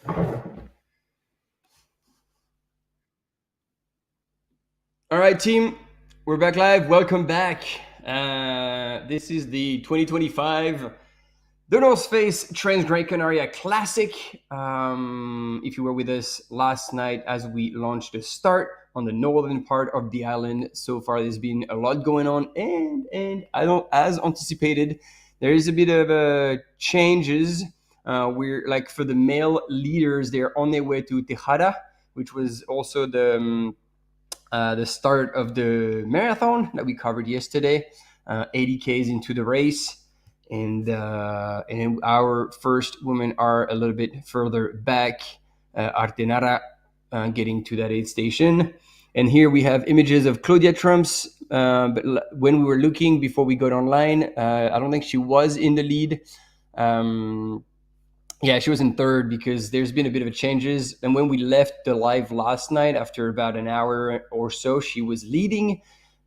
All right, team, we're back live. Welcome back. This is the 2025 The North Face Transgrancanaria Classic. If you were with us last night as we launched the start on the northern part of the island, so far there's been a lot going on, and I don't, as anticipated, there is a bit of changes. We're like for the male leaders, they're on their way to Tejada, which was also the start of the marathon that we covered yesterday, 80 Ks into the race. And our first women are a little bit further back, Artenara getting to that aid station. And here we have images of Claudia Trumps. But when we were looking before we got online, I don't think she was in the lead. Yeah, she was in third because there's been a bit of a changes. And when we left the live last night, after about an hour or so, she was leading.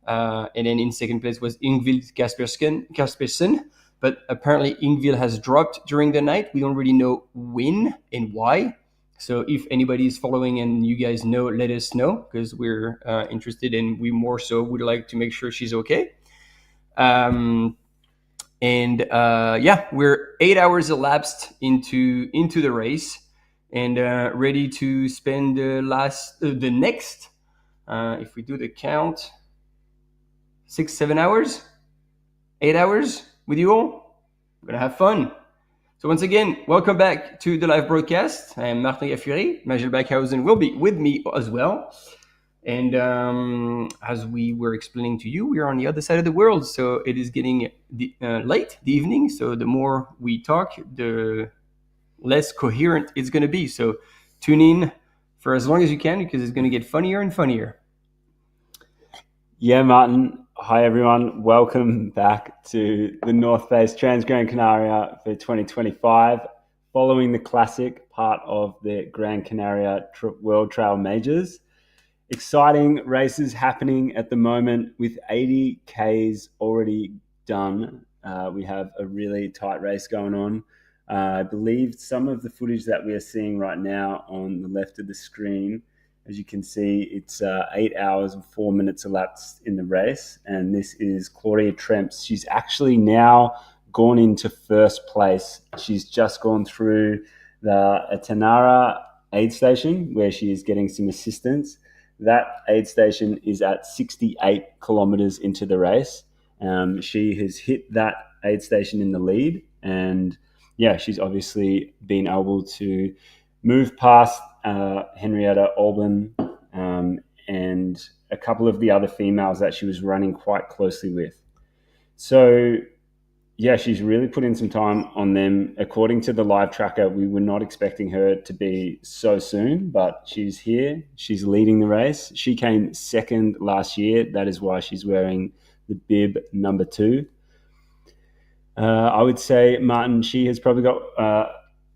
And then in second place was Ingvild Kaspersen. But apparently Ingvild has dropped during the night. We don't really know when and why. So if anybody is following and you guys know, let us know, because we're interested and we more so would like to make sure she's okay. Yeah, we're 8 hours elapsed into the race, and ready to spend the next, if we do the count, 6-7 hours, 8 hours with you all. We're gonna have fun. So once again, welcome back to the live broadcast. I am Martin Gaffuri. Majel Backhausen will be with me as well. And as we were explaining to you, we are on the other side of the world, so it is getting late, the evening. So the more we talk, the less coherent it's going to be. So tune in for as long as you can, because it's going to get funnier and funnier. Yeah, Martin. Hi, everyone. Welcome back to the North Face Transgrancanaria for 2025, following the classic part of the Gran Canaria World Trail Majors. Exciting races happening at the moment with 80 Ks already done. We have a really tight race going on. I believe some of the footage that we are seeing right now on the left of the screen, as you can see, it's 8 hours and 4 minutes elapsed in the race. And this is Claudia Trumps. She's actually now gone into first place. She's just gone through the Atenara aid station where she is getting some assistance. That aid station is at 68 kilometers into the race. She has hit that aid station in the lead, and yeah, she's obviously been able to move past Henrietta Olsen and a couple of the other females that she was running quite closely with. So yeah, she's really put in some time on them. According to the live tracker, we were not expecting her to be so soon, but she's here. She's leading the race. She came second last year. That is why she's wearing the bib number 2. I would say, Martin, she has probably got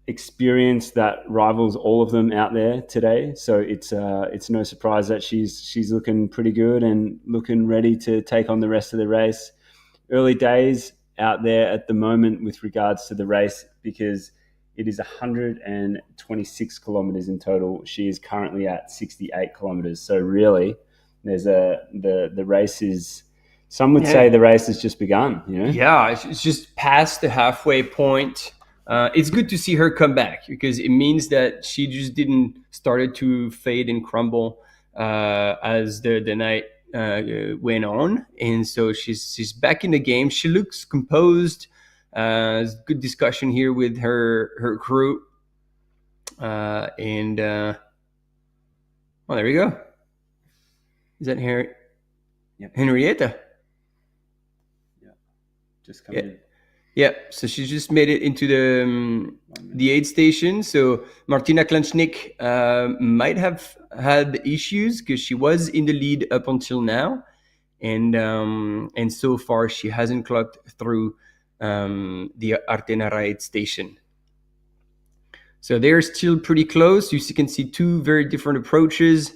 experience that rivals all of them out there today. So it's no surprise that she's looking pretty good and looking ready to take on the rest of the race. Early days out there at the moment with regards to the race, because it is 126 kilometers in total. She is currently at 68 kilometers. So really, there's the race is. Some would say the race has just begun. You know? Yeah, it's just past the halfway point. It's good to see her come back, because it means that she just didn't started to fade and crumble as the night went on, and so she's back in the game. She looks composed. Good discussion here with her crew, and well, there we go. Is that Henrietta? Yeah, just coming in. Yeah, so she just made it into the aid station. So Martina Klanchnik might have had issues because she was in the lead up until now, and so far she hasn't clocked through the Artenara aid station. So they're still pretty close. You can see two very different approaches.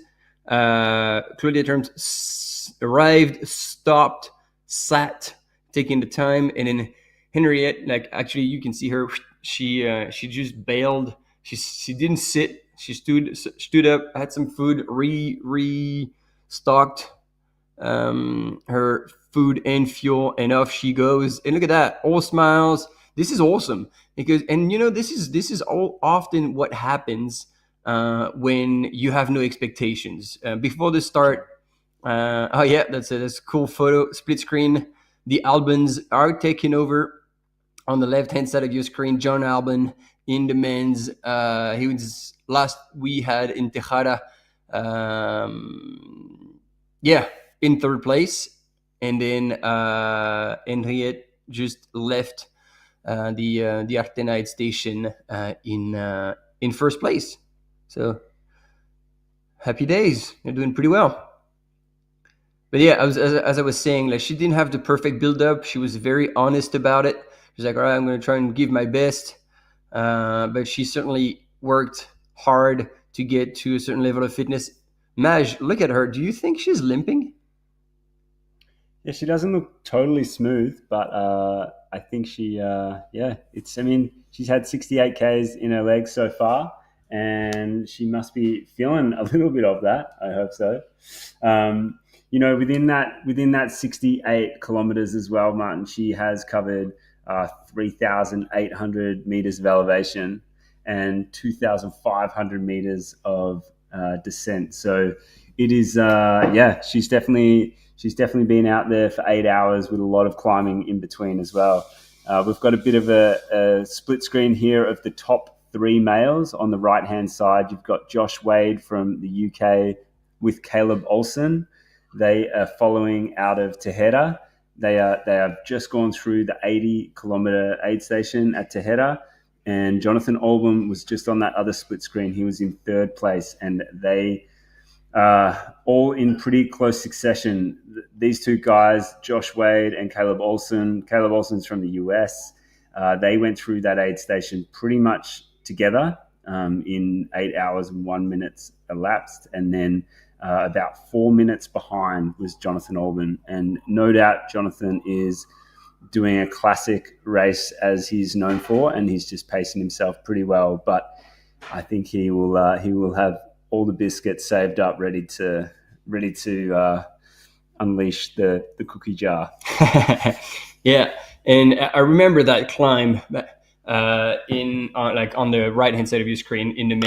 Claudia Trumps arrived, stopped, sat, taking the time, and then Henriette, like, actually you can see her, she just bailed She didn't sit. She stood up, had some food, restocked her food and fuel, and off she goes. And look at that, all smiles. This is awesome because, and this is all often what happens when you have no expectations before the start. Oh yeah, that's a cool photo. Split screen. The Albans are taking over on the left hand side of your screen. John Alban in the men's. He was last we had in Tejada. Yeah, in third place, and then Henriette just left the Artenide station in first place. So happy days. They're doing pretty well. But yeah, as I was saying, like she didn't have the perfect build up. She was very honest about it. She's like, all right, I'm going to try and give my best. But she certainly worked hard to get to a certain level of fitness. Maj, look at her. Do you think she's limping? Yeah, she doesn't look totally smooth, but I think she, yeah, it's. I mean, she's had 68 k's in her legs so far, and she must be feeling a little bit of that. I hope so. Within that 68 kilometers as well, Martin, she has covered 3,800 meters of elevation and 2,500 meters of descent. So it is, yeah, she's definitely been out there for 8 hours with a lot of climbing in between as well. We've got a bit of a split screen here of the top three males. On the right-hand side, you've got Josh Wade from the UK with Caleb Olsen. They are following out of Tejeda. They have just gone through the 80-kilometer aid station at Tejeda, and Jonathan Olben was just on that other split screen. He was in third place, and they all in pretty close succession. These two guys, Josh Wade and Caleb Olsen. Caleb Olsen's from the US. They went through that aid station pretty much together in 8 hours and 1 minute elapsed. And then about 4 minutes behind was Jonathan Olben. And no doubt Jonathan is doing a classic race as he's known for, and he's just pacing himself pretty well. But I think he will have all the biscuits saved up, ready to unleash the cookie jar. Yeah, and I remember that climb like on the right hand side of your screen in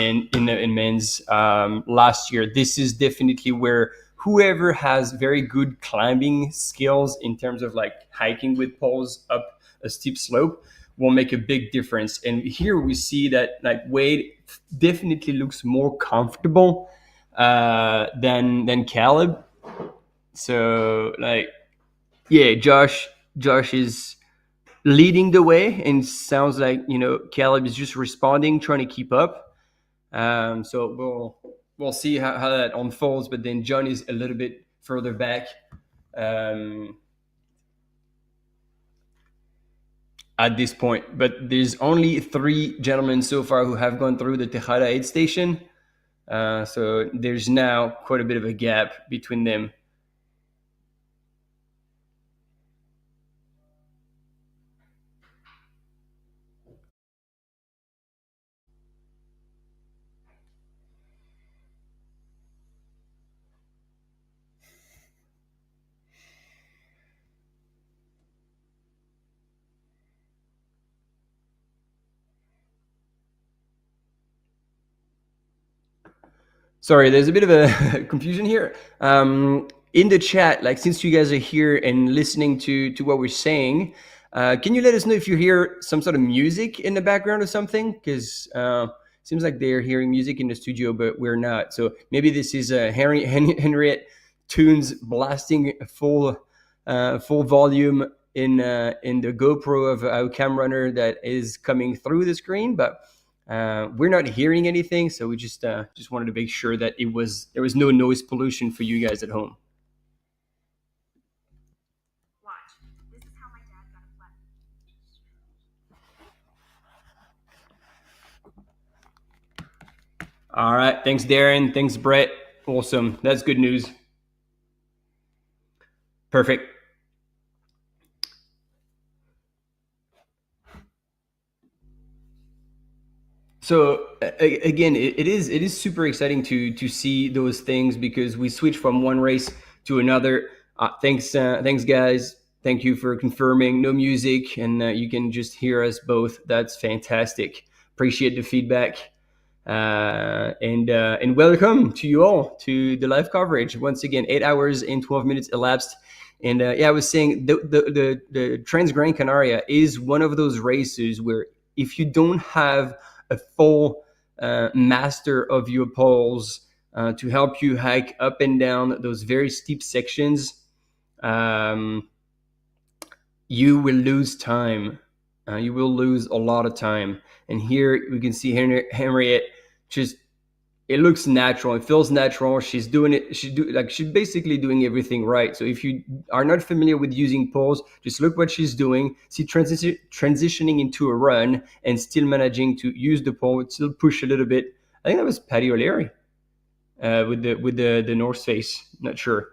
men's last year. This is definitely where whoever has very good climbing skills in terms of like hiking with poles up a steep slope will make a big difference. And here we see that like Wade definitely looks more comfortable than Caleb. So like, yeah, Josh is leading the way, and sounds like Caleb is just responding, trying to keep up. So we'll see how that unfolds. But then John is a little bit further back. At this point, but there's only 3 gentlemen so far who have gone through the Tejada aid station. So there's now quite a bit of a gap between them. Sorry, there's a bit of a confusion here. In the chat, like since you guys are here and listening to what we're saying, can you let us know if you hear some sort of music in the background or something? Because seems like they're hearing music in the studio, but we're not. So maybe this is Henriette tunes blasting full volume in the GoPro of our cam runner that is coming through the screen, but we're not hearing anything, so we just wanted to make sure that there was no noise pollution for you guys at home. All right, thanks Darren, thanks Brett. Awesome, that's good news. Perfect. Again, it is super exciting to see those things because we switch from one race to another. Thanks guys. Thank you for confirming no music and you can just hear us both. That's fantastic. Appreciate the feedback. And welcome to you all to the live coverage. Once again, 8 hours and 12 minutes elapsed. And I was saying the Transgrancanaria is one of those races where if you don't have a full master of your poles to help you hike up and down those very steep sections, you will lose time. You will lose a lot of time. And here we can see Henriette just, it looks natural. It feels natural. She's doing it. She's basically doing everything right. So if you are not familiar with using poles, just look what she's doing. See transitioning into a run and still managing to use the pole, still push a little bit. I think that was Patty O'Leary with the North Face. Not sure.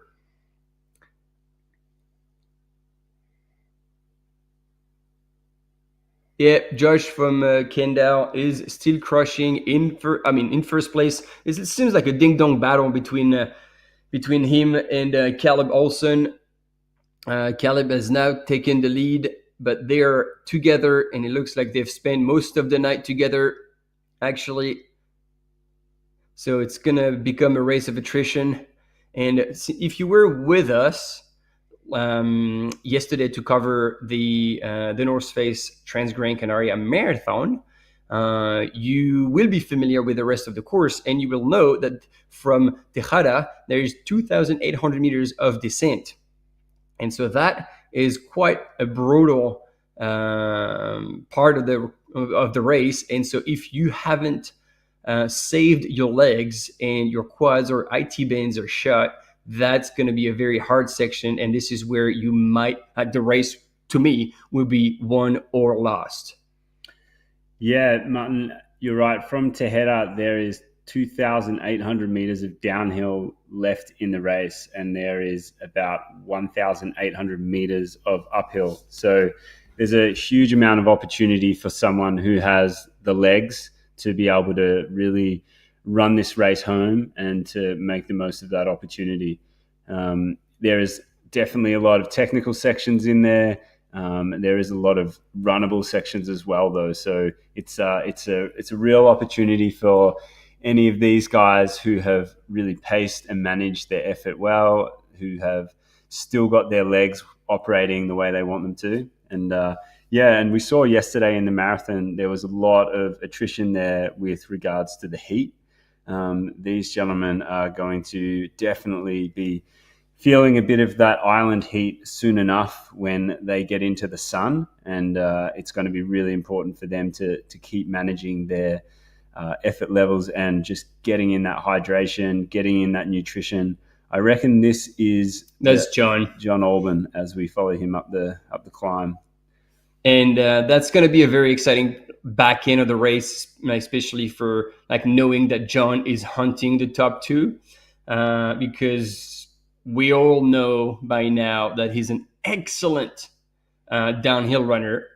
Yeah, Josh from Kendall is still crushing in first place. It seems like a ding dong battle between him and Caleb Olsen. Caleb has now taken the lead, but they are together, and it looks like they've spent most of the night together, actually. So it's gonna become a race of attrition. And if you were with us yesterday to cover the North Face Transgrancanaria Marathon, you will be familiar with the rest of the course, and you will know that from Tejada there is 2,800 meters of descent, and so that is quite a brutal part of the race. And so if you haven't saved your legs and your quads or IT bands are shut, that's going to be a very hard section, and this is where you might the race to me will be won or lost. Yeah, Martin, you're right. From Tejeda, there is 2,800 meters of downhill left in the race, and there is about 1,800 meters of uphill. So there's a huge amount of opportunity for someone who has the legs to be able to really run this race home and to make the most of that opportunity. There is definitely a lot of technical sections in there. There is a lot of runnable sections as well, though. So it's a real opportunity for any of these guys who have really paced and managed their effort well, who have still got their legs operating the way they want them to. And we saw yesterday in the marathon, there was a lot of attrition there with regards to the heat. These gentlemen are going to definitely be feeling a bit of that island heat soon enough when they get into the sun. And it's going to be really important for them to keep managing their effort levels and just getting in that hydration, getting in that nutrition. I reckon that's John Alban as we follow him up the climb. And that's going to be a very exciting back end of the race, especially for knowing that John is hunting the top two, because we all know by now that he's an excellent downhill runner,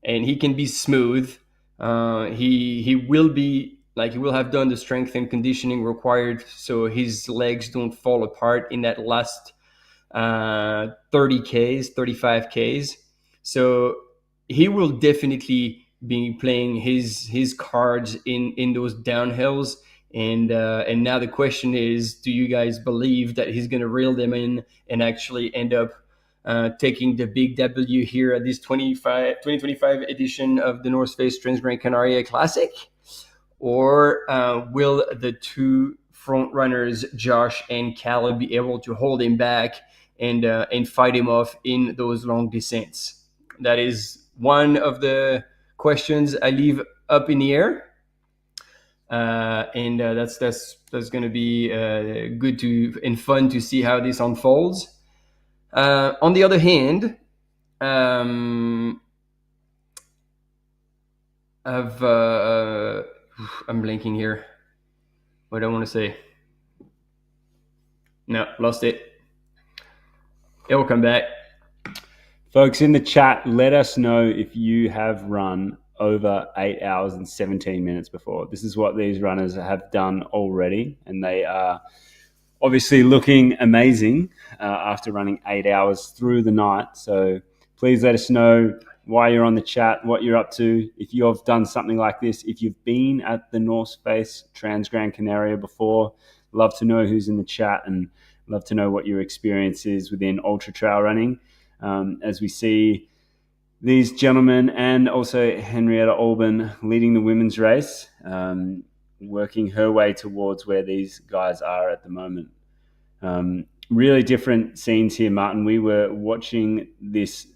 and he can be smooth. He will be he will have done the strength and conditioning required, so his legs don't fall apart in that last 30 Ks, 35 Ks. So he will definitely be playing his cards in those downhills. And now the question is, do you guys believe that he's going to reel them in and actually end up taking the big W here at this 2025 edition of the North Face Transgrancanaria Classic? Or will the two front runners, Josh and Caleb, be able to hold him back and fight him off in those long descents? That is one of the questions I leave up in the air. And that's going to be good and fun to see how this unfolds. On the other hand, I'm blanking here. What do I want to say? No, lost it. It will come back. Folks in the chat, let us know if you have run over 8 hours and 17 minutes before. This is what these runners have done already, and they are obviously looking amazing after running 8 hours through the night. So please let us know why you're on the chat, what you're up to, if you have done something like this, if you've been at the North Face Transgrancanaria before. Love to know who's in the chat, and love to know what your experience is within ultra trail running. As we see these gentlemen and also Henrietta Olsen leading the women's race, working her way towards where these guys are at the moment. Really different scenes here, Martin. We were watching this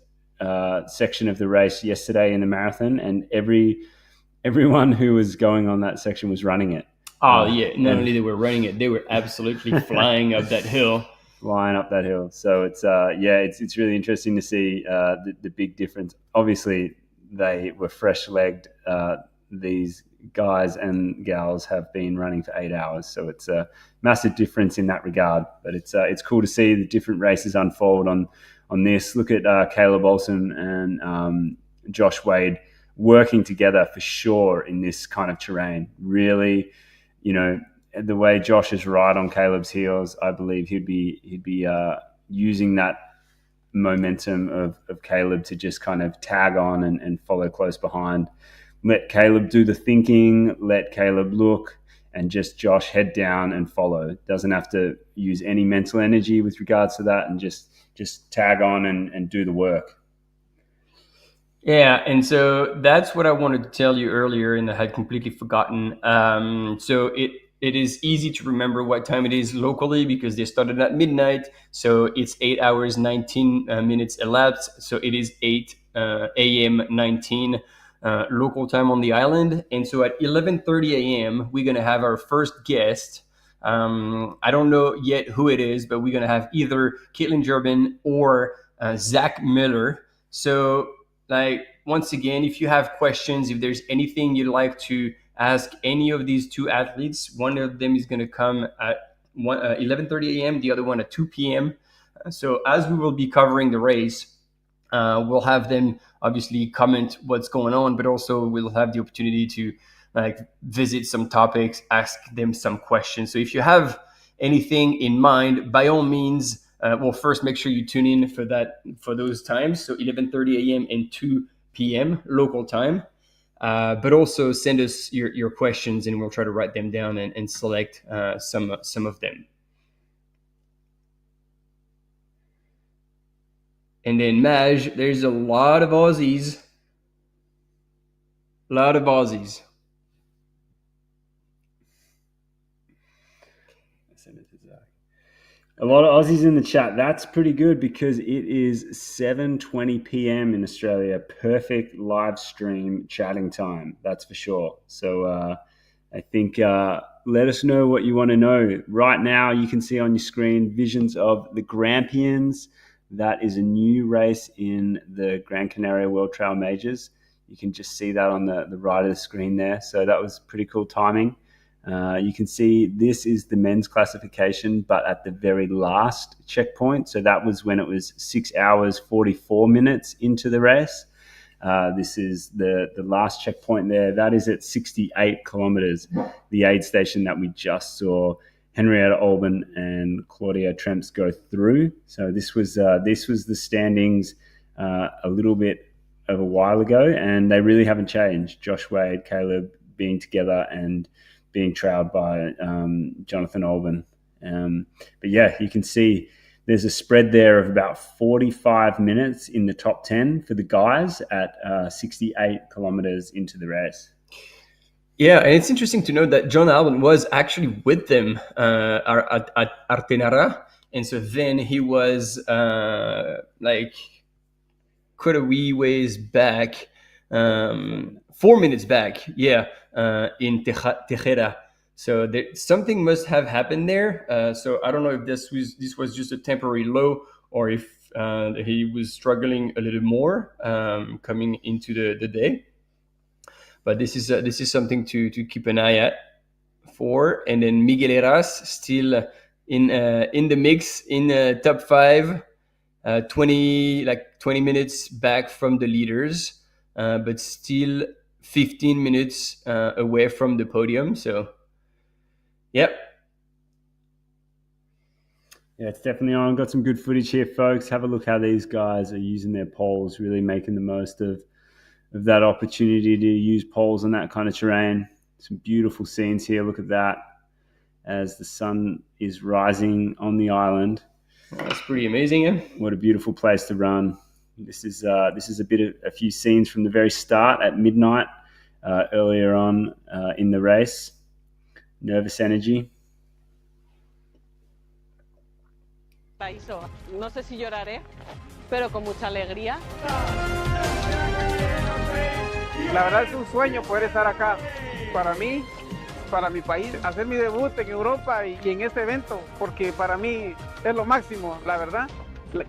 section of the race yesterday in the marathon, and everyone who was going on that section was running it. Oh yeah, not only they were running it, they were absolutely flying up that hill. Flying up that hill. So it's it's really interesting to see the big difference. Obviously, they were fresh-legged. These guys and gals have been running for 8 hours, so it's a massive difference in that regard. But it's cool to see the different races unfold on this. Look at Caleb Olsen and Josh Wade working together for sure in this kind of terrain. Really, the way Josh is right on Caleb's heels, I believe he'd be using that momentum of Caleb to just kind of tag on and follow close behind. Let Caleb do the thinking, let Caleb look, and just Josh head down and follow. Doesn't have to use any mental energy with regards to that, and just tag on and do the work. Yeah, and so that's what I wanted to tell you earlier, and I had completely forgotten. So it is easy to remember what time it is locally because they started at midnight. So it's 8 hours, 19 minutes elapsed. So it is 8 a.m. 19 local time on the island. And so at 11:30 a.m., we're going to have our first guest. I don't know yet who it is, but we're going to have either Kaitlyn Gerin or Zach Miller. So once again, if you have questions, if there's anything you'd like to ask any of these two athletes, one of them is going to come at 11:30 a.m., the other one at 2 p.m. So as we will be covering the race, we'll have them obviously comment what's going on, but also we'll have the opportunity to visit some topics, ask them some questions. So if you have anything in mind, by all means, well, first make sure you tune in for those times. So 11:30 a.m. and 2 p.m. local time. But also send us your questions, and we'll try to write them down and select some of them. And then Maj, there's a lot of Aussies. A lot of Aussies. A lot of Aussies in the chat. That's pretty good because it is 7:20 p.m. in Australia. Perfect live stream chatting time. That's for sure. So I think let us know what you want to know. Right now, you can see on your screen visions of the Grampians. That is a new race in the Gran Canaria World Trail Majors. You can just see that on the right of the screen there. So that was pretty cool timing. You can see this is the men's classification, but at the very last checkpoint. So that was when it was 6 hours, 44 minutes into the race. This is the last checkpoint there. That is at 68 kilometers, the aid station that we just saw Henrietta Olsen and Claudia Tremps go through. So this was the standings a little bit of a while ago, and they really haven't changed. Josh Wade, Caleb being together and being trailed by Jonathan Olsen. But yeah, you can see there's a spread there of about 45 minutes in the top 10 for the guys at 68 kilometers into the race. Yeah, and it's interesting to note that John Alban was actually with them at Artenara. And so then he was quite a wee ways back, 4 minutes back, in Tejera. So something must have happened there. So I don't know if this was just a temporary low, or if he was struggling a little more coming into the day. But this is something to keep an eye at for. And then Miguel Heras still in the mix in top 5. 20 minutes back from the leaders, but still 15 minutes away from the podium. So, yep. Yeah, it's definitely on. Got some good footage here, folks. Have a look how these guys are using their poles, really making the most of that opportunity to use poles on that kind of terrain. Some beautiful scenes here. Look at that as the sun is rising on the island. That's pretty amazing, yeah. What a beautiful place to run. This is a few scenes from the very start at midnight, earlier on in the race. Nervous energy. No sé si lloraré, pero con mucha alegría. La verdad es un sueño poder estar acá. Para mí, para mi país, hacer mi debut en Europa y en este evento, porque para mí es lo máximo, la verdad.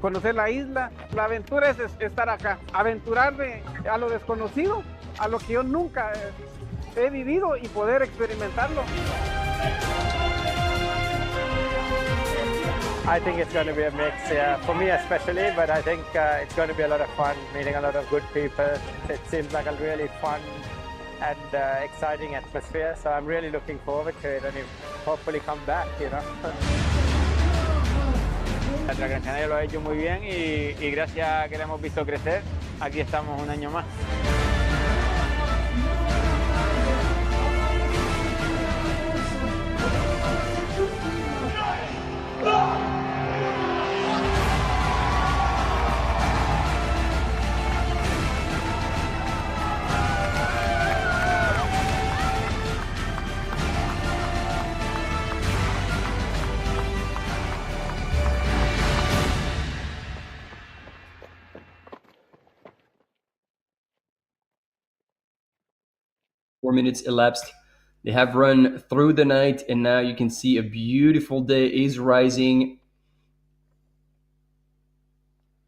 Conocer la isla, la aventura es estar acá, aventurarme a lo desconocido, a lo que yo nunca he vivido y poder experimentarlo. I think it's going to be a mix, yeah, for me especially, but I think it's going to be a lot of fun, meeting a lot of good people. It seems like a really fun and exciting atmosphere, so I'm really looking forward to it and hopefully come back, you know. Transgrancanaria lo ha hecho muy bien y gracias a que le hemos visto crecer, aquí estamos un año más. 4 minutes elapsed. They have run through the night, and now you can see a beautiful day is rising.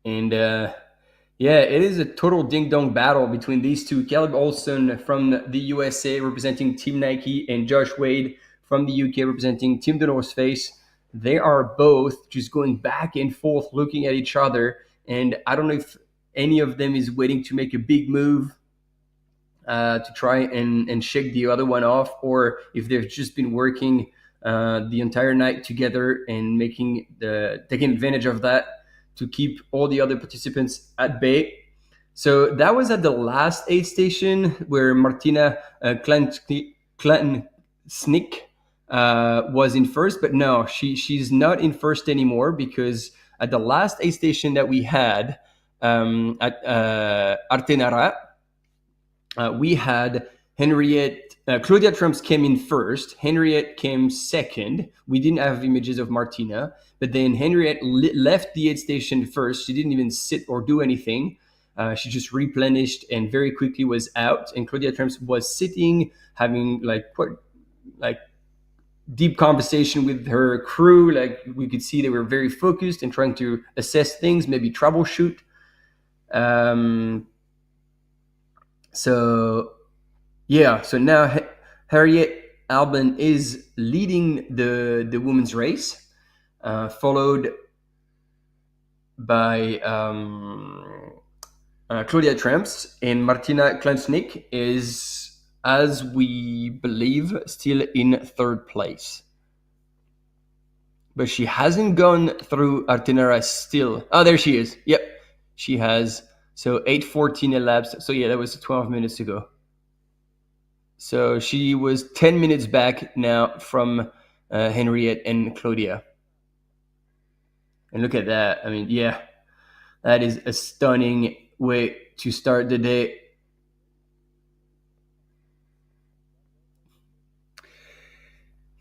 And yeah, it is a total ding-dong battle between these two. Caleb Olsen from the USA representing Team Nike, and Josh Wade from the UK representing Team The North Face. They are both just going back and forth looking at each other, and I don't know if any of them is waiting to make a big move to try and shake the other one off, or if they've just been working the entire night together and taking advantage of that to keep all the other participants at bay. So that was at the last aid station where Martina Kaitlyn was in first, but no, she's not in first anymore, because at the last aid station that we had at Artenara, we had Henriette, Claudia Trumps came in first, Henriette came second. We didn't have images of Martina, but then Henriette left the aid station first. She didn't even sit or do anything. She just replenished and very quickly was out. And Claudia Trumps was sitting, having quite deep conversation with her crew. Like, we could see they were very focused and trying to assess things, maybe troubleshoot. So now Harriet Albin is leading the women's race, followed by Claudia Tremps, and Martina Klensnik is, as we believe, still in third place. But she hasn't gone through Artenara still. Oh, there she is. Yep, she has. So 8:14 elapsed. So yeah, that was 12 minutes ago. So she was 10 minutes back now from Henriette and Claudia. And look at that. I mean, yeah, that is a stunning way to start the day.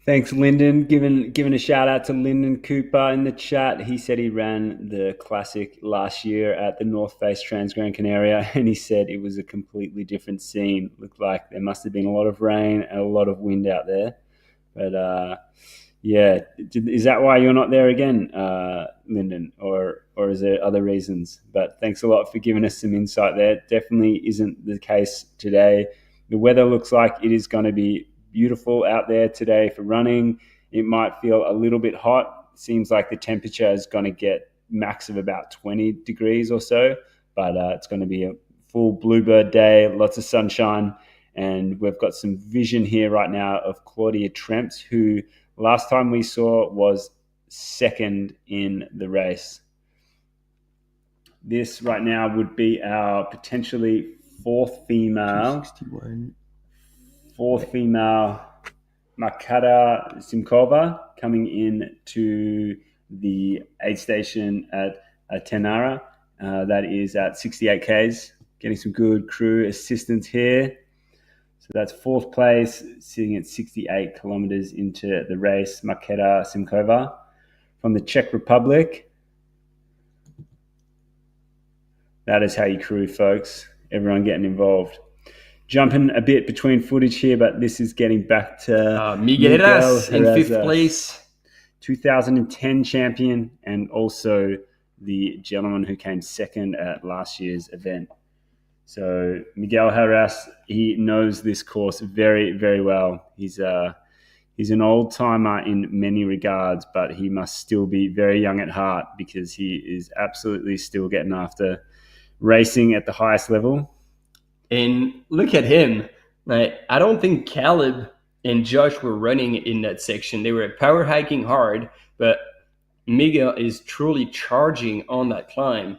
Thanks, Lyndon. Giving a shout out to Lyndon Cooper in the chat. He said he ran the classic last year at the North Face Transgrancanaria, and he said it was a completely different scene. Looked like there must have been a lot of rain and a lot of wind out there. But yeah, is that why you're not there again, Lyndon, or is there other reasons? But thanks a lot for giving us some insight there. Definitely isn't the case today. The weather looks like it is going to be beautiful out there today for running. It might feel a little bit hot. Seems like the temperature is going to get max of about 20 degrees or so, but it's going to be a full bluebird day, lots of sunshine, And we've got some vision here right now of Claudia Tremps, who last time we saw was second in the race. This right now would be our potentially fourth female, Makata Simkova, coming in to the aid station at Tenara. That is at 68 Ks, getting some good crew assistance here. So that's fourth place, sitting at 68 kilometers into the race, Maketa Simkova from the Czech Republic. That is how you crew, folks. Everyone getting involved. Jumping a bit between footage here, but this is getting back to Miguel Herrás in fifth place. 2010 champion, and also the gentleman who came second at last year's event. So Miguel Herrás, he knows this course very, very well. He's an old timer in many regards, but he must still be very young at heart because he is absolutely still getting after racing at the highest level. And look at him. Like, I don't think Caleb and Josh were running in that section. They were power hiking hard, but Miguel is truly charging on that climb.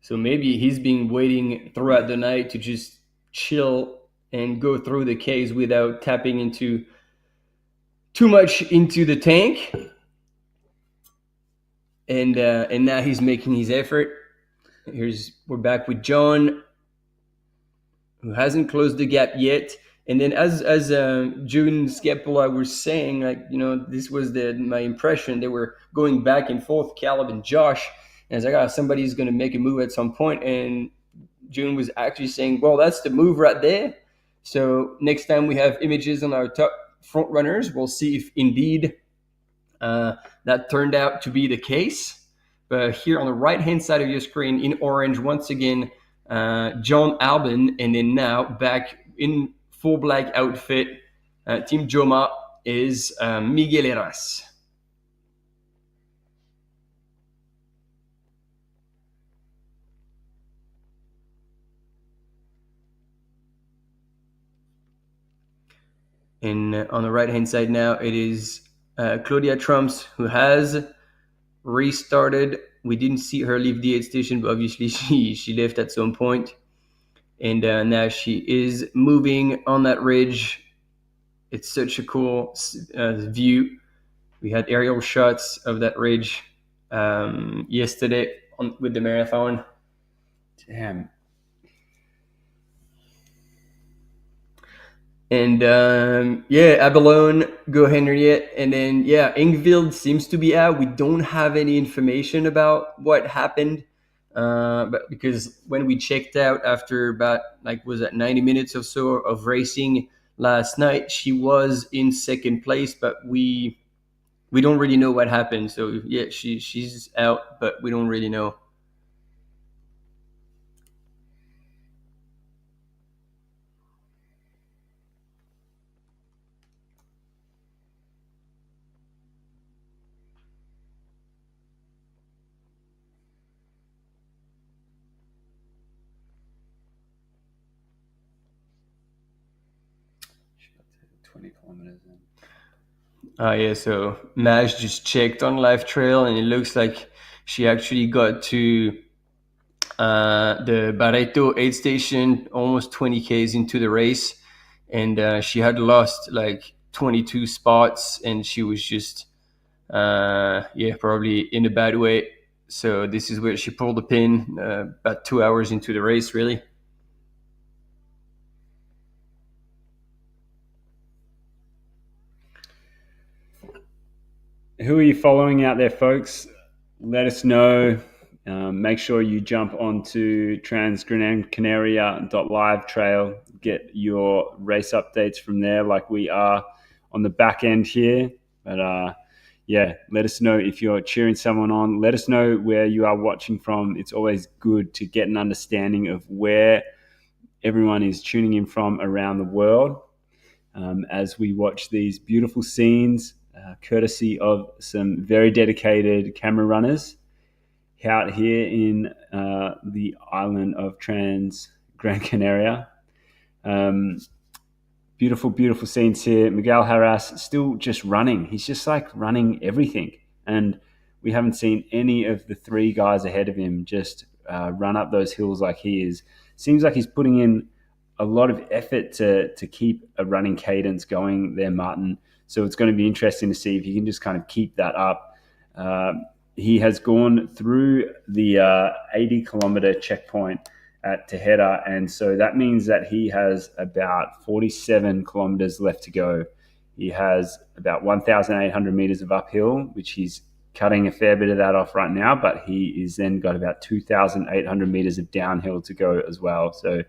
So maybe he's been waiting throughout the night to just chill and go through the caves without tapping into too much into the tank. And now he's making his effort. We're back with John, who hasn't closed the gap yet. And then as June Scapola was saying, like, you know, this was my impression. They were going back and forth, Caleb and Josh. And I was like, somebody's going to make a move at some point. And June was actually saying, well, that's the move right there. So next time we have images on our top front runners, we'll see if indeed that turned out to be the case. But here on the right-hand side of your screen in orange, once again, John Albin, and then now back in full black outfit, Team Joma, is Miguel Herrás. And on the right-hand side now, it is Claudia Tremps, who has restarted. We didn't see her leave the aid station, but obviously she left at some point. And now she is moving on that ridge. It's such a cool view. We had aerial shots of that ridge yesterday with the marathon. Damn. And Abelone, go Henriette. And then, Ingvild seems to be out. We don't have any information about what happened. But because when we checked out after about 90 minutes or so of racing last night, she was in second place, but we don't really know what happened. So she's out, but we don't really know. She got to 20 kilometers in. So Maj just checked on Life Trail, and it looks like she actually got to the Barreto aid station almost 20 Ks into the race, and she had lost 22 spots, and she was just probably in a bad way. So this is where she pulled the pin about 2 hours into the race, really. Who are you following out there, folks? Let us know. Make sure you jump onto Transgrancanaria.live trail. Get your race updates from there, like we are on the back end here. But let us know if you're cheering someone on. Let us know where you are watching from. It's always good to get an understanding of where everyone is tuning in from around the world as we watch these beautiful scenes, courtesy of some very dedicated camera runners out here in the island of Transgrancanaria. Beautiful, beautiful scenes here. Miguel Harras still just running. He's just like running everything. And we haven't seen any of the three guys ahead of him just run up those hills like he is. Seems like he's putting in a lot of effort to keep a running cadence going there, Martin. So it's going to be interesting to see if he can just kind of keep that up. He has gone through the 80-kilometer checkpoint at Tejeda, and so that means that he has about 47 kilometers left to go. He has about 1,800 meters of uphill, which he's cutting a fair bit of that off right now, but he is then got about 2,800 meters of downhill to go as well. So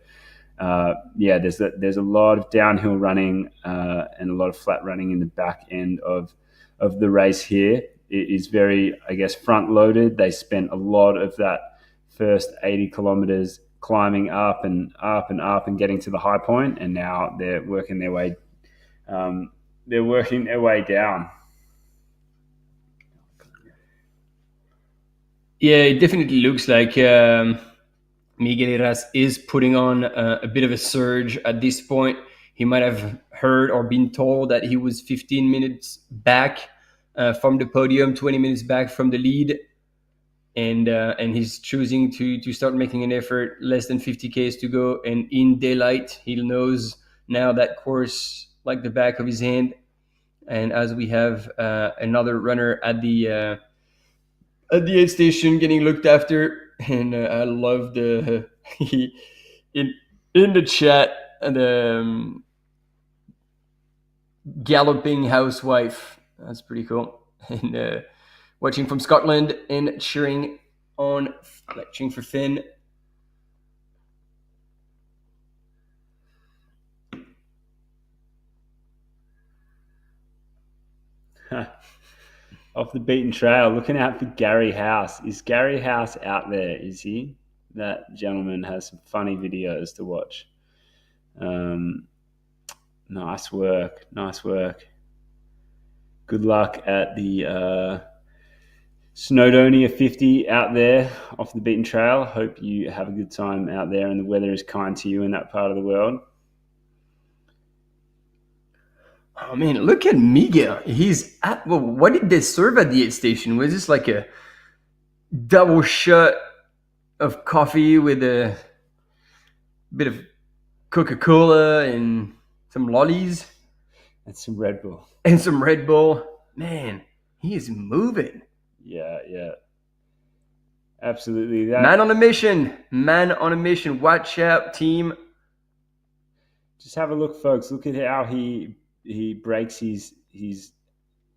there's a lot of downhill running and a lot of flat running in the back end of the race here. It is very, I guess, front loaded. They spent a lot of that first 80 kilometers climbing up and up and up and getting to the high point, and now they're working their way down. Yeah, it definitely looks like Miguel Herras is putting on a bit of a surge at this point. He might have heard or been told that he was 15 minutes back from the podium, 20 minutes back from the lead. And he's choosing to start making an effort. Less than 50 Ks to go, and in daylight, he knows now that course like the back of his hand. And as we have another runner at the aid station getting looked after, and I love the in the chat the galloping housewife. That's pretty cool. And watching from Scotland and cheering for Finn. Off the beaten trail, looking out for Gary House. Is Gary House out there? Is he? That gentleman has some funny videos to watch. Nice work. Good luck at the Snowdonia 50 out there off the beaten trail. Hope you have a good time out there and the weather is kind to you in that part of the world. Oh man, look at Miguel. He's at, well, what did they serve at the aid station? Was this like a double shot of coffee with a bit of Coca-Cola and some lollies? And some Red Bull. Man, he is moving. Yeah. Absolutely. Man on a mission. Watch out, team. Just have a look, folks. Look at how he breaks his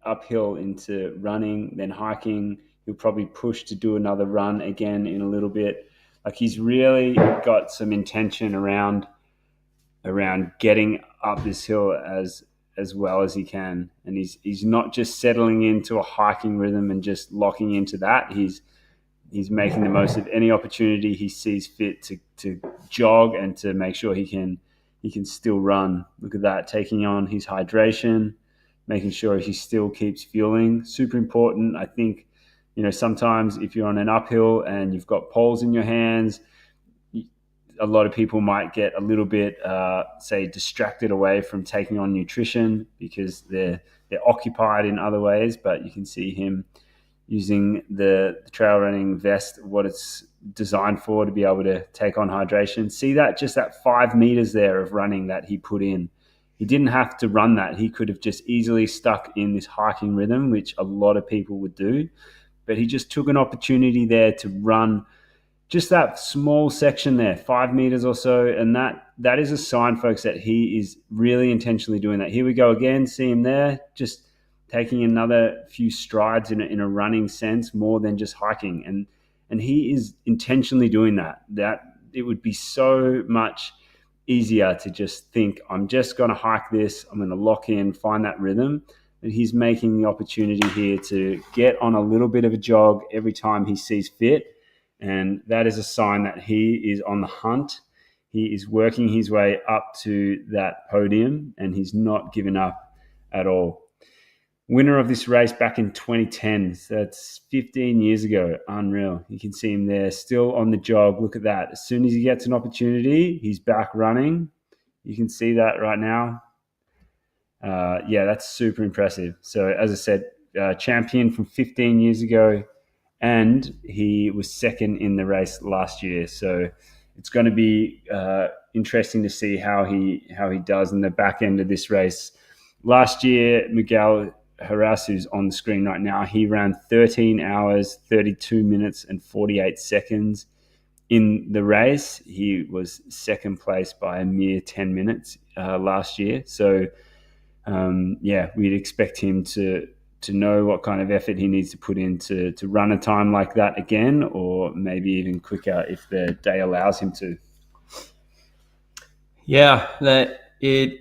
uphill into running, then hiking. He'll probably push to do another run again in a little bit. Like, he's really got some intention around getting up this hill as well as he can. And he's not just settling into a hiking rhythm and just locking into that. He's making the most of any opportunity he sees fit to jog and to make sure he can still run. Look at that, taking on his hydration, making sure he still keeps fueling. Super important. I think, sometimes if you're on an uphill and you've got poles in your hands, a lot of people might get a little bit, say, distracted away from taking on nutrition because they're occupied in other ways. But you can see him using the trail running vest, what it's designed for, to be able to take on hydration. See that 5 meters there of running that he put in. He didn't have to run that. He could have just easily stuck in this hiking rhythm, which a lot of people would do. But he just took an opportunity there to run just that small section there, 5 meters or so. And that is a sign, folks, that he is really intentionally doing that. Here we go again. See him there, just taking another few strides in a running sense, more than just hiking. And he is intentionally doing that. That it would be so much easier to just think, I'm just going to hike this, I'm going to lock in, find that rhythm. And he's making the opportunity here to get on a little bit of a jog every time he sees fit. And that is a sign that he is on the hunt. He is working his way up to that podium, and he's not given up at all. Winner of this race back in 2010. So that's 15 years ago. Unreal. You can see him there still on the jog. Look at that. As soon as he gets an opportunity, he's back running. You can see that right now. Yeah, that's super impressive. So as I said, champion from 15 years ago, and he was second in the race last year. So it's going to be interesting to see how he does in the back end of this race. Last year, Miguel Haras, who's on the screen right now, he ran 13 hours, 32 minutes, and 48 seconds in the race. He was second place by a mere 10 minutes last year. So yeah, we'd expect him to know what kind of effort he needs to put in to run a time like that again, or maybe even quicker if the day allows him to. Yeah, that it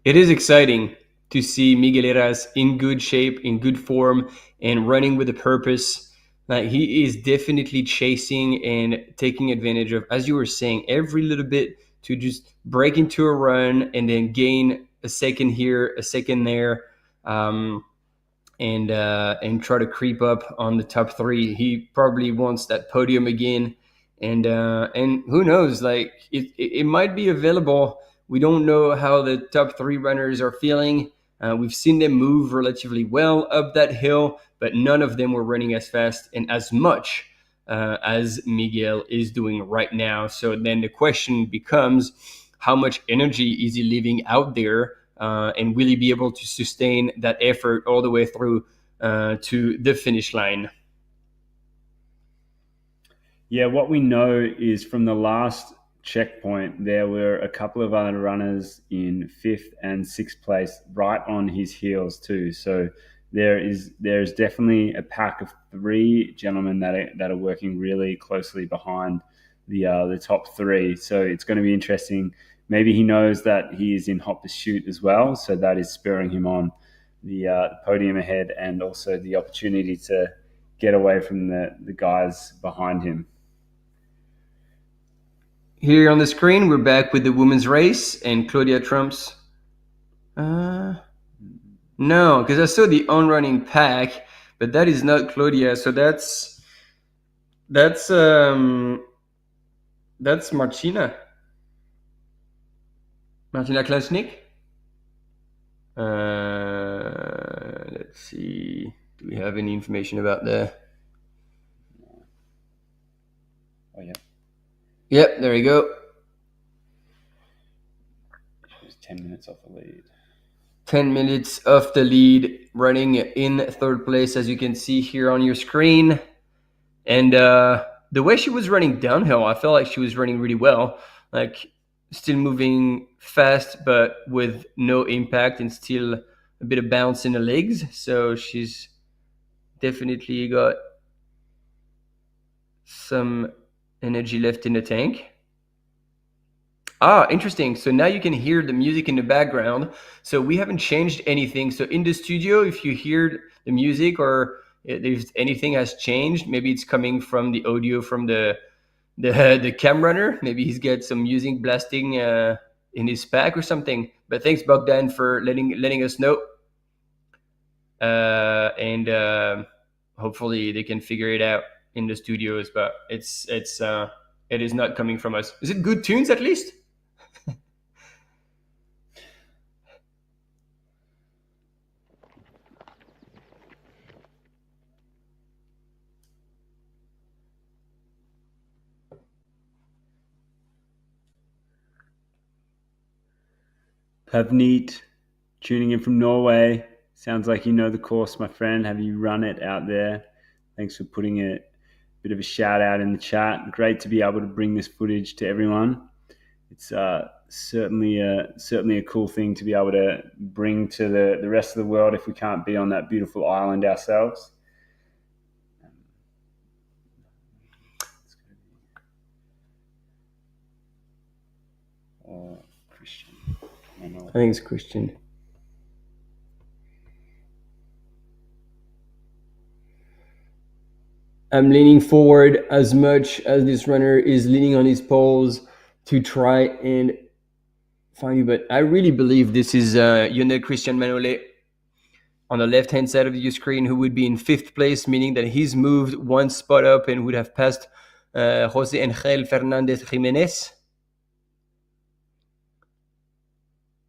is exciting to see Miguel Heras in good shape, in good form, and running with a purpose. He is definitely chasing and taking advantage of, as you were saying, every little bit to just break into a run and then gain a second here, a second there, and try to creep up on the top three. He probably wants that podium again, and who knows? Like it might be available. We don't know how the top three runners are feeling. We've seen them move relatively well up that hill, but none of them were running as fast and as much as Miguel is doing right now. So then the question becomes, how much energy is he leaving out there? And will he be able to sustain that effort all the way through to the finish line? Yeah, what we know is from the last checkpoint, there were a couple of other runners in 5th and 6th place right on his heels too. So there's definitely a pack of 3 gentlemen that are working really closely behind the top 3. So it's going to be interesting. Maybe he knows that he is in hot pursuit as well, so that is spurring him on the podium ahead, and also the opportunity to get away from the guys behind him. Here on the screen, we're back with the women's race, and Claudia Trump's. No, because I saw the on-running pack, but that is not Claudia. So that's Martina. Martina Klasnik. Let's see. Do we have any information about that? Oh yeah. Yep, there you go. She was 10 minutes off the lead. 10 minutes off the lead, running in 3rd place, as you can see here on your screen. And the way she was running downhill, I felt like she was running really well. Like, still moving fast, but with no impact, and still a bit of bounce in the legs. So she's definitely got some energy left in the tank. Interesting. So now you can hear the music in the background. So we haven't changed anything. So in the studio, if you hear the music or if anything has changed, maybe it's coming from the audio from the cam runner. Maybe he's got some music blasting in his pack or something. But thanks, Bogdan, for letting us know. And hopefully they can figure it out in the studios. But it is not coming from us. Is it good tunes at least? Pavneet, tuning in from Norway. Sounds like you know the course, my friend. Have you run it out there? Thanks for putting a bit of a shout out in the chat. Great to be able to bring this footage to everyone. It's certainly a cool thing to be able to bring to the rest of the world if we can't be on that beautiful island ourselves. Christian. I think it's Christian. I'm leaning forward as much as this runner is leaning on his poles to try and find you. But I really believe this is Lionel Christian Manole on the left-hand side of your screen, who would be in 5th place, meaning that he's moved 1 spot up and would have passed Jose Angel Fernandez Jimenez.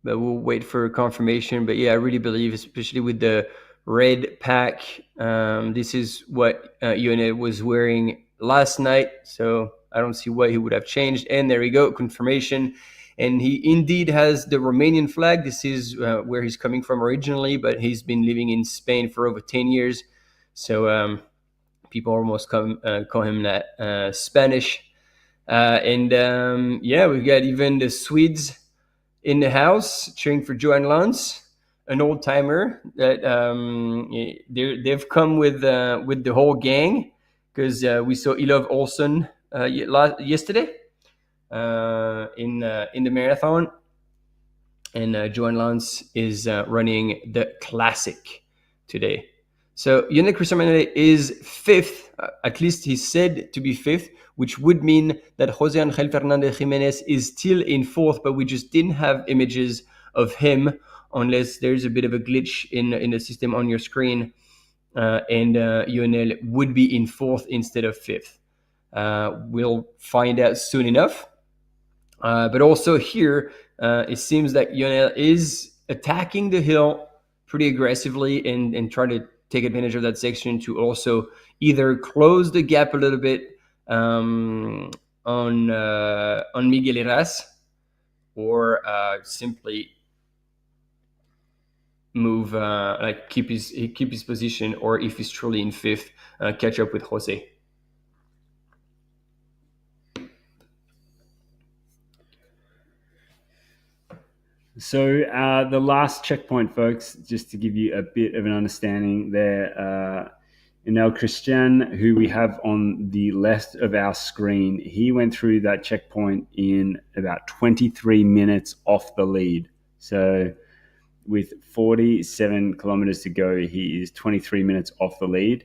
but we'll wait for confirmation. But yeah, I really believe, especially with the red pack, this is what Ionel was wearing last night. So I don't see why he would have changed. And there we go, confirmation. And he indeed has the Romanian flag. This is where he's coming from originally, but he's been living in Spain for over 10 years. So people almost call him that Spanish. Yeah, we've got even the Swedes in the house cheering for Johan Lans, an old timer that they've come with the whole gang, because we saw Ilov Olsen yesterday in the marathon, and Johan Lans is running the classic today. So Ionel Cristian is fifth, at least he's said to be fifth, which would mean that Jose Angel Fernandez Jimenez is still in fourth, but we just didn't have images of him, unless there's a bit of a glitch in the system on your screen, and Ionel would be in fourth instead of fifth. We'll find out soon enough. But also here, it seems that Ionel is attacking the hill pretty aggressively and trying to take advantage of that section to also either close the gap a little bit on Miguel Heras, or simply move, like keep his position, or if he's truly in fifth, catch up with Jose. So the last checkpoint, folks, just to give you a bit of an understanding there, Ionel Cristian, who we have on the left of our screen, he went through that checkpoint in about 23 minutes off the lead. So with 47 kilometers to go, he is 23 minutes off the lead.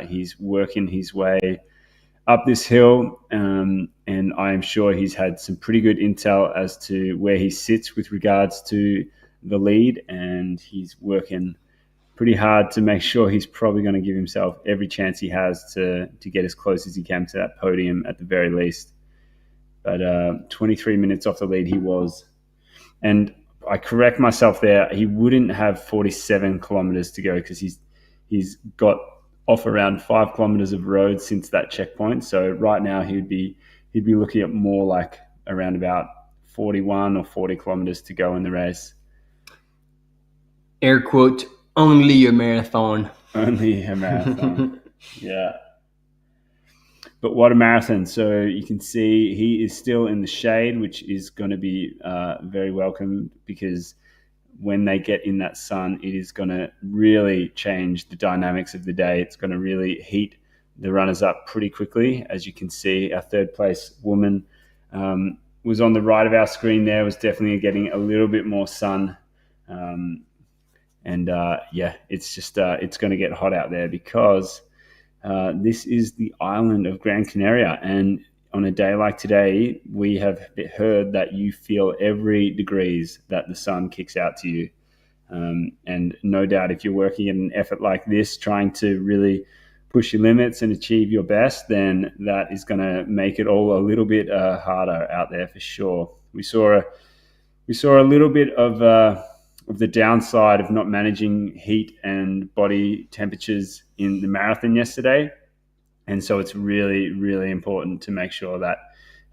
He's working his way up this hill, and I'm sure he's had some pretty good intel as to where he sits with regards to the lead, and he's working pretty hard to make sure he's probably going to give himself every chance he has to get as close as he can to that podium at the very least. But 23 minutes off the lead he was. And I correct myself there, he wouldn't have 47 kilometers to go, because he's got off around 5 kilometers of road since that checkpoint. So right now he'd be looking at more like around about 41 or 40 kilometers to go in the race. Air quote, only a marathon. Only a marathon. Yeah. But what a marathon. So you can see he is still in the shade, which is going to be very welcome, because when they get in that sun, it is going to really change the dynamics of the day. It's going to really heat the runners up pretty quickly. As you can see, our third place woman was on the right of our screen there, was definitely getting a little bit more sun. Yeah, it's just, it's going to get hot out there, because this is the island of Gran Canaria. And on a day like today, we have heard that you feel every degrees that the sun kicks out to you. And no doubt, if you're working in an effort like this, trying to really push your limits and achieve your best, then that is going to make it all a little bit harder out there for sure. We saw a little bit of the downside of not managing heat and body temperatures in the marathon yesterday. And so it's really, really important to make sure that,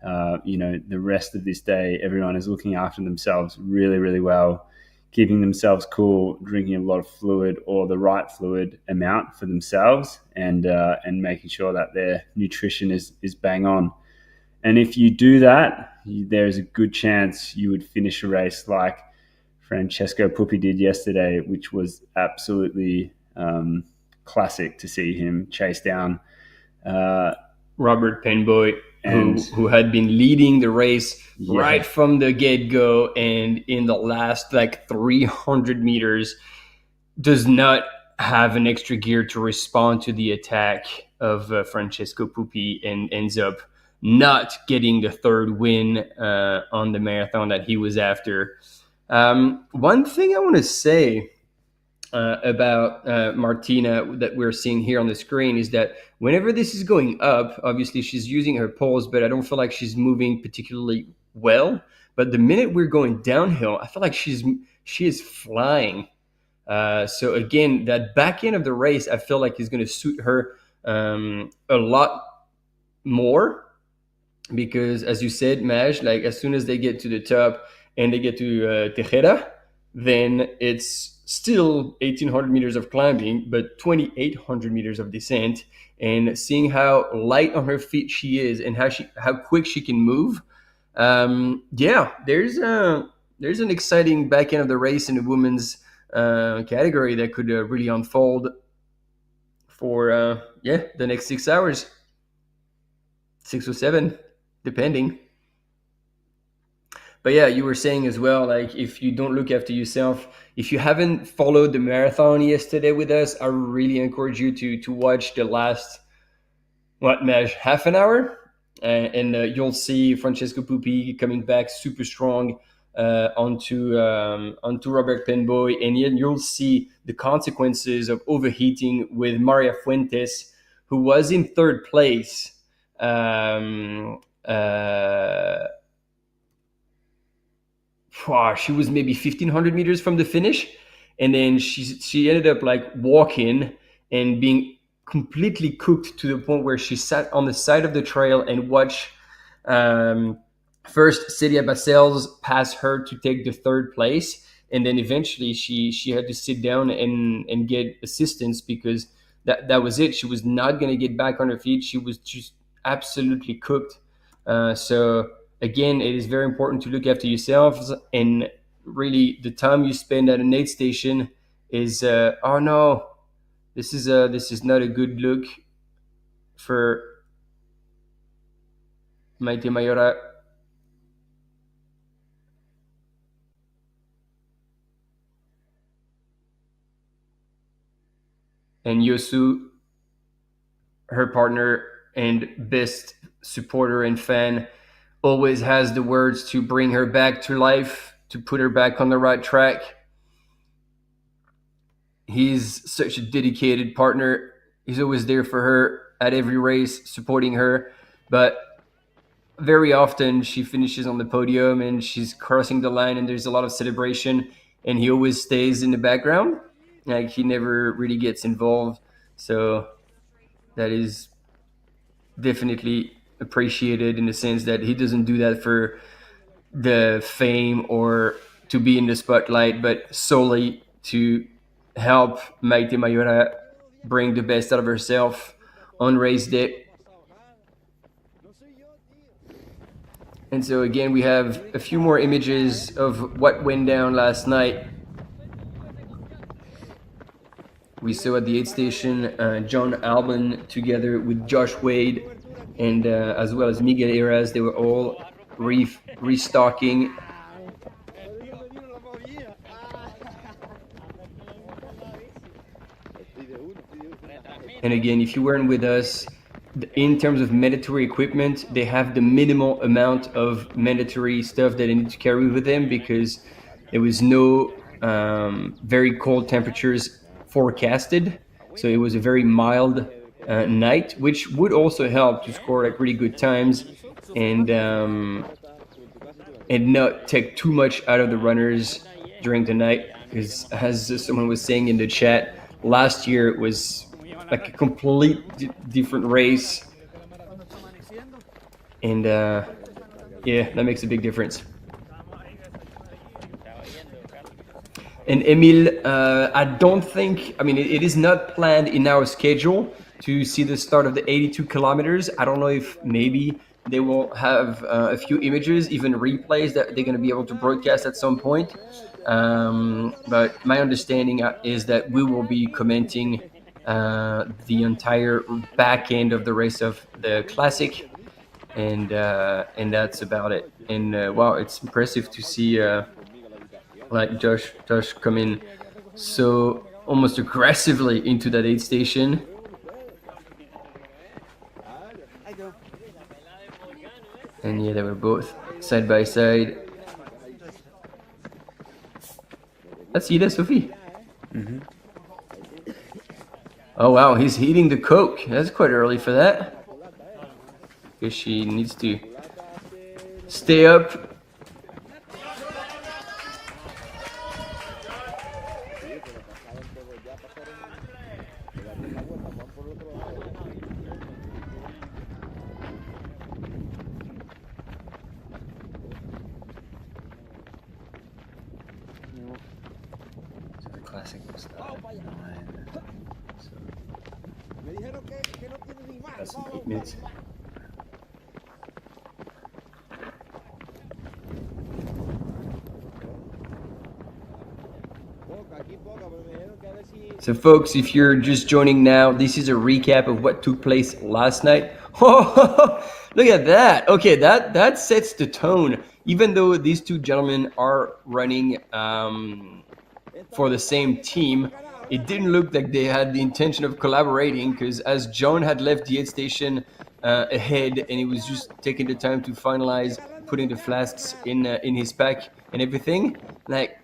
the rest of this day, everyone is looking after themselves really, really well, keeping themselves cool, drinking a lot of fluid, or the right fluid amount for themselves, and making sure that their nutrition is bang on. And if you do that, there's a good chance you would finish a race like Francesco Puppi did yesterday, which was absolutely classic to see him chase down Robert Penboy, who had been leading the race right from the get-go, and in the last 300 meters does not have an extra gear to respond to the attack of Francesco Puppi, and ends up not getting the third win on the marathon that he was after. One thing I want to say about Martina that we're seeing here on the screen is that whenever this is going up, obviously she's using her poles, but I don't feel like she's moving particularly well. but the minute we're going downhill, I feel like she is flying. So again, that back end of the race, I feel like is going to suit her a lot more, because as you said, Maj, like as soon as they get to the top and they get to Tejera, then it's still 1,800 meters of climbing, but 2,800 meters of descent. And seeing how light on her feet she is and how quick she can move, yeah, there's an exciting back end of the race in the women's category that could really unfold for the next 6 hours, 6 or 7, depending. But yeah, you were saying as well, like if you don't look after yourself, if you haven't followed the marathon yesterday with us, I really encourage you to watch the last half an hour, and you'll see Francesco Pupi coming back super strong onto Robert Penboy, and yet you'll see the consequences of overheating with Maria Fuentes, who was in third place. She was maybe 1,500 meters from the finish, and then she ended up like walking and being completely cooked to the point where she sat on the side of the trail and watched first Celia Basels pass her to take the third place, and then eventually she had to sit down and get assistance, because that was it. She was not going to get back on her feet. She was just absolutely cooked. So again, it is very important to look after yourselves, and really the time you spend at an aid station is oh no, this is not a good look for Maite Mayora. And Yosu, her partner and best supporter and fan, always has the words to bring her back to life, to put her back on the right track. He's such a dedicated partner. He's always there for her at every race, supporting her. But very often she finishes on the podium and she's crossing the line and there's a lot of celebration, and he always stays in the background. Like, he never really gets involved. So that is definitely appreciated, in the sense that he doesn't do that for the fame or to be in the spotlight, but solely to help Maite Mayora bring the best out of herself on race day. And so again, we have a few more images of what went down last night. We saw at the aid station John Albon together with Josh Wade, and as well as Miguel Eras. They were all restocking. And again, if you weren't with us, in terms of mandatory equipment, they have the minimal amount of mandatory stuff that they need to carry with them, because there was no very cold temperatures forecasted. So it was a very mild night, which would also help to score like really good times and not take too much out of the runners during the night. Because as someone was saying in the chat, last year it was like a complete different race, and yeah, that makes a big difference. And Emil, I don't think, I mean, it is not planned in our schedule to see the start of the 82 kilometers. I don't know if maybe they will have a few images, even replays that they're going to be able to broadcast at some point. But my understanding is that we will be commenting the entire back end of the race of the Classic, and that's about it. And wow, it's impressive to see like Josh come in so almost aggressively into that aid station. And yeah, they were both side by side. Let's see that, Sophie. Mm-hmm. Oh wow, he's eating the Coke. That's quite early for that. Guess she needs to stay up So the classic will start at 9. So that's 8 minutes. So, folks, if you're just joining now, this is a recap of what took place last night. Oh, look at that. Okay, that sets the tone. Even though these two gentlemen are running for the same team, it didn't look like they had the intention of collaborating, because as John had left the aid station ahead, and he was just taking the time to finalize putting the flasks in his pack and everything, like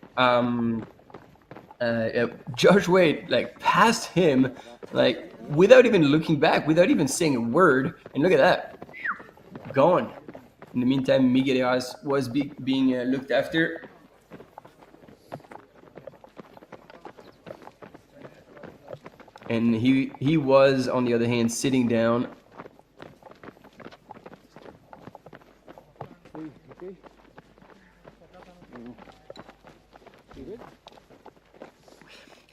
Josh Wade like passed him like without even looking back, without even saying a word, and look at that, gone. In the meantime, Miguel was being looked after. And he was, on the other hand, sitting down.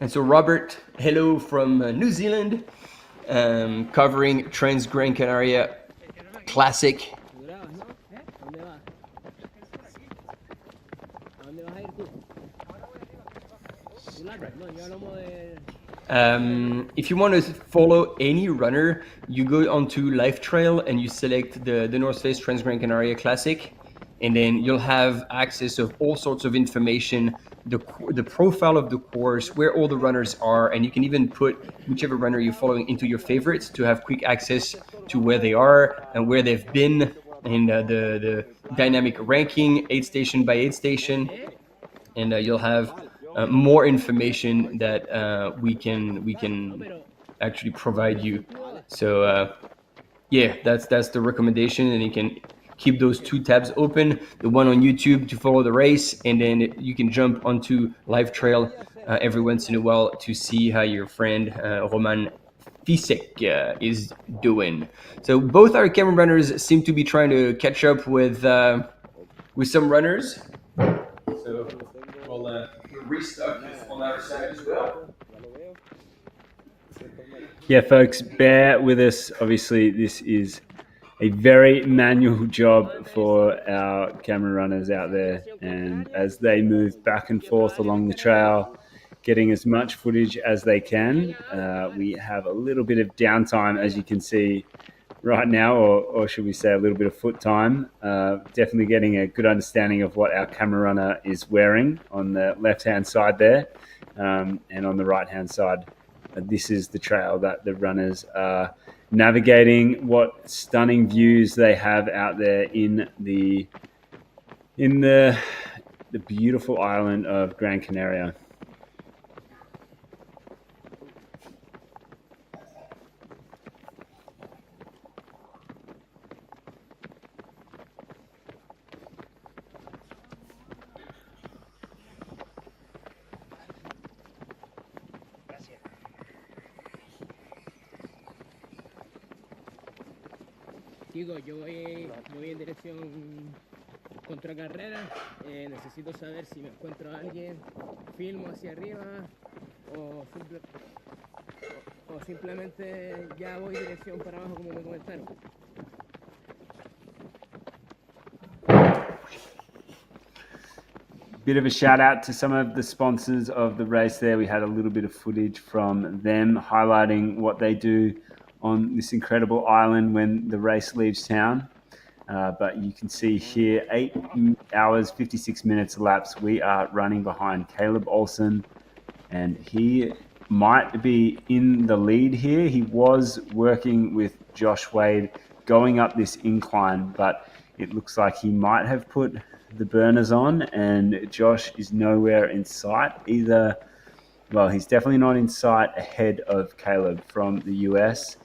And so Robert, hello from New Zealand, covering Transgrancanaria Classic. If you want to follow any runner, you go onto Life Trail and you select the North Face Transgrancanaria Classic, and then you'll have access of all sorts of information, the profile of the course, where all the runners are, and you can even put whichever runner you're following into your favorites to have quick access to where they are and where they've been, and the dynamic ranking, aid station by aid station, and you'll have more information that we can actually provide you. So yeah, that's the recommendation, and you can keep those two tabs open, the one on YouTube to follow the race, and then you can jump onto Live Trail every once in a while to see how your friend Roman Fisek is doing. So both our camera runners seem to be trying to catch up with some runners. So we'll restock on our side as well. Yeah, folks, bear with us. Obviously, this is a very manual job for our camera runners out there, and as they move back and forth along the trail, getting as much footage as they can. We have a little bit of downtime, as you can see right now, or should we say a little bit of foot time. Definitely getting a good understanding of what our camera runner is wearing on the left-hand side there, and on the right-hand side. This is the trail that the runners are navigating. What stunning views they have out there in the beautiful island of Gran Canaria. Digo, yo voy en dirección contracarrera, necesito saber si me encuentro a alguien, filmo hacia arriba o simplemente ya voy dirección para abajo como me comentaron. Bit of a shout out to some of the sponsors of the race there. We had a little bit of footage from them highlighting what they do on this incredible island when the race leaves town. But you can see here, 8 hours, 56 minutes elapsed. We are running behind Caleb Olsen, and he might be in the lead here. He was working with Josh Wade going up this incline, but it looks like he might have put the burners on, and Josh is nowhere in sight either. Well, he's definitely not in sight ahead of Caleb from the US.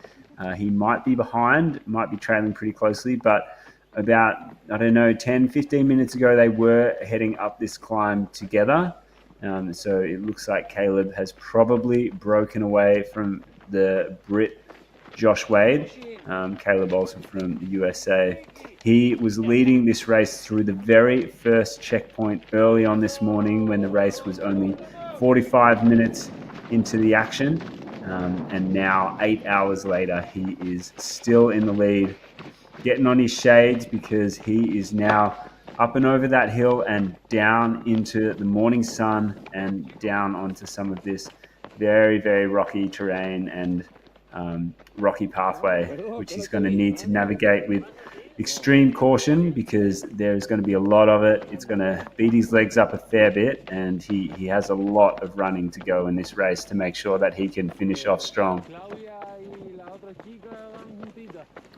He might be behind, might be trailing pretty closely, but about, 10, 15 minutes ago, they were heading up this climb together. So it looks like Caleb has probably broken away from the Brit Josh Wade, Caleb Olsen from the USA. He was leading this race through the very first checkpoint early on this morning when the race was only 45 minutes into the action. And now 8 hours later, he is still in the lead, getting on his shades because he is now up and over that hill and down into the morning sun and down onto some of this very, very rocky terrain and rocky pathway, which he's going to need to navigate with extreme caution because there's going to be a lot of it. It's going to beat his legs up a fair bit, and he has a lot of running to go in this race to make sure that he can finish off strong.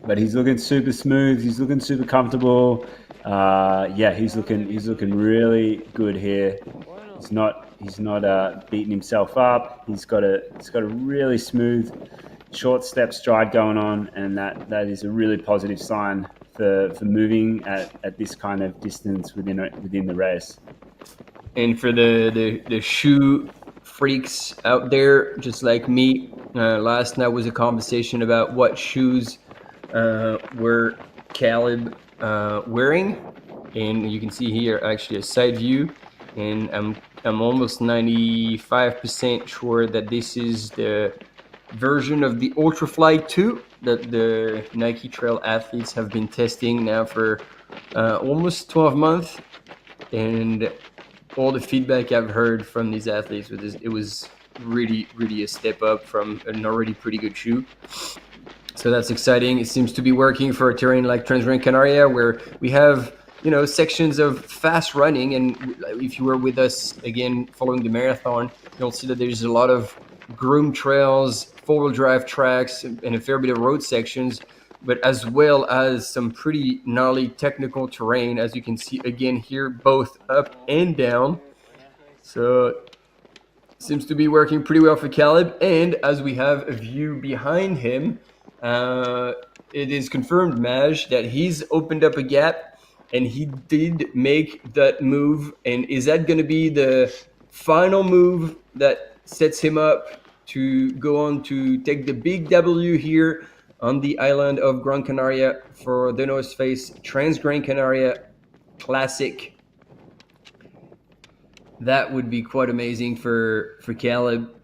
But he's looking super smooth. He's looking super comfortable. He's looking really good here. He's not beating himself up. He's got a really smooth short step stride going on, and that is a really positive sign for moving at this kind of distance within the race. And for the shoe freaks out there, just like me, last night was a conversation about what shoes were Caleb wearing, and you can see here actually a side view, and I'm almost 95% sure that this is the version of the Ultrafly 2 that the Nike Trail athletes have been testing now for almost 12 months, and all the feedback I've heard from these athletes with this, it was really a step up from an already pretty good shoe. So that's exciting. It seems to be working for a terrain like Transgrancanaria, where we have sections of fast running, and if you were with us again following the marathon, you'll see that there's a lot of groomed trails, four-wheel drive tracks, and a fair bit of road sections, but as well as some pretty gnarly technical terrain, as you can see again here, both up and down. So seems to be working pretty well for Caleb. And as we have a view behind him, it is confirmed, Maj, that he's opened up a gap, and he did make that move. And is that going to be the final move that sets him up to go on to take the big W here on the island of Gran Canaria for the North Face Transgrancanaria Classic? That would be quite amazing for Caleb.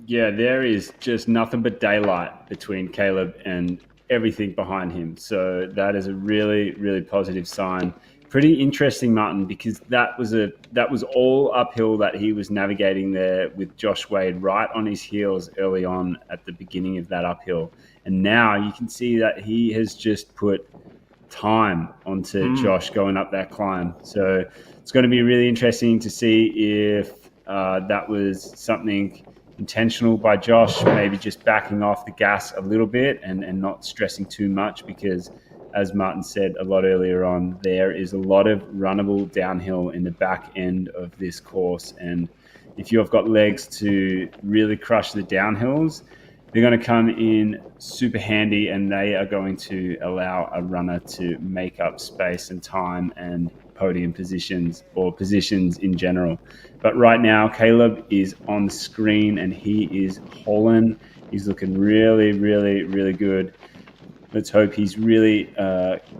Yeah, there is just nothing but daylight between Caleb and everything behind him. So that is a really positive sign. Pretty interesting, Martin, because that was all uphill that he was navigating there with Josh Wade right on his heels early on at the beginning of that uphill. And now you can see that he has just put time onto Josh going up that climb. So it's going to be really interesting to see if that was something intentional by Josh, maybe just backing off the gas a little bit and not stressing too much, because as Martin said a lot earlier on, there is a lot of runnable downhill in the back end of this course. And if you've got legs to really crush the downhills, they're going to come in super handy, and they are going to allow a runner to make up space and time and podium positions or positions in general. But right now, Caleb is on the screen and he is hauling. He's looking really good. Let's hope he's really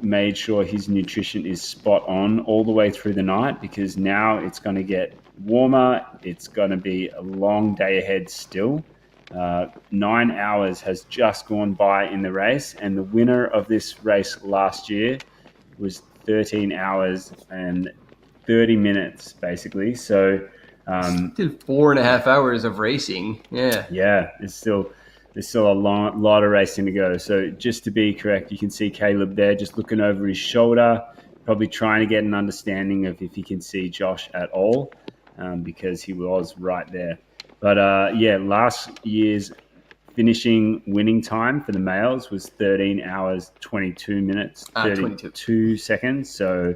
made sure his nutrition is spot on all the way through the night, because now it's going to get warmer. It's going to be a long day ahead still. 9 hours has just gone by in the race, and the winner of this race last year was 13 hours and 30 minutes, basically. So still 4.5 hours of racing. Yeah, there's still a lot of racing to go. So just to be correct, you can see Caleb there just looking over his shoulder, probably trying to get an understanding of if he can see Josh at all, because he was right there. But last year's finishing winning time for the males was 13 hours, 22 minutes, 32 seconds. So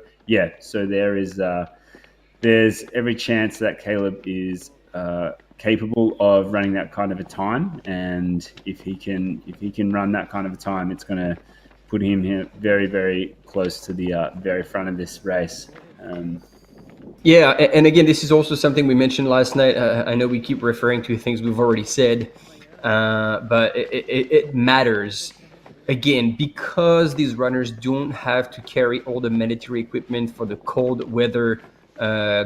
there's every chance that Caleb is capable of running that kind of a time, and if he can run that kind of a time, it's going to put him here very close to the very front of this race. And again, this is also something we mentioned last night. I know we keep referring to things we've already said. but it matters. Again, because these runners don't have to carry all the mandatory equipment for the cold weather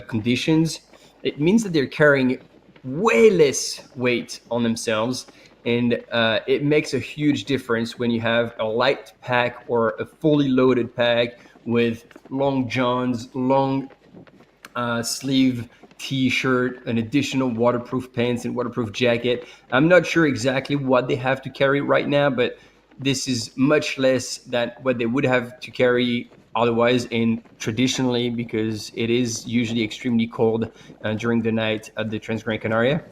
conditions, it means that they're carrying way less weight on themselves. And it makes a huge difference when you have a light pack or a fully loaded pack with long johns, long sleeve t-shirt, an additional waterproof pants and waterproof jacket. I'm not sure exactly what they have to carry right now, but this is much less than what they would have to carry otherwise and traditionally, because it is usually extremely cold during the night at the Transgrancanaria.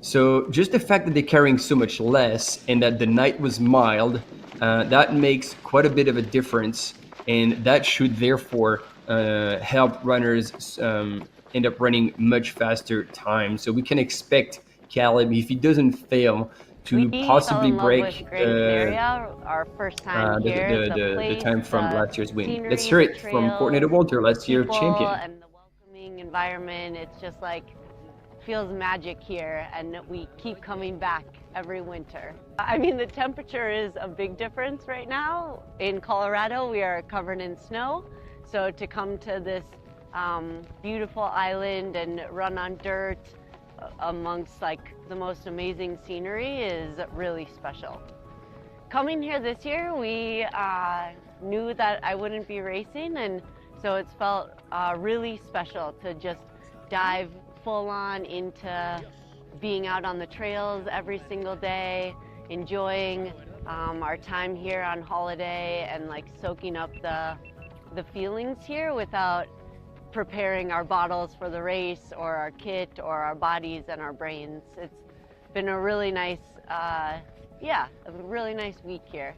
So just the fact that they're carrying so much less and that the night was mild, that makes quite a bit of a difference, and that should therefore help runners end up running much faster time. So we can expect Caleb, if he doesn't fail, to possibly break our first time here. The time from last year's win. Let's hear it from Courtney DeWalter, last year's champion. And the welcoming environment, it's just like feels magic here, and we keep coming back every winter. I mean, the temperature is a big difference right now. In Colorado, we are covered in snow, so to come to this beautiful island and run on dirt amongst like the most amazing scenery is really special. Coming here this year, we knew that I wouldn't be racing, and so it's felt really special to just dive full on into being out on the trails every single day, enjoying our time here on holiday and like soaking up the feelings here without preparing our bottles for the race or our kit or our bodies and our brains. It's been a really nice, a really nice week here.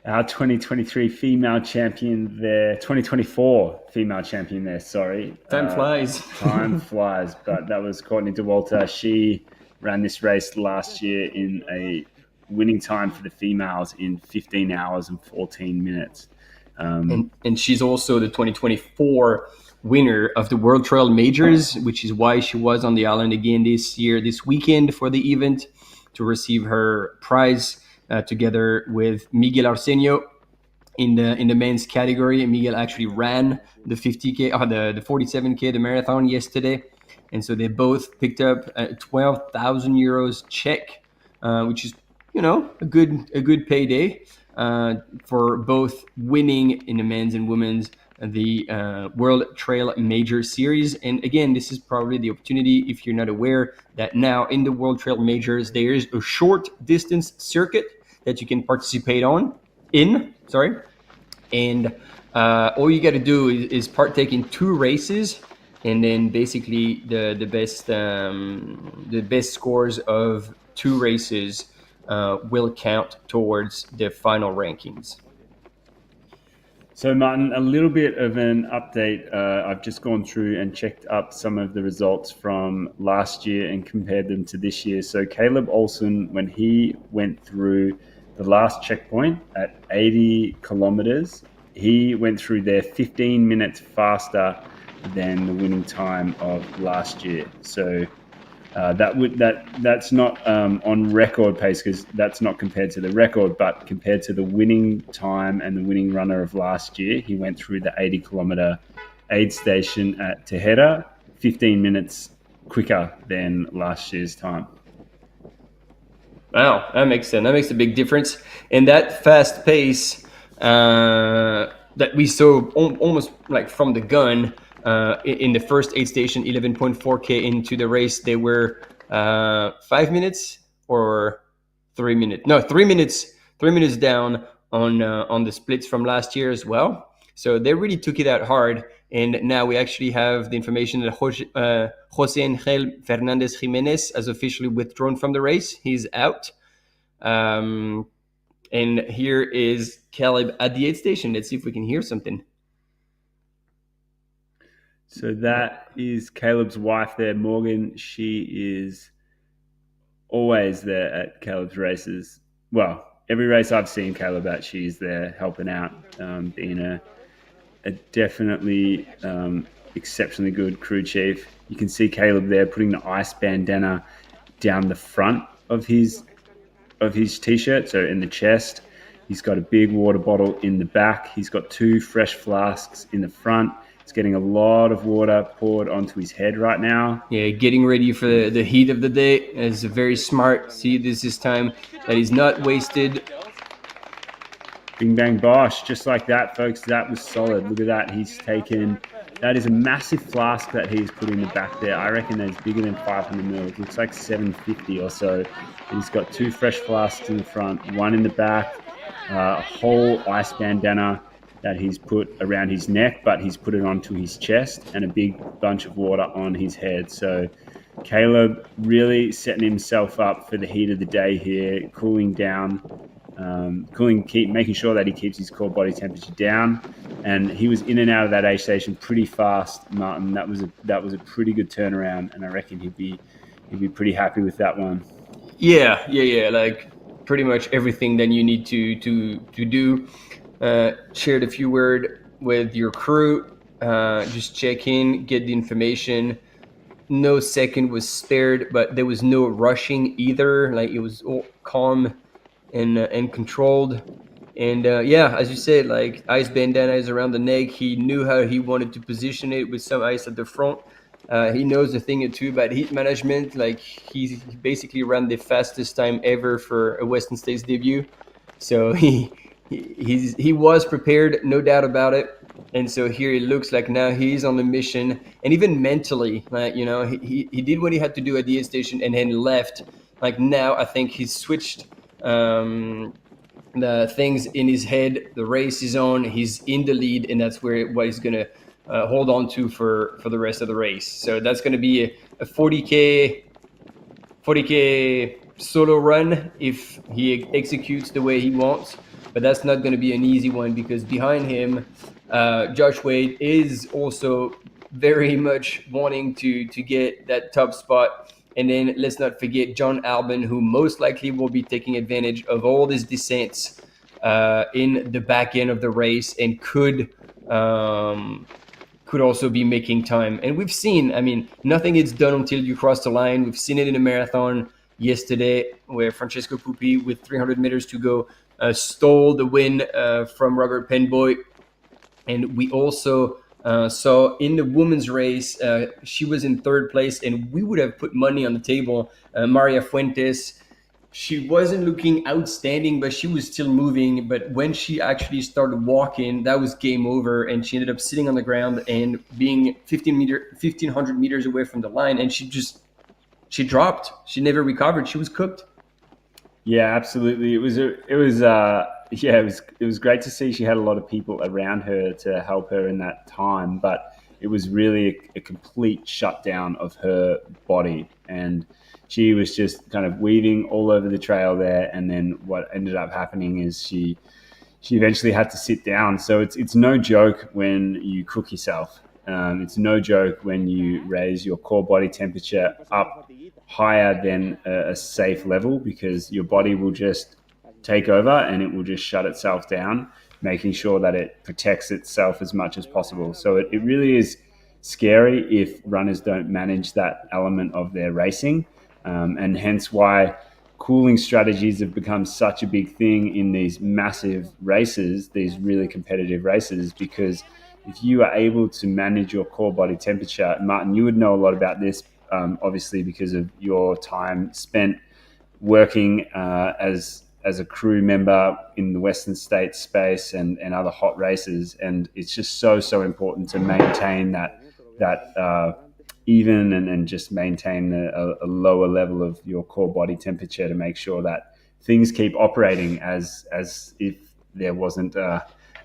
Our 2023 female champion there, 2024 female champion there, sorry. Time flies. Time flies, but that was Courtney DeWalter. She ran this race last year in a winning time for the females in 15 hours and 14 minutes. And she's also the 2024 winner of the World Trail Majors, which is why she was on the island again this weekend for the event to receive her prize together with Miguel Arsenio in the men's category. And Miguel actually ran the 50K, the 47K, the marathon yesterday. And so they both picked up a 12,000 euros check, which is, a good payday for both winning in the men's and women's the World Trail Major Series. And again, this is probably the opportunity, if you're not aware, that now in the World Trail Majors, there is a short distance circuit that you can participate in. And all you got to do is partake in 2 races, and then basically the best scores of 2 races will count towards the final rankings. So Martin, a little bit of an update. I've just gone through and checked up some of the results from last year and compared them to this year. So Caleb Olsen, when he went through the last checkpoint at 80 kilometers, he went through there 15 minutes faster than the winning time of last year. So that's not on record pace, because that's not compared to the record, but compared to the winning time and the winning runner of last year, he went through the 80-kilometer aid station at Tejeda 15 minutes quicker than last year's time. Wow, that makes sense. That makes a big difference. And that fast pace that we saw almost like from the gun in the first aid station, 11.4K into the race, they were 5 minutes or 3 minutes. No, 3 minutes. 3 minutes down on the splits from last year as well. So they really took it out hard. And now we actually have the information that Jose Angel Fernandez Jimenez has officially withdrawn from the race. He's out. And here is Caleb at the aid station. Let's see if we can hear something. So that is Caleb's wife there, Morgan. She is always there at Caleb's races. Well, every race I've seen Caleb at, she's there helping out, being a definitely exceptionally good crew chief. You can see Caleb there putting the ice bandana down the front of his t-shirt, so in the chest. He's got a big water bottle in the back. He's got 2 fresh flasks in the front. He's getting a lot of water poured onto his head right now. Yeah, getting ready for the heat of the day is very smart. See, this is time that he's not wasted. Bing, bang, bosh. Just like that, folks. That was solid. Look at that. That is a massive flask that he's put in the back there. I reckon that's bigger than 500 mil. It looks like 750 or so. He's got 2 fresh flasks in the front, 1 in the back, a whole ice bandana that he's put around his neck, but he's put it onto his chest, and a big bunch of water on his head. So Caleb really setting himself up for the heat of the day here, cooling down, making sure that he keeps his core body temperature down. And he was in and out of that aid station pretty fast, Martin. That was a pretty good turnaround, and I reckon he'd be pretty happy with that one. Yeah. Like pretty much everything that you need to do. Shared a few words with your crew. Just check in, get the information. No second was spared, but there was no rushing either. Like it was all calm and controlled. And as you said, like ice bandana is around the neck. He knew how he wanted to position it with some ice at the front. He knows a thing or two about heat management. Like he basically ran the fastest time ever for a Western States debut. So he was prepared, no doubt about it. And so here it looks like now he's on the mission, and even mentally, like, you know, he did what he had to do at the aid station and then left. Like now I think he's switched the things in his head. The race is on. He's in the lead, and that's what he's gonna hold on to for the rest of the race. So that's gonna be a 40K solo run if he executes the way he wants. But that's not going to be an easy one, because behind him, Josh Wade is also very much wanting to get that top spot. And then let's not forget John Albon, who most likely will be taking advantage of all these descents in the back end of the race, and could also be making time. And we've seen, I mean, nothing is done until you cross the line. We've seen it in a marathon yesterday where Francesco Pupi, with 300 meters to go, stole the win from Robert Penboy. And we also saw in the women's race, she was in 3rd place, and we would have put money on the table. Maria Fuentes, she wasn't looking outstanding, but she was still moving. But when she actually started walking, that was game over, and she ended up sitting on the ground and being 1,500 meters away from the line, and she dropped. She never recovered. She was cooked. Yeah, absolutely. It was great to see she had a lot of people around her to help her in that time, but it was really a complete shutdown of her body, and she was just kind of weaving all over the trail there. And then what ended up happening is she eventually had to sit down. So it's no joke when you cook yourself. It's no joke when you raise your core body temperature up higher than a safe level, because your body will just take over and it will just shut itself down, making sure that it protects itself as much as possible. So it really is scary if runners don't manage that element of their racing, and hence why cooling strategies have become such a big thing in these massive races, these really competitive races, because if you are able to manage your core body temperature, Martin, you would know a lot about this, obviously because of your time spent working as a crew member in the Western States space and other hot races. And it's just so important to maintain that even and just maintain a lower level of your core body temperature to make sure that things keep operating as if there wasn't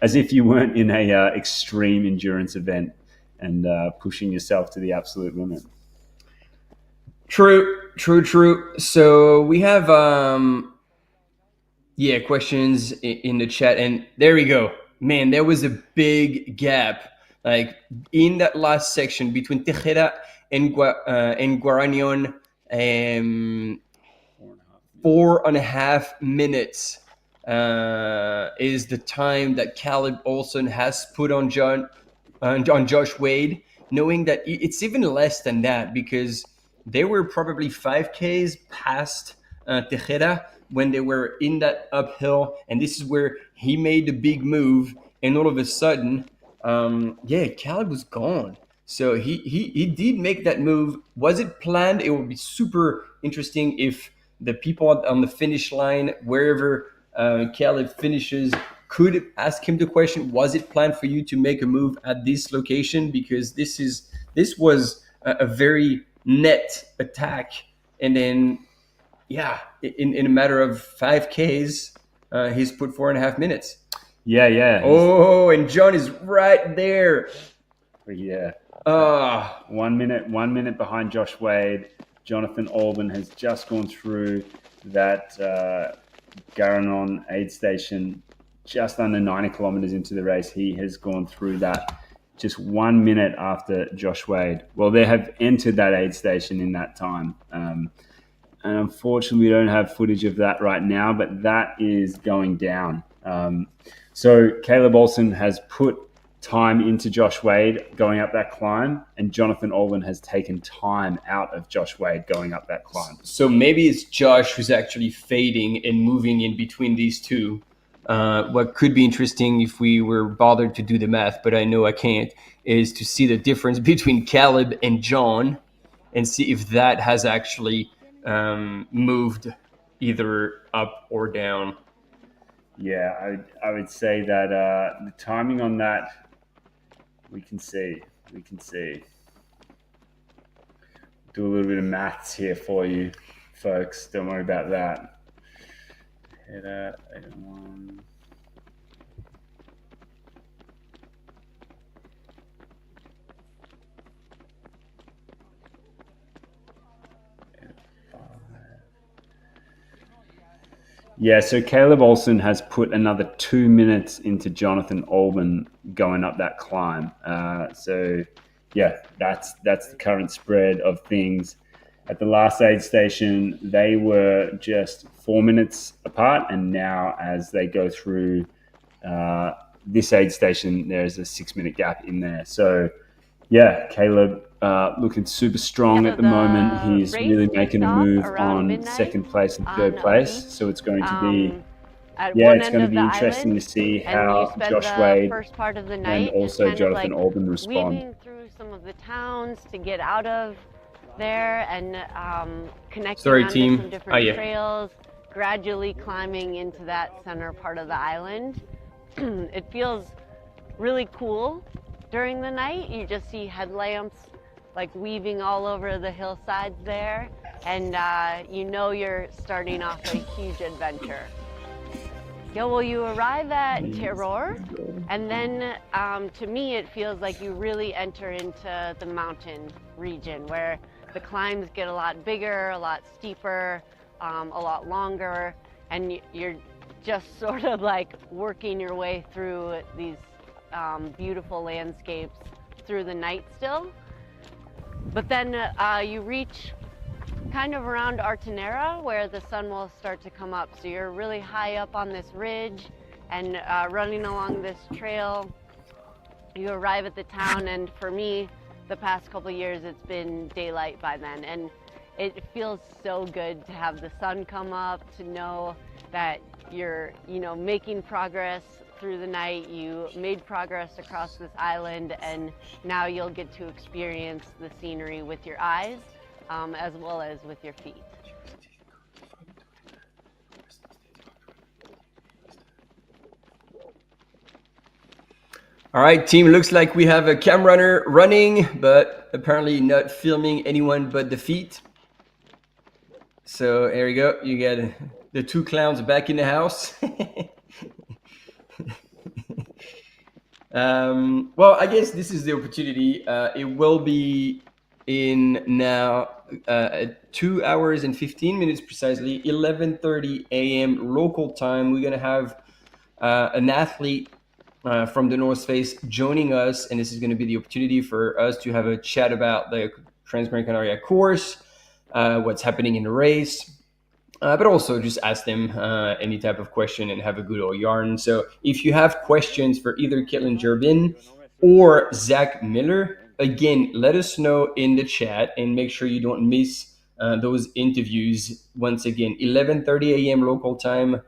as if you weren't in a extreme endurance event and pushing yourself to the absolute limit. True. So we have questions in the chat, and there we go. Man, there was a big gap, like in that last section between Tejera and Guaranion. 4.5 minutes is the time that Caleb Olsen has put on Josh Wade. knowing that it's even less than that, because they were probably 5Ks past Tejera when they were in that uphill, and this is where he made the big move, and all of a sudden, Caleb was gone. So he did make that move. Was it planned? It would be super interesting if the people on the finish line, wherever Caleb finishes, could ask him the question: was it planned for you to make a move at this location? Because this was a very net attack, and then in a matter of 5Ks, he's put 4.5 minutes. Yeah. Oh, and John is right there. Yeah. 1 minute behind Josh Wade. Jonathan Olsen has just gone through that Garanon aid station just under 90 kilometers into the race. He has gone through that just 1 minute after Josh Wade. Well, they have entered that aid station in that time. And unfortunately, we don't have footage of that right now, but that is going down. So Caleb Olsen has put time into Josh Wade going up that climb, and Jonathan Olsen has taken time out of Josh Wade going up that climb. So maybe it's Josh who's actually fading and moving in between these two. What could be interesting if we were bothered to do the math, but I know I can't, is to see the difference between Caleb and John and see if that has actually moved either up or down. Yeah, I would say that the timing on that, we can see. Do a little bit of maths here for you, folks. Don't worry about that. Hit 81. Yeah, so Caleb Olsen has put another 2 minutes into Jonathan Olsen going up that climb. So that's the current spread of things. At the last aid station, they were just 4 minutes apart, and now as they go through this aid station, there's a 6 minute gap in there. So Caleb looking super strong at the moment. He's really making a move on second place and third place. So it's going to be interesting to see how Josh Wade and also Jonathan Olsen respond. Weaving through some of the towns to get out of there and connecting onto some different trails, gradually climbing into that center part of the island. It feels really cool. During the night, you just see headlamps like weaving all over the hillsides there, and you're starting off a huge adventure. You arrive at Terror, and then to me it feels like you really enter into the mountain region where the climbs get a lot bigger, a lot steeper, a lot longer, and you're just sort of like working your way through these beautiful landscapes through the night still. But then you reach kind of around Artenera where the sun will start to come up. So you're really high up on this ridge and running along this trail. You arrive at the town, and for me, the past couple of years, it's been daylight by then. And it feels so good to have the sun come up, to know that you're, making progress through the night. You made progress across this island, and now you'll get to experience the scenery with your eyes as well as with your feet. All right, team, looks like we have a cam runner running, but apparently not filming anyone but the feet. So there you go. You get the two clowns back in the house. Well, I guess this is the opportunity. It will be in now 2 hours and 15 minutes precisely, 11:30 a.m. local time. We're going to have an athlete from the North Face joining us, and this is going to be the opportunity for us to have a chat about the Transgrancanaria course, what's happening in the race, but also just ask them any type of question and have a good old yarn. So if you have questions for either Kaitlyn Gerin or Zach Miller, again, let us know in the chat and make sure you don't miss those interviews. Once again, 11:30 a.m. local time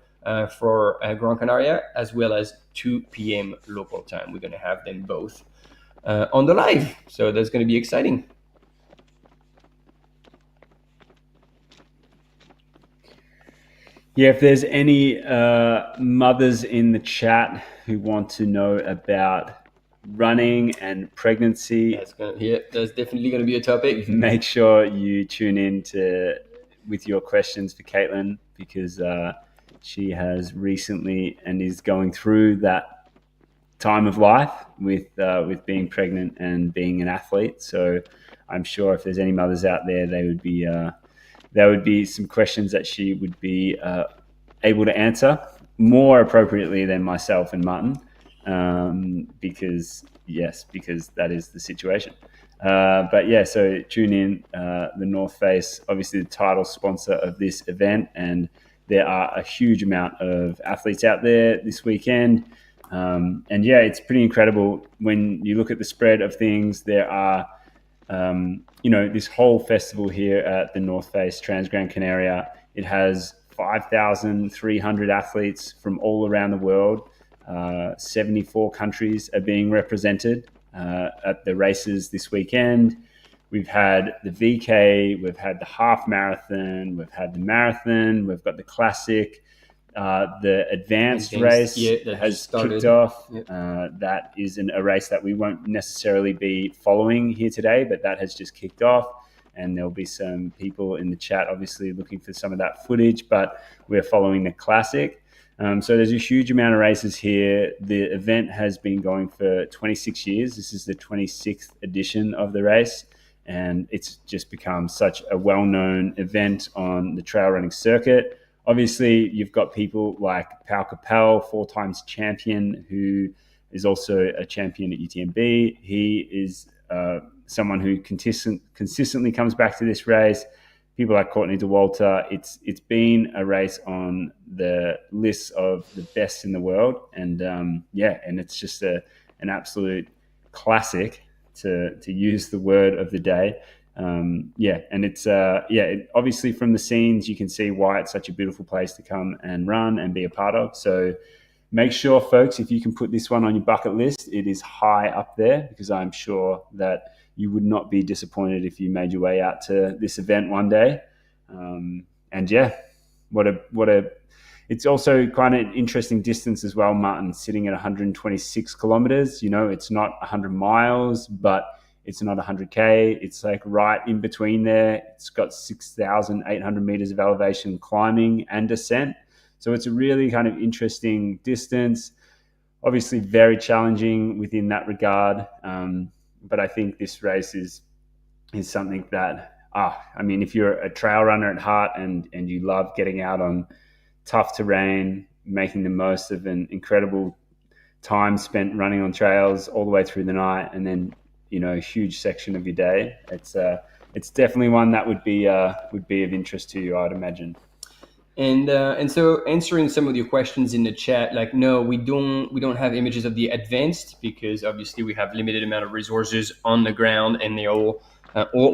for Gran Canaria, as well as 2 p.m. local time. We're going to have them both on the live. So that's going to be exciting. Yeah, if there's any mothers in the chat who want to know about running and pregnancy, that's definitely going to be a topic. Make sure you tune in with your questions for Kaitlyn, because she has recently and is going through that time of life with being pregnant and being an athlete. So I'm sure if there's any mothers out there, there would be some questions that she would be able to answer more appropriately than myself and Martin, because that is the situation. But yeah, so tune in. The North Face, obviously the title sponsor of this event, and there are a huge amount of athletes out there this weekend. And yeah, it's pretty incredible when you look at the spread of things. There are, this whole festival here at the North Face Transgrancanaria. It has 5,300 athletes from all around the world. 74 countries are being represented at the races this weekend. We've had the VK, we've had the half marathon, we've had the marathon, we've got the classic. The advanced race that has kicked off. Yep. That is a race that we won't necessarily be following here today, but that has just kicked off. And there'll be some people in the chat obviously looking for some of that footage, but we're following the classic. So there's a huge amount of races here. The event has been going for 26 years. This is the 26th edition of the race, and it's just become such a well-known event on the trail running circuit. Obviously, you've got people like Pau Capel, 4 times champion, who is also a champion at UTMB. He is someone who consistently comes back to this race. People like Courtney Dauwalter. It's been a race on the list of the best in the world, and and it's just an absolute classic, to use the word of the day. And it's obviously from the scenes you can see why it's such a beautiful place to come and run and be a part of. So make sure, folks, if you can put this one on your bucket list, it is high up there, because I'm sure that you would not be disappointed if you made your way out to this event one day. It's also quite an interesting distance as well, Martin, sitting at 126 kilometers. It's not 100 miles, but it's not 100K. It's like right in between there. It's got 6,800 meters of elevation climbing and descent. So it's a really kind of interesting distance. Obviously very challenging within that regard. But I think this race is something that, if you're a trail runner at heart and you love getting out on tough terrain, making the most of an incredible time spent running on trails all the way through the night, and then a huge section of your day, it's definitely one that would be of interest to you, I'd imagine. And so answering some of your questions in the chat, like, no, we don't have images of the advanced, because obviously we have limited amount of resources on the ground, and they all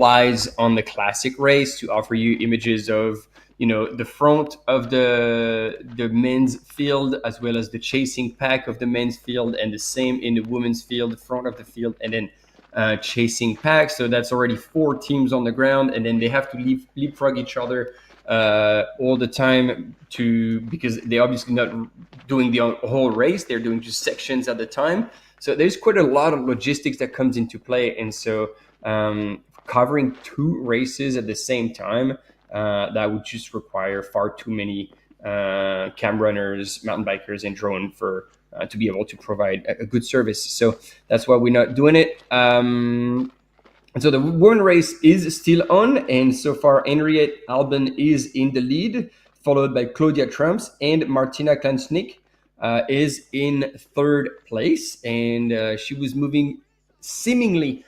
eyes on the classic race to offer you images of the front of the men's field, as well as the chasing pack of the men's field, and the same in the women's field, the front of the field, and then chasing pack. So that's already 4 teams on the ground, and then they have to leapfrog each other all the time, because they're obviously not doing the whole race, they're doing just sections at the time. So there's quite a lot of logistics that comes into play, and so covering 2 races at the same time, that would just require far too many cam runners, mountain bikers, and drone for to be able to provide a good service. So that's why we're not doing it. And so the women race is still on, and so far Henriette Alban is in the lead, followed by Claudia Trumps, and Martina Klansnik is in 3rd place, and she was moving seemingly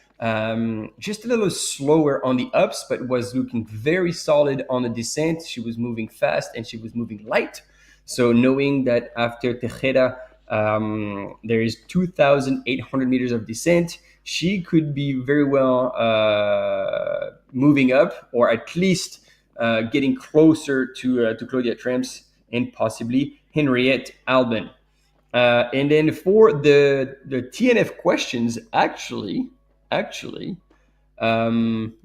just a little slower on the ups, but was looking very solid on the descent. She was moving fast and she was moving light. So knowing that after Tejeda, there is 2,800 meters of descent, she could be very well moving up, or at least getting closer to Claudia Tremps and possibly Henriette Albin. And then for the TNF questions, actually,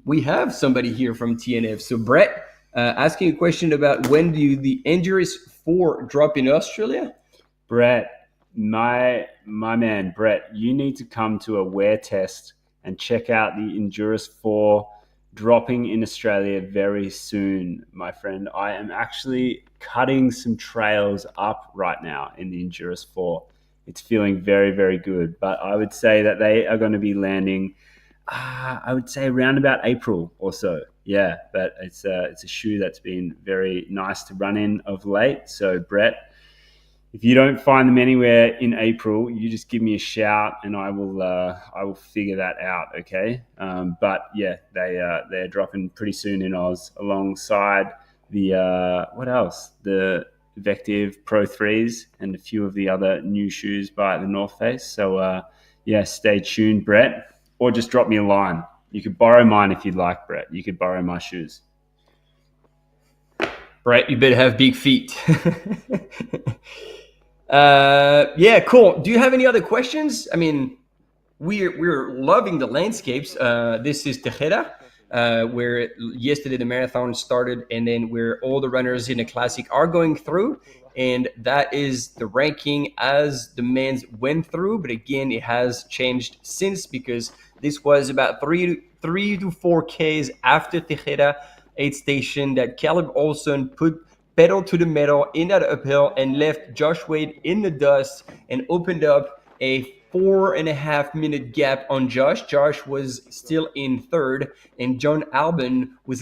we have somebody here from TNF. So Brett, asking a question about when do the Endurance 4 drop in Australia? Brett, my man, Brett, you need to come to a wear test and check out the Endurance 4 dropping in Australia very soon, my friend. I am actually cutting some trails up right now in the Endurance 4. It's feeling very, very good. But I would say that they are going to be landing, I would say around about April or so. Yeah, but it's a shoe that's been very nice to run in of late. So Brett, if you don't find them anywhere in April, you just give me a shout and I will figure that out. Okay. But yeah, they're dropping pretty soon in Oz alongside the what else? The Vective Pro 3s and a few of the other new shoes by the North Face. So yeah, stay tuned, Brett, or just drop me a line. You could borrow mine if you'd like, Brett. You could borrow my shoes. Brett, you better have big feet. Yeah, cool. Do you have any other questions? I mean, we're loving the landscapes. This is Tejeda, where yesterday the marathon started, and then where all the runners in the classic are going through, and that is the ranking as the men's went through. But again, it has changed since, because this was about 3 to 4 Ks after Tejeda 8 station that Caleb Olsen put pedal to the metal in that uphill and left Josh Wade in the dust and opened up a 4.5 minute gap on Josh. Josh was still in third, and John Albin was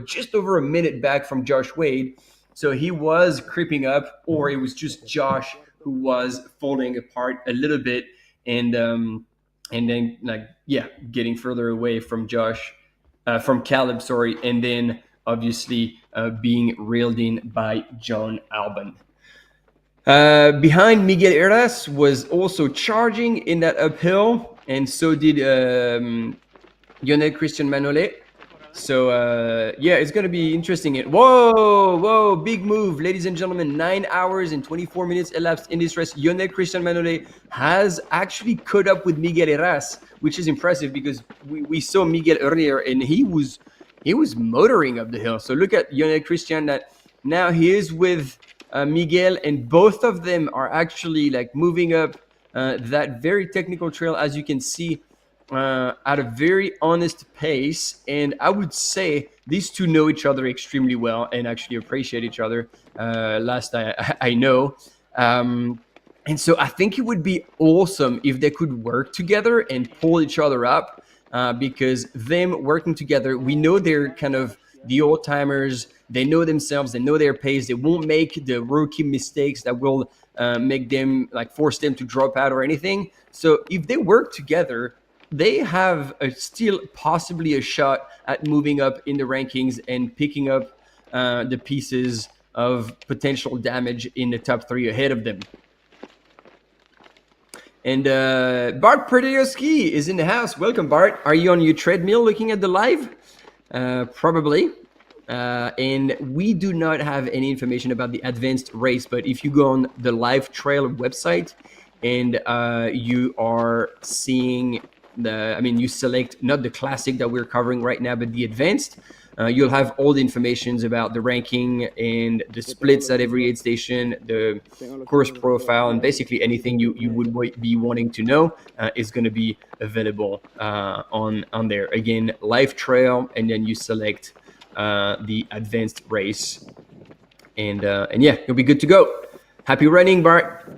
just over a minute back from Josh Wade. So he was creeping up, or it was just Josh who was falling apart a little bit, and then getting further away from Caleb, sorry, and then obviously being reeled in by John Albin. Behind, Miguel Heras was also charging in that uphill, and so did Lionel Christian Manolet. So yeah, it's going to be interesting. Whoa, big move, ladies and gentlemen. 9 hours and 24 minutes elapsed in this race. Lionel Christian Manolet has actually caught up with Miguel Heras, which is impressive because we saw Miguel earlier and he was motoring up the hill. So look at Lionel Christian, that now he is with Miguel, and both of them are actually moving up that very technical trail, as you can see, at a very honest pace. And I would say these two know each other extremely well and actually appreciate each other, last I know. And so I think it would be awesome if they could work together and pull each other up, because them working together, we know they're kind of the old timers. They know themselves, they know their pace. They won't make the rookie mistakes that will make them force them to drop out or anything. So if they work together, they have still possibly a shot at moving up in the rankings and picking up the pieces of potential damage in the top 3 ahead of them. And Bart Perdioski is in the house. Welcome, Bart. Are you on your treadmill looking at the live? Probably. And we do not have any information about the advanced race, but if you go on the Live Trail website and you are seeing you select not the classic that we're covering right now, but the advanced, you'll have all the information about the ranking and the splits at every aid station, the course profile, and basically anything you would be wanting to know is going to be available on there. Again, Live Trail, and then you select the advanced race, and yeah, you'll be good to go. Happy running, Bart.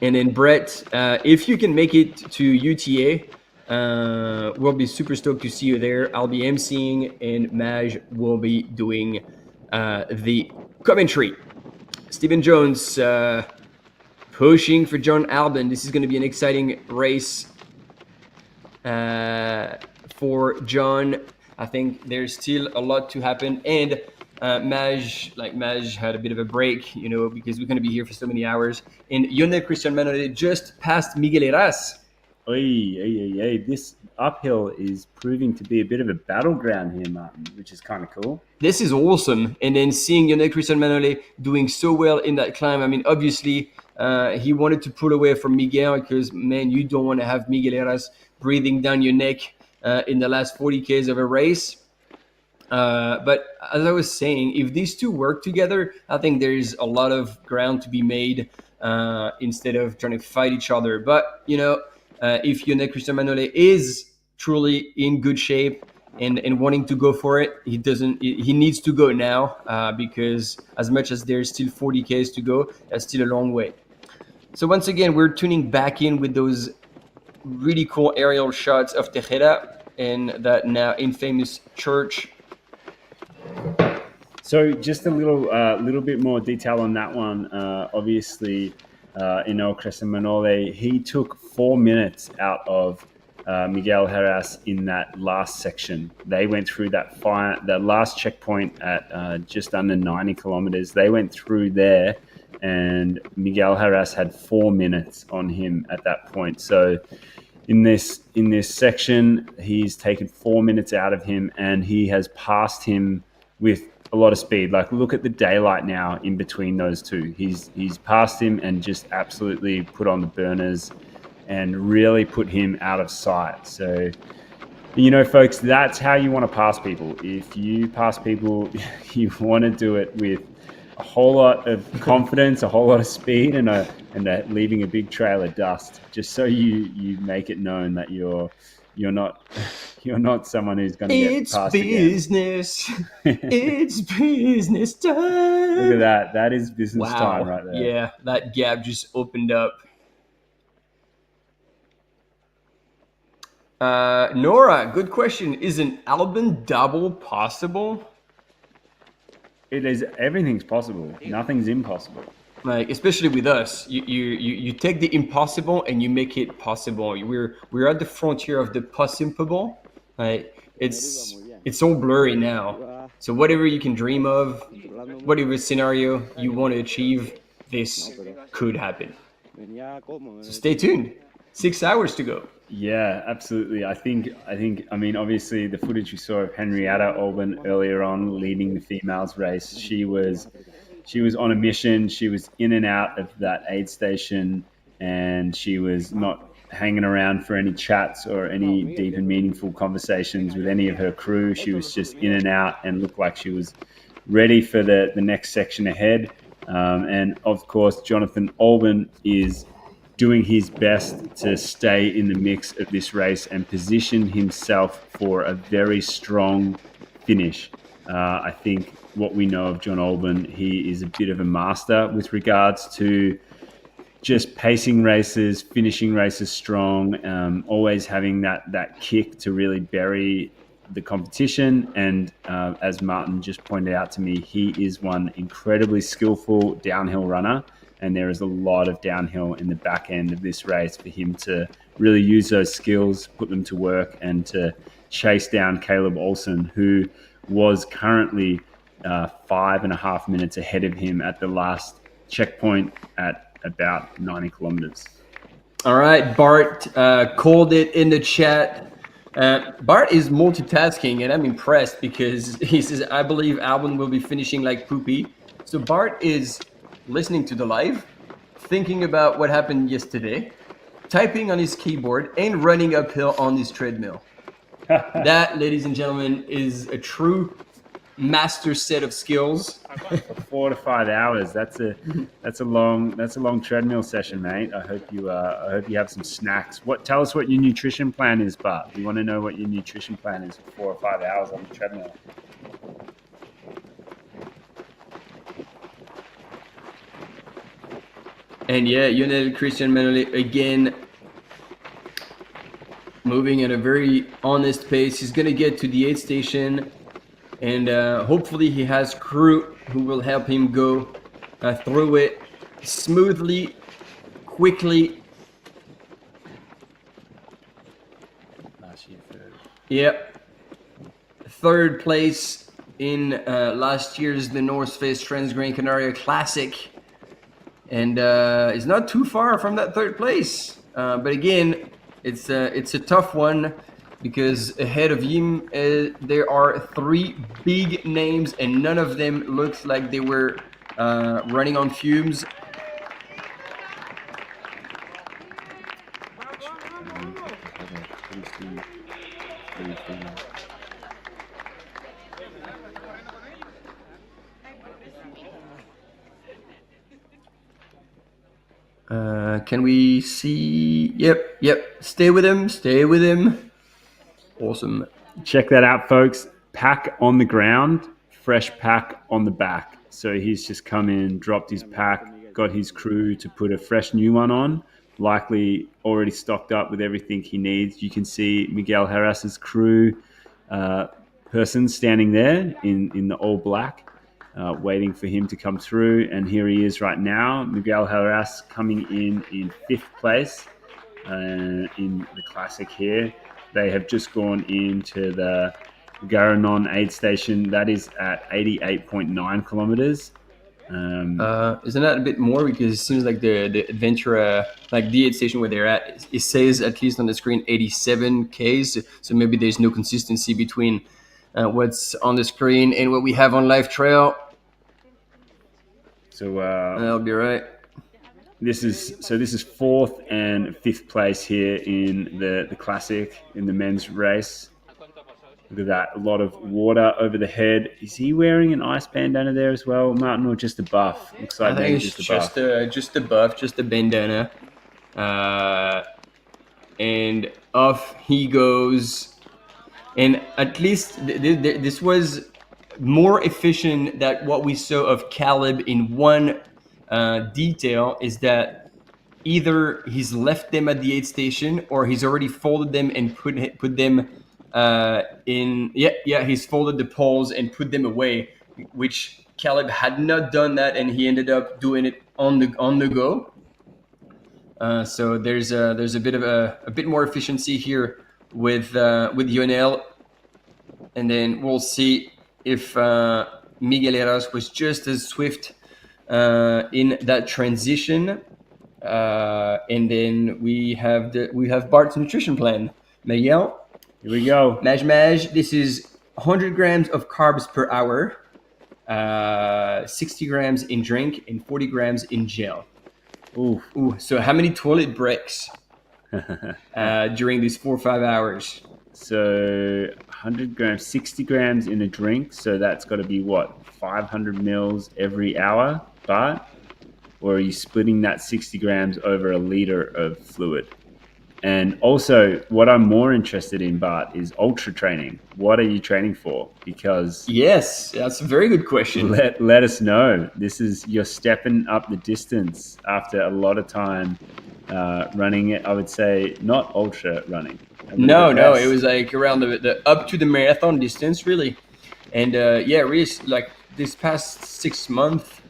And then Brett, if you can make it to UTA, we'll be super stoked to see you there. I'll be emceeing, and Maj will be doing the commentary. Stephen Jones pushing for John Albin. This is going to be an exciting race for John. I think there's still a lot to happen, and Maj had a bit of a break, because we're going to be here for so many hours. And Lionel Christian Manolet just passed Miguel Heras. This uphill is proving to be a bit of a battleground here, Martin, which is kind of cool. This is awesome. And then seeing Christian Manole doing so well in that climb. I mean, obviously, he wanted to pull away from Miguel because, man, you don't want to have Miguel Heras breathing down your neck in the last 40 Ks of a race. But as I was saying, if these two work together, I think there's a lot of ground to be made instead of trying to fight each other. But, if Christian Manole is truly in good shape and wanting to go for it, he needs to go now because as much as there's still 40 Ks to go, that's still a long way. So once again, we're tuning back in with those really cool aerial shots of Tejeda and that now infamous church. So just a little bit more detail on that one. Obviously, Christian Manole, he took 4 minutes out of Miguel Heras in that last section. They went through that last checkpoint at just under 90 kilometers. They went through there, and Miguel Heras had 4 minutes on him at that point. So in this section, he's taken 4 minutes out of him, and he has passed him with a lot of speed. Like, look at the daylight now in between those two. He's passed him and just absolutely put on the burners and really put him out of sight. So, folks, that's how you want to pass people. If you pass people, you want to do it with a whole lot of confidence, a whole lot of speed, and leaving a big trail of dust, just so you make it known that you're not someone who's going to get passed business. It's business time. Look at that. That is business time right there. Yeah, that gap just opened up. Nora, good question. Is an Albon double possible? It is. Everything's possible. Nothing's impossible. Like, especially with us, you take the impossible and you make it possible. We're at the frontier of the possible. Like, it's all blurry now. So whatever you can dream of, whatever scenario you want to achieve, this could happen. So stay tuned. 6 hours to go. Yeah, absolutely. I mean, obviously the footage we saw of Henrietta Olsen earlier on leading the females race, she was on a mission. She was in and out of that aid station, and she was not hanging around for any chats or any deep and meaningful conversations with any of her crew. She was just in and out and looked like she was ready for the next section ahead. And of course, Jonathan Olsen is doing his best to stay in the mix of this race and position himself for a very strong finish. I think what we know of John Olsen, he is a bit of a master with regards to just pacing races, finishing races strong, always having that kick to really bury the competition. And as Martin just pointed out to me, he is one incredibly skillful downhill runner. And there is a lot of downhill in the back end of this race for him to really use those skills, put them to work, and to chase down Caleb Olsen, who was currently 5.5 minutes ahead of him at the last checkpoint at about 90 kilometers. All right, Bart called it in the chat. Bart is multitasking, and I'm impressed because he says, I believe Albon will be finishing like Poopy. So Bart is listening to the live, thinking about what happened yesterday, typing on his keyboard, and running uphill on his treadmill. That, ladies and gentlemen, is a true master set of skills. 4 to 5 hours. That's a long treadmill session, mate. I hope you have some snacks. Tell us what your nutrition plan is, Bart. We want to know what your nutrition plan is for 4 or 5 hours on the treadmill. And yeah, Christian Manole again moving at a very honest pace. He's gonna get to the aid station, and hopefully he has crew who will help him go through it smoothly, quickly. Yep, third place in last year's the North Face Transgrancanaria Classic. And it's not too far from that third place. But again, it's a tough one because ahead of him there are 3 big names, and none of them looks like they were running on fumes. Can we see? Yep. Stay with him. Awesome. Check that out, folks. Pack on the ground, fresh pack on the back. So he's just come in, dropped his pack, got his crew to put a fresh new one on, likely already stocked up with everything he needs. You can see Miguel Harras's crew person standing there in the all black, waiting for him to come through. And here he is right now. Miguel Harras coming in 5th place in the Classic here. They have just gone into the Garanon aid station. That is at 88.9 kilometers. Isn't that a bit more? Because it seems like the Adventura, like the aid station where they're at, it says at least on the screen 87 Ks. So maybe there's no consistency between what's on the screen and what we have on Live Trail. So that'll be right. This is 4th and 5th place here in the Classic in the men's race. Look at that, a lot of water over the head. Is he wearing an ice bandana there as well, Martin, or just a buff? Looks like I think it's just a buff, just a bandana. And off he goes. And at least this was more efficient than what we saw of Caleb in one detail, is that either he's left them at the aid station or he's already folded them and put them in. He's folded the poles and put them away, which Caleb had not done that, and he ended up doing it on the go. So there's a bit more efficiency here with Lionel, and then we'll see if Miguel Heras was just as swift in that transition. And then we have Bart's nutrition plan. Miguel, here we go. Maj. This is 100 grams of carbs per hour, 60 grams in drink, and 40 grams in gel. Ooh. So how many toilet breaks during these 4 or 5 hours? So 100 grams, 60 grams in a drink. So that's got to be what, 500 mils every hour, Bart? Or are you splitting that 60 grams over a liter of fluid? And also, what I'm more interested in, Bart, is ultra training. What are you training for? Because yes, that's a very good question. Let us know. You're stepping up the distance after a lot of time running it. I would say not ultra running. No, it was like around the up to the marathon distance, really. And really, like this past 6 months,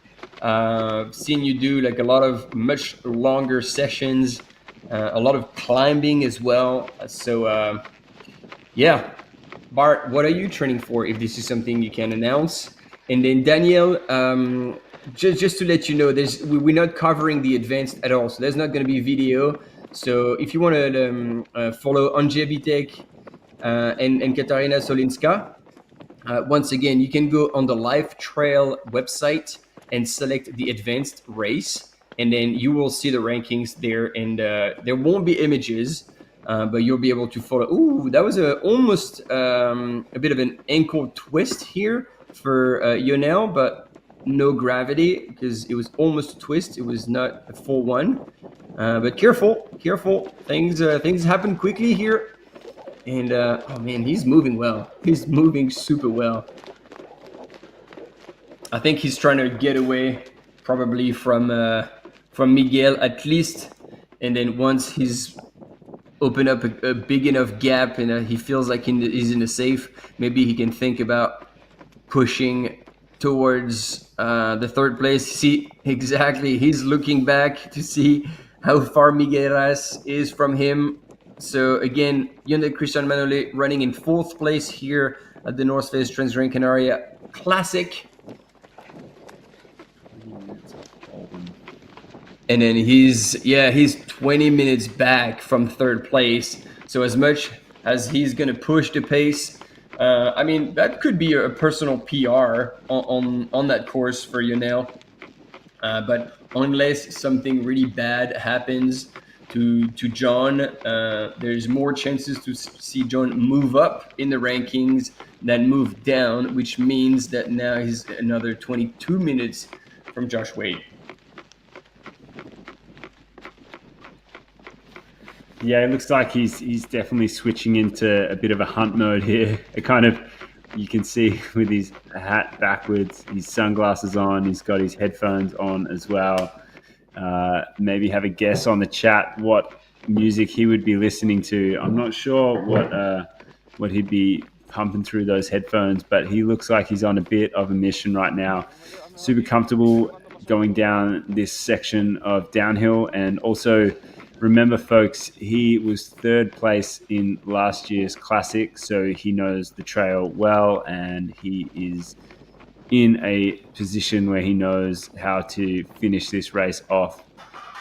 seen you do like a lot of much longer sessions, a lot of climbing as well. So Bart, what are you training for, if this is something you can announce? And then Daniel, just to let you know, we're not covering the advanced at all, so there's not going to be video. So if you want to follow Andrzej Witek and Katarina Solinska, once again, you can go on the Live Trail website and select the advanced race, and then you will see the rankings there, and there won't be images, but you'll be able to follow. Ooh, that was almost a bit of an ankle twist here for Lionel, but no gravity because it was almost a twist. It was not a full one, but careful. Things happen quickly here, and oh man, he's moving well. He's moving super well. I think he's trying to get away probably from Miguel at least, and then once he's opened up a big enough gap and he feels like he's in a safe, maybe he can think about pushing towards the 3rd place. See, exactly, he's looking back to see how far Miguel Heras is from him. So again, Hyundai Christian Manole running in 4th place here at the North Face Transgrancanaria Classic. and then he's 20 minutes back from third place. So as much as he's gonna push the pace, I mean, that could be a personal PR on that course for Yonel. But unless something really bad happens to John, there's more chances to see John move up in the rankings than move down, which means that now he's another 22 minutes from Josh Wade. Yeah, it looks like he's definitely switching into a bit of a hunt mode here. It kind of, you can see with his hat backwards, his sunglasses on, he's got his headphones on as well. Maybe have a guess on the chat what music he would be listening to. I'm not sure what he'd be pumping through those headphones, but he looks like he's on a bit of a mission right now. Super comfortable going down this section of downhill. And also remember, folks, he was third place in last year's classic, so he knows the trail well, and he is in a position where he knows how to finish this race off.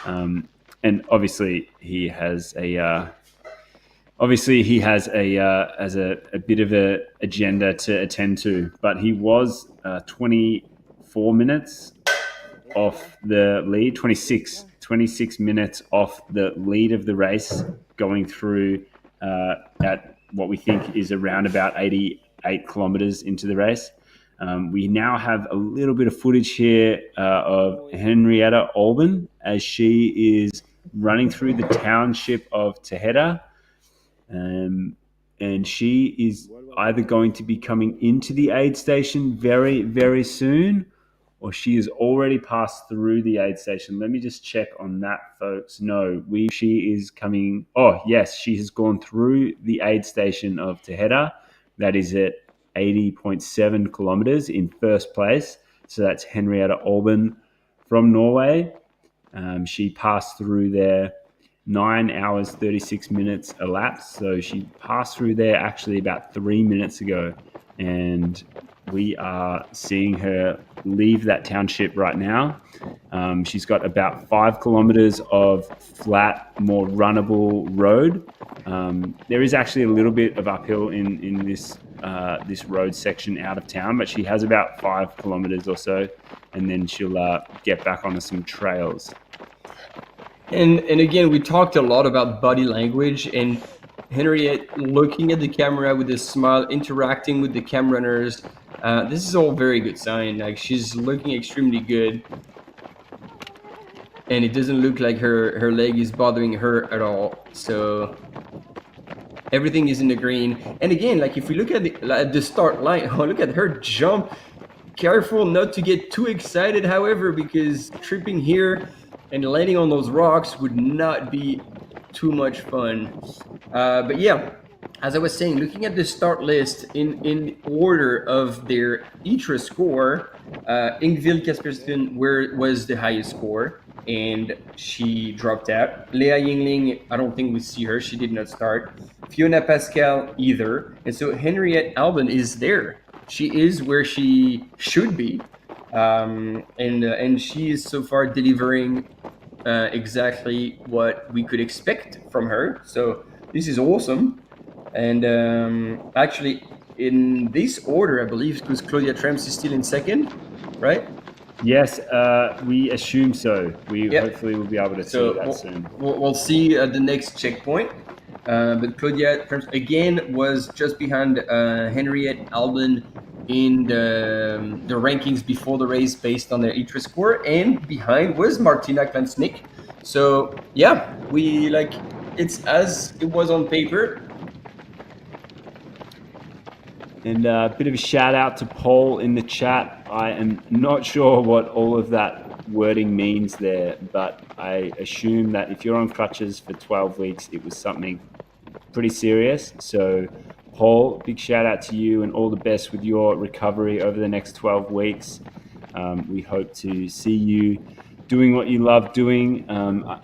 And obviously he has a bit of a agenda to attend to, but he was 24 minutes off the lead, 26 minutes off the lead of the race, going through at what we think is around about 88 kilometers into the race. We now have a little bit of footage here of Henrietta Olsen as she is running through the township of Tejeda. And she is either going to be coming into the aid station very, very soon, or she has already passed through the aid station. Let me just check on that, folks. No, she is coming. Oh, yes, she has gone through the aid station of Tejeda. That is at 80.7 kilometers in first place. So that's Henrietta Olsen from Norway. She passed through there 9 hours, 36 minutes elapsed. So she passed through there actually about 3 minutes ago. And we are seeing her leave that township right now. She's got about 5 kilometers of flat, more runnable road. There is actually a little bit of uphill in this road section out of town, but she has about 5 kilometers or so, and then she'll get back onto some trails. And again, we talked a lot about body language, and Henriette looking at the camera with a smile, interacting with the cam runners. This is all very good sign. Like, she's looking extremely good, and it doesn't look like her leg is bothering her at all. So everything is in the green. And again, like, if we look at the start line, oh, look at her jump. Careful not to get too excited, however, because tripping here and landing on those rocks would not be too much fun. But yeah, as I was saying, looking at the start list in order of their ITRA score, Ingvild Kaspersen was the highest score, and she dropped out. Lea Yingling, I don't think we see her. She did not start. Fiona Pascal either. And so Henriette Alban is there. She is where she should be. And she is so far delivering exactly what we could expect from her. So this is awesome. And actually, in this order, I believe, because Claudia Trems is still in second, right? Yes, we assume so. Hopefully we'll be able to see that soon. We'll see at the next checkpoint. But Claudia Trems, again, was just behind Henriette Alban in the rankings before the race based on their ITRA score, and behind was Martina Klansnik. So yeah, it's as it was on paper. And a bit of a shout out to Paul in the chat. I am not sure what all of that wording means there, but I assume that if you're on crutches for 12 weeks, it was something pretty serious. So Paul, big shout out to you, and all the best with your recovery over the next 12 weeks. We hope to see you doing what you love doing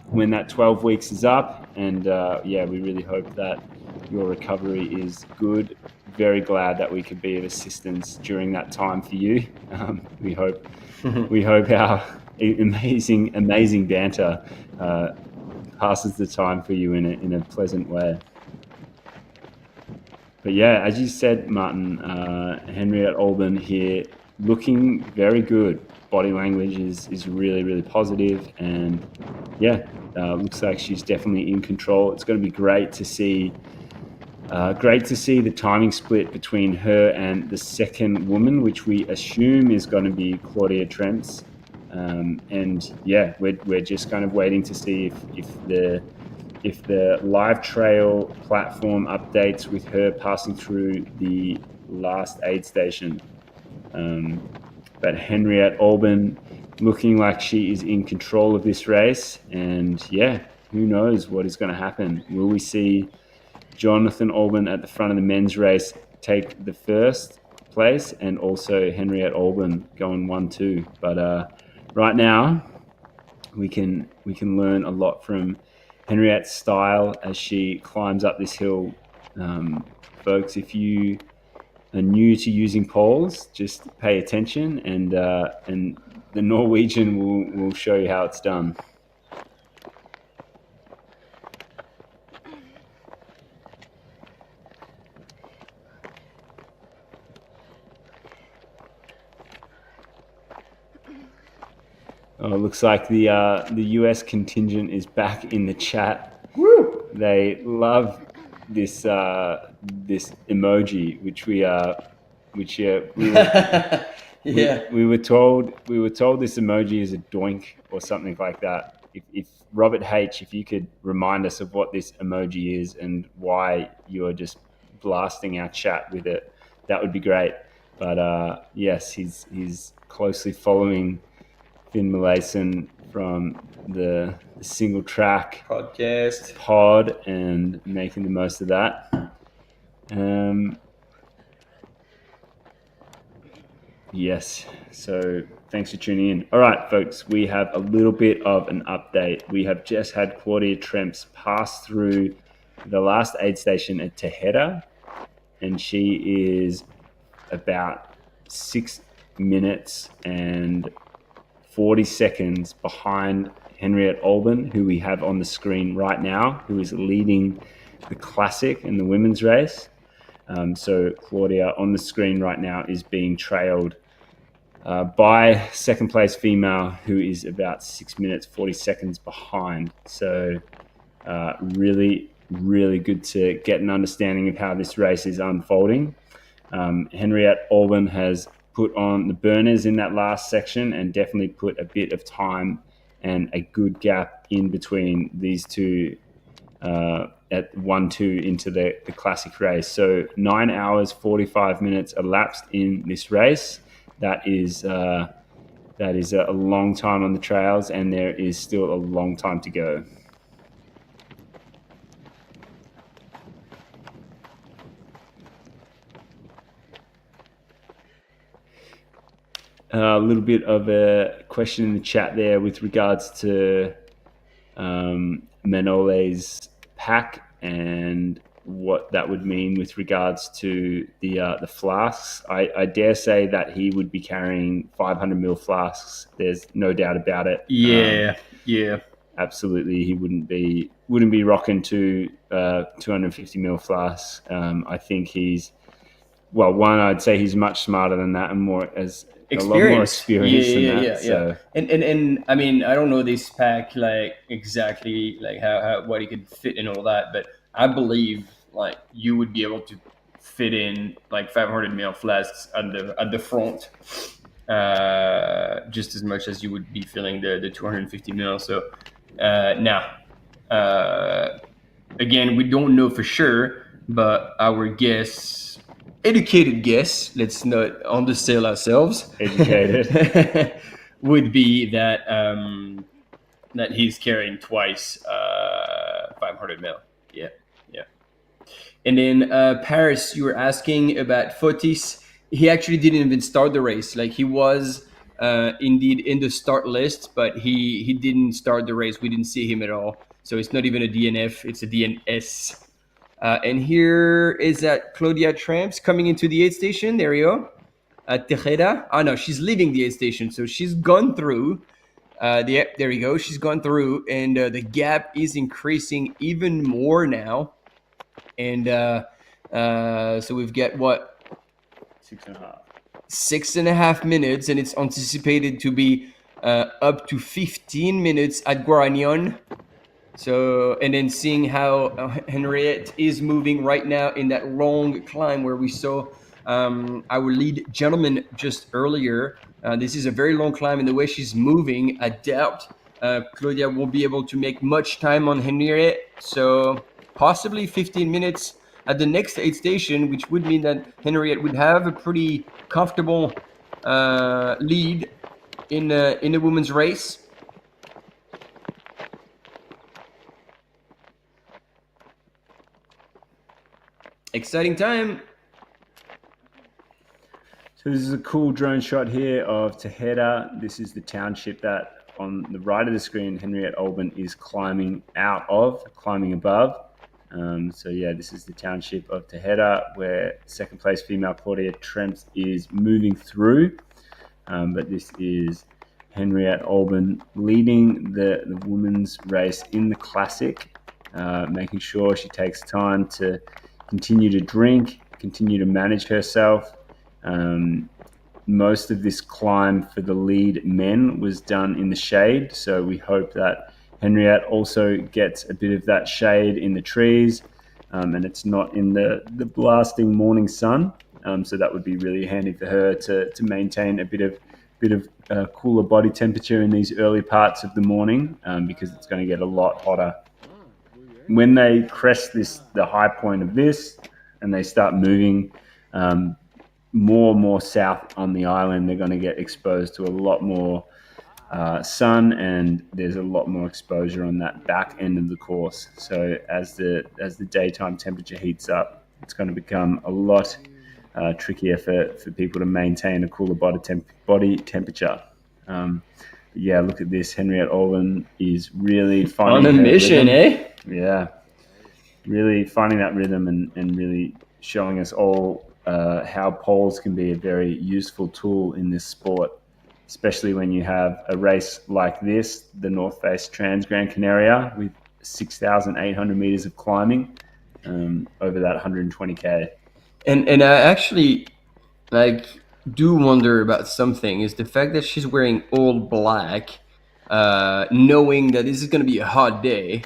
when that 12 weeks is up. And we really hope that your recovery is good. Very glad that we could be of assistance during that time for you. We hope amazing banter passes the time for you in a pleasant way. But yeah, as you said, Martin, Henriette Olsen here looking very good. Body language is really, really positive, and yeah, looks like she's definitely in control. It's going to be great to see the timing split between her and the second woman, which we assume is going to be Claudia Tremps. And yeah, we're just kind of waiting to see if the live trail platform updates with her passing through the last aid station. But Henriette Olsen looking like she is in control of this race, and yeah, who knows what is going to happen? Will we see Jonathan Olsen at the front of the men's race take the first place, and also Henriette Olsen going 1-2? But right now, we can learn a lot from Henriette's style as she climbs up this hill. Folks, if you are new to using poles, just pay attention, and the Norwegian will show you how it's done. Oh, it looks like the US contingent is back in the chat. Woo! They love this this emoji, we were told this emoji is a doink or something like that. If Robert H, if you could remind us of what this emoji is and why you're just blasting our chat with it, that would be great. But yes, he's closely following Finn Malayson from the single track Podcast pod and making the most of that. Yes, so thanks for tuning in. All right, folks, we have a little bit of an update. We have just had Claudia Tremps pass through the last aid station at Tejeda, and she is about 6 minutes and 40 seconds behind Henriette Olsen, who we have on the screen right now, who is leading the classic in the women's race. So Claudia on the screen right now is being trailed by second place female, who is about 6 minutes, 40 seconds behind. So really, really good to get an understanding of how this race is unfolding. Henriette Olsen has put on the burners in that last section and definitely put a bit of time and a good gap in between these two at 1-2 into the classic race. So 9 hours, 45 minutes elapsed in this race. That is a long time on the trails, and there is still a long time to go. A little bit of a question in the chat there with regards to Manole's pack and what that would mean with regards to the flasks. I dare say that he would be carrying 500 ml flasks. There's no doubt about it. Yeah. Absolutely, he wouldn't be rocking to 250 ml flasks. I think I'd say he's much smarter than that and more as a lot more experienced than that. So. And I mean, I don't know this pack like exactly like how what he could fit in all that, but I believe like you would be able to fit in like 500 ml flasks at the front, just as much as you would be filling the 250 ml. So now, again, we don't know for sure, but our educated guess, let's not undersell ourselves, educated, would be that that he's carrying twice 500 ml. Yeah. And then Paris, you were asking about Fotis. He actually didn't even start the race. Like he was indeed in the start list, but he didn't start the race. We didn't see him at all. So it's not even a DNF, it's a DNS. And here is that Claudia Tremps coming into the aid station. There you go. At Tejeda. Oh, no, she's leaving the aid station. So she's gone through. There you go. She's gone through, and the gap is increasing even more now. And so we've got what? 6.5. 6.5 minutes, and it's anticipated to be up to 15 minutes at Guaragnon. So, and then seeing how Henriette is moving right now in that long climb where we saw our lead gentleman just earlier. This is a very long climb, and the way she's moving, I doubt Claudia won't be able to make much time on Henriette. So possibly 15 minutes at the next aid station, which would mean that Henriette would have a pretty comfortable lead in the women's race. Exciting time. So this is a cool drone shot here of Tejeda. This is the township that on the right of the screen, Henriette Olsen is climbing above. So yeah, this is the township of Tejeda where second place female Claudia Tremps is moving through. But this is Henriette Olsen leading the women's race in the classic, making sure she takes time to continue to drink, continue to manage herself. Most of this climb for the lead men was done in the shade, so we hope that Henriette also gets a bit of that shade in the trees, and it's not in the blasting morning sun. So that would be really handy for her to maintain a bit of cooler body temperature in these early parts of the morning, because it's going to get a lot hotter. When they crest the high point of this and they start moving more and more south on the island, they're going to get exposed to a lot more sun, and there's a lot more exposure on that back end of the course. So as the daytime temperature heats up, it's going to become a lot trickier for people to maintain a cooler body temperature. Yeah, look at this. Henriette Olsen is really finding on a mission, rhythm. Yeah, really finding that rhythm and really showing us all how poles can be a very useful tool in this sport, especially when you have a race like this, the North Face Transgrancanaria, with 6,800 meters of climbing over that 120K. And I actually do wonder about something, is the fact that she's wearing all black, knowing that this is going to be a hot day.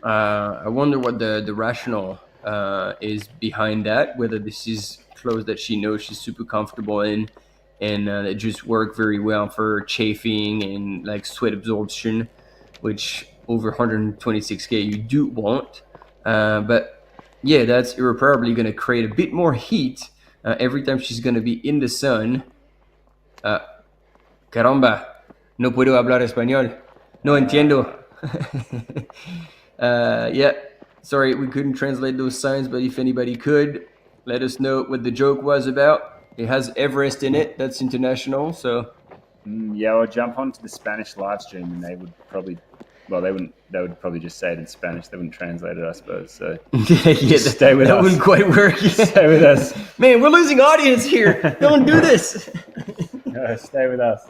I wonder what the rationale is behind that, whether this is clothes that she knows she's super comfortable in and that just work very well for chafing and like sweat absorption, which over 126K you do want. But yeah, that's irreparably going to create a bit more heat every time she's going to be in the sun. Caramba, no puedo hablar español. No entiendo. Yeah, sorry, we couldn't translate those signs, but if anybody could, let us know what the joke was about. It has Everest in it. That's international, so... Yeah, or jump onto the Spanish live stream and they would probably... Well, they would probably just say it in Spanish. They wouldn't translate it, I suppose. So yeah, stay with us. That wouldn't quite work. Stay with us. Man, we're losing audience here. Don't do this. No, stay with us.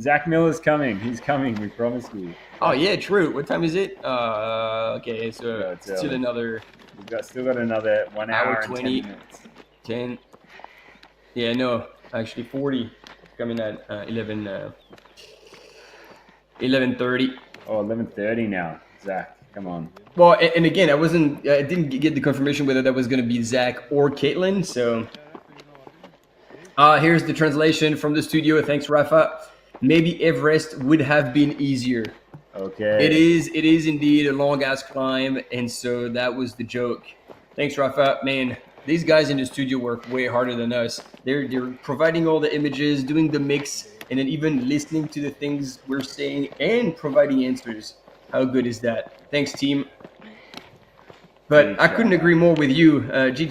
Zach Miller's coming. He's coming. We promise you. Oh yeah, true. What time is it? Okay, so it's still another. We've still got another 1 hour 20 and 10 minutes. 10. Yeah, no, actually 40. Coming at 11:30. Oh, 11:30 now. Zach, come on. Well, and again, I didn't get the confirmation whether that was going to be Zach or Kaitlyn. So here's the translation from the studio. Thanks, Rafa. Maybe Everest would have been easier. Okay. It is indeed a long ass climb, and so that was the joke. Thanks, Rafa. Man, these guys in the studio work way harder than us. They're providing all the images, doing the mix, and then even listening to the things we're saying and providing answers. How good is that? Thanks, team. But I couldn't agree more with you, Ji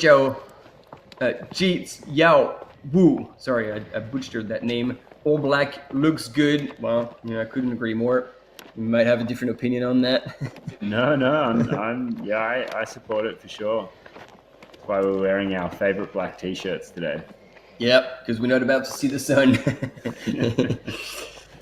Yao Wu. Sorry, I butchered that name. All black looks good. Well, I couldn't agree more. You might have a different opinion on that. No, I support it for sure. That's why we're wearing our favorite black t-shirts today. Yep, because we're not about to see the sun.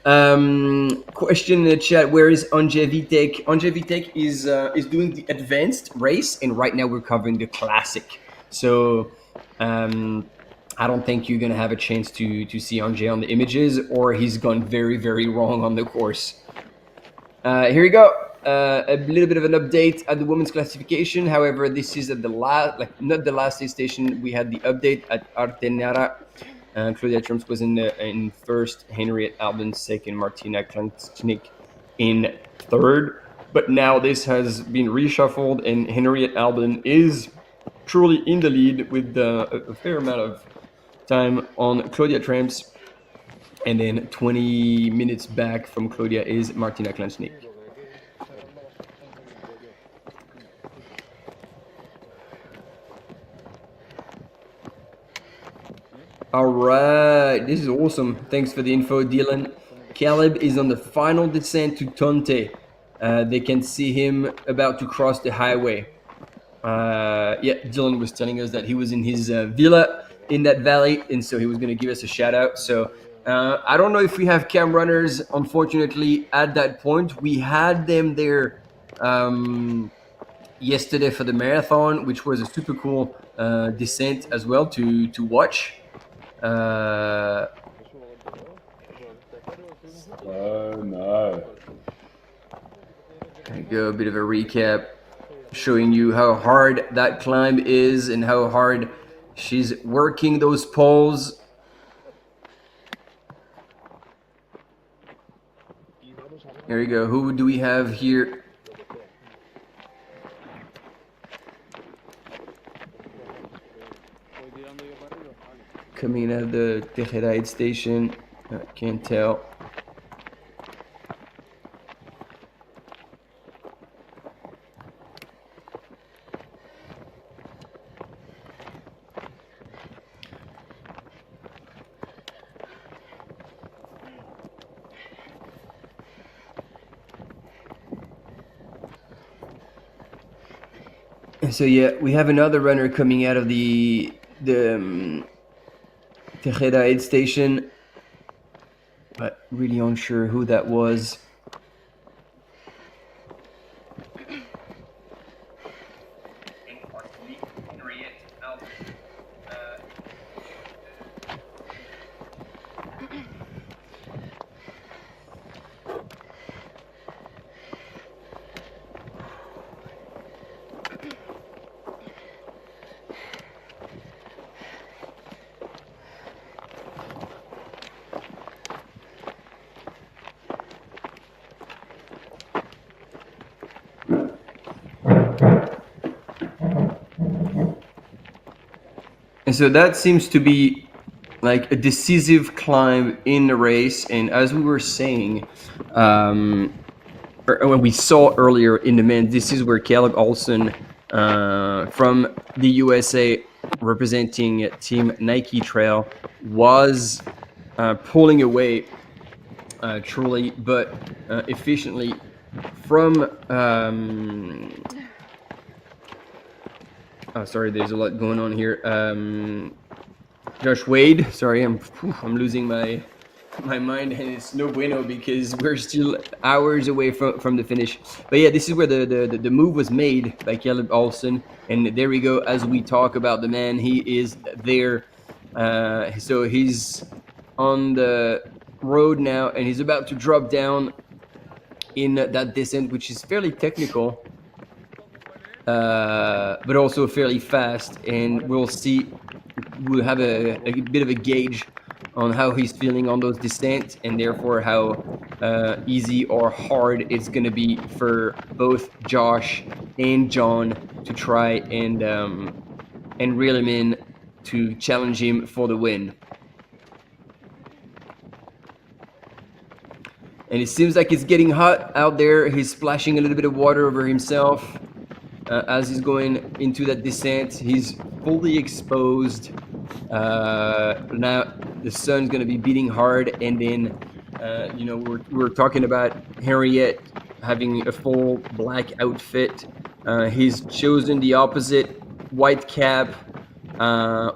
Question in the chat: where is Andrzej Witek? Andrzej Witek is doing the advanced race, and right now we're covering the classic. So I don't think you're gonna have a chance to see Andrzej on the images, or he's gone very, very wrong on the course. Here we go. A little bit of an update at the women's classification. However, this is at the last, not the last station. We had the update at Artenara. Claudia Trumps was in first, Henriette Albin second, Martina Klanchnik in third. But now this has been reshuffled, and Henriette Albin is truly in the lead with a fair amount of time on Claudia Trumps. And then 20 minutes back from Claudia is Martina Klanchnik. All right, this is awesome. Thanks for the info, Dylan. Caleb is on the final descent to Tonte. They can see him about to cross the highway. Yeah, Dylan was telling us that he was in his villa in that valley, and so he was going to give us a shout out. So I don't know if we have cam runners, unfortunately, at that point. We had them there yesterday for the marathon, which was a super cool descent as well to watch. Oh no. There you go, a bit of a recap showing you how hard that climb is and how hard she's working those poles. There you go. Who do we have here? Coming out of the Tejeda aid station. I can't tell. So yeah, we have another runner coming out of the Tejeda aid station, but really unsure who that was. And so that seems to be like a decisive climb in the race. And as we were saying, when we saw earlier in the men, this is where Caleb Olsen from the USA representing Team Nike Trail was pulling away truly but efficiently from sorry, there's a lot going on here. Josh Wade, sorry, I'm losing my mind, and it's no bueno because we're still hours away from the finish. But yeah, this is where the move was made by Caleb Olsen, and there we go. As we talk about the man, he is there. So he's on the road now, and he's about to drop down in that descent, which is fairly technical. But also fairly fast, and we'll see. We'll have a bit of a gauge on how he's feeling on those descents, and therefore how easy or hard it's going to be for both Josh and John to try and reel him in to challenge him for the win. And it seems like it's getting hot out there. He's splashing a little bit of water over himself. As he's going into that descent, he's fully exposed. Now the sun's going to be beating hard, and then we're talking about Henriette having a full black outfit. He's chosen the opposite: white cap,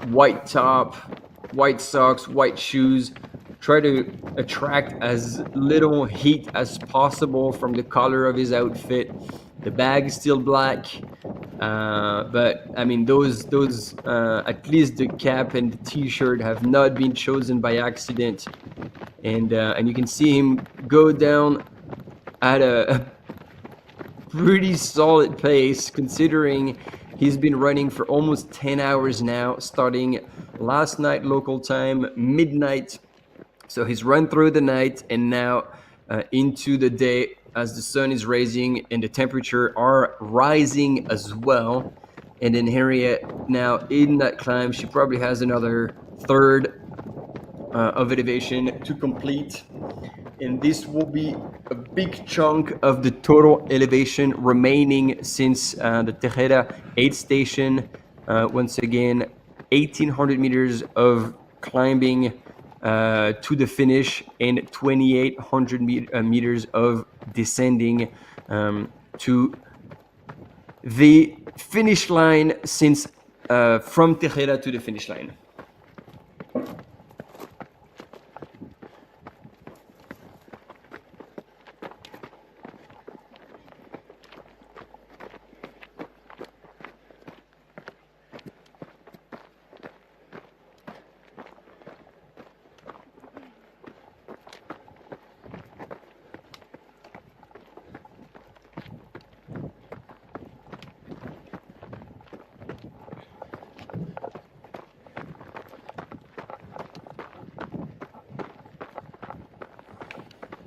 white top, white socks, white shoes. Try to attract as little heat as possible from the color of his outfit. The bag is still black, but I mean those at least the cap and the t-shirt have not been chosen by accident, and you can see him go down at a pretty solid pace considering he's been running for almost 10 hours now, starting last night local time, midnight. So he's run through the night and now into the day as the sun is rising and the temperature are rising as well. And then Harriet now in that climb, she probably has another third of elevation to complete. And this will be a big chunk of the total elevation remaining since the Tejeda aid station. Once again, 1,800 meters of climbing to the finish and 2,800 meters of descending to the finish line since from Tejeda to the finish line.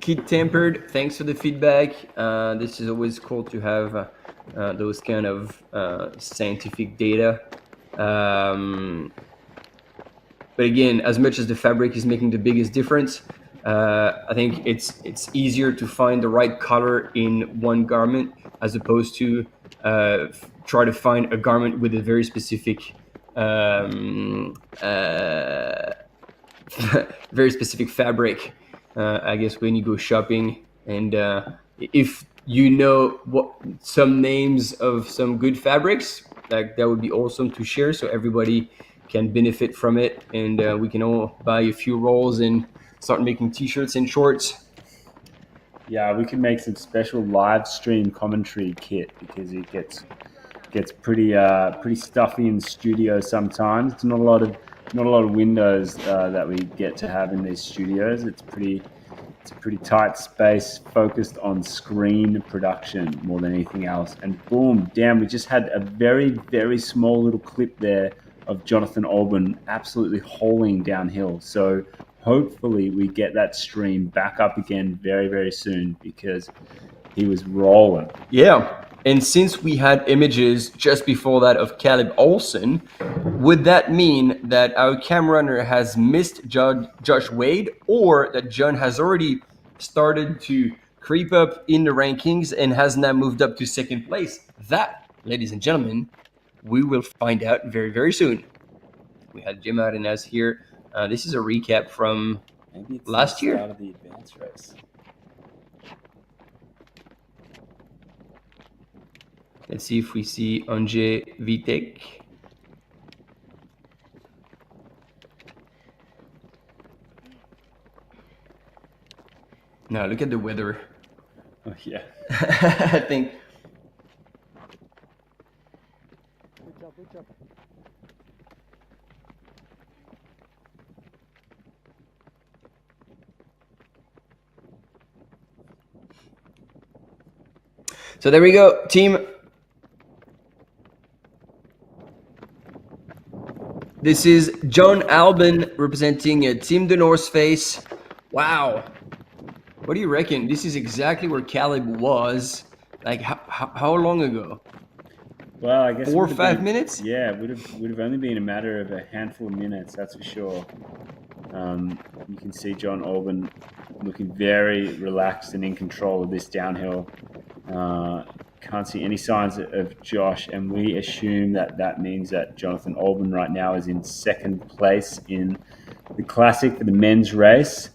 Kid Tempered, thanks for the feedback. This is always cool to have those kind of scientific data. But again, as much as the fabric is making the biggest difference, I think it's easier to find the right color in one garment as opposed to try to find a garment with a very specific fabric. I guess when you go shopping, and if you know what some names of some good fabrics, like that would be awesome to share so everybody can benefit from it, and we can all buy a few rolls and start making t-shirts and shorts. Yeah, we can make some special live stream commentary kit because it gets pretty stuffy in the studio sometimes. It's not a lot of windows that we get to have in these studios. It's a pretty tight space focused on screen production more than anything else. And boom, damn, we just had a very, very small little clip there of Jonathan Olben absolutely holing downhill. So hopefully we get that stream back up again very, very soon because he was rolling. Yeah. And since we had images just before that of Caleb Olsen, would that mean that our camera runner has missed Josh Wade, or that John has already started to creep up in the rankings and has now moved up to second place? That, ladies and gentlemen, we will find out very, very soon. We had Jim Arenas here. This is a recap from last year. Out of the advanced race. Let's see if we see Andrzej Witek. Now look at the weather. Oh yeah. I think. Good job. So there we go, team. This is John Albin representing Team the North Face. Wow. What do you reckon? This is exactly where Caleb was. Like how long ago? Well, I guess 4 or 5 minutes. Yeah, would have only been a matter of a handful of minutes, that's for sure. You can see John Olben looking very relaxed and in control of this downhill. Can't see any signs of Josh, and we assume that means that Jonathan Olben right now is in second place in the Classic for the men's race.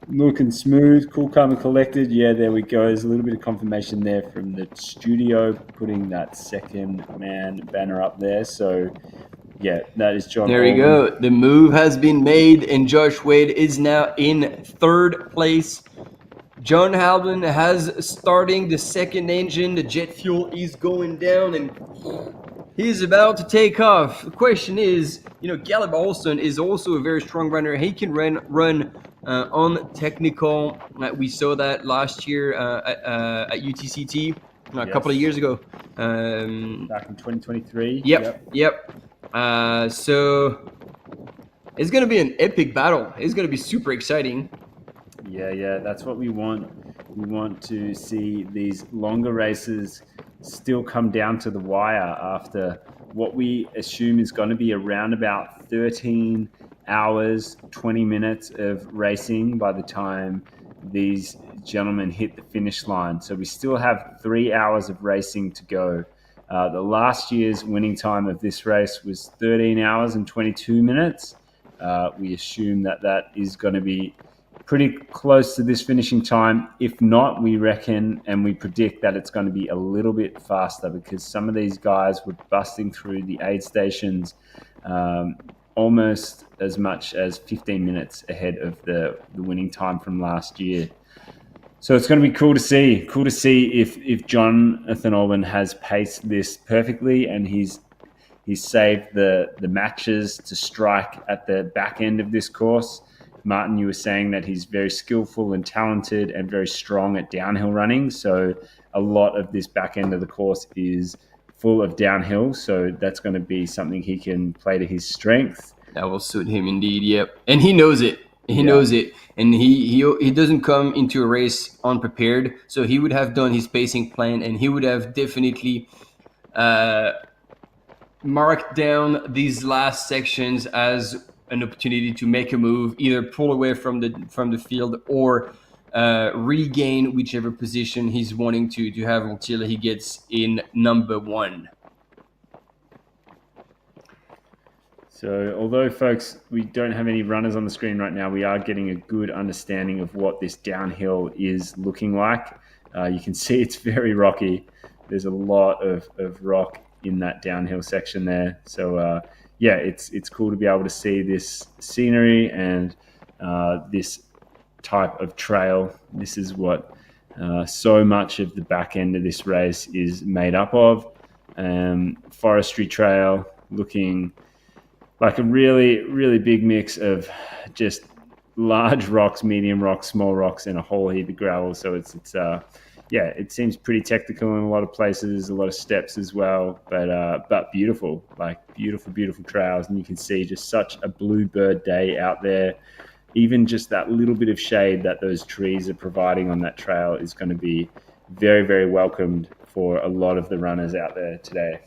Looking smooth, cool, calm and collected. Yeah, there we go. There's a little bit of confirmation there from the studio putting that second man banner up there. So Yeah, that is John. There you go. The move has been made, and Josh Wade is now in third place. John Halden has starting the second engine. The jet fuel is going down, and he's about to take off. The question is, Caleb Olsen is also a very strong runner. He can run on technical. We saw that last year at UTCT a couple of years ago. Back in 2023. Yep. So it's going to be an epic battle. It's going to be super exciting. Yeah, that's what we want. We want to see these longer races still come down to the wire after what we assume is going to be around about 13 hours, 20 minutes of racing by the time these gentlemen hit the finish line. So we still have 3 hours of racing to go. The last year's winning time of this race was 13 hours and 22 minutes. We assume that is going to be pretty close to this finishing time. If not, we reckon and we predict that it's going to be a little bit faster, because some of these guys were busting through the aid stations almost as much as 15 minutes ahead of the winning time from last year. So it's going to be cool to see. Cool to see if Jonathan Orban has paced this perfectly and he's saved the matches to strike at the back end of this course. Martin, you were saying that he's very skillful and talented and very strong at downhill running. So a lot of this back end of the course is full of downhill. So that's going to be something he can play to his strength. That will suit him indeed, yep. And he knows it. He knows it. And he doesn't come into a race unprepared. So he would have done his pacing plan, and he would have definitely marked down these last sections as an opportunity to make a move, either pull away from the field or regain whichever position he's wanting to have until he gets in number one. So although, folks, we don't have any runners on the screen right now, we are getting a good understanding of what this downhill is looking like. You can see it's very rocky. There's a lot of rock in that downhill section there. So it's cool to be able to see this scenery and this type of trail. This is what so much of the back end of this race is made up of. Forestry trail, looking like a really, really big mix of just large rocks, medium rocks, small rocks, and a whole heap of gravel. So it seems pretty technical in a lot of places, a lot of steps as well, but beautiful, like beautiful trails. And you can see just such a bluebird day out there. Even just that little bit of shade that those trees are providing on that trail is going to be very, very welcomed for a lot of the runners out there today.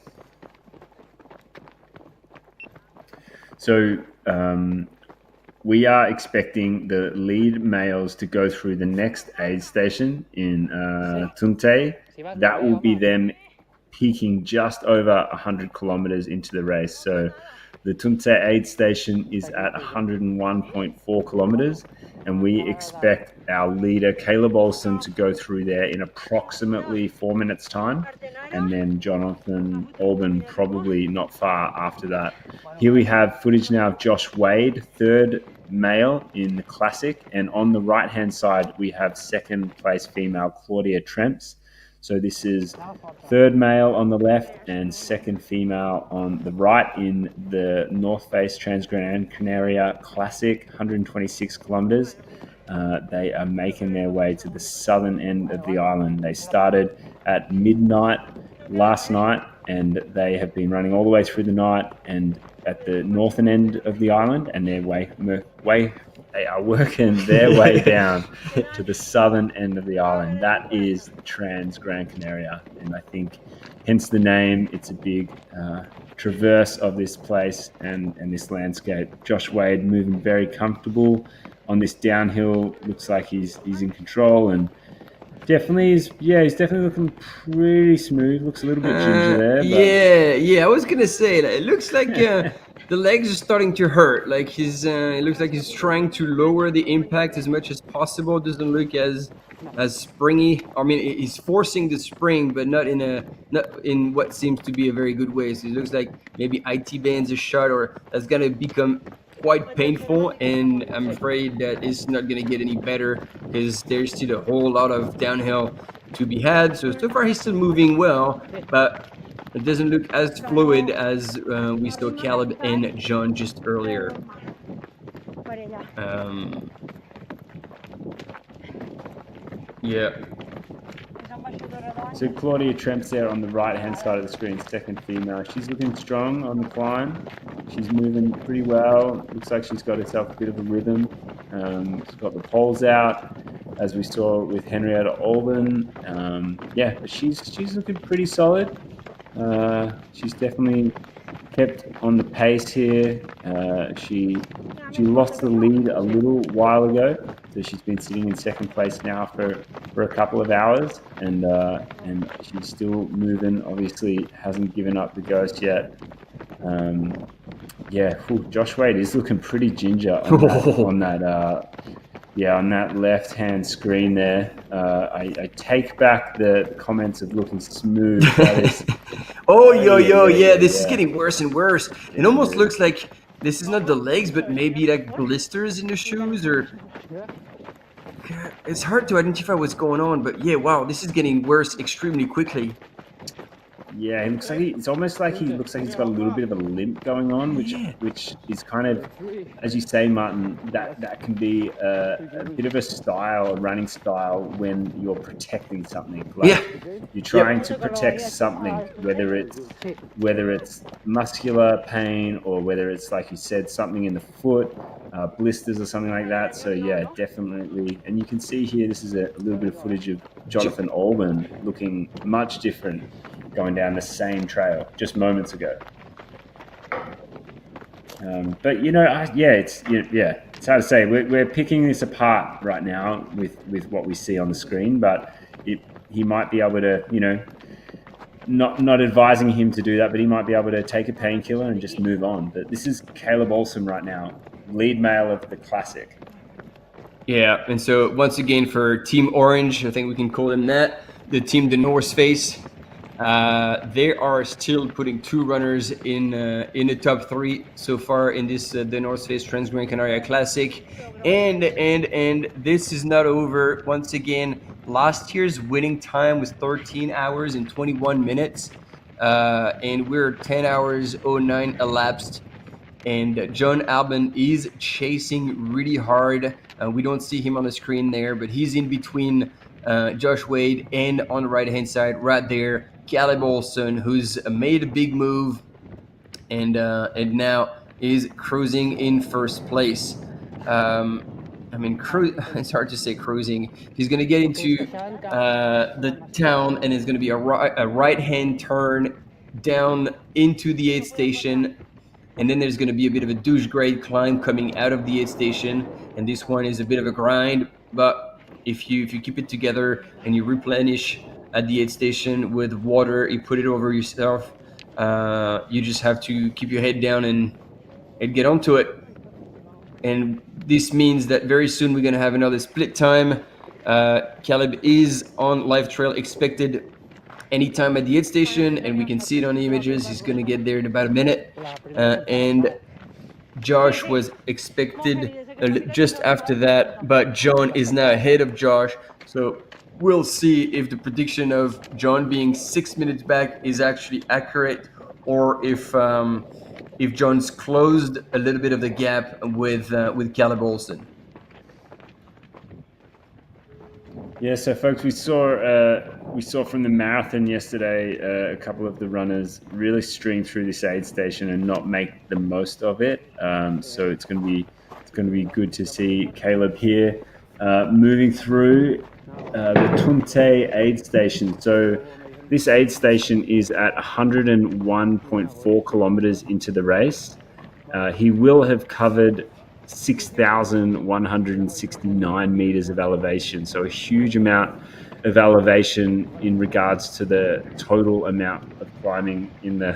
So we are expecting the lead males to go through the next aid station in Tunte. That will be them peaking just over 100 kilometers into the race. So the Tunte aid station is at 101.4 kilometers, and we expect our leader, Caleb Olsen, to go through there in approximately 4 minutes' time, and then Jonathan Orban probably not far after that. Here we have footage now of Josh Wade, third male in the Classic, and on the right-hand side, we have second place female Claudia Tremps. So this is third male on the left and second female on the right in the North Face Transgrancanaria Classic, 126 kilometers. They are making their way to the southern end of the island. They started at midnight last night, and they have been running all the way through the night and at the northern end of the island, and they are working their way down to the southern end of the island. That is Transgrancanaria, and I think hence the name. It's a big traverse of this place and this landscape. Josh Wade moving very comfortable on this downhill. Looks like he's in control, and he's definitely looking pretty smooth. Looks a little bit ginger there. But... I was gonna say that it looks like the legs are starting to hurt. Like it looks like he's trying to lower the impact as much as possible. Doesn't look as as springy. I mean, he's forcing the spring, but not in what seems to be a very good way. So it looks like maybe IT bans a shot, or that's gonna become quite painful. And I'm afraid that it's not gonna get any better because there's still a whole lot of downhill to be had. So far he's still moving well, but it doesn't look as fluid as we saw Caleb and John just earlier. Yeah. So Claudia Tremp's there on the right-hand side of the screen, second female. She's looking strong on the climb. She's moving pretty well. Looks like she's got herself a bit of a rhythm. She's got the poles out, as we saw with Henrietta Olsen. Yeah, but she's looking pretty solid. She's definitely kept on the pace here. She lost the lead a little while ago, so she's been sitting in second place now for a couple of hours, and she's still moving. Obviously, hasn't given up the ghost yet. Josh Wade is looking pretty ginger on that left-hand screen there. I take back the comments of looking smooth. That is, This is getting worse and worse. It almost looks like this is not the legs, but maybe like blisters in the shoes, or it's hard to identify what's going on. But yeah, wow, this is getting worse extremely quickly. Yeah, it looks like it's almost like he looks like he's got a little bit of a limp going on, which is kind of, as you say, Martin, that can be a bit of a running style when you're protecting something. You're trying to protect something, whether it's muscular pain or whether it's, like you said, something in the foot, blisters or something like that. So yeah, definitely. And you can see here, this is a little bit of footage of Jonathan Olsen looking much different, going down the same trail just moments ago. But it's hard to say. We're picking this apart right now with what we see on the screen, but he might be able to, not advising him to do that, but he might be able to take a painkiller and just move on. But this is Caleb Olsen right now, lead male of the Classic. Yeah, and so once again for Team Orange, I think we can call them that, the team the North Face. They are still putting two runners in the top three so far in this the North Face Transgrancanaria Classic, and this is not over. Once again, last year's winning time was 13 hours and 21 minutes, and we're 10 hours 09 elapsed. And John Albon is chasing really hard. We don't see him on the screen there, but he's in between Josh Wade and on the right-hand side right there, Caleb Olsen, who's made a big move and now is cruising in first place. It's hard to say cruising. He's going to get into the town, and it's going to be a right-hand turn down into the aid station. And then there's going to be a bit of a douche grade climb coming out of the aid station. And this one is a bit of a grind. But if you keep it together and you replenish at the aid station with water, you put it over yourself, you just have to keep your head down and get onto it. And this means that very soon we're going to have another split time. Caleb is on live trail, expected anytime at the aid station, and we can see it on the images. He's going to get there in about a minute. And Josh was expected just after that, but John is now ahead of Josh. So we'll see if the prediction of John being 6 minutes back is actually accurate, or if John's closed a little bit of the gap with Caleb Olsen. Yeah, so folks, we saw from the marathon yesterday a couple of the runners really stream through this aid station and not make the most of it. So it's going to be good to see Caleb here moving through the Tunte aid station. So this aid station is at 101.4 kilometers into the race. He will have covered 6,169 meters of elevation, so a huge amount of elevation in regards to the total amount of climbing in the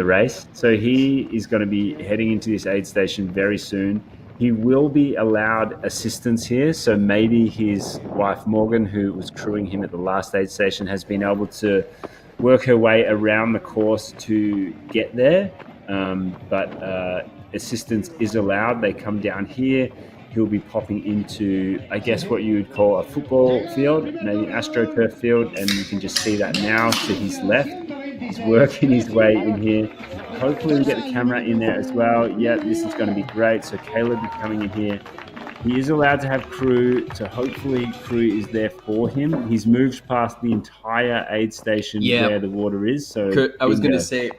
race. So he is going to be heading into this aid station very soon. He will be allowed assistance here, so maybe his wife Morgan, who was crewing him at the last aid station, has been able to work her way around the course to get there. But assistance is allowed. They come down here. He'll be popping into, I guess, what you would call a football field, maybe an AstroTurf field, and you can just see that now to his left. He's working his way in here. Hopefully we get the camera in there as well. Yeah, this is going to be great. So Caleb is coming in here. He is allowed to have crew, so hopefully crew is there for him. He's moved past the entire aid station where the water is. So I was going to say,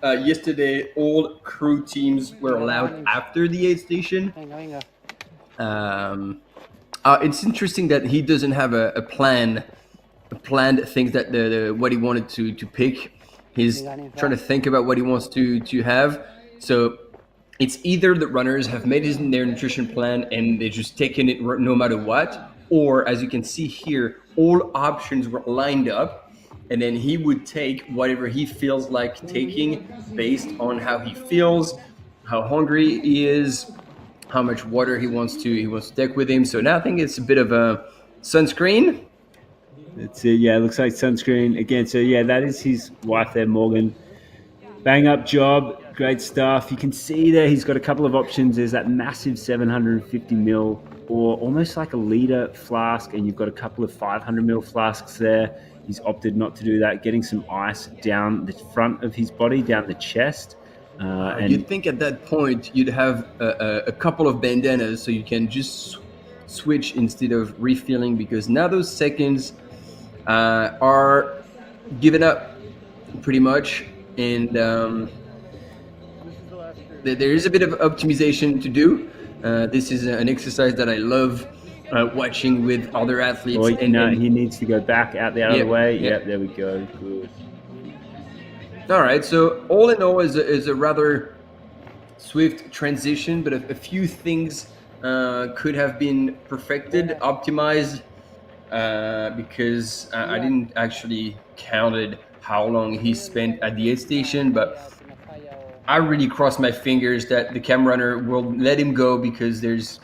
yesterday all crew teams were allowed after the aid station. It's interesting that he doesn't have a planned things that what he wanted to pick. He's trying to think about what he wants to have. So it's either the runners have made their nutrition plan and they're just taking it no matter what, or as you can see here, all options were lined up, and then he would take whatever he feels like taking based on how he feels, how hungry he is, how much water he wants to take with him. So now I think it's a bit of a sunscreen. That's it. Yeah, it looks like sunscreen again. So yeah, that is his wife there, Morgan. Bang up job. Great stuff. You can see there he's got a couple of options. There's that massive 750 ml or almost like a litre flask, and you've got a couple of 500 ml flasks there. He's opted not to do that, getting some ice down the front of his body, down the chest. And you'd think at that point you'd have a couple of bandanas so you can just switch instead of refilling, because now those seconds are given up pretty much, and there is a bit of optimization to do. This is an exercise that I love watching with other athletes. Oh, he needs to go back out the other way. Yep, there we go. Good. All right, so all in all is a rather swift transition, but a few things could have been perfected, optimized, because I didn't actually counted how long he spent at the aid station, but I really cross my fingers that the cam runner will let him go, because there's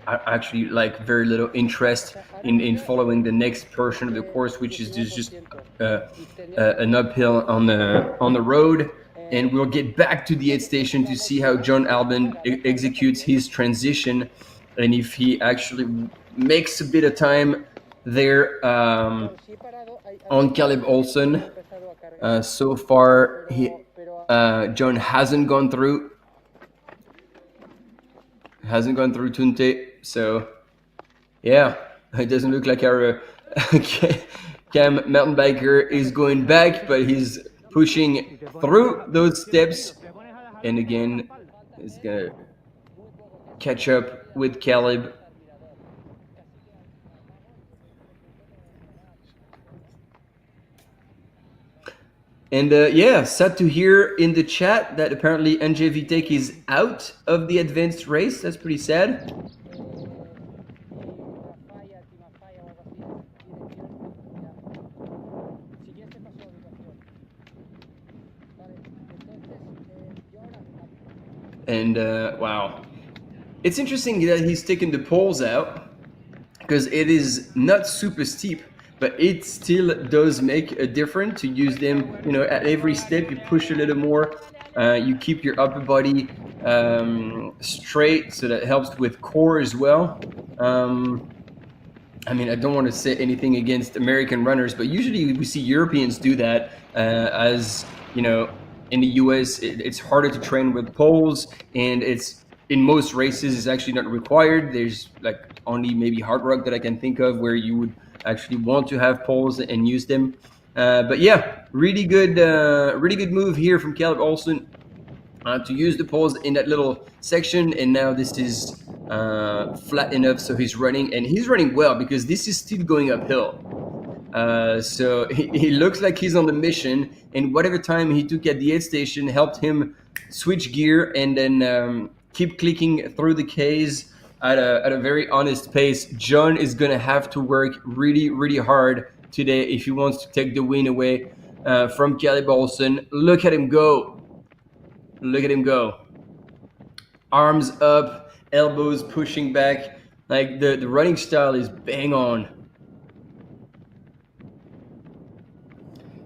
actually like very little interest in following the next portion of the course, which is just an uphill on the road. And we'll get back to the aid station to see how John Albon executes his transition, and if he actually makes a bit of time there on Caleb Olsen. So far, John hasn't gone through Tunte, so yeah, it doesn't look like our Cam mountain biker is going back, but he's pushing through those steps, and again he's gonna catch up with Caleb. And sad to hear in the chat that apparently NJ Vitek is out of the advanced race. That's pretty sad. And wow, it's interesting that he's taken the poles out, because it is not super steep, but it still does make a difference to use them. You know, at every step you push a little more, you keep your upper body straight, so that helps with core as well. I mean, I don't want to say anything against American runners, but usually we see Europeans do that. As you know, in the US, it's harder to train with poles, and it's in most races it's actually not required. There's like only maybe hard rock that I can think of where you would actually want to have poles and use them. But yeah, really good move here from Caleb Olsen to use the poles in that little section. And now this is flat enough, so he's running well, because this is still going uphill. So he looks like he's on the mission, and whatever time he took at the aid station helped him switch gear and then keep clicking through the Ks at a very honest pace. John is going to have to work really, really hard today if he wants to take the win away from Caleb Olsen. Look at him go. Look at him go. Arms up, elbows pushing back. Like the running style is bang on.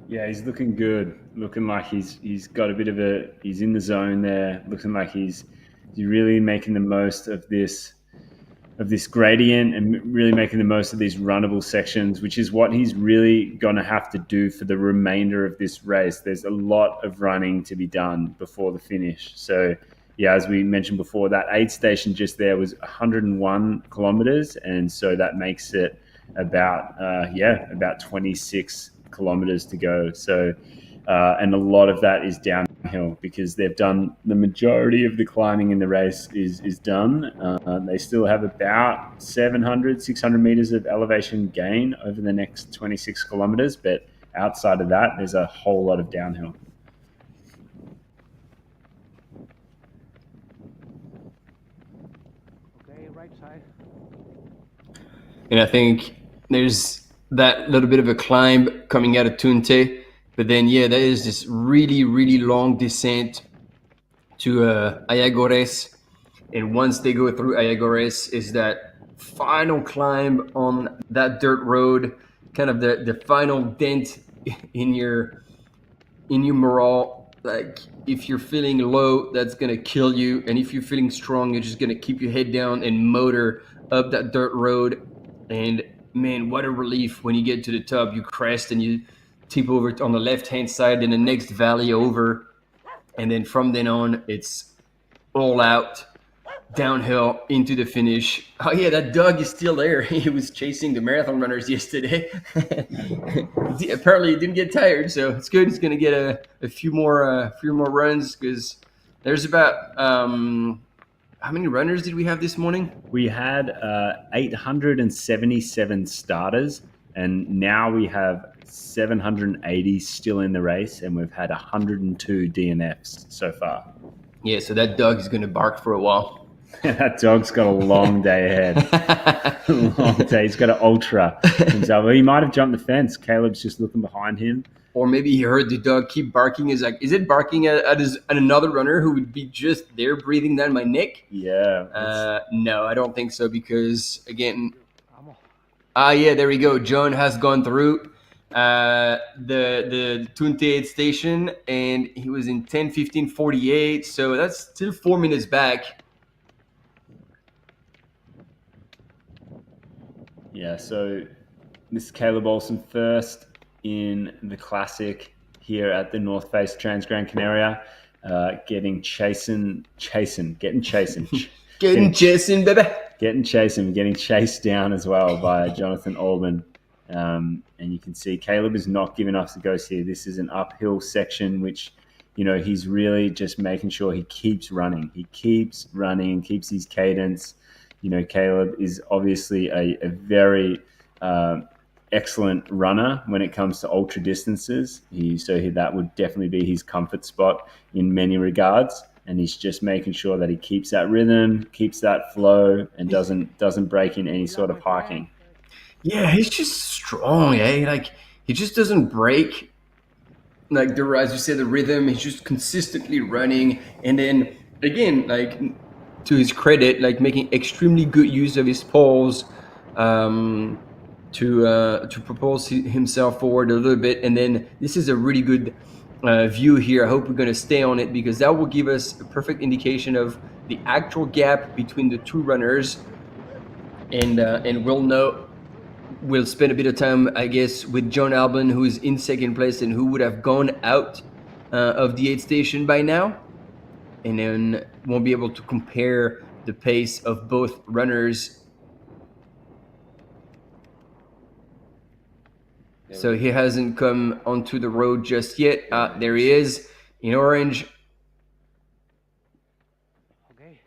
Yeah, he's looking good. Looking like he's got a bit of he's in the zone there. Looking like he's really making the most of this gradient and really making the most of these runnable sections, which is what he's really going to have to do for the remainder of this race. There's a lot of running to be done before the finish. So yeah, as we mentioned before, that aid station just there was 101 kilometers, and so that makes it about 26 kilometers to go. So and a lot of that is downhill because they've done the majority of the climbing in the race is done. They still have about 600 meters of elevation gain over the next 26 kilometers, but outside of that, there's a whole lot of downhill. Okay, right side. And I think there's that little bit of a climb coming out of Tunte. But then, yeah, there is this really, really long descent to Ayagores. And once they go through Ayagores, is that final climb on that dirt road, kind of the final dent in your morale. Like, if you're feeling low, that's going to kill you. And if you're feeling strong, you're just going to keep your head down and motor up that dirt road. And, man, what a relief when you get to the top. You crest and you tip over on the left-hand side in the next valley over, and then from then on it's all out downhill into the finish. Oh yeah, that dog is still there. He was chasing the marathon runners yesterday. Apparently he didn't get tired, so it's good. He's gonna get a few more runs, because there's about how many runners did we have this morning? We had 877 starters, and now we have 780 still in the race, and we've had 102 DNFs so far. Yeah, so that dog is going to bark for a while. That dog's got a long day ahead. Long day. He's got an ultra himself. Well, he might have jumped the fence. Caleb's just looking behind him. Or maybe he heard the dog keep barking. Is it barking at another runner who would be just there breathing down my neck? Yeah. No, I don't think so, because, again... yeah, there we go. John has gone through the Tunte aid station, and he was in 10:15:48, so that's still 4 minutes back. Yeah, so this is Caleb Olsen first in the Classic here at the North Face Transgrancanaria, getting chased, getting chased down as well by Jonathan Alban. And you can see Caleb is not giving us the ghost here. This is an uphill section, which, he's really just making sure he keeps running. He keeps running and keeps his cadence. Caleb is obviously a very excellent runner when it comes to ultra distances. That would definitely be his comfort spot in many regards. And he's just making sure that he keeps that rhythm, keeps that flow, and doesn't break in any sort of hiking. Yeah, he's just strong, eh? Like, he just doesn't break, like, as you said, the rhythm. He's just consistently running. And then, again, like, to his credit, like, making extremely good use of his poles to propulse himself forward a little bit. And then this is a really good view here. I hope we're going to stay on it, because that will give us a perfect indication of the actual gap between the two runners. And we'll spend a bit of time, I guess, with John Alban, who is in second place and who would have gone out of the aid station by now. And then won't be able to compare the pace of both runners. So he hasn't come onto the road just yet. There he is in orange. Okay.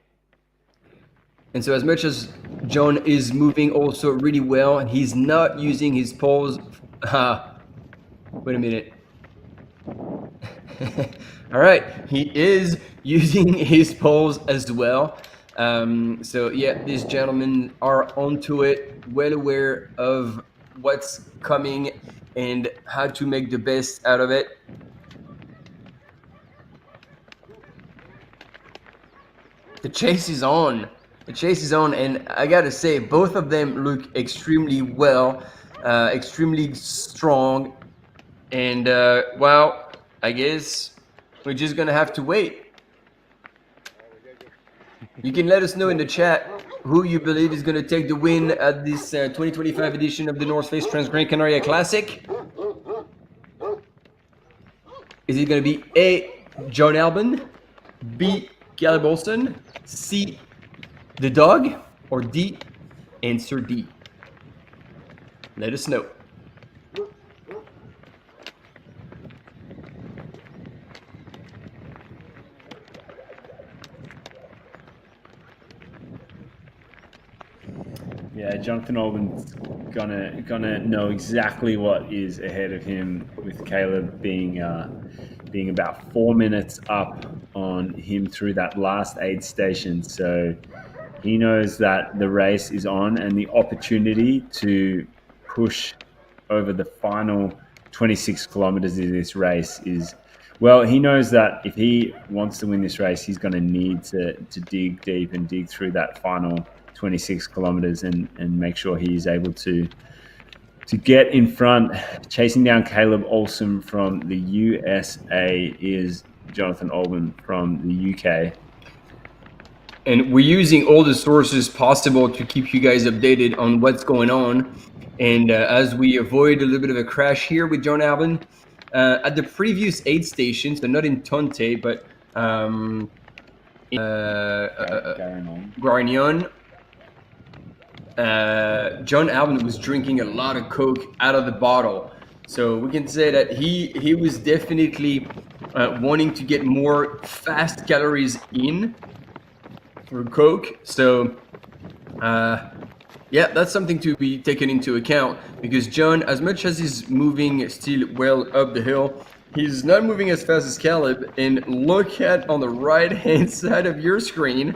And so as much as John is moving also really well, and he's not using his poles. Wait a minute. All right, he is using his poles as well. So yeah, these gentlemen are onto it, well aware of what's coming and how to make the best out of it. The chase is on. The chase is on, and I gotta say, both of them look extremely well, extremely strong, and well, I guess we're just gonna have to wait. You can let us know in the chat who you believe is going to take the win at this 2025 edition of the North Face Transgrancanaria Classic. Is it going to be A, John Albon, B, Caleb Olsen, C, the dog, or D, answer D? Let us know. Yeah, Jonathan Albon's gonna know exactly what is ahead of him, with Caleb being about 4 minutes up on him through that last aid station. So he knows that the race is on, and the opportunity to push over the final 26 kilometers of this race is, well, he knows that if he wants to win this race, he's going to need to dig deep and dig through that final 26 kilometers and make sure he's able to get in front. Chasing down Caleb Olsen from the USA is Jonathan Albon from the UK. And we're using all the sources possible to keep you guys updated on what's going on. And as we avoid a little bit of a crash here with John Albon, at the previous aid station, so not in Tonte, but in Guarignon, John Albon was drinking a lot of Coke out of the bottle. So we can say that he was definitely wanting to get more fast calories in through Coke. So yeah, that's something to be taken into account, because John, as much as he's moving still well up the hill, he's not moving as fast as Caleb. And look at on the right hand side of your screen,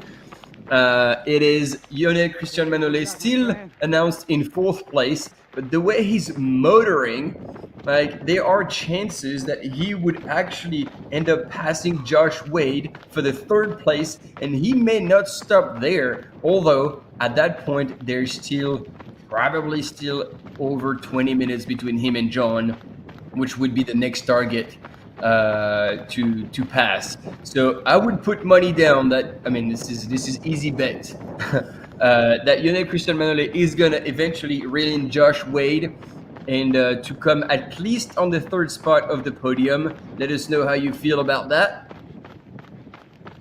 it is Lionel Christian Manolet still announced in 4th place, but the way he's motoring, like, there are chances that he would actually end up passing Josh Wade for the 3rd place, and he may not stop there, although at that point there's still probably still over 20 minutes between him and John, which would be the next target to pass. So I would put money down that, I mean, this is easy bet, that Lionel Christian Manolet is gonna eventually reel in Josh Wade and to come at least on the 3rd spot of the podium. Let us know how you feel about that.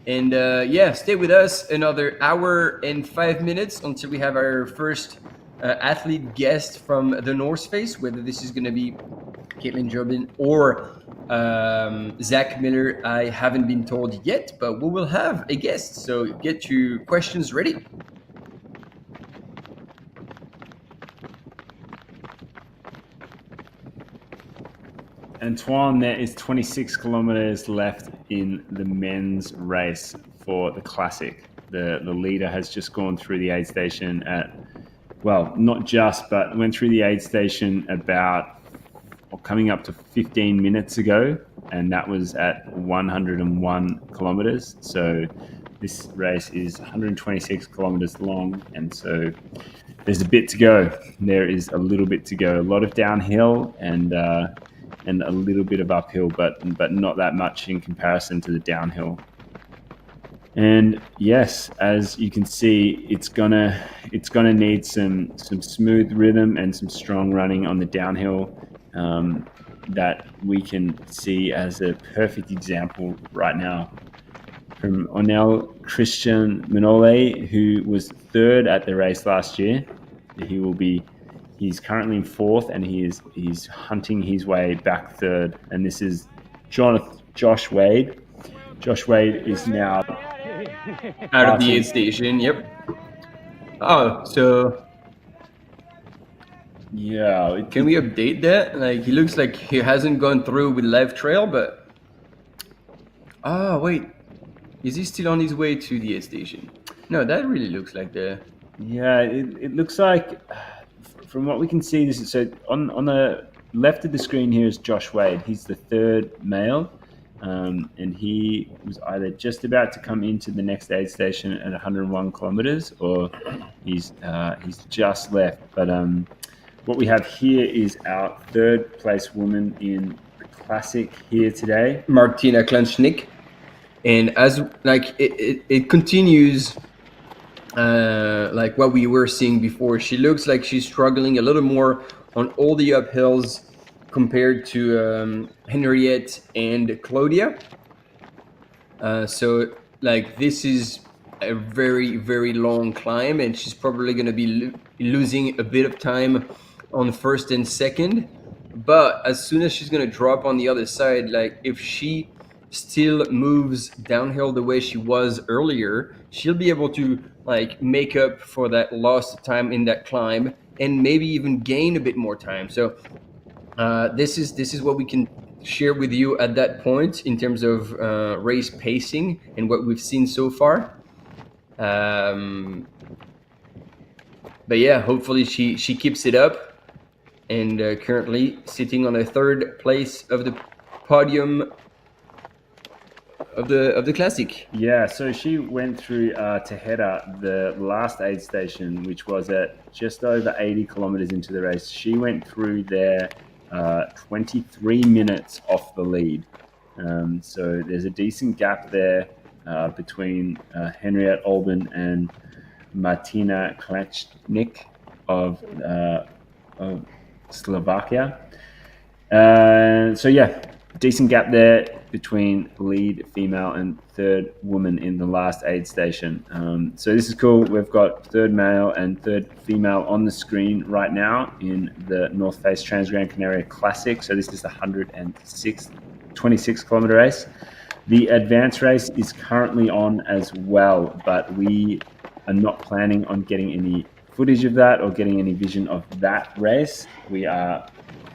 And yeah, stay with us another hour and 5 minutes until we have our first athlete guest from the North Face, whether this is going to be Kaitlyn Gerin or Zach Miller. I haven't been told yet, but we will have a guest. So get your questions ready. Antoine, there is 26 kilometers left in the men's race for the Classic. The leader has just gone through the aid station at, well, not just, but went through the aid station about, or coming up to 15 minutes ago, and that was at 101 kilometers. So this race is 126 kilometers long, and so there's a bit to go. There is a little bit to go. A lot of downhill and a little bit of uphill, but not that much in comparison to the downhill. And yes, as you can see, it's gonna need some smooth rhythm and some strong running on the downhill that we can see as a perfect example right now from Lionel Christian Manolet, who was 3rd at the race last year. He's currently in 4th, and he's hunting his way back 3rd. And this is Josh Wade. Josh Wade is now out of the aid station. Yep. Oh, so yeah. Can we update that? Like, he looks like he hasn't gone through with Live Trail, but wait, is he still on his way to the aid station? No, that really looks like the. Yeah, it looks like. From what we can see, this is, so on the left of the screen here is Josh Wade. He's the 3rd male, and he was either just about to come into the next aid station at 101 kilometers, or he's just left. But what we have here is our third place woman in the classic here today, Martina Klanschnik. And as like it continues like what we were seeing before. She looks like she's struggling a little more on all the uphills compared to Henriette and Claudia. So like this is a very, very long climb, and she's probably going to be losing a bit of time on first and second. But as soon as she's going to drop on the other side, like if she still moves downhill the way she was earlier, she'll be able to like make up for that lost time in that climb and maybe even gain a bit more time. So this is what we can share with you at that point in terms of race pacing and what we've seen so far. But yeah, hopefully she keeps it up, and currently sitting on a third place of the podium of the classic. Yeah, so she went through Tejeda, the last aid station, which was at just over 80 kilometers into the race. She went through there 23 minutes off the lead. So there's a decent gap there between Henriette Olben and Martina Klanschnik of Slovakia. So yeah, decent gap there between lead female and third woman in the last aid station. So this is cool. We've got third male and third female on the screen right now in the North Face Transgrancanaria Classic. So this is the 26 kilometer race. The advance race is currently on as well, but we are not planning on getting any footage of that or getting any vision of that race. We are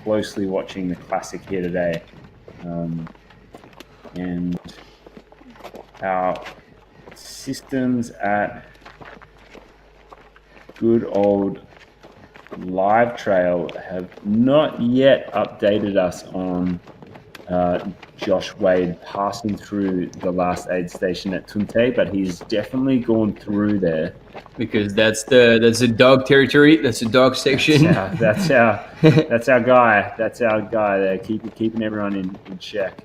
closely watching the Classic here today. And our systems at good old Live Trail have not yet updated us on Josh Wade passing through the last aid station at Tunte, but he's definitely gone through there. Because that's the dog territory. That's the dog section. That's our guy. That's our guy there, keeping everyone in check.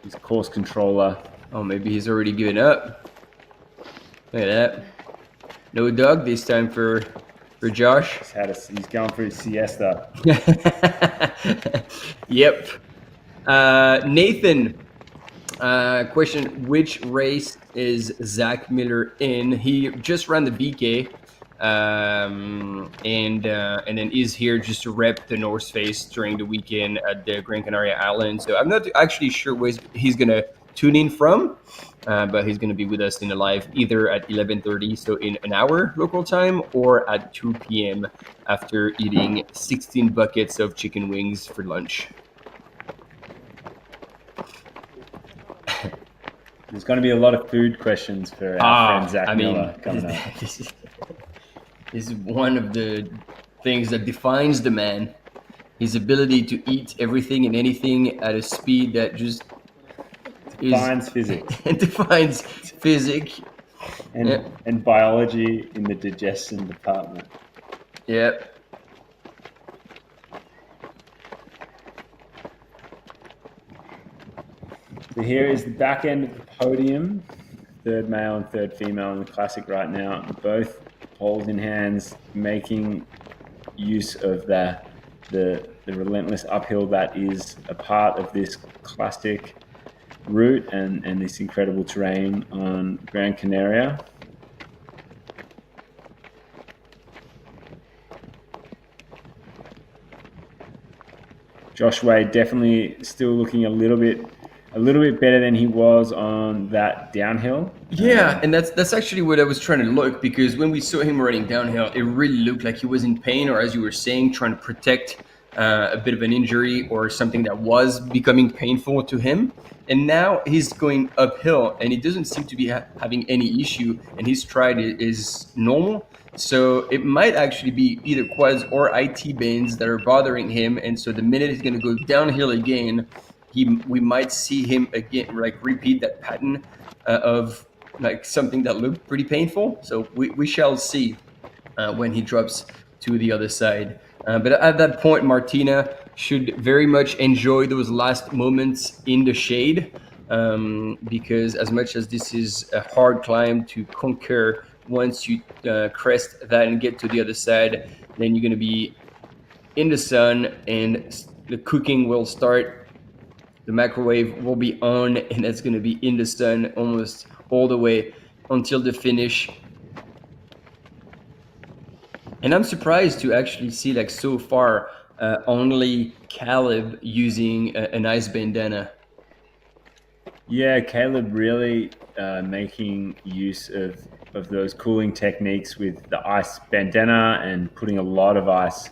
He's course controller. Oh, maybe he's already given up. Look at that. No dog this time for Josh. He's going for his siesta. Yep. Nathan, question: which race is Zach Miller in? He just ran the BK, and then is here just to rep the North Face during the weekend at the Gran Canaria Island. So I'm not actually sure where he's gonna tune in from, but he's gonna be with us in the live either at 11:30, so in an hour local time, or at 2 p.m. after eating 16 buckets of chicken wings for lunch. There's going to be a lot of food questions for our friend Zach Miller coming up. This is one of the things that defines the man. His ability to eat everything and anything at a speed that just defines physics. And defines physics. And biology in the digestion department. Yep. So here is the back end of the podium. Third male and third female in the Classic right now. Both poles in hands, making use of the relentless uphill that is a part of this Classic route and this incredible terrain on Gran Canaria. Josh Wade definitely still looking a little bit better than he was on that downhill. Yeah, and that's actually what I was trying to look, because when we saw him running downhill, it really looked like he was in pain, or as you were saying, trying to protect a bit of an injury or something that was becoming painful to him. And now he's going uphill, and he doesn't seem to be having any issue, and his stride is normal. So it might actually be either quads or IT bands that are bothering him, and so the minute he's going to go downhill again, we might see him again, like repeat that pattern of like something that looked pretty painful. So we shall see when he drops to the other side. But at that point, Martina should very much enjoy those last moments in the shade, because as much as this is a hard climb to conquer, once you crest that and get to the other side, then you're going to be in the sun and the cooking will start. The microwave will be on and it's going to be in the sun almost all the way until the finish. And I'm surprised to actually see, like, so far only Caleb using an ice bandana. Yeah, Caleb really making use of those cooling techniques with the ice bandana and putting a lot of ice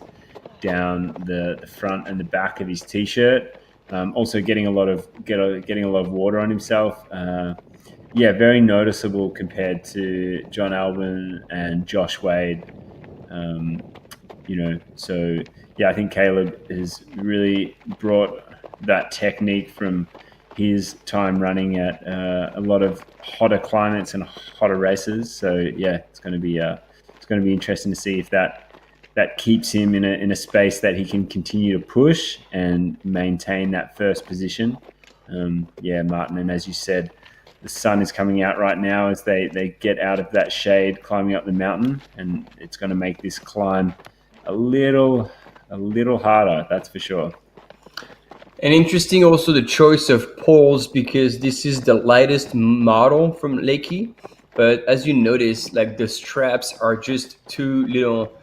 down the front and the back of his t-shirt. Also getting a lot of water on himself. Yeah, very noticeable compared to John Albon and Josh Wade. So yeah, I think Caleb has really brought that technique from his time running at a lot of hotter climates and hotter races. So yeah, it's going to be interesting to see if that keeps him in a space that he can continue to push and maintain that first position. Yeah, Martin, and as you said, the sun is coming out right now as they get out of that shade, climbing up the mountain, and it's going to make this climb a little harder, that's for sure. And interesting also the choice of poles, because this is the lightest model from Lakey. But as you notice, like, the straps are just two little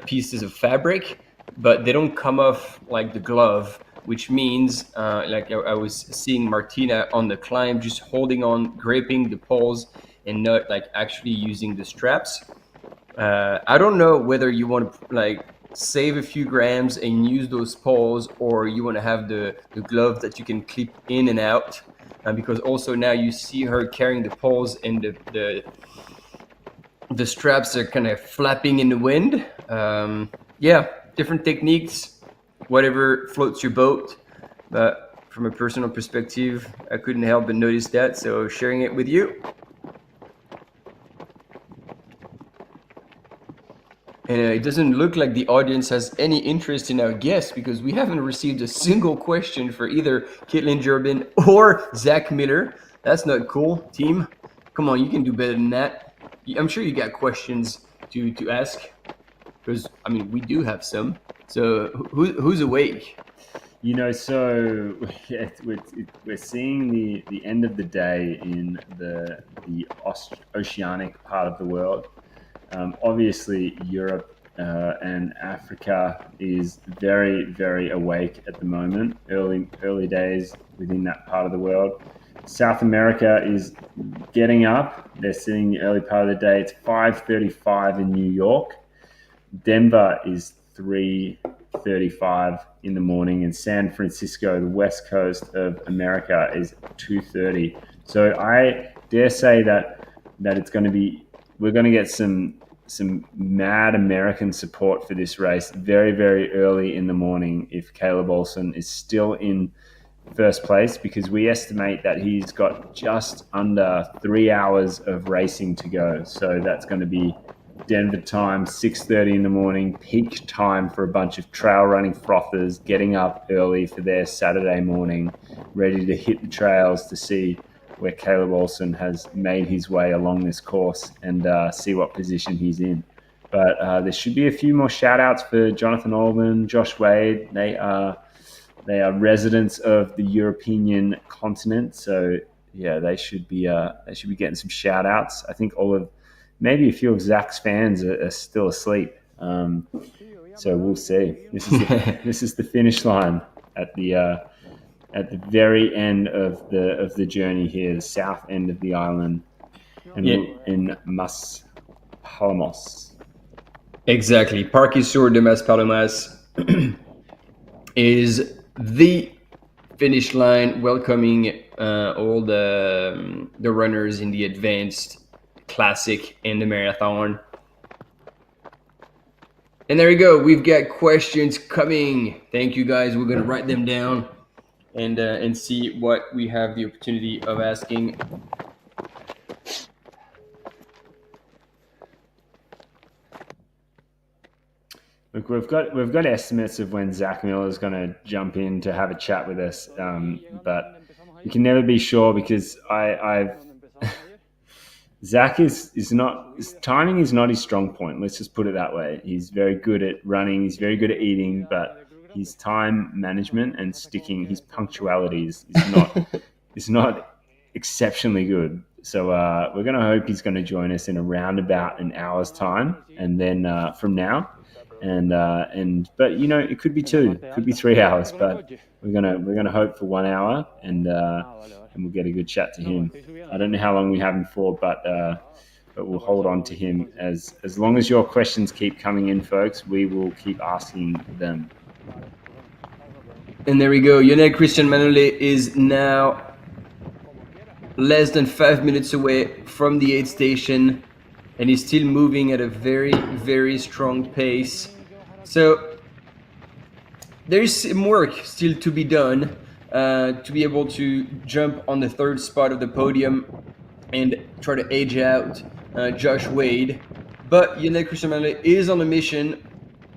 pieces of fabric, but they don't come off like the glove, which means like I was seeing Martina on the climb just holding on, gripping the poles and not like actually using the straps. I don't know whether you want to like save a few grams and use those poles, or you want to have the glove that you can clip in and out, because also now you see her carrying the poles and the straps are kind of flapping in the wind. Yeah, different techniques, whatever floats your boat. But from a personal perspective, I couldn't help but notice that, so sharing it with you. And it doesn't look like the audience has any interest in our guests, because we haven't received a single question for either Kaitlyn Gerin or Zach Miller. That's not cool, team. Come on, you can do better than that. I'm sure you got questions to ask, because I mean we do have some. So who's awake? So yeah, we're seeing the end of the day in the oceanic part of the world. Obviously, Europe and Africa is very, very awake at the moment. Early days within that part of the world. South America is getting up. They're sitting the early part of the day. It's 5:35 in New York. Denver is 3:35 in the morning, and San Francisco, the west coast of America, is 2:30. So I dare say that it's going to be, we're going to get some mad American support for this race very, very early in the morning if Caleb Olsen is still in first place, because we estimate that he's got just under 3 hours of racing to go. So that's going to be Denver time, 6:30 in the morning, peak time for a bunch of trail running frothers getting up early for their Saturday morning, ready to hit the trails to see where Caleb Olsen has made his way along this course and see what position he's in. But there should be a few more shout outs for Jonathan Albon, Josh Wade. They are residents of the European continent. So yeah, they should be getting some shout outs. I think maybe a few of Zach's fans are still asleep. So we'll see. This is the finish line at the very end of the journey here, the south end of the island, and in Mas Palomas. Exactly. Parque Sur de Mas Palomas is the finish line, welcoming all the runners in the advanced, classic, and the marathon. And there you go. We've got questions coming. Thank you, guys. We're going to write them down. and see what we have the opportunity of asking. Look, we've got estimates of when Zach Miller is going to jump in to have a chat with us, but you can never be sure because Zach is not, his timing is not his strong point. Let's just put it that way. He's very good at running. He's very good at eating, but his time management and sticking, his punctuality is not exceptionally good. So we're going to hope he's going to join us in around about an hour's time, and then from now. But you know, it could be 2, it could be 3 hours, but we're gonna hope for 1 hour, and we'll get a good chat to him. I don't know how long we have him for, but we'll hold on to him as long as your questions keep coming in, folks. We will keep asking them. And there we go. Lionel Christian Manole is now less than 5 minutes away from the aid station, and he's still moving at a very, very strong pace. So there's some work still to be done to be able to jump on the 3rd spot of the podium and try to age out Josh Wade. But Lionel Christian Manole is on a mission,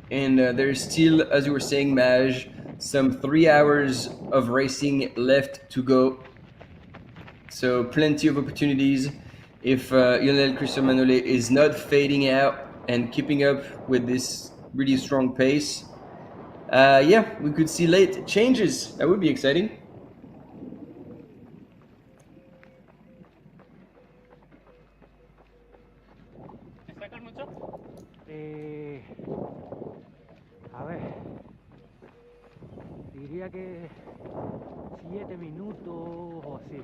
and there's still, as you were saying, Maj, some 3 hours of racing left to go. So plenty of opportunities. If Lionel Christian Manole is not fading out and keeping up with this really strong pace, we could see late changes. That would be exciting. A ver, diría que 7 minutos o así.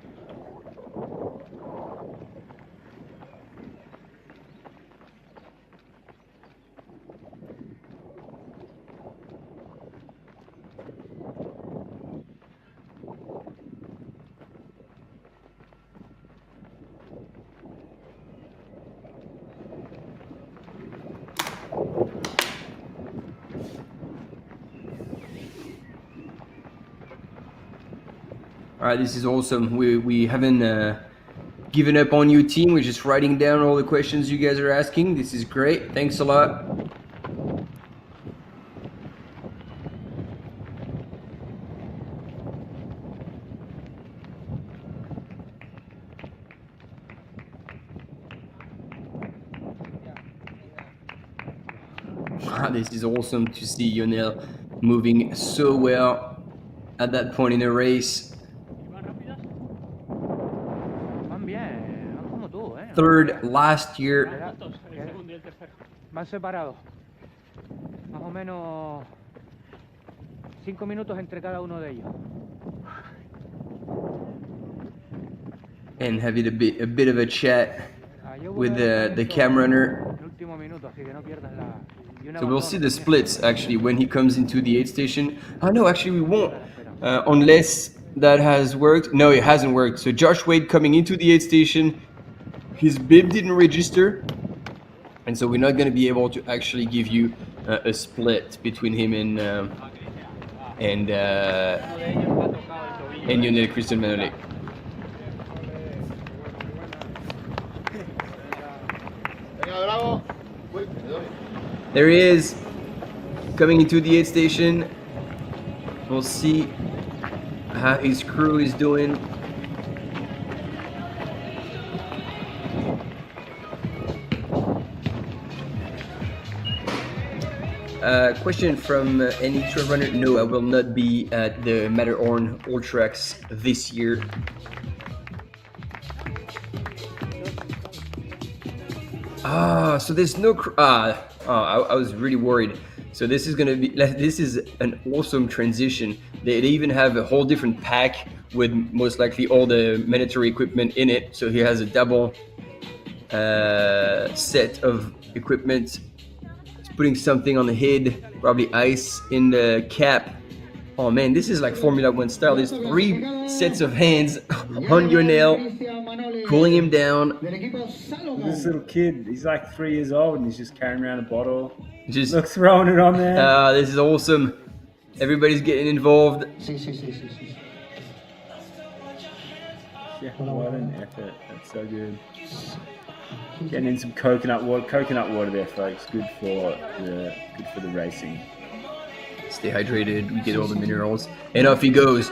All right, this is awesome. We haven't given up on you, team. We're just writing down all the questions you guys are asking. This is great. Thanks a lot. This is awesome to see Lionel moving so well at that point in the race. 3rd last year. Van separados. Más o menos 5 minutos entre cada uno de ellos. And having a bit of a chat with the cam runner. So we'll see the splits actually when he comes into the aid station. Oh no, actually we won't, unless that has worked. No, it hasn't worked. So Josh Wade coming into the aid station, his bib didn't register, and so we're not going to be able to actually give you a split between him and Lionel Christian Manole. There he is, coming into the aid station. We'll see how his crew is doing. Question from any trail runner. No, I will not be at the Matterhorn Ultrax this year. So there's no. I was really worried. So this is gonna be. This is an awesome transition. They even have a whole different pack with most likely all the mandatory equipment in it. So he has a double set of equipment. He's putting something on the head, probably ice in the cap. Oh man, this is like Formula One style. There's 3 sets of hands on your nail, cooling him down. This little kid, he's like 3 years old and he's just carrying around a bottle. Just look, throwing it on there. This is awesome. Everybody's getting involved. Yeah, what an effort. That's so good. Getting in some coconut water there, folks. Good for the racing. Stay hydrated, we get all the minerals. And off he goes.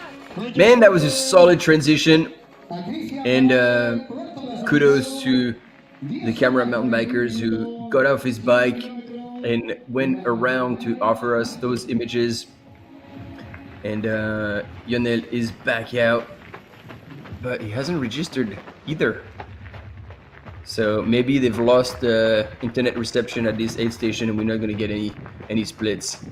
Man, that was a solid transition. And kudos to the camera mountain bikers who got off his bike and went around to offer us those images. And Yonel is back out, but he hasn't registered either. So maybe they've lost internet reception at this aid station and we're not going to get any splits.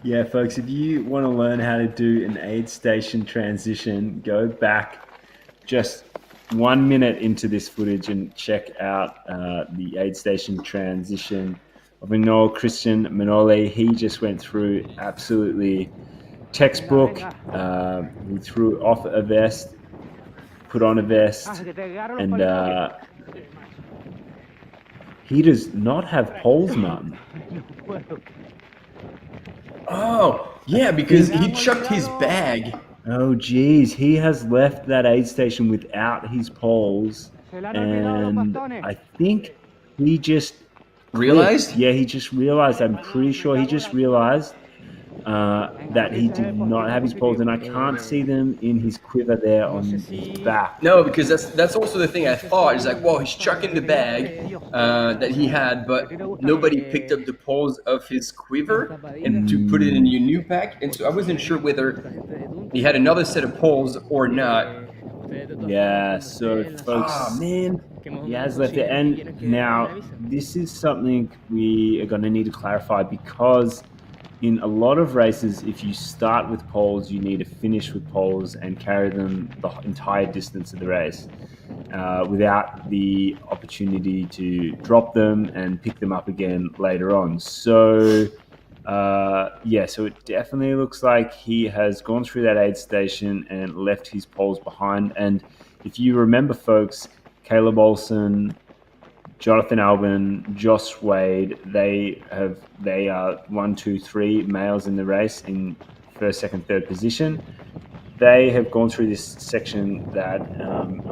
Yeah, folks, if you want to learn how to do an aid station transition, go back just 1 minute into this footage and check out the aid station transition of Minol Christian Manole. He just went through absolutely textbook. He threw off a vest, put on a vest, and he does not have poles, Martin. Oh, yeah, because he chucked his bag. Oh, geez. He has left that aid station without his poles. And I think he just Realized? Yeah, he just realized. I'm pretty sure he just realized that he did not have his poles. And I can't see them in his quiver there on his back. No, because that's also the thing I thought. It's like, well, he's chucking the bag that he had, but nobody picked up the poles of his quiver and to put it in your new pack. And so I wasn't sure whether he had another set of poles or not. Yeah, so folks, man, he has left it. And now this is something we are going to need to clarify, because in a lot of races, if you start with poles, you need to finish with poles and carry them the entire distance of the race without the opportunity to drop them and pick them up again later on. So so it definitely looks like he has gone through that aid station and left his poles behind. And if you remember, folks, Caleb Olsen, Jonathan Albin, Josh Wade, they are 1, 2, 3 males in the race in first, second, third position. They have gone through this section that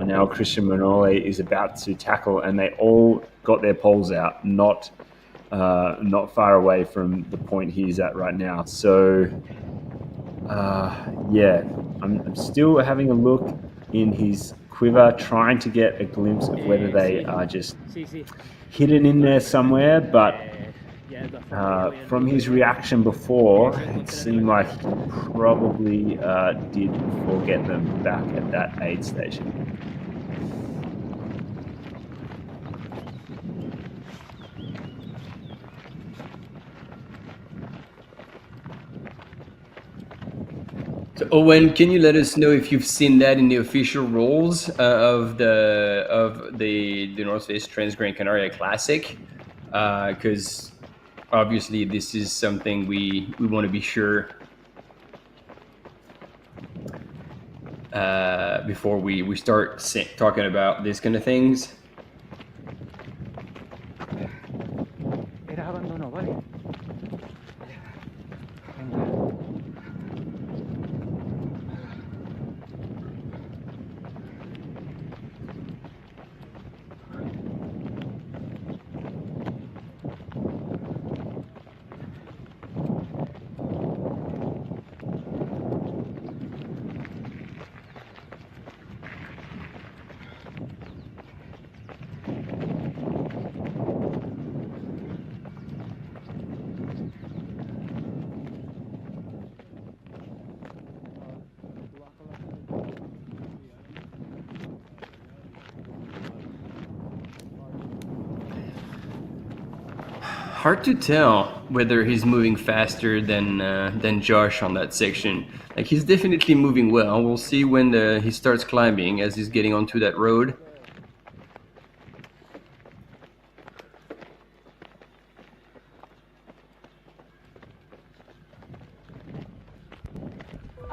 now Christian Manole is about to tackle, and they all got their poles out, not far away from the point he's at right now. So, I'm still having a look in his quiver, trying to get a glimpse of whether they are just hidden in there somewhere. But from his reaction before, it seemed like he probably did forget them back at that aid station. So Owen, can you let us know if you've seen that in the official rules of the North Face Transgrancanaria Classic? Because obviously this is something we want to be sure before we start talking about this kind of things. Hard to tell whether he's moving faster than Josh on that section. Like, he's definitely moving well. We'll see when he starts climbing as he's getting onto that road.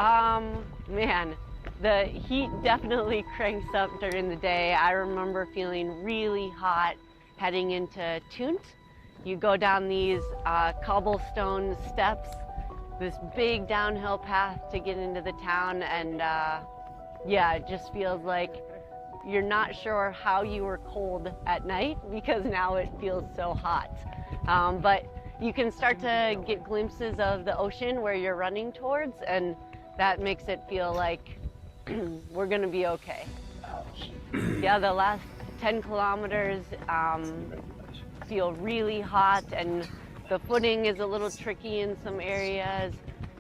Man, the heat definitely cranks up during the day. I remember feeling really hot heading into Tunt. You go down these cobblestone steps, this big downhill path to get into the town, and yeah, it just feels like you're not sure how you were cold at night because now it feels so hot. But you can start to get glimpses of the ocean where you're running towards, and that makes it feel like we're gonna be okay. Yeah, the last 10 kilometers feel really hot, and the footing is a little tricky in some areas,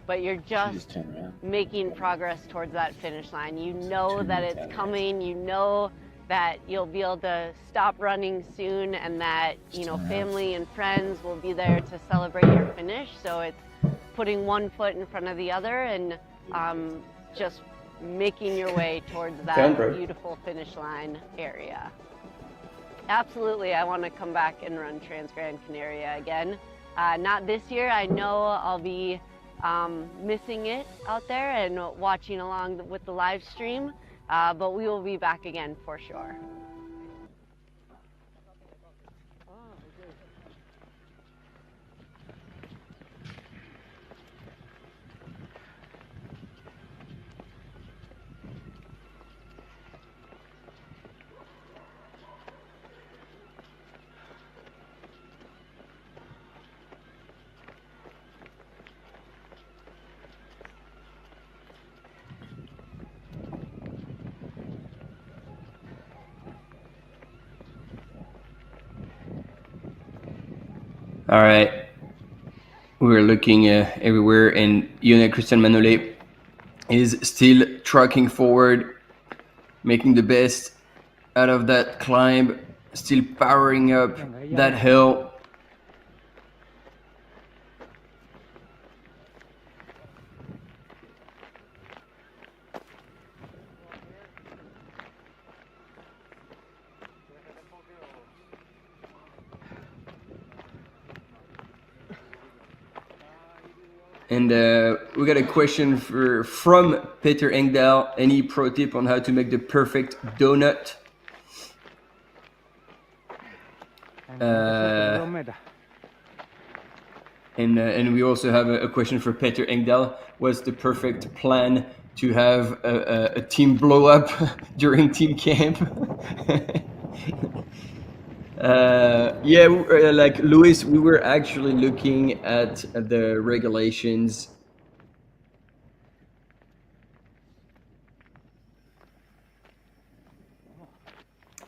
but you're just making progress towards that finish line. You know that it's coming, you know that you'll be able to stop running soon, and that, you know, family and friends will be there to celebrate your finish. So it's putting one foot in front of the other and just making your way towards that beautiful finish line area. Absolutely, I want to come back and run Transgrancanaria again. Not this year. I know I'll be missing it out there and watching along with the live stream, but we will be back again for sure. All right. We're looking everywhere, and Yone Christian Manole is still trucking forward, making the best out of that climb, still powering up that hill. And we got a question from Peter Engdahl. Any pro tip on how to make the perfect donut? And we also have a question for Peter Engdahl. What's the perfect plan to have a team blow up during team camp? Yeah, like Luis, we were actually looking at the regulations.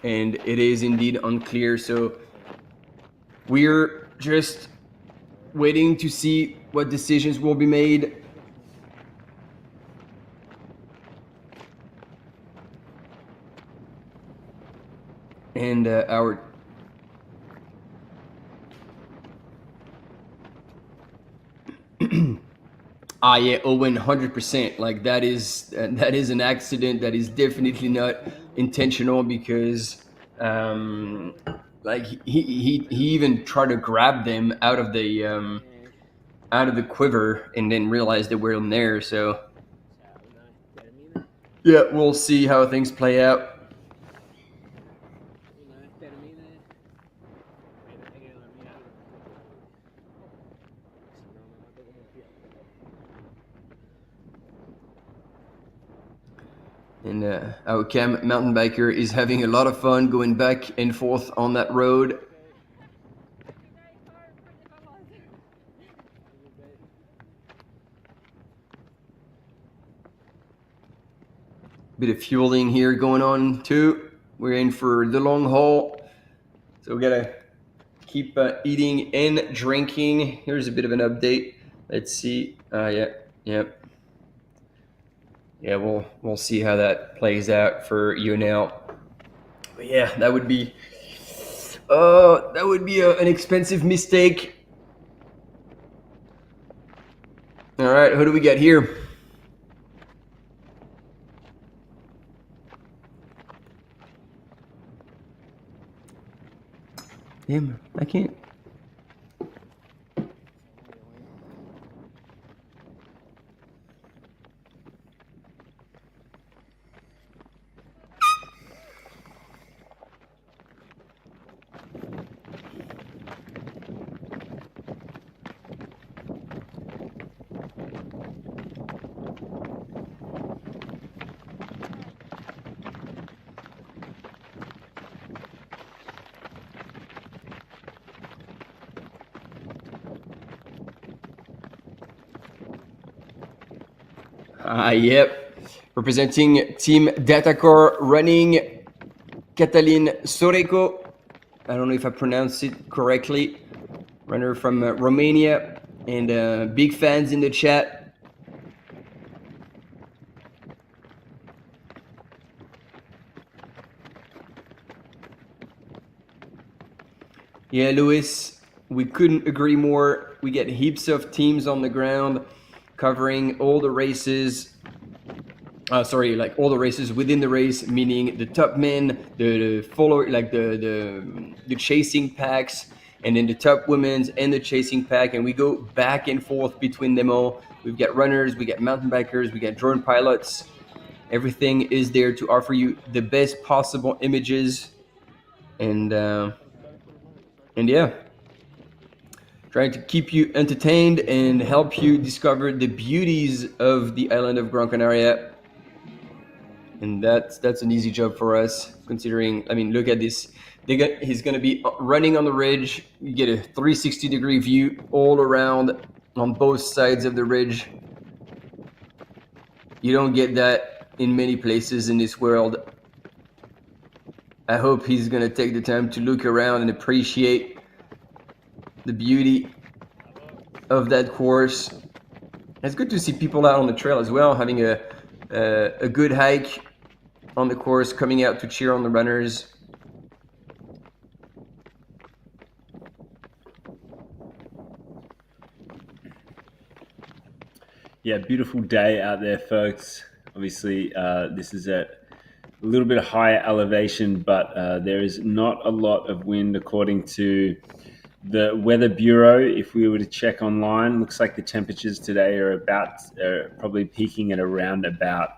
And it is indeed unclear, so we're just waiting to see what decisions will be made. And our yeah, Owen, 100%. Like that is an accident. That is definitely not intentional, because like he even tried to grab them out of the quiver and then realized they were in there. So yeah, we'll see how things play out. And our Cam mountain biker is having a lot of fun going back and forth on that road. Bit of fueling here going on too. We're in for the long haul, so we gotta keep eating and drinking. Here's a bit of an update. Let's see. Yeah, we'll see how that plays out for you now. But yeah, that would be an expensive mistake. All right, who do we get here? Damn, I can't. Yep. Representing Team Datacor, running Kaitlyn Gerin. I don't know if I pronounced it correctly. Runner from Romania, and big fans in the chat. Yeah, Louis, we couldn't agree more. We get heaps of teams on the ground covering all the races. Like all the races within the race, meaning the top men, the follower, like the chasing packs, and then the top women's and the chasing pack, and we go back and forth between them all. We've got runners, we got mountain bikers, we got drone pilots. Everything is there to offer you the best possible images, and yeah, trying to keep you entertained and help you discover the beauties of the island of Gran Canaria. And that's an easy job for us, considering, I mean, look at this. He's going to be running on the ridge. You get a 360-degree view all around on both sides of the ridge. You don't get that in many places in this world. I hope he's going to take the time to look around and appreciate the beauty of that course. It's good to see people out on the trail as well, having a good hike on the course, coming out to cheer on the runners. Yeah, beautiful day out there, folks. Obviously, this is at a little bit higher elevation, but there is not a lot of wind according to the Weather Bureau. If we were to check online, looks like the temperatures today are probably peaking at around about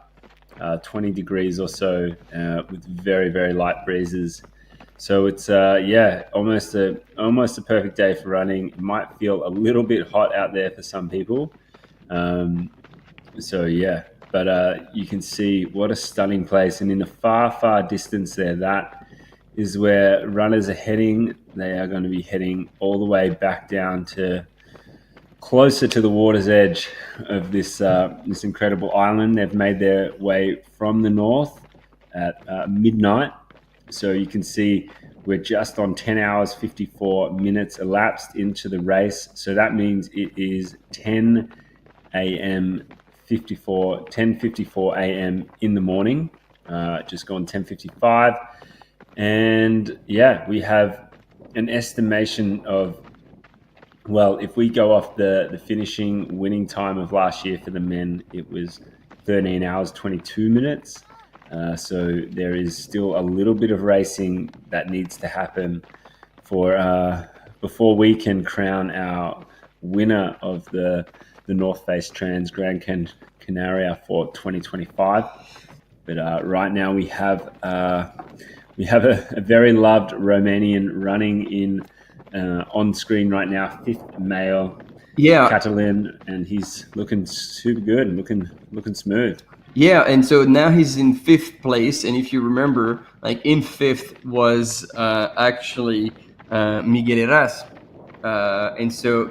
20 degrees or so, with very, very light breezes. So it's almost a perfect day for running. It might feel a little bit hot out there for some people. But you can see what a stunning place, and in the far distance there, that is where runners are heading. They are going to be heading all the way back down to closer to the water's edge of this incredible island. They've made their way from the north at midnight. So you can see we're just on 10 hours, 54 minutes elapsed into the race. So that means it is 10 a.m. 10:54 a.m. in the morning. Just gone 10:55. And yeah, we have an estimation of, well, if we go off the finishing winning time of last year for the men, it was 13 hours, 22 minutes. So there is still a little bit of racing that needs to happen before we can crown our winner of the North Face Transgrancanaria for 2025. But right now we have a very loved Romanian running in on screen right now, fifth male, Kaitlyn, and he's looking super good and looking smooth. Yeah, and so now he's in fifth place, and if you remember, like in fifth was actually Miguel Heras, and so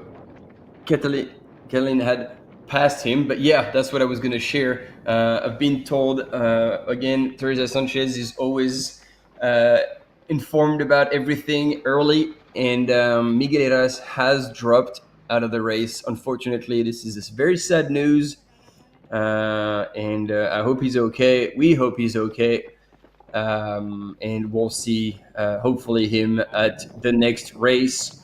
Kaitlyn had passed him. But yeah, that's what I was going to share. I've been told, again, Teresa Sanchez is always informed about everything early, and Miguel Heras has dropped out of the race. Unfortunately, this is very sad news, and I hope he's okay. We hope he's okay, and we'll see, hopefully, him at the next race.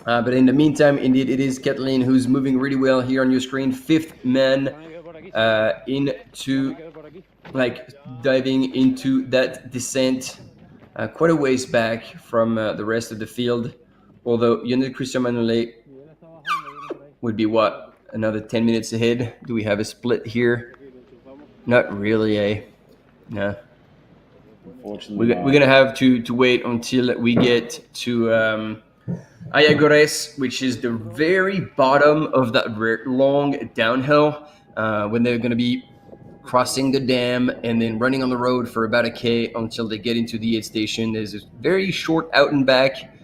But in the meantime, indeed, it is Kaitlyn who's moving really well here on your screen. Fifth man into, diving into that descent, quite a ways back from the rest of the field. Although Yonel Christian Manuel would be another 10 minutes ahead. Do we have a split here? Not really, eh? No. Unfortunately, we're gonna have to wait until we get to Ayagores, which is the very bottom of that long downhill, when they're going to be crossing the dam and then running on the road for about a K until they get into the aid station. There's a very short out and back,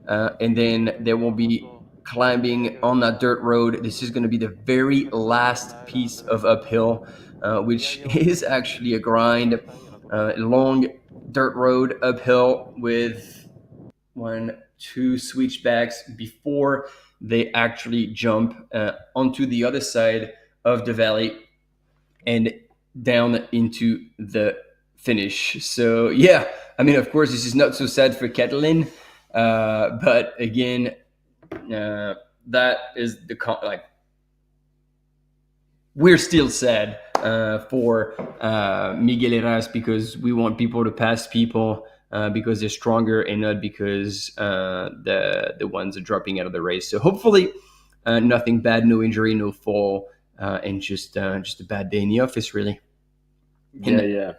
and then there will be climbing on that dirt road. This is going to be the very last piece of uphill, which is actually a grind. Long dirt road uphill with 1-2 switchbacks before they actually jump onto the other side of the valley and down into the finish. So yeah, I mean, of course, this is not so sad for Kaitlyn, but again, that is like we're still sad for Miguel Heras, because we want people to pass people because they're stronger and not because the ones are dropping out of the race. So hopefully nothing bad, no injury, no fall, and just a bad day in the office, really. Yeah.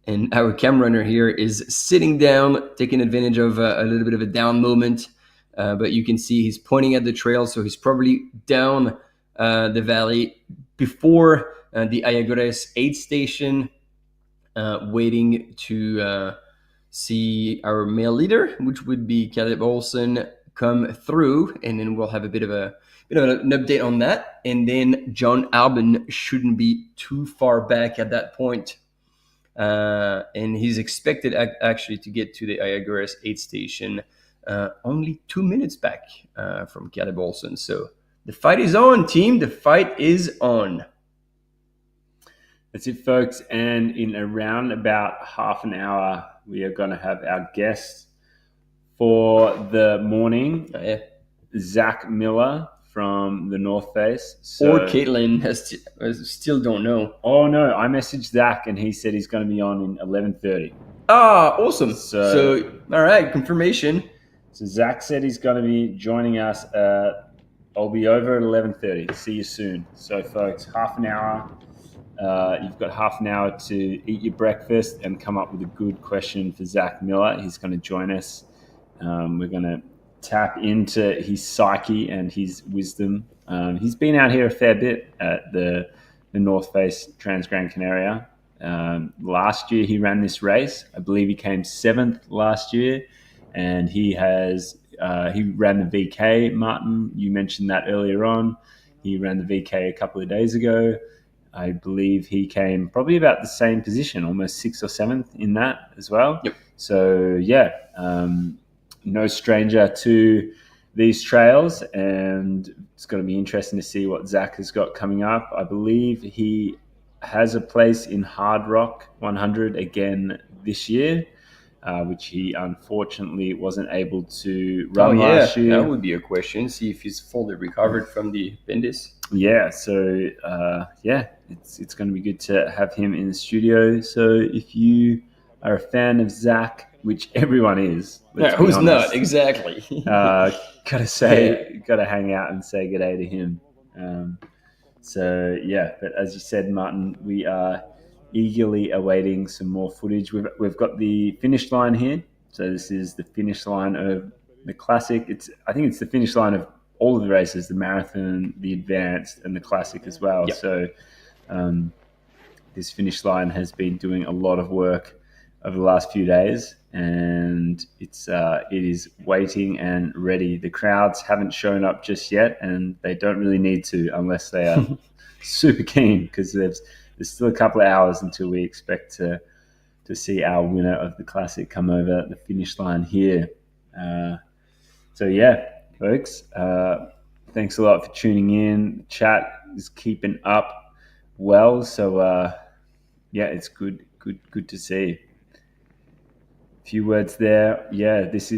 And our cam runner here is sitting down, taking advantage of a little bit of a down moment. But you can see he's pointing at the trail, so he's probably down the valley before the Ayagores aid station, waiting to see our male leader, which would be Caleb Olsen, come through, and then we'll have a bit of an update on that. And then John Albin shouldn't be too far back at that point. And he's expected actually to get to the Ayagores aid station only 2 minutes back from Caleb Olsen. So the fight is on, team. The fight is on. That's it, folks. And in around about half an hour, we are going to have our guest for the morning, Zach Miller from the North Face. Or Kaitlyn, still don't know. Oh no, I messaged Zach and he said he's going to be on in 11:30. Ah, awesome. So all right, confirmation. So Zach said he's going to be joining us. I'll be over at 11:30. See you soon. So folks, half an hour. You've got half an hour to eat your breakfast and come up with a good question for Zach Miller. He's going to join us. We're going to tap into his psyche and his wisdom. He's been out here a fair bit at the North Face Transgrancanaria. Last year he ran this race. I believe he came 7th last year, and he ran the VK. Martin, you mentioned that earlier on. He ran the VK a couple of days ago. I believe he came probably about the same position, almost 6th or 7th in that as well. Yep. So yeah, no stranger to these trails, and it's going to be interesting to see what Zach has got coming up. I believe he has a place in Hard Rock 100 again this year, which he unfortunately wasn't able to run last year. That would be a question. See if he's fully recovered from the appendix. Yeah, so it's going to be good to have him in the studio. So if you are a fan of Zach, which everyone is, who's not, exactly. gotta hang out and say good day to him. But as you said, Martin, we are eagerly awaiting some more footage. We've got the finish line here. So this is the finish line of the Classic. I think it's the finish line of all of the races, the marathon, the advanced, and the Classic as well. Yep. So this finish line has been doing a lot of work over the last few days, and it is waiting and ready. The crowds haven't shown up just yet, and they don't really need to unless they are super keen, because there's still a couple of hours until we expect to see our winner of the Classic come over the finish line here. Folks, thanks a lot for tuning in. The chat is keeping up well, so it's good to see. Few words there. Yeah, this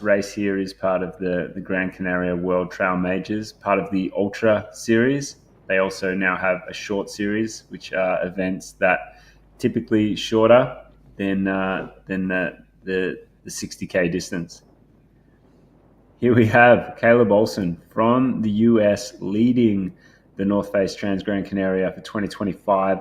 race here is part of the Gran Canaria World Trail Majors, part of the Ultra Series. They also now have a short series, which are events that typically shorter than the 60K distance. Here we have Caleb Olsen from the US leading the North Face Transgrancanaria for 2025.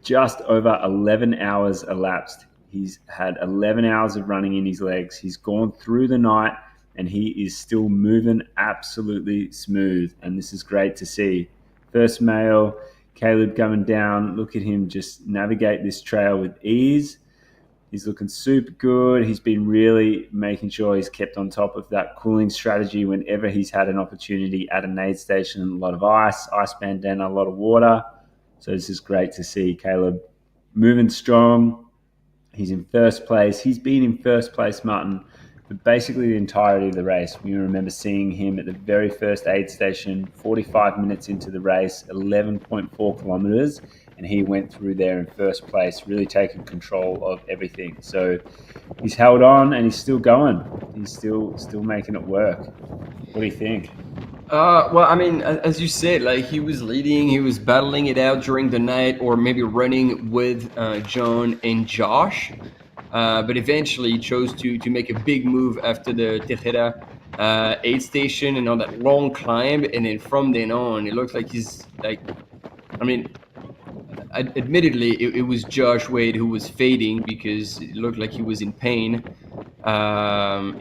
Just over 11 hours elapsed. He's had 11 hours of running in his legs. He's gone through the night and he is still moving absolutely smooth. And this is great to see. First male, Caleb coming down. Look at him just navigate this trail with ease. He's looking super good. He's been really making sure he's kept on top of that cooling strategy whenever he's had an opportunity at an aid station. A lot of ice bandana, a lot of water. So this is great to see Caleb moving strong. He's in first place. He's been in first place, Martin, for basically the entirety of the race. We remember seeing him at the very first aid station, 45 minutes into the race, 11.4 kilometers, and he went through there in first place, really taking control of everything. So he's held on and he's still going. He's still making it work. What do you think? Well, I mean, as you said, like he was leading, he was battling it out during the night, or maybe running with John and Josh. But eventually he chose to make a big move after the Tejeda aid station and on that long climb. And then from then on, it looks like he's like, I mean, admittedly, it was Josh Wade who was fading because it looked like he was in pain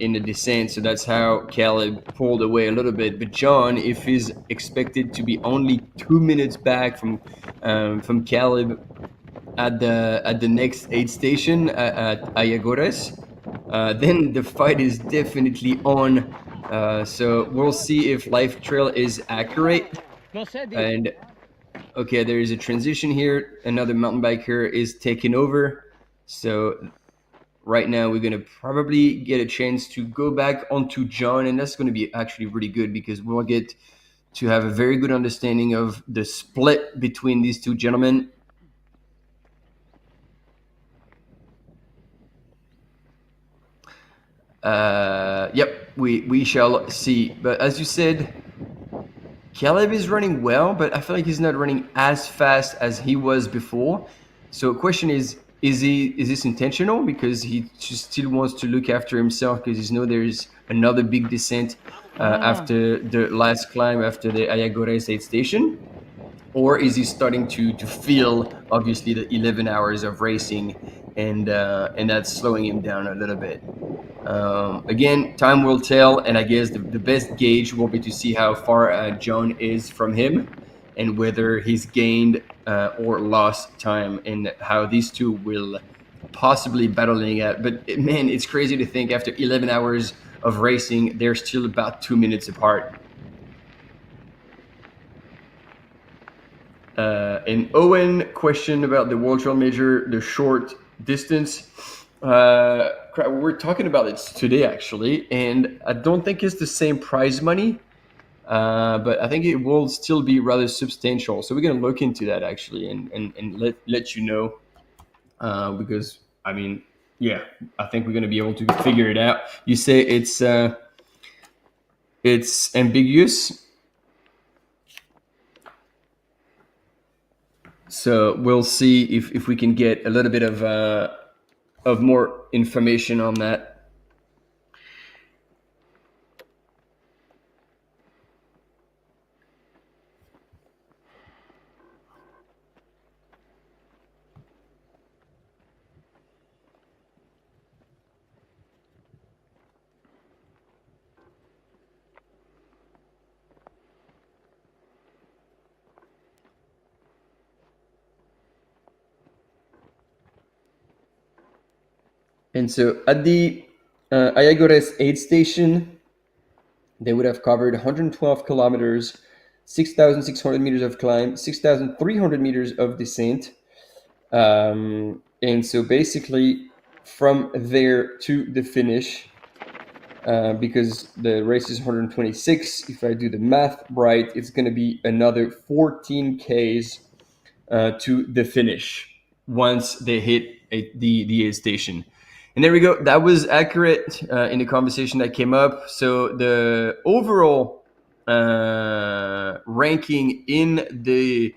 in the descent. So that's how Caleb pulled away a little bit. But John, if he's expected to be only 2 minutes back from Caleb at the next aid station at Ayagores, then the fight is definitely on. So we'll see if Life Trail is accurate. And okay, there is a transition here. Another mountain biker is taking over. So right now we're going to probably get a chance to go back onto John, and that's going to be actually really good because we'll get to have a very good understanding of the split between these two gentlemen. Yep, we shall see. But as you said, Caleb is running well, but I feel like he's not running as fast as he was before. So the question is this intentional? Because he just still wants to look after himself because he knows there's another big descent after the last climb after the Ayagores aid station? Or is he starting to feel, obviously, the 11 hours of racing and that's slowing him down a little bit? Again, time will tell, and I guess the best gauge will be to see how far John is from him and whether he's gained or lost time and how these two will possibly battling out. But man, it's crazy to think after 11 hours of racing, they're still about 2 minutes apart. And Owen questioned about the World Trail Major, the short distance. We're talking about it today, actually, and I don't think it's the same prize money, but I think it will still be rather substantial. So we're going to look into that, actually, and let you know, because, I mean, yeah, I think we're going to be able to figure it out. You say it's ambiguous. So we'll see if we can get a little bit of more information on that. And so at the Ayagores aid station, they would have covered 112 kilometers, 6,600 meters of climb, 6,300 meters of descent. And so basically from there to the finish, because the race is 126, if I do the math right, it's going to be another 14 Ks to the finish once they hit the aid station. And there we go. That was accurate in the conversation that came up. So the overall ranking in the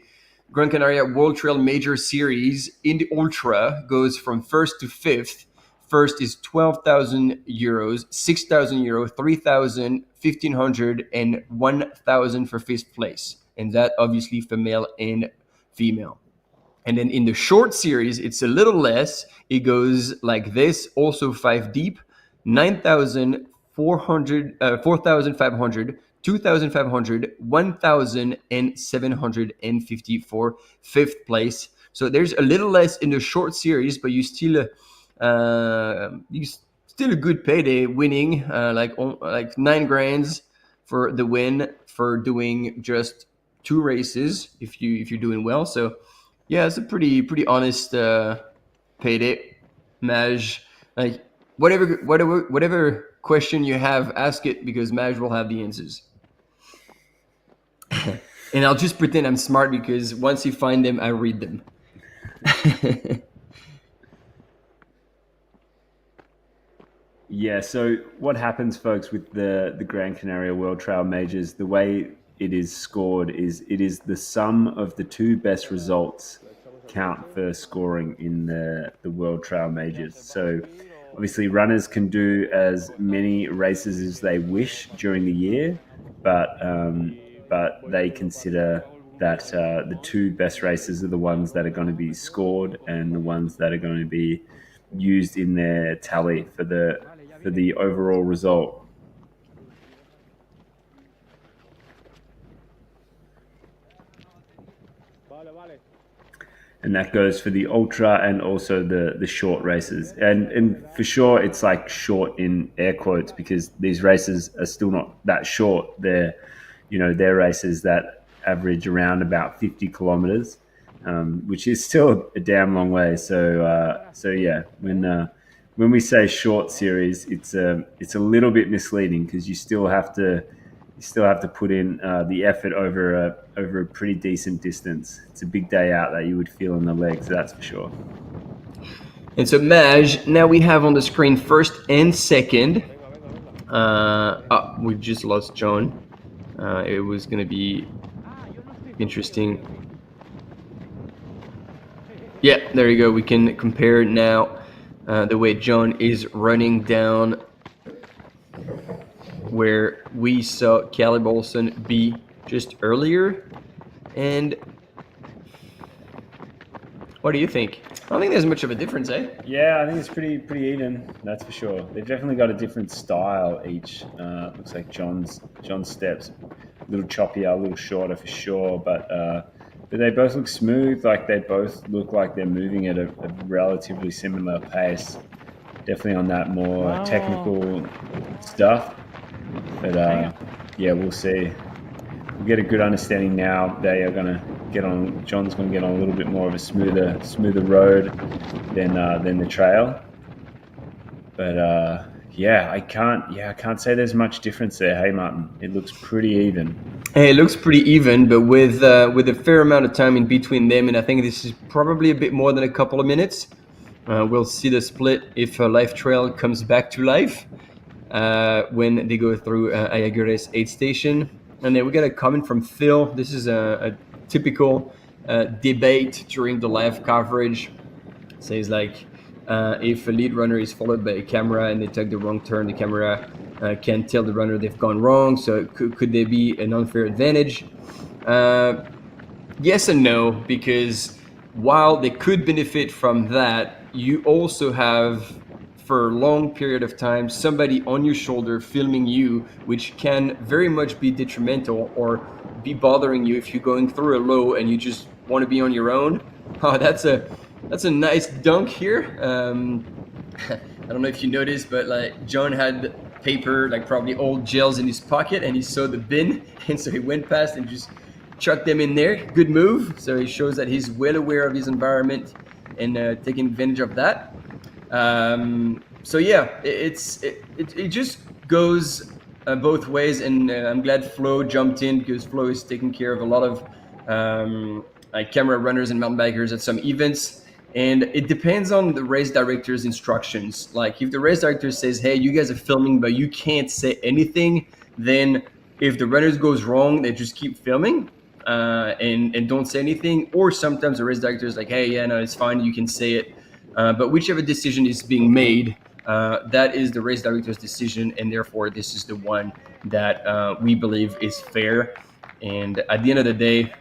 Gran Canaria World Trail Major Series in the Ultra goes from first to fifth. First is 12,000 euros, 6,000 euros, 3,000, 1,500, and 1,000 for fifth place. And that obviously for male and female. And then in the short series, it's a little less. It goes like this, also 5 deep, 9,400, 4,500, 2,500, 1,000, and 750 for fifth place. So there's a little less in the short series, but you still you still a good payday winning, like 9 grand for the win for doing just 2 races if you're doing well. So yeah, it's a pretty honest payday. Maj, like whatever question you have, ask it because Maj will have the answers. And I'll just pretend I'm smart because once you find them, I read them. Yeah, so what happens, folks, with the Gran Canaria World Trail Majors, the way it is scored is it is the sum of the 2 best results count for scoring in the World Trail Majors. So obviously runners can do as many races as they wish during the year, but they consider that the 2 best races are the ones that are going to be scored and the ones that are going to be used in their tally for the overall result. And that goes for the ultra and also the short races. And for sure, it's like short in air quotes because these races are still not that short. They're races that average around about 50 kilometers, which is still a damn long way. So yeah, when we say short series, it's a little bit misleading because you still have to put in the effort over a pretty decent distance. It's a big day out that you would feel in the legs, that's for sure. And so Maj, now we have on the screen first and second. We've just lost John. It was going to be interesting. Yeah, there you go. We can compare now the way John is running down where we saw Caleb Olsen be just earlier. And what do you think? I don't think there's much of a difference, eh? Yeah, I think it's pretty even, that's for sure. They've definitely got a different style each. Looks like John's steps a little choppier, a little shorter for sure, but they both look smooth. Like they both look like they're moving at a relatively similar pace. Definitely on that more technical stuff. But yeah, we'll see. We'll get a good understanding now. They are going to get on. John's going to get on a little bit more of a smoother road than the trail. But yeah, I can't say there's much difference there. Hey, Martin, it looks pretty even. Hey, it looks pretty even, but with a fair amount of time in between them, and I think this is probably a bit more than a couple of minutes. We'll see the split if Life Trail comes back to life when they go through Ayagure's aid station. And then we got a comment from Phil. This is a typical debate during the live coverage. It says like, if a lead runner is followed by a camera and they take the wrong turn, the camera can tell the runner they've gone wrong. So could there be an unfair advantage? Yes and no, because while they could benefit from that, you also have, for a long period of time, somebody on your shoulder filming you, which can very much be detrimental or be bothering you if you're going through a low and you just want to be on your own. Oh, that's a nice dunk here. I don't know if you noticed, but like John had paper, like probably old gels in his pocket, and he saw the bin, and so he went past and just chucked them in there. Good move. So he shows that he's well aware of his environment and taking advantage of that. So yeah, it just goes both ways, and I'm glad Flo jumped in because Flo is taking care of a lot of like camera runners and mountain bikers at some events. And it depends on the race director's instructions. Like if the race director says, hey, you guys are filming, but you can't say anything, then if the runners goes wrong, they just keep filming and don't say anything. Or sometimes the race director is like, hey, yeah, no, it's fine, you can say it. But whichever decision is being made, that is the race director's decision. And therefore, this is the one that we believe is fair. And at the end of the day,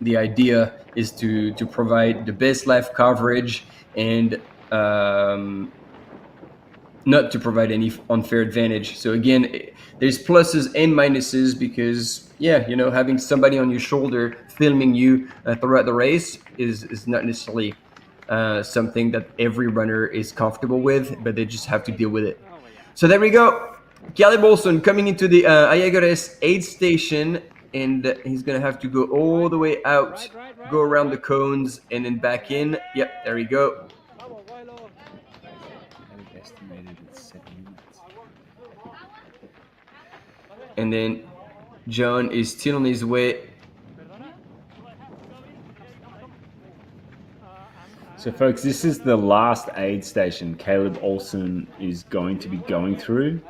the idea is to provide the best live coverage and not to provide any unfair advantage. So again, there's pluses and minuses because, yeah, you know, having somebody on your shoulder filming you throughout the race is not necessarily something that every runner is comfortable with, but they just have to deal with it. So there we go. Caleb Olsen coming into the Ayagares aid station, and he's going to have to go all the way out, go around the cones, and then back in. Yep, there we go. Estimated at 7 minutes. And then John is still on his way. So, folks, this is the last aid station Caleb Olsen is going to be going through.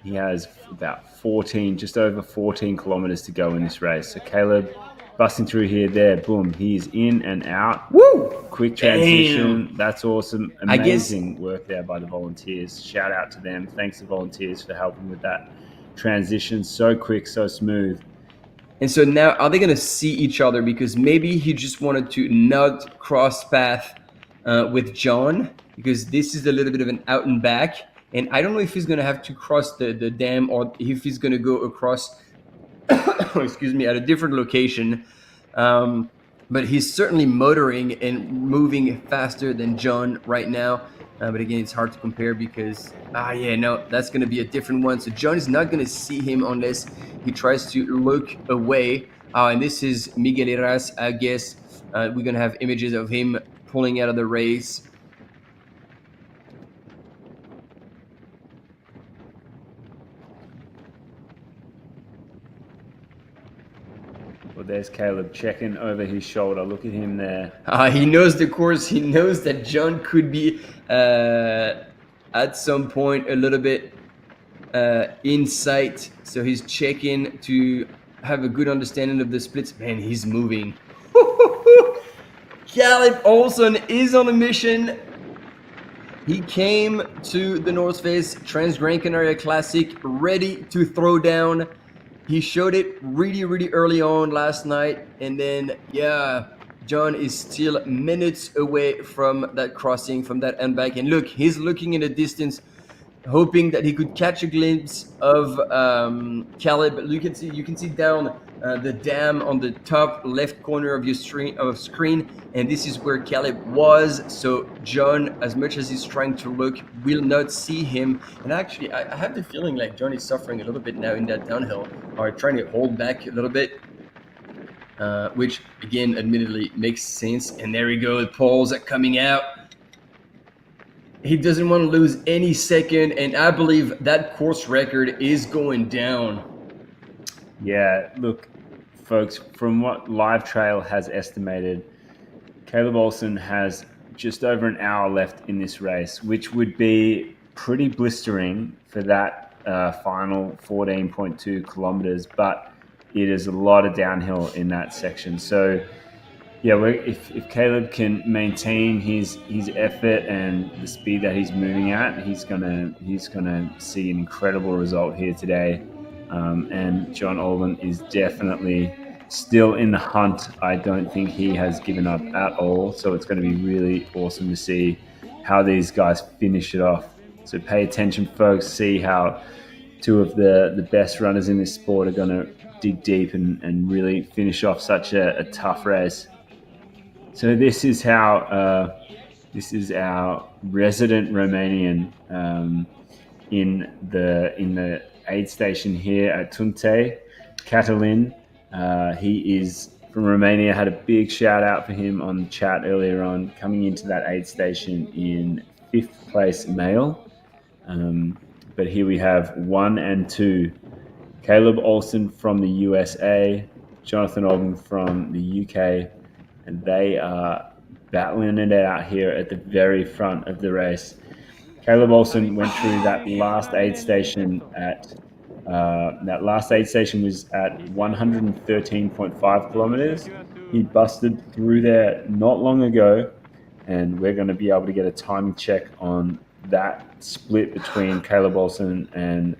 He has about 14, just over 14 kilometers to go in this race. So, Caleb busting through here, there, boom, he's in and out. Woo! Quick transition. Damn. That's awesome. Amazing work there by the volunteers. Shout out to them. Thanks to volunteers for helping with that transition. So quick, so smooth. And so now, are they going to see each other? Because maybe he just wanted to not cross path with John, because this is a little bit of an out and back. And I don't know if he's going to have to cross the dam or if he's going to go across, excuse me, at a different location. But he's certainly motoring and moving faster than John right now. But again, it's hard to compare because, that's going to be a different one. So John is not going to see him unless he tries to look away. And this is Miguel Heras, I guess. We're going to have images of him pulling out of the race. Well, there's Caleb checking over his shoulder. Look at him there. He knows the course. He knows that John could be at some point a little bit in sight. So he's checking to have a good understanding of the splits. Man, he's moving. Caleb Olsen is on a mission. He came to the North Face Transgrancanaria Classic ready to throw down. He showed it really, really early on last night. And then, John is still minutes away from that crossing, from that end back. And look, he's looking in the distance, hoping that he could catch a glimpse of Caleb. You can see down the dam on the top left corner of your screen, and this is where Caleb was. So John, as much as he's trying to look, will not see him. And actually, I have the feeling like John is suffering a little bit now in that downhill, or trying to hold back a little bit, which again, admittedly, makes sense. And there we go, the poles are coming out. He doesn't want to lose any second, and I believe that course record is going down. Yeah, look, folks, from what Live Trail has estimated, Caleb Olsen has just over an hour left in this race, which would be pretty blistering for that final 14.2 kilometers, but it is a lot of downhill in that section. So, yeah, if Caleb can maintain his effort and the speed that he's moving at, he's gonna see an incredible result here today. And John Olsen is definitely still in the hunt. I don't think he has given up at all. So it's going to be really awesome to see how these guys finish it off. So pay attention, folks. See how two of the best runners in this sport are going to dig deep and really finish off such a tough race. So this is how this is our resident Romanian in the aid station here at Tunte, Kaitlyn. He is from Romania. Had a big shout out for him on the chat earlier on, coming into that aid station in 5th place male. But here we have 1 and 2. Caleb Olsen from the USA, Jonathan Olsen from the UK, and they are battling it out here at the very front of the race. Caleb Olsen went through that last aid station at that last aid station was at 113.5 kilometers. He busted through there not long ago, and we're going to be able to get a timing check on that split between Caleb Olsen and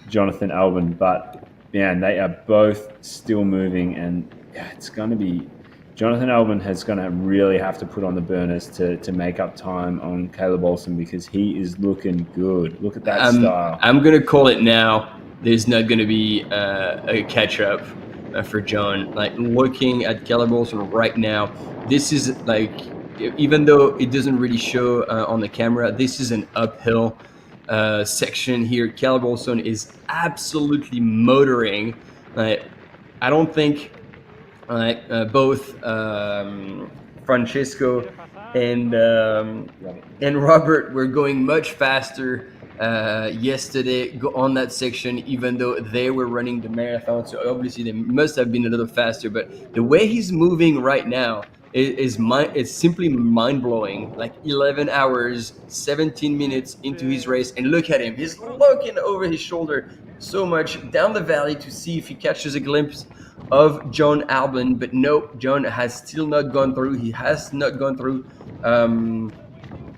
Jonathan Albin. But man, they are both still moving, and it's going to be Jonathan Albin has going to really have to put on the burners to make up time on Caleb Olsen, because he is looking good. Look at that style. I'm going to call it now. There's not going to be a catch up for John. Like, looking at Caleb Olsen right now, this is like even though it doesn't really show on the camera, this is an uphill section here. Caleb Olsen is absolutely motoring. I don't think both Francesco and Robert were going much faster yesterday on that section, even though they were running the marathon. So obviously they must have been a little faster. But the way he's moving right now is simply mind-blowing. Like 11 hours, 17 minutes into his race, and look at him. He's looking over his shoulder so much down the valley to see if he catches a glimpse of John Albon, but no, John has still not gone through. He has not gone through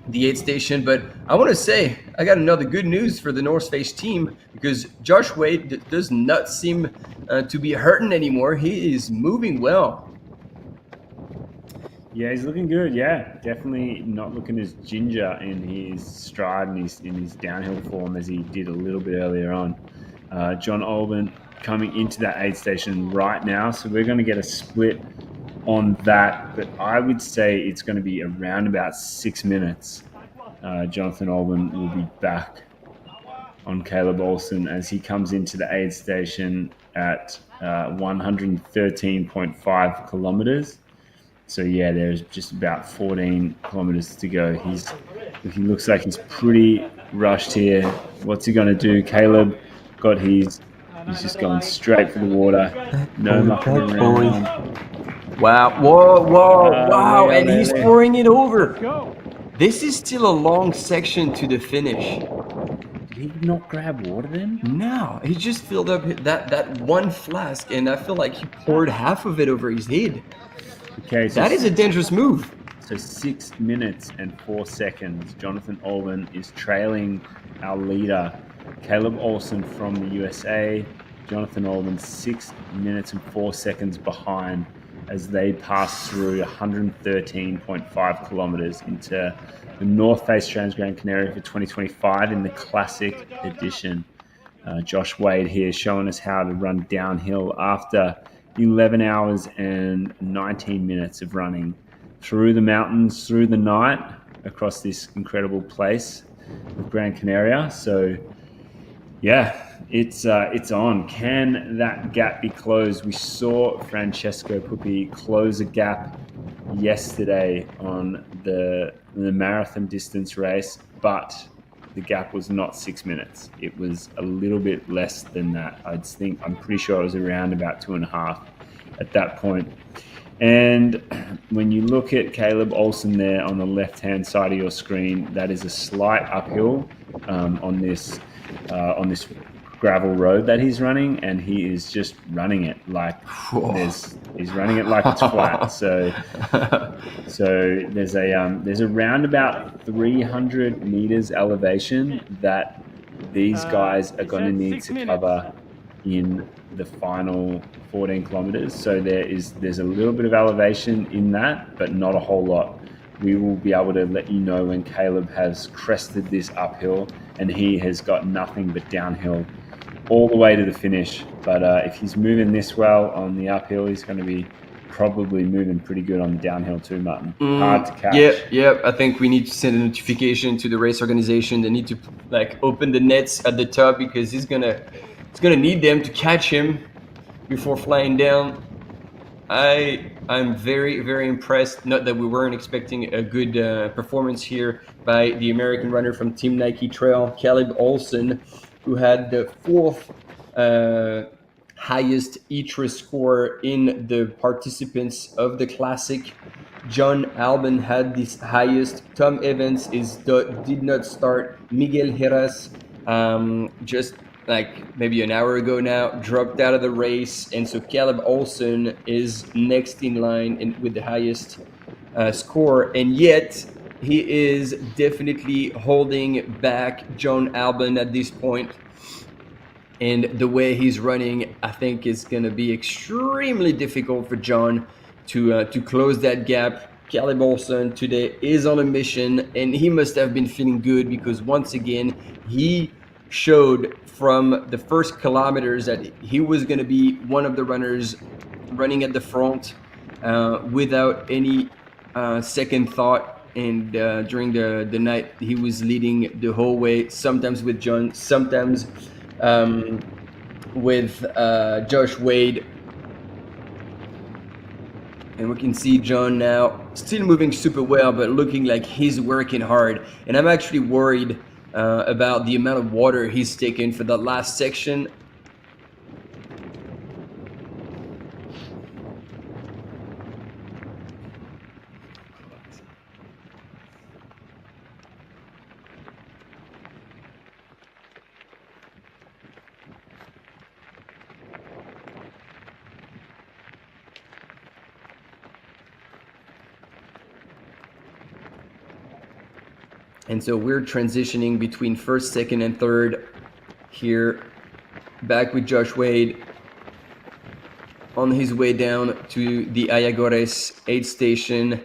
the aid station. But I want to say I got another good news for the North Face team, because Josh Wade does not seem to be hurting anymore. He is moving well. Yeah, he's looking good. Yeah, definitely not looking as ginger in his stride and in his downhill form as he did a little bit earlier on. John Albon coming into that aid station right now, so we're going to get a split on that, but I would say it's going to be around about 6 minutes. Jonathan Albon will be back on Caleb Olsen as he comes into the aid station at 113.5 kilometers. So yeah, there's just about 14 kilometers to go. He looks like he's pretty rushed here. What's he going to do? Caleb got his. He's just going straight for the water. No mucking around. Wow! Whoa! Wow! And he's pouring it over. This is still a long section to the finish. Did he not grab water then? No, he just filled up that one flask, and I feel like he poured half of it over his head. Okay, so that is a dangerous move. So 6 minutes and 4 seconds. Jonathan Albon is trailing our leader, Caleb Olsen from the USA. Jonathan Albon 6 minutes and 4 seconds behind as they pass through 113.5 kilometers into the North Face Transgrancanaria for 2025 in the Classic Edition. Josh Wade here showing us how to run downhill after 11 hours and 19 minutes of running through the mountains, through the night, across this incredible place of Gran Canaria. So yeah, it's on. Can that gap be closed? We saw Francesco Puppi close a gap yesterday on the marathon distance race, but the gap was not 6 minutes. It was a little bit less than that. I'm pretty sure it was around about 2.5 at that point. And when you look at Caleb Olsen there on the left-hand side of your screen, that is a slight uphill on this gravel road that he's running, and he is just running it like he's running it like it's flat. So there's around about 300 meters elevation that these guys are going to need to cover in the final 14 kilometers. So there's a little bit of elevation in that, but not a whole lot. We will be able to let you know when Caleb has crested this uphill and he has got nothing but downhill all the way to the finish. But if he's moving this well on the uphill, he's going to be probably moving pretty good on the downhill too, Martin. Hard to catch. Yeah. I think we need to send a notification to the race organization. They need to open the nets at the top, because he's gonna need them to catch him before flying down. I'm very, very impressed. Not that we weren't expecting a good performance here by the American runner from Team Nike Trail, Caleb Olsen, who had the fourth highest ITRA score in the participants of the Classic. John Albon had this highest. Tom Evans did not start. Miguel Heras just maybe an hour ago now dropped out of the race, and so Caleb Olsen is next in line with the highest score, and yet he is definitely holding back John Albon at this point. And the way he's running, I think is going to be extremely difficult for John to close that gap. Caleb Olsen today is on a mission, and he must have been feeling good, because once again, he showed from the first kilometers that he was going to be one of the runners running at the front without any second thought, and during the night he was leading the whole way, sometimes with John, sometimes with Josh Wade. And we can see John now still moving super well, but looking like he's working hard. And I'm actually worried about the amount of water he's taken for that last section. And so we're transitioning between first, second, and third here. Back with Josh Wade on his way down to the Ayagores aid station.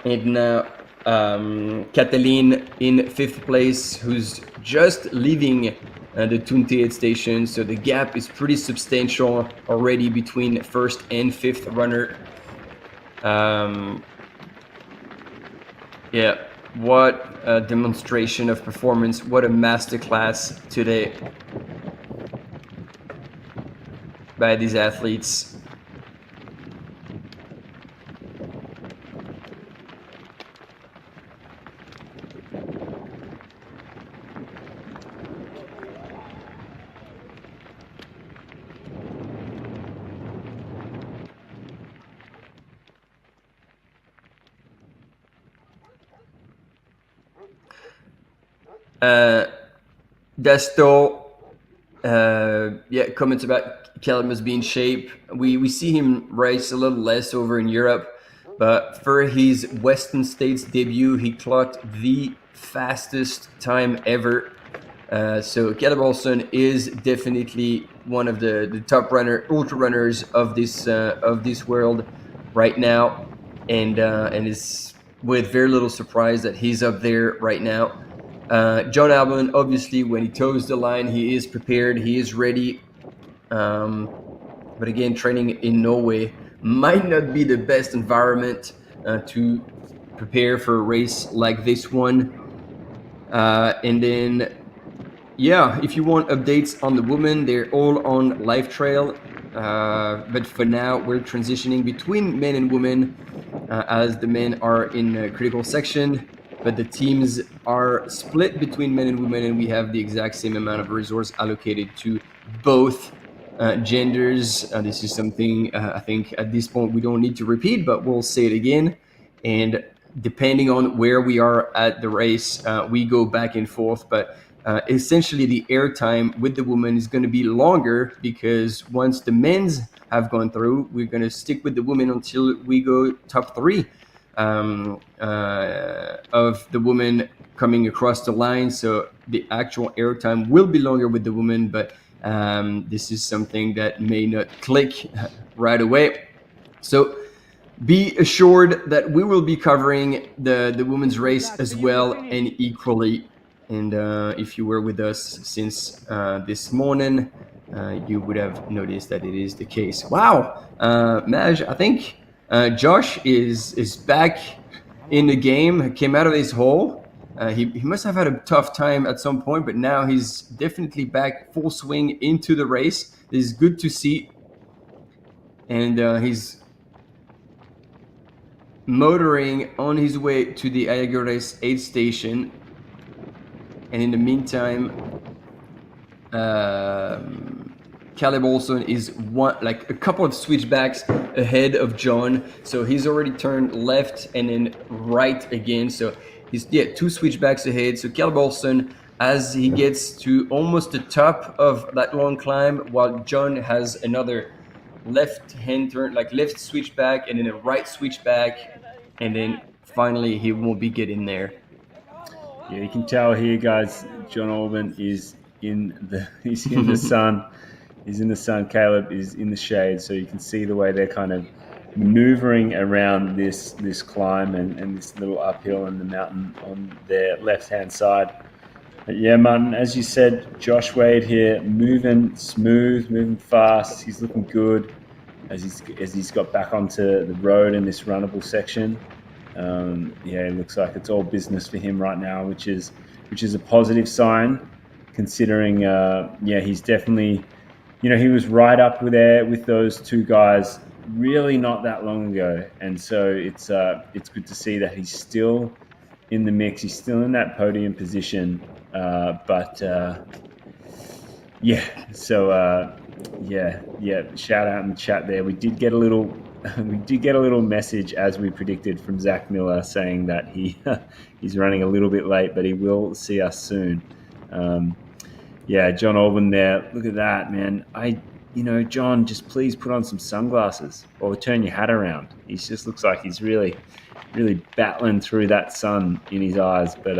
And now Kaitlyn in fifth place, who's just leaving the Tunte aid station. So the gap is pretty substantial already between first and fifth runner. Yeah. What a demonstration of performance. What a masterclass today by these athletes. Desto, comments about Caleb must be in shape. We see him race a little less over in Europe, but for his Western States debut, he clocked the fastest time ever. So Caleb Olsen is definitely one of the top ultra runners of this world right now, and is with very little surprise that he's up there right now. John Albon, obviously, when he toes the line, he is prepared, he is ready. But again, training in Norway might not be the best environment to prepare for a race like this one. And then, if you want updates on the women, they're all on Live Trail. But for now, we're transitioning between men and women as the men are in a critical section. But the teams are split between men and women, and we have the exact same amount of resource allocated to both genders. This is something I think at this point we don't need to repeat, but we'll say it again. And depending on where we are at the race, we go back and forth. But essentially, the airtime with the women is going to be longer because once the men's have gone through, we're going to stick with the women until we go top three. Of the woman coming across the line, so the actual airtime will be longer with the woman, but this is something that may not click right away. So be assured that we will be covering the women's race as well and equally. And if you were with us since this morning, you would have noticed that it is the case. Wow, Maj, I think Josh is back in the game. He came out of his hole. He must have had a tough time at some point, but now he's definitely back full swing into the race. This is good to see. And he's motoring on his way to the Ayagores aid station. And in the meantime, Caleb Olsen is a couple of switchbacks ahead of John. So he's already turned left and then right again. So he's two switchbacks ahead. So Caleb Olsen, as he gets to almost the top of that long climb, while John has another left-hand turn, left switchback and then a right switchback. And then finally he won't be getting there. Yeah, you can tell here, guys, John Albon is he's in the sun. He's in the sun. Caleb is in the shade. So you can see the way they're kind of maneuvering around this climb and this little uphill and the mountain on their left-hand side. But yeah, Martin, as you said, Josh Wade here, moving smooth, moving fast. He's looking good. as he's got back onto the road in this runnable section. It looks like it's all business for him right now, which is a positive sign, considering he's definitely, he was right up there with those two guys really not that long ago, and so it's good to see that he's still in the mix. He's still in that podium position, shout out in the chat there. We did get a little message, as we predicted, from Zach Miller saying that he's running a little bit late, but he will see us soon. John Alban there. Look at that, man. John, just please put on some sunglasses or turn your hat around. He just looks like he's really, really battling through that sun in his eyes, but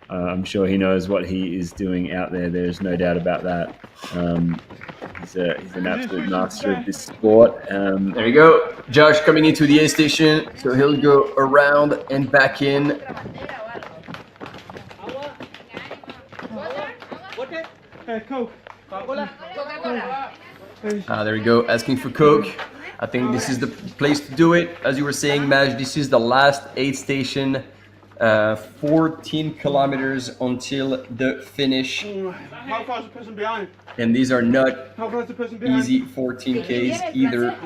I'm sure he knows what he is doing out there. There's no doubt about that. He's an absolute master of this sport. There you go. Josh coming into the aid station, so he'll go around and back in. There we go, asking for Coke. I think this is the place to do it. As you were saying, Maj, this is the last aid station. 14 kilometers until the finish. How far is the person behind? And these are not How far is the person behind? easy 14Ks either.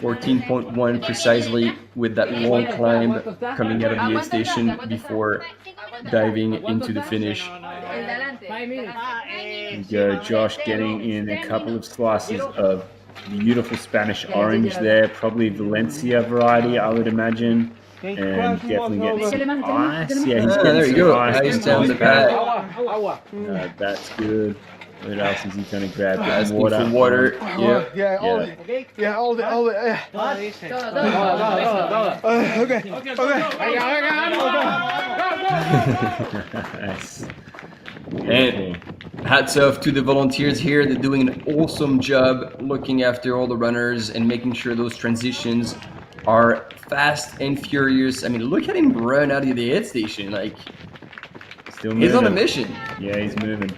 14.1 precisely, with that long climb coming out of the aid station before diving into the finish. There you go, Josh getting in a couple of slices of beautiful Spanish orange there, probably Valencia variety, I would imagine. And definitely getting some ice. Yeah, he's getting there you go. ice. Ice down the back. That's good. What else is he going to grab? Asking for water. All the. Nice. And hats off to the volunteers here. They're doing an awesome job looking after all the runners and making sure those transitions are fast and furious. I mean, look at him run out of the aid station. Like, Still moving. he's on a mission. Yeah, he's moving.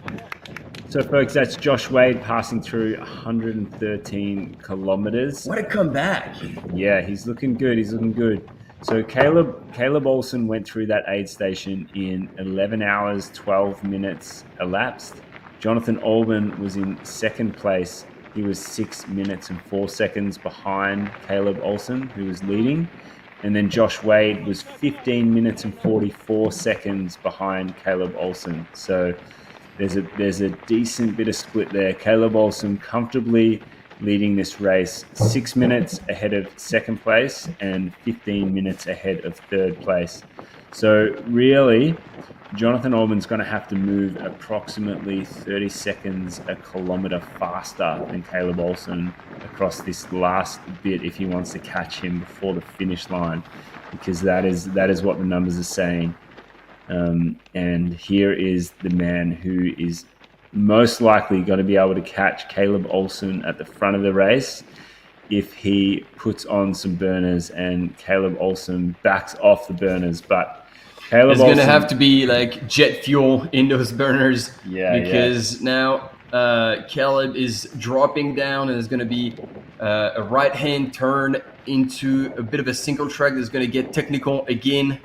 So, folks, that's Josh Wade passing through 113 kilometers. What a comeback. Yeah, he's looking good. So Caleb Olsen went through that aid station in 11 hours, 12 minutes elapsed. Jonathan Alban was in second place. He was 6 minutes and 4 seconds behind Caleb Olsen, who was leading. And then Josh Wade was 15 minutes and 44 seconds behind Caleb Olsen. So there's a decent bit of split there. Caleb Olsen comfortably leading this race, 6 minutes ahead of second place and 15 minutes ahead of third place. So really, Jonathan Alban's going to have to move approximately 30 seconds a kilometer faster than Caleb Olsen across this last bit if he wants to catch him before the finish line, because that is what the numbers are saying. And here is the man who is most likely going to be able to catch Caleb Olsen at the front of the race if he puts on some burners and Caleb Olsen backs off the burners. But Caleb There's going to have to be like jet fuel in those burners, because now Caleb is dropping down, and there's going to be a right-hand turn into a bit of a single track that's going to get technical again.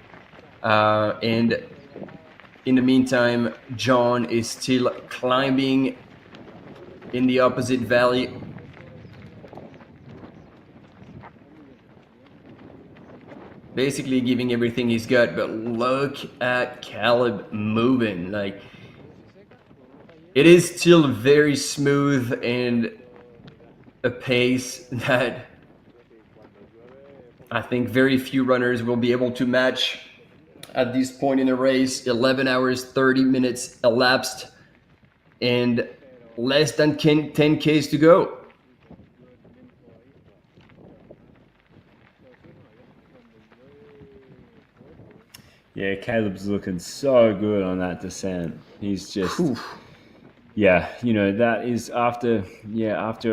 And in the meantime, John is still climbing in the opposite valley. Basically giving everything he's got, but look at Caleb moving. Like, it is still very smooth and a pace that I think very few runners will be able to match at this point in the race. 11 hours, 30 minutes elapsed, and less than 10 Ks to go. Yeah, Caleb's looking so good on that descent. He's just, that is after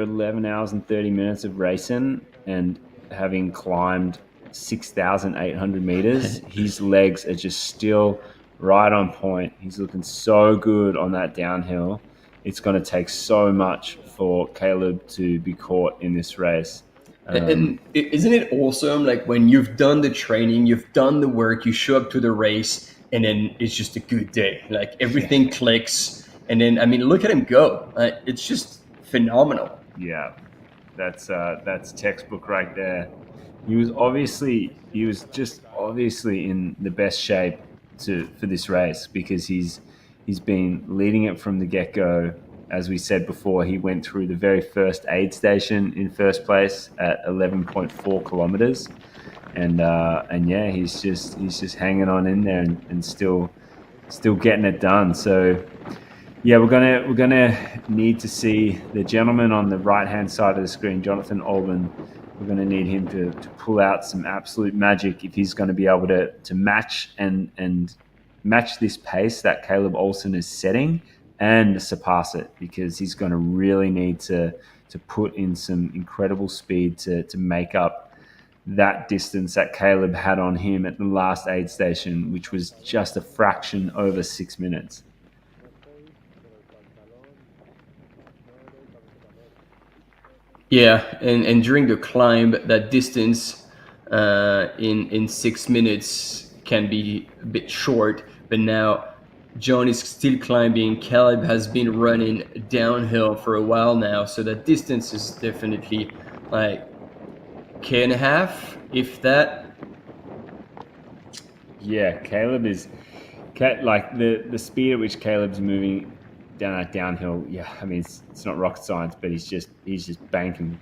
11 hours and 30 minutes of racing and having climbed 6,800 meters, his legs are just still right on point. He's looking so good on that downhill. it's going to take so much for Caleb to be caught in this race. And isn't it awesome? Like when you've done the training, you've done the work, you show up to the race, and then it's just a good day. Like everything clicks, and then I mean, look at him go! It's just phenomenal. Yeah, that's textbook right there. He was just obviously in the best shape for this race, because he's been leading it from the get-go. As we said before, he went through the very first aid station in first place at 11.4 kilometers, and yeah, he's just hanging on in there and still getting it done. So yeah, we're gonna need to see the gentleman on the right hand side of the screen, Jonathan Olsen. We're going to need him to pull out some absolute magic if he's going to be able to match and match this pace that Caleb Olsen is setting and surpass it, because he's going to really need to put in some incredible speed to make up that distance that Caleb had on him at the last aid station, which was just a fraction over 6 minutes. Yeah, and during the climb, that distance in 6 minutes can be a bit short, but now John is still climbing. Caleb has been running downhill for a while now, so that distance is definitely like K.5, if that. Yeah, Caleb is like the speed at which Caleb's moving down that downhill. Yeah, I mean it's not rocket science, but he's just banking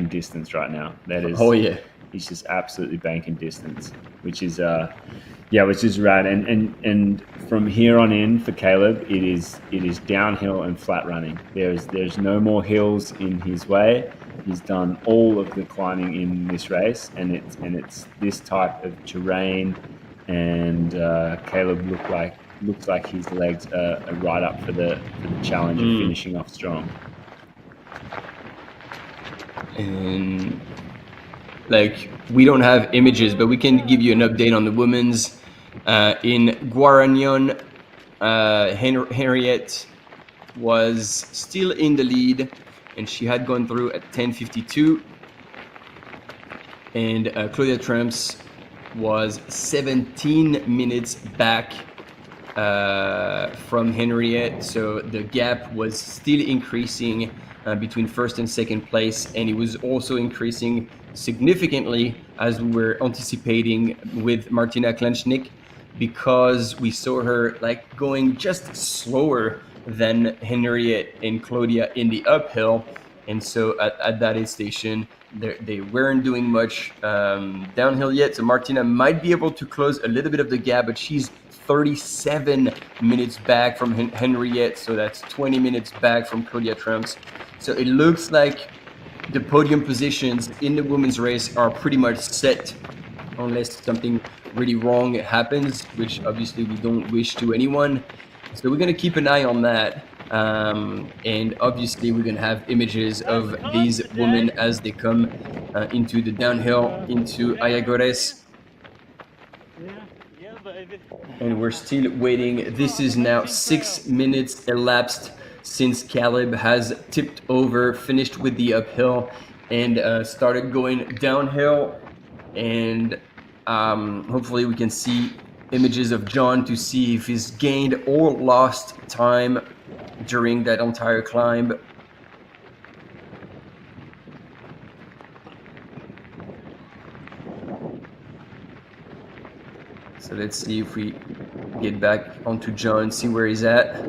distance right now. That is. Oh yeah. He's just absolutely banking distance, which is rad. And from here on in for Caleb, it is downhill and flat running. There's no more hills in his way. He's done all of the climbing in this race, and it's this type of terrain. And Caleb looks like his legs are right up for the challenge of finishing off strong. And like we don't have images, but we can give you an update on the women's. In Guaragnon, Henriette was still in the lead, and she had gone through at 10:52. And Claudia Trumps was 17 minutes back from Henriette, so the gap was still increasing between first and second place, and it was also increasing significantly as we were anticipating with Martina Klanchnik, because we saw her like going just slower than Henriette and Claudia in the uphill. And so at that aid station, they weren't doing much downhill yet. So Martina might be able to close a little bit of the gap, but she's 37 minutes back from Henriette. So that's 20 minutes back from Claudia Trumps. So it looks like the podium positions in the women's race are pretty much set, unless something really wrong happens, which obviously we don't wish to anyone. So we're going to keep an eye on that. And obviously we're going to have images of these women as they come into the downhill, into Ayagores. And we're still waiting. This is now 6 minutes elapsed since Caleb has tipped over, finished with the uphill, and started going downhill. And hopefully we can see images of John to see if he's gained or lost time during that entire climb. So let's see if we get back onto John, see where he's at.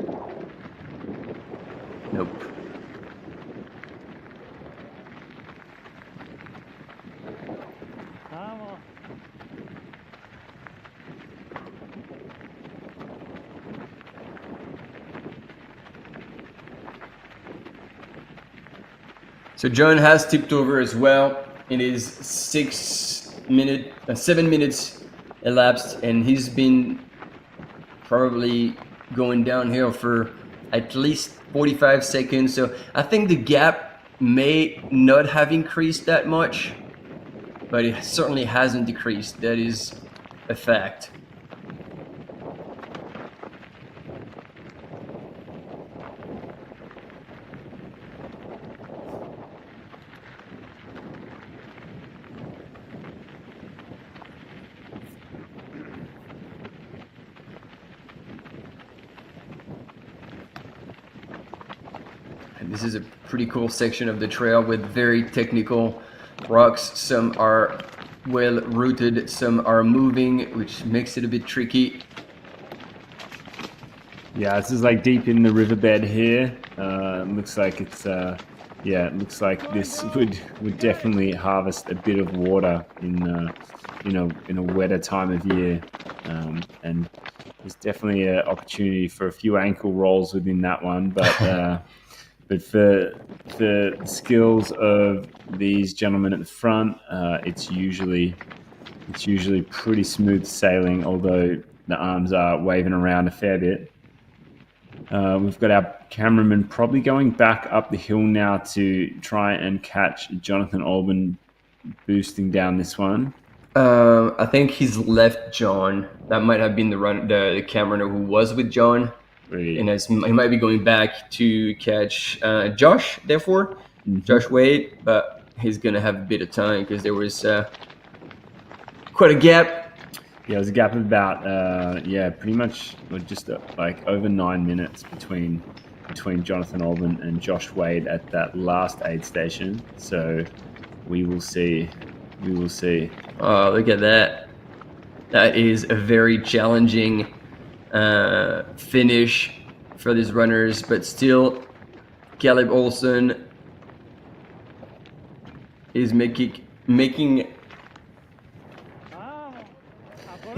Nope. So John has tipped over as well. It is 7 minutes elapsed, and he's been probably going downhill for at least 45 seconds. So I think the gap may not have increased that much, but it certainly hasn't decreased. That is a fact. This is a pretty cool section of the trail with very technical rocks. Some are well rooted, some are moving, which makes it a bit tricky. Yeah, this is like deep in the riverbed here. Looks like it's it looks like this would definitely harvest a bit of water in a wetter time of year, and there's definitely an opportunity for a few ankle rolls within that one. But for the skills of these gentlemen at the front, it's usually pretty smooth sailing, although the arms are waving around a fair bit. We've got our cameraman probably going back up the hill now to try and catch Jonathan Olsen boosting down this one. I think he's left John. That might have been the cameraman who was with John. Really? And he might be going back to catch Josh, therefore. Josh Wade, but he's going to have a bit of time because there was quite a gap. Yeah, there's a gap of about, pretty much just like over 9 minutes between Jonathan Olsen and Josh Wade at that last aid station. So we will see. Oh, look at that. That is a very challenging finish for these runners, but still Caleb Olsen is making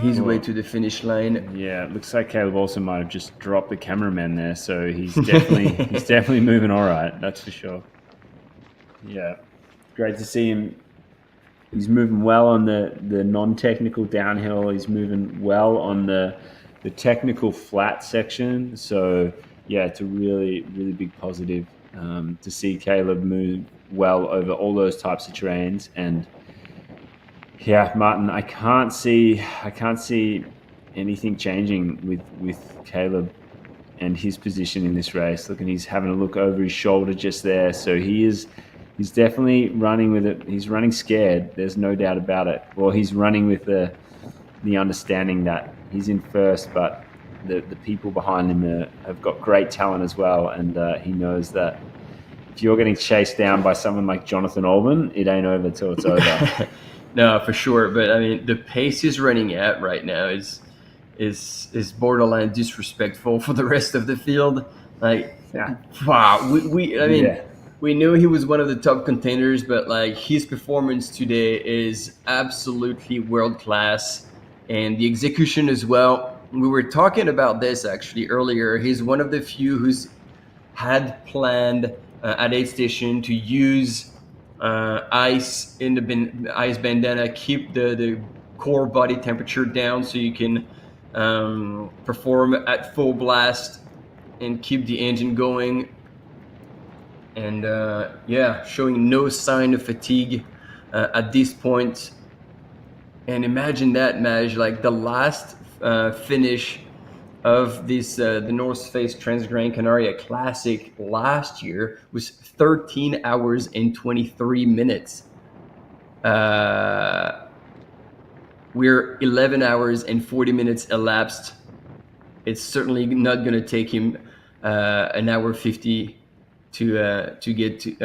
his way to the finish line. Yeah, it looks like Caleb Olsen might have just dropped the cameraman there, so he's definitely moving all right, that's for sure. Yeah, great to see him. He's moving well on the non-technical downhill. He's moving well on the technical flat section. So yeah, it's a really, really big positive to see Caleb move well over all those types of terrains. And yeah, Martin, I can't see anything changing with Caleb and his position in this race. Look, and he's having a look over his shoulder just there. So he's definitely running with it. He's running scared. There's no doubt about it. Well, he's running with the understanding that he's in first, but the people behind him have got great talent as well. And he knows that if you're getting chased down by someone like Jonathan Olsen, it ain't over till it's over. No, for sure. But I mean, the pace he's running at right now is borderline disrespectful for the rest of the field. Like, yeah. Wow. We knew he was one of the top contenders, but like his performance today is absolutely world class, and the execution as well. We were talking about this actually earlier. He's one of the few who's had planned at aid station to use ice in the ice bandana, keep the core body temperature down so you can perform at full blast and keep the engine going. And showing no sign of fatigue at this point. And imagine that, Maj, like the last finish of this the North Face Transgrancanaria Classic last year was 13 hours and 23 minutes. We're 11 hours and 40 minutes elapsed. It's certainly not going to take him an hour 50 to get to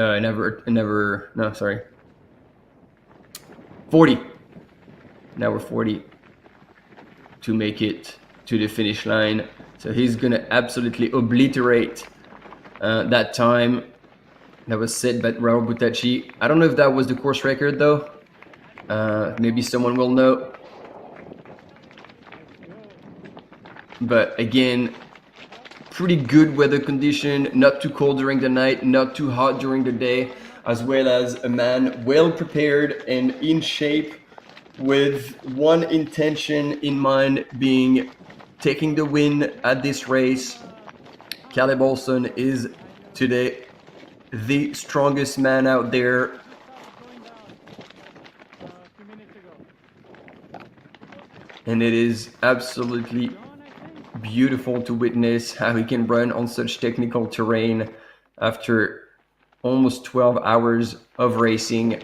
40. Now we're 40 to make it to the finish line. So he's gonna absolutely obliterate that time that was set by Raul Butacci. I don't know if that was the course record though. Maybe someone will know. But again, pretty good weather condition, not too cold during the night, not too hot during the day, as well as a man well prepared and in shape with one intention in mind, being taking the win at this race. Caleb Olsen is today the strongest man out there. And it is absolutely beautiful to witness how he can run on such technical terrain after almost 12 hours of racing.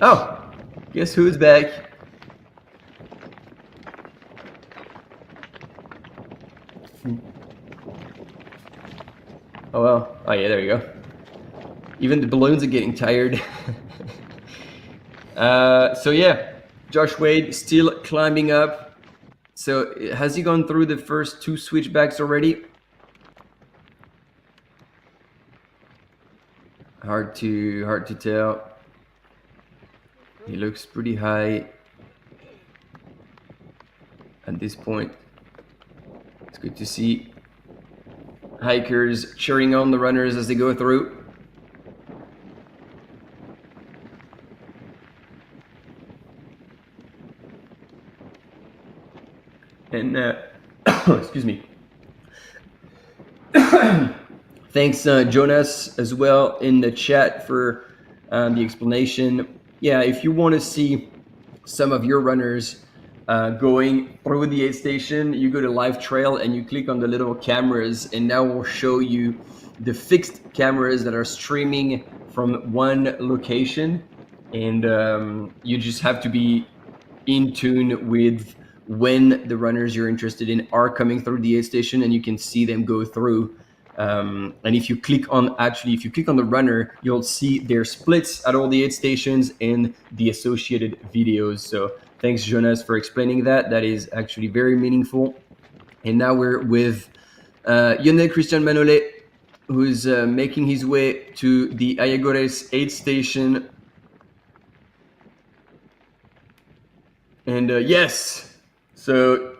Oh, guess who's back? Oh well. Oh yeah, there you go. Even the balloons are getting tired. So yeah, Josh Wade still climbing up. So has he gone through the first 2 switchbacks already? Hard to tell. He looks pretty high at this point. It's good to see hikers cheering on the runners as they go through. And excuse me. Thanks, Jonas, as well in the chat for the explanation. Yeah, if you want to see some of your runners going through the aid station, you go to Live Trail and you click on the little cameras, and now we'll show you the fixed cameras that are streaming from one location. And you just have to be in tune with when the runners you're interested in are coming through the aid station, and you can see them go through. And if you click on the runner, you'll see their splits at all the aid stations and the associated videos. So thanks, Jonas, for explaining that. That is actually very meaningful. And now we're with Lionel Christian Manolet, who's making his way to the Ayagores aid station. And yes, so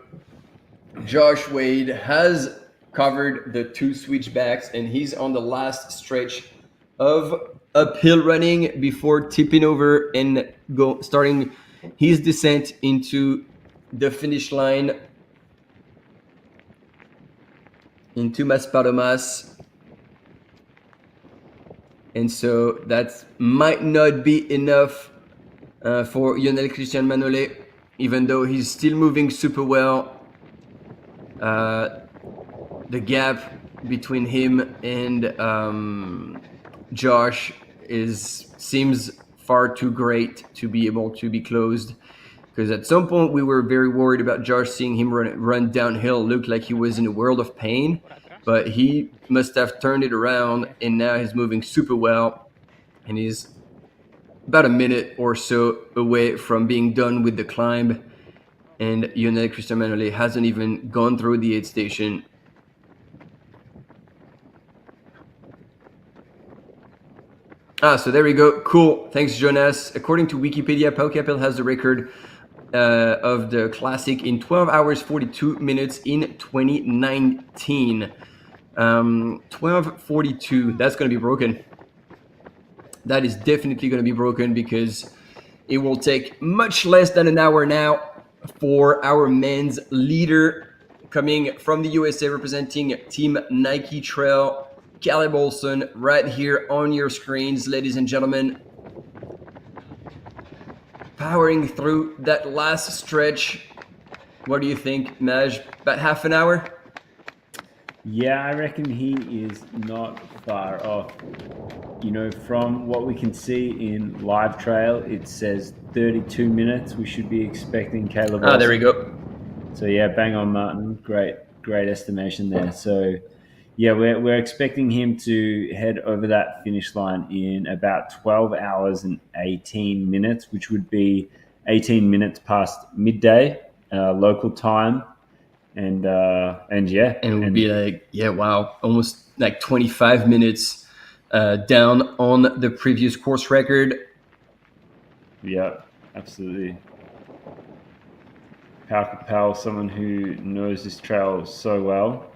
Josh Wade has covered the 2 switchbacks, and he's on the last stretch of uphill running before tipping over and starting his descent into the finish line into Maspalomas. And so that might not be enough for Lionel Christian Manolet, even though he's still moving super well. The gap between him and Josh seems far too great to be able to be closed, because at some point we were very worried about Josh. Seeing him run downhill looked like he was in a world of pain, but he must have turned it around, and now he's moving super well, and he's about a minute or so away from being done with the climb. And Lionel Christian Manolet hasn't even gone through the aid station. So there we go. Cool. Thanks, Jonas. According to Wikipedia, Pau Capel has the record of the classic in 12 hours, 42 minutes in 2019. 12:42. That's going to be broken. That is definitely going to be broken, because it will take much less than an hour now for our men's leader coming from the USA, representing Team Nike Trail, Caleb Olsen, right here on your screens, ladies and gentlemen. Powering through that last stretch. What do you think, Maj? About half an hour? Yeah, I reckon he is not far off. You know, from what we can see in Live Trail, it says 32 minutes. We should be expecting Caleb Olsen. There we go. So yeah, bang on, Martin. Great estimation there. So yeah, we're expecting him to head over that finish line in about 12 hours and 18 minutes, which would be 18 minutes past midday local time. And yeah. And it would be like, yeah, wow, almost like 25 minutes down on the previous course record. Yeah, absolutely. Pau Capel, someone who knows this trail so well.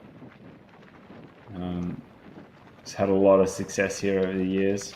He's had a lot of success here over the years.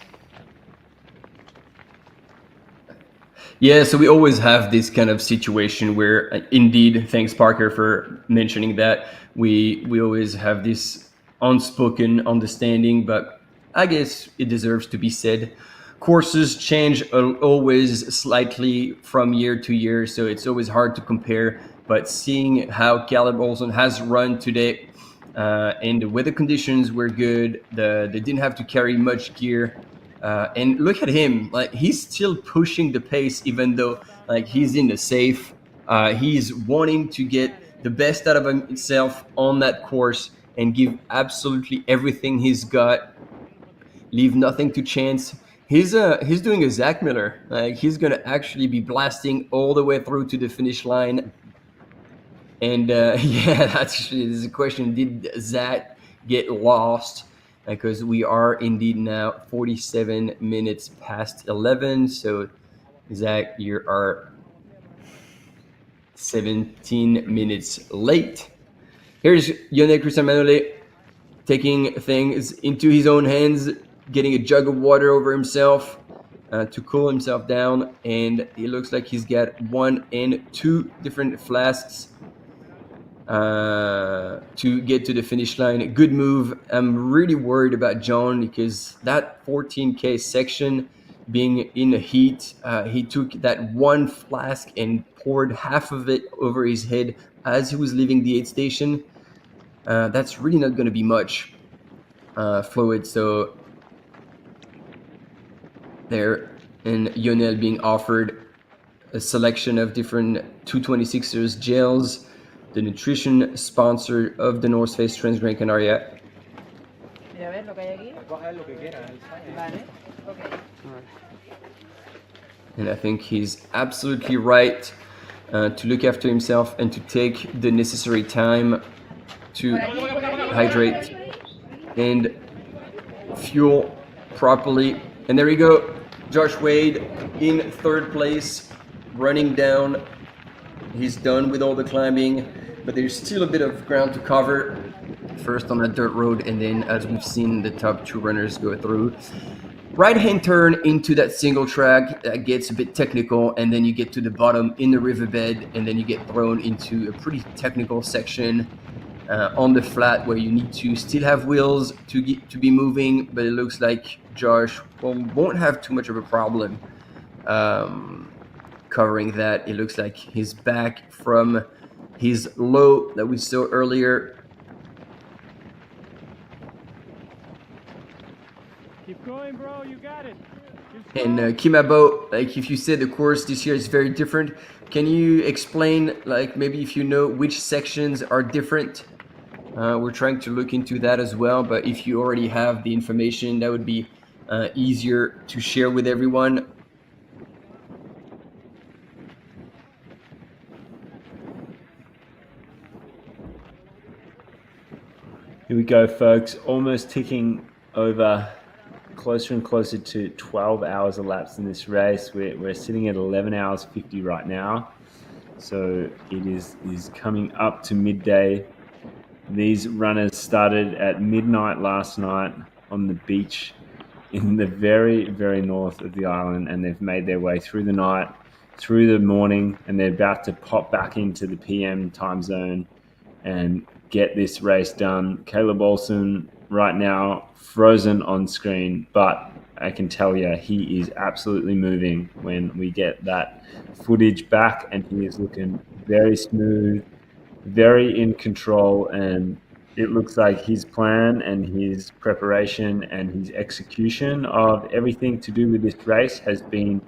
Yeah, so we always have this kind of situation where, indeed, thanks Parker for mentioning that, we always have this unspoken understanding, but I guess it deserves to be said. Courses change always slightly from year to year, so it's always hard to compare, but seeing how Caleb Olsen has run today, and the weather conditions were good, they didn't have to carry much gear, And look at him, like he's still pushing the pace, even though like he's in the safe. He's wanting to get the best out of himself on that course and give absolutely everything he's got, leave nothing to chance. He's doing a Zach Miller. Like he's gonna actually be blasting all the way through to the finish line. And yeah, that's is a question. Did Zach get lost? Because we are indeed now 47 minutes past 11. So Zach, you are 17 minutes late. Here's Yone Cristian taking things into his own hands, getting a jug of water over himself to cool himself down. And it looks like he's got 1 and 2 different flasks to get to the finish line. Good move. I'm really worried about John because that 14K section being in the heat, he took that 1 flask and poured half of it over his head as he was leaving the aid station. That's really not going to be much fluid. So there, and Yonel being offered a selection of different 226ers gels, the nutrition sponsor of the North Face Transgrancanaria. And I think he's absolutely right to look after himself and to take the necessary time to hydrate and fuel properly. And there you go, Josh Wade in 3rd place, running down. He's done with all the climbing, but there's still a bit of ground to cover. First on that dirt road, and then as we've seen the top 2 runners go through. Right-hand turn into that single track that gets a bit technical, and then you get to the bottom in the riverbed, and then you get thrown into a pretty technical section on the flat where you need to still have wheels to be moving, but it looks like Josh won't have too much of a problem covering that. It looks like he's back from his low that we saw earlier. Keep going, bro. You got it. And Kimabo, like if you said the course this year is very different, can you explain, like maybe if you know which sections are different? We're trying to look into that as well, but if you already have the information, that would be easier to share with everyone. Here we go, folks. Almost ticking over closer and closer to 12 hours elapsed in this race. We're sitting at 11 hours 50 right now. So it is coming up to midday. These runners started at midnight last night on the beach in the very, very north of the island, and they've made their way through the night, through the morning, and they're about to pop back into the PM time zone and get this race done. Caleb Olsen right now frozen on screen, but I can tell you he is absolutely moving when we get that footage back, and he is looking very smooth, very in control, and it looks like his plan and his preparation and his execution of everything to do with this race has been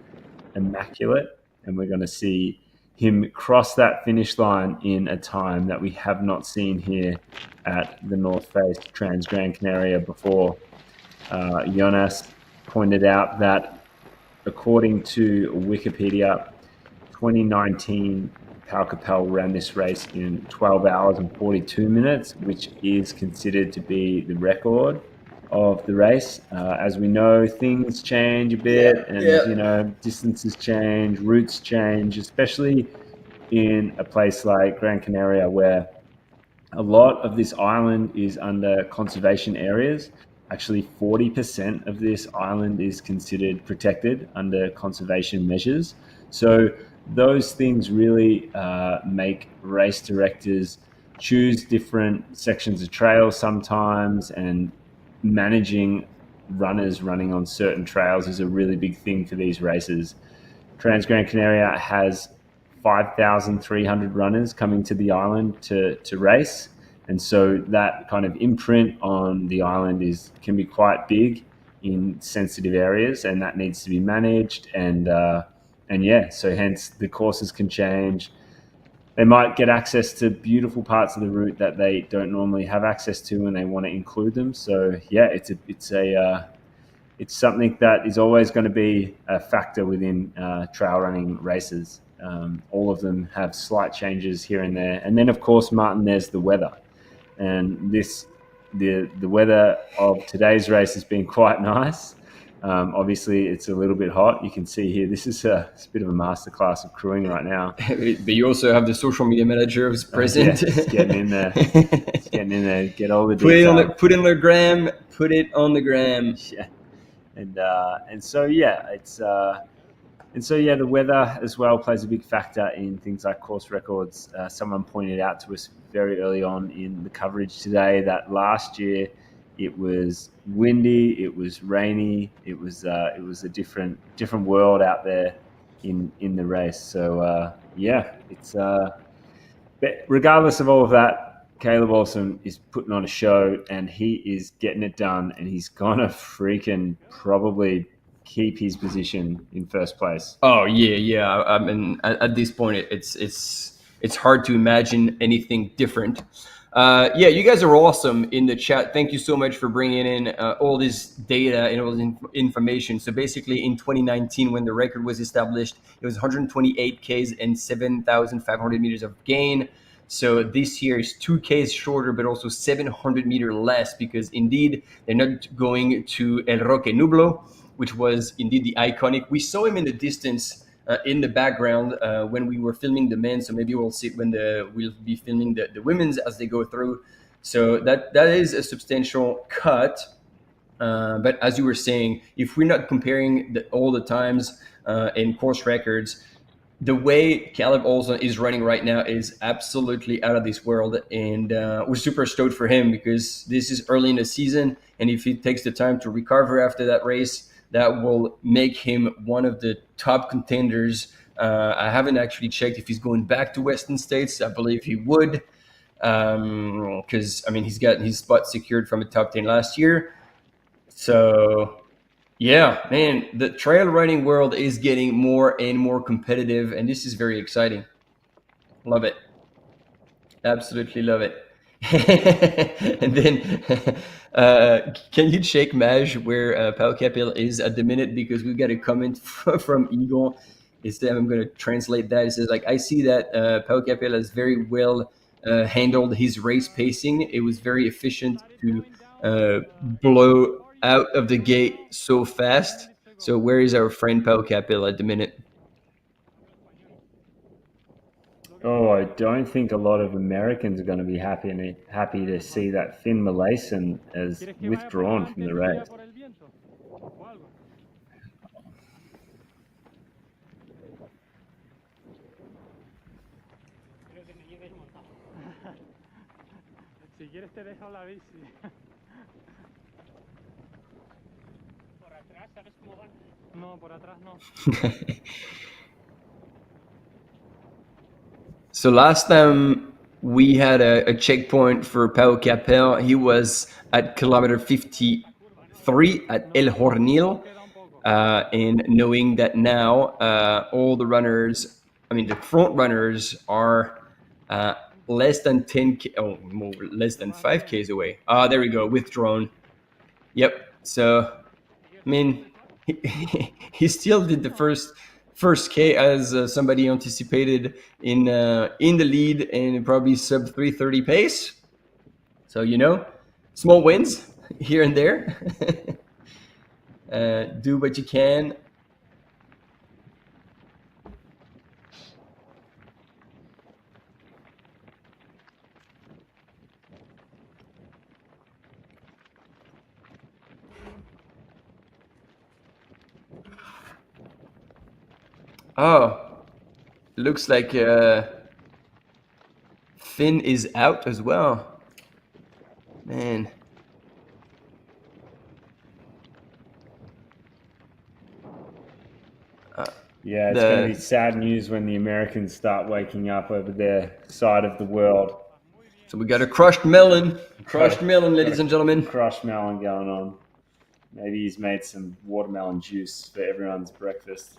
immaculate, and we're going to see him cross that finish line in a time that we have not seen here at the North Face Transgrancanaria before. Jonas pointed out that according to Wikipedia, 2019 Pau Capel ran this race in 12 hours and 42 minutes, which is considered to be the record of the race. As we know, things change a bit, and you know, distances change, routes change, especially in a place like Gran Canaria, where a lot of this island is under conservation areas. Actually, 40% of this island is considered protected under conservation measures. So those things really make race directors choose different sections of trails sometimes, and managing runners running on certain trails is a really big thing for these races. Transgrancanaria has 5,300 runners coming to the island to race, and so that kind of imprint on the island can be quite big. in sensitive areas, and that needs to be managed. And yeah, so hence the courses can change. They might get access to beautiful parts of the route that they don't normally have access to, and they want to include them. So yeah, it's something that is always going to be a factor within trail running races. All of them have slight changes here and there. And then, of course, Martin, there's the weather. And the weather of today's race has been quite nice. Obviously, it's a little bit hot. You can see here, this is it's a bit of a masterclass of crewing right now. But you also have the social media manager who's present. It's getting in there. It's getting in there. Get all the details. Put it on the gram. Put it on the gram. Yeah. And so yeah, the weather as well plays a big factor in things like course records. Someone pointed out to us very early on in the coverage today that last year it was windy, it was rainy, it was a different world out there in the race. So yeah, it's but regardless of all of that, Caleb Olsen is putting on a show, and he is getting it done, and he's gonna freaking probably keep his position in first place. Oh yeah. I mean, at this point, it's hard to imagine anything different. Yeah, you guys are awesome in the chat. Thank you so much for bringing in all this data and all this information. So basically, in 2019, when the record was established, it was 128 Ks and 7,500 meters of gain. So this year is 2 Ks shorter, but also 700 meters less, because indeed they're not going to El Roque Nublo, which was indeed the iconic. We saw him in the distance in the background when we were filming the men. So maybe we'll see it when we'll be filming the women's as they go through. So that is a substantial cut. But as you were saying, if we're not comparing all the times in course records, the way Caleb Olsen is running right now is absolutely out of this world. And we're super stoked for him, because this is early in the season. And if he takes the time to recover after that race, that will make him one of the top contenders. I haven't actually checked if he's going back to Western States. I believe he would, because, I mean, he's got his spot secured from a top 10 last year. So yeah, man, the trail running world is getting more and more competitive, and this is very exciting. Love it. Absolutely love it. And then, can you check, Maj, where Pau Capel is at the minute? Because we got a comment from Eagle. Instead, I'm going to translate that. It says, like, I see that Pau Capel has very well handled his race pacing. It was very efficient to blow out of the gate so fast. So where is our friend Pau Capel at the minute? Oh, I don't think a lot of Americans are going to be happy to see that Finn Malayson has withdrawn from the race. Si quieres te dejo la bici. Por atrás, ¿sabes cómo van? No, por atrás no. So last time we had a checkpoint for Pau Capel, he was at kilometer 53 at El Hornil. And knowing that now all the runners, I mean the front runners, are less than 5 Ks away. There we go, withdrawn. Yep. So, I mean, he still did the first K as somebody anticipated in the lead, and probably sub 3:30 pace. So, you know, small wins here and there. Do what you can. Oh, looks like Finn is out as well. Man. Yeah, it's going to be sad news when the Americans start waking up over their side of the world. So we got a crushed melon. Crushed melon, ladies and gentlemen. Crushed melon going on. Maybe he's made some watermelon juice for everyone's breakfast.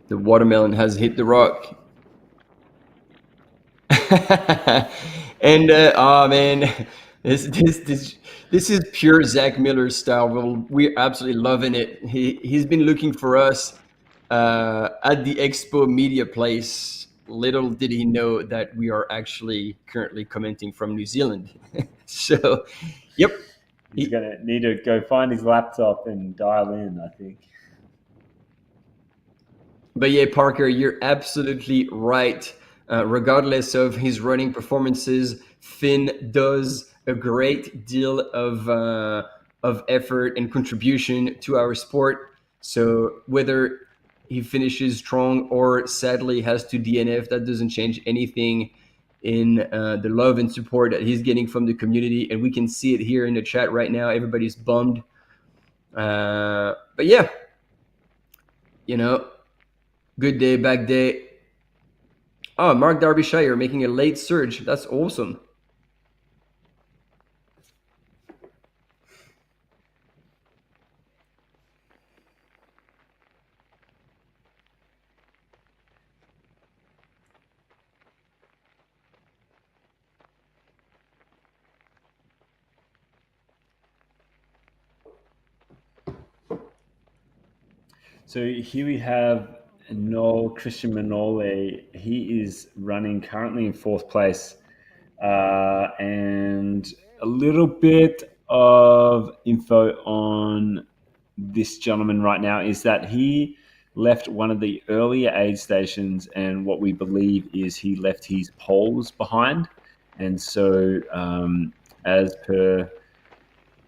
The watermelon has hit the rock. And oh man, this is pure Zach Miller style. We're absolutely loving it. He's been looking for us at the Expo Media Place. Little did he know that we are actually currently commenting from New Zealand. So, yep. He's going to need to go find his laptop and dial in, I think. But yeah, Parker, you're absolutely right. Regardless of his running performances, Finn does a great deal of effort and contribution to our sport. So whether he finishes strong or sadly has to DNF, that doesn't change anything in the love and support that he's getting from the community. And we can see it here in the chat right now. Everybody's bummed. But yeah, good day, bad day. Oh, Mark Derbyshire making a late surge. That's awesome. So here we have Noel Christian Manole. He is running currently in 4th place. And a little bit of info on this gentleman right now is that he left one of the earlier aid stations, and what we believe is he left his poles behind. And so as per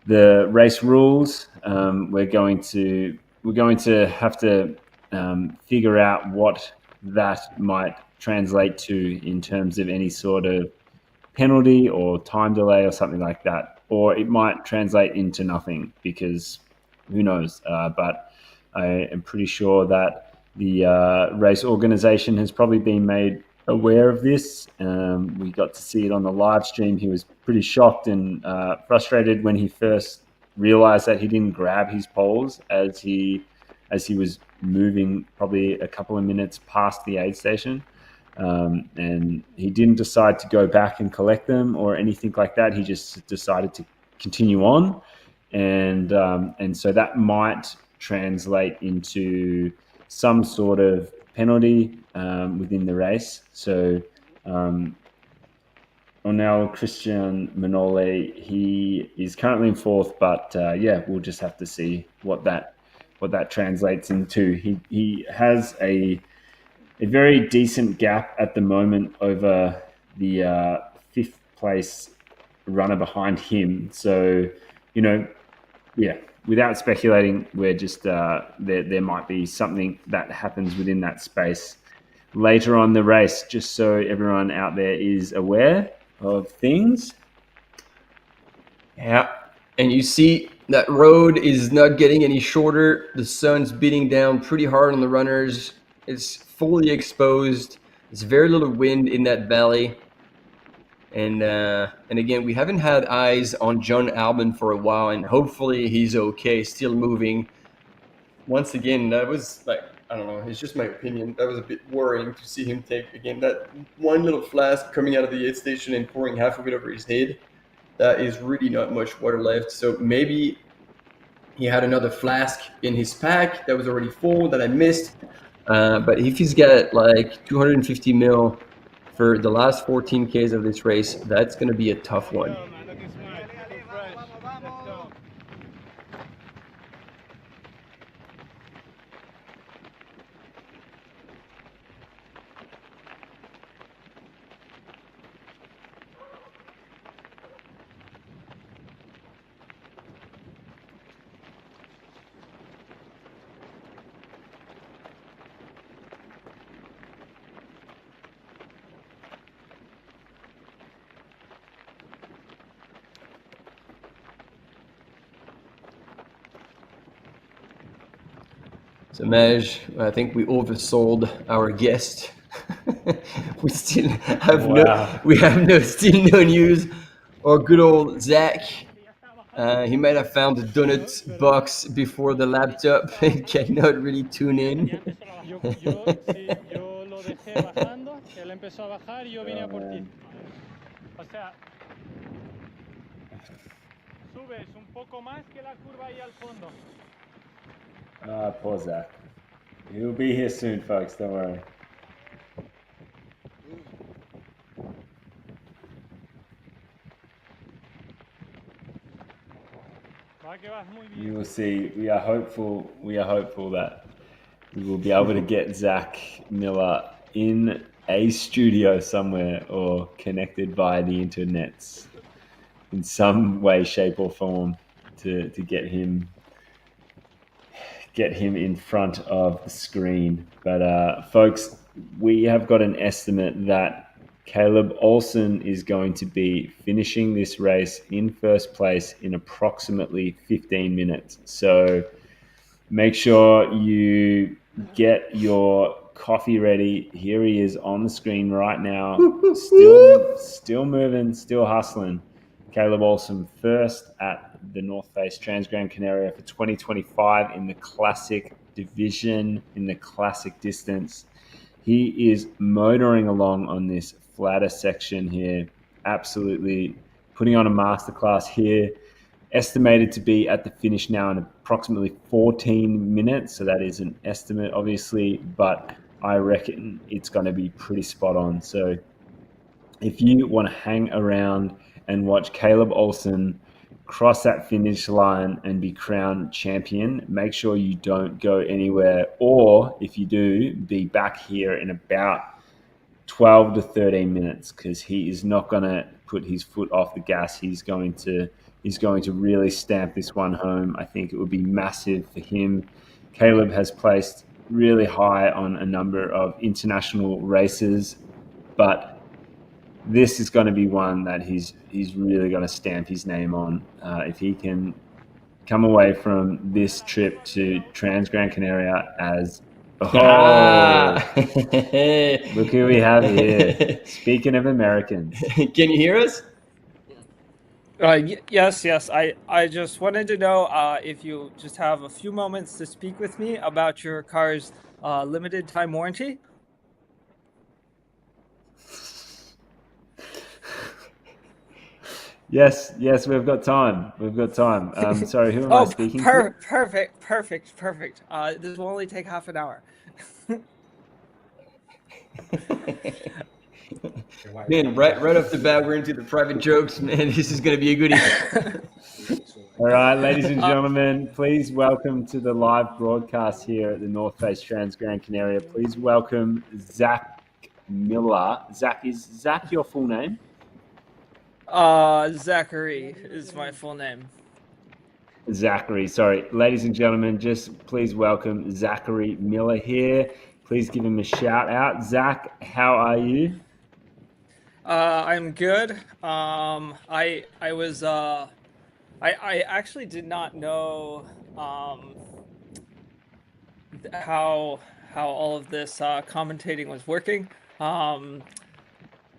the race rules, we're going to have to figure out what that might translate to in terms of any sort of penalty or time delay or something like that. Or it might translate into nothing, because who knows. But I am pretty sure that the race organization has probably been made aware of this. We got to see it on the live stream. He was pretty shocked and frustrated when he first realized that he didn't grab his poles as he was moving probably a couple of minutes past the aid station. And he didn't decide to go back and collect them or anything like that. He just decided to continue on. And so that might translate into some sort of penalty within the race. So Onel Christian Manole, he is currently in 4th, but we'll just have to see what that translates into. He has a very decent gap at the moment over the 5th place runner behind him. So, without speculating, we're just there might be something that happens within that space later on the race, just so everyone out there is aware of things. Yeah, and you see that road is not getting any shorter. The sun's beating down pretty hard on the runners. It's fully exposed. There's very little wind in that valley. And again, we haven't had eyes on John Albon for a while, and hopefully he's okay, still moving. Once again, that was I don't know, it's just my opinion. That was a bit worrying to see him take, again, that one little flask coming out of the aid station and pouring half of it over his head. That is really not much water left. So maybe he had another flask in his pack that was already full that I missed. But if he's got 250 mil for the last 14 Ks of this race, that's going to be a tough one. So Maj, I think we oversold our guest. We still have still no news Or good old Zach. He might have found the donut box before the laptop and cannot really tune in. Sí, yo lo dejé bajando, él empezó a bajar y yo vine a por ti. O sea, subes un poco más que la curva ahí al fondo. Poor Zach. He'll be here soon, folks. Don't worry. Va que vas muy bien. You will see. We are hopeful. That we will be able to get Zach Miller in a studio somewhere or connected via the internets in some way, shape, or form to get him in front of the screen. But folks, we have got an estimate that Caleb Olsen is going to be finishing this race in first place in approximately 15 minutes. So make sure you get your coffee ready. Here he is on the screen right now. Still moving, still hustling. Caleb Olsen first at the North Face Transgrancanaria for 2025 in the classic division, in the classic distance. He is motoring along on this flatter section here, absolutely putting on a masterclass here. Estimated to be at the finish now in approximately 14 minutes. So that is an estimate, obviously, but I reckon it's going to be pretty spot on. So if you want to hang around and watch Caleb Olsen cross that finish line and be crowned champion, make sure you don't go anywhere. Or if you do, be back here in about 12 to 13 minutes, because he is not going to put his foot off the gas. He's going to really stamp this one home. I think it would be massive for him. Caleb has placed really high on a number of international races, but this is going to be one that he's really going to stamp his name on. If he can come away from this trip to Transgrancanaria as look who we have here. Speaking of Americans. Can you hear us? Yes. I just wanted to know if you just have a few moments to speak with me about your car's limited time warranty. Yes, we've got time. Sorry, who am I speaking to? Perfect. This will only take half an hour. Man, right off the bat, we're into the private jokes, man. This is going to be a goodie. All right, ladies and gentlemen, please welcome to the live broadcast here at the North Face Transgrancanaria. Please welcome Zach Miller. Zach, is Zach your full name? Zachary is my full name. Zachary, sorry. Ladies and gentlemen, just please welcome Zachary Miller here. Please give him a shout out. Zach, how are you? I'm good. I actually did not know how all of this commentating was working.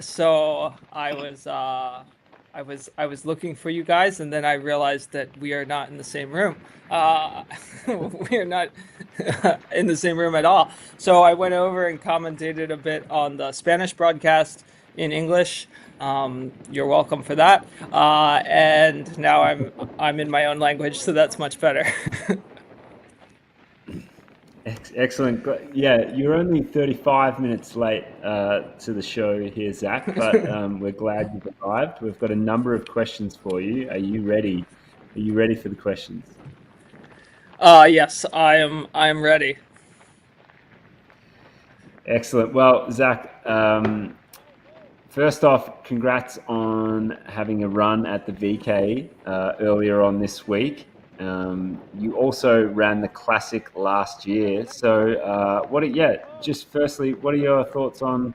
So I was looking for you guys, and then I realized that we are not in the same room. We are not in the same room at all. So I went over and commentated a bit on the Spanish broadcast in English. You're welcome for that. And now I'm in my own language, so that's much better. Excellent. Yeah, you're only 35 minutes late to the show here, Zach, but we're glad you've arrived. We've got a number of questions for you. Are you ready? Are you ready for the questions? Yes, I am ready. Excellent. Well, Zach, first off, congrats on having a run at the VK earlier on this week. You also ran the Classic last year. So, just firstly, what are your thoughts on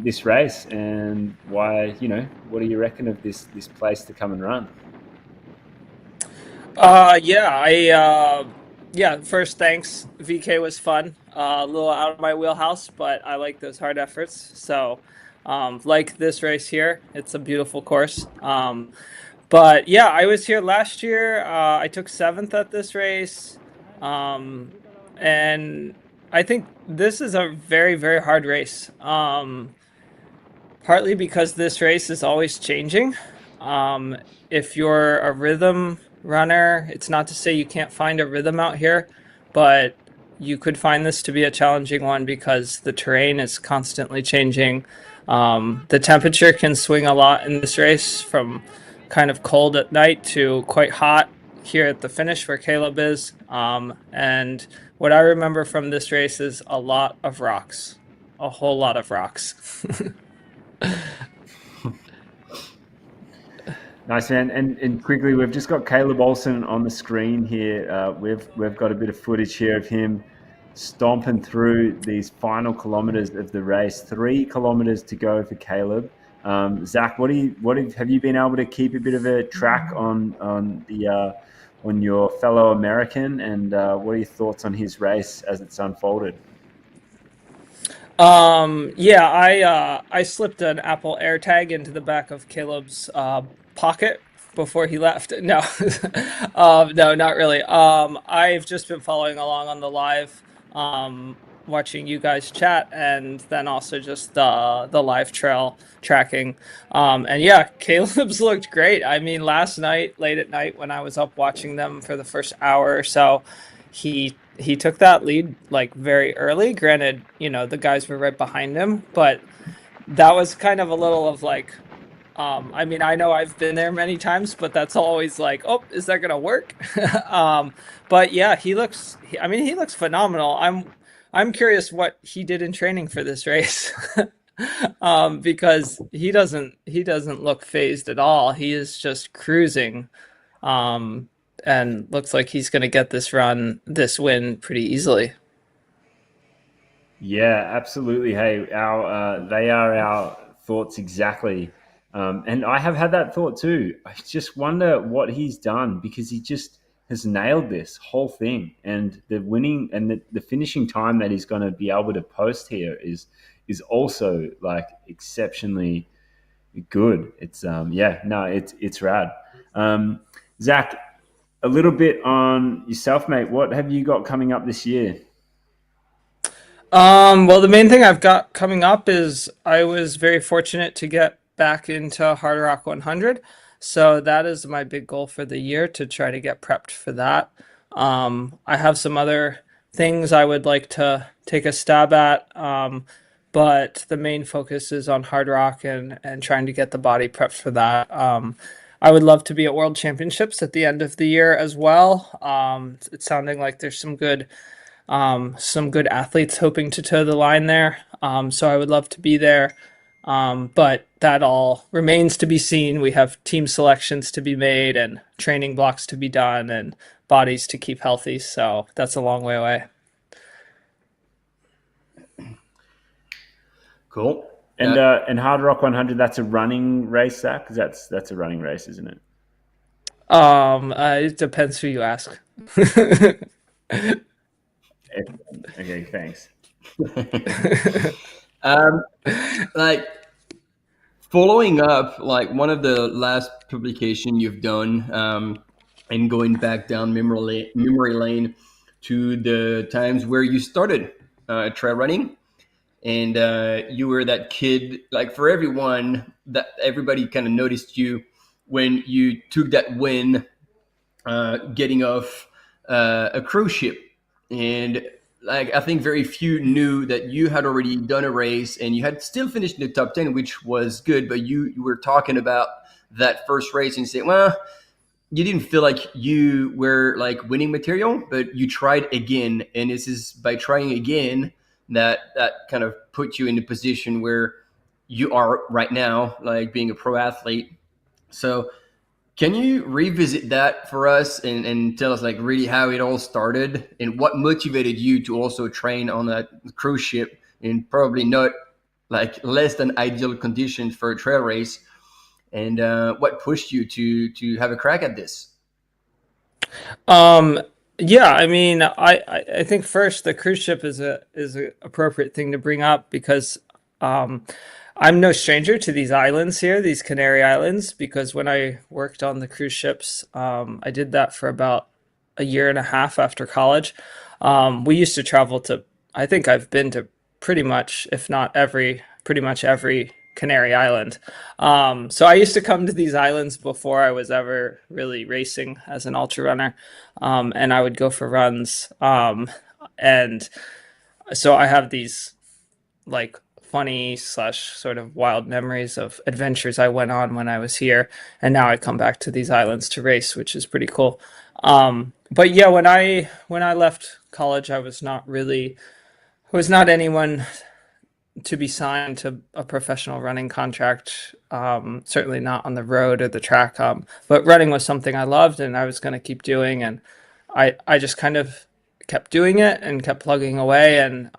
this race, and why? What do you reckon of this place to come and run? First, thanks. VK was fun. A little out of my wheelhouse, but I like those hard efforts. So, like this race here. It's a beautiful course. But yeah, I was here last year. I took 7th at this race. And I think this is a very, very hard race. Partly because this race is always changing. If you're a rhythm runner, it's not to say you can't find a rhythm out here, but you could find this to be a challenging one because the terrain is constantly changing. The temperature can swing a lot in this race, from kind of cold at night to quite hot here at the finish where Caleb is. And what I remember from this race is a lot of rocks, a whole lot of rocks. Nice, man. And quickly, we've just got Caleb Olsen on the screen here. We've got a bit of footage here of him stomping through these final kilometers of the race. 3 kilometers to go for Caleb. Zach, have you been able to keep a bit of a track on your fellow American, and what are your thoughts on his race as it's unfolded? Yeah, I slipped an Apple AirTag into the back of Caleb's pocket before he left. No, no, not really. I've just been following along on the live, watching you guys chat, and then also just the live trail tracking. And yeah, Caleb's looked great. I mean, last night, late at night, when I was up watching them for the first hour or so, he took that lead like very early. Granted, the guys were right behind him, but that was kind of a little of like, I mean, I know I've been there many times, but that's always like, oh, is that gonna work? But yeah, he looks phenomenal. I'm curious what he did in training for this race. Because he doesn't look phased at all. He is just cruising. And looks like he's going to get this win pretty easily. Yeah, absolutely. Hey, they are our thoughts exactly. And I have had that thought too. I just wonder what he's done, because he just has nailed this whole thing. And the winning and the finishing time that he's going to be able to post here is also like exceptionally good. It's it's rad. Zach, a little bit on yourself, mate. What have you got coming up this year? Well, the main thing I've got coming up is I was very fortunate to get back into Hard Rock 100. So that is my big goal for the year, to try to get prepped for that. I have some other things I would like to take a stab at. But the main focus is on Hard Rock and trying to get the body prepped for that. I would love to be at World Championships at the end of the year as well. It's sounding like there's some good athletes hoping to toe the line there. So I would love to be there. But that all remains to be seen. We have team selections to be made and training blocks to be done and bodies to keep healthy. So that's a long way away. Cool. And Hard Rock 100, that's a running race, Zach? Because that's a running race, isn't it? It depends who you ask. Okay, thanks. Like, following up, like one of the last publication you've done, and going back down memory lane to the times where you started trail running. And you were that kid, like for everyone, that everybody kind of noticed you when you took that win, getting off a cruise ship. And like, I think very few knew that you had already done a race and you had still finished in the top 10, which was good. But you were talking about that first race and saying, well, you didn't feel like you were like winning material, but you tried again. And this is by trying again that kind of put you in the position where you are right now, like being a pro athlete. So can you revisit that for us and tell us like really how it all started and what motivated you to also train on that cruise ship in probably not like less than ideal conditions for a trail race, and what pushed you to have a crack at this? Yeah, I mean, I think first the cruise ship is a appropriate thing to bring up because I'm no stranger to these islands here, these Canary Islands, because when I worked on the cruise ships, I did that for about a year and a half after college. We used to travel to, I think I've been to pretty much, if not every, pretty much every Canary Island. So I used to come to these islands before I was ever really racing as an ultra runner, and I would go for runs. And so I have these like funny slash sort of wild memories of adventures I went on when I was here, and now I come back to these islands to race, which is pretty cool. But yeah, when I left college, I was not anyone to be signed to a professional running contract. Certainly not on the road or the track. But running was something I loved and I was going to keep doing, and I just kind of kept doing it and kept plugging away, and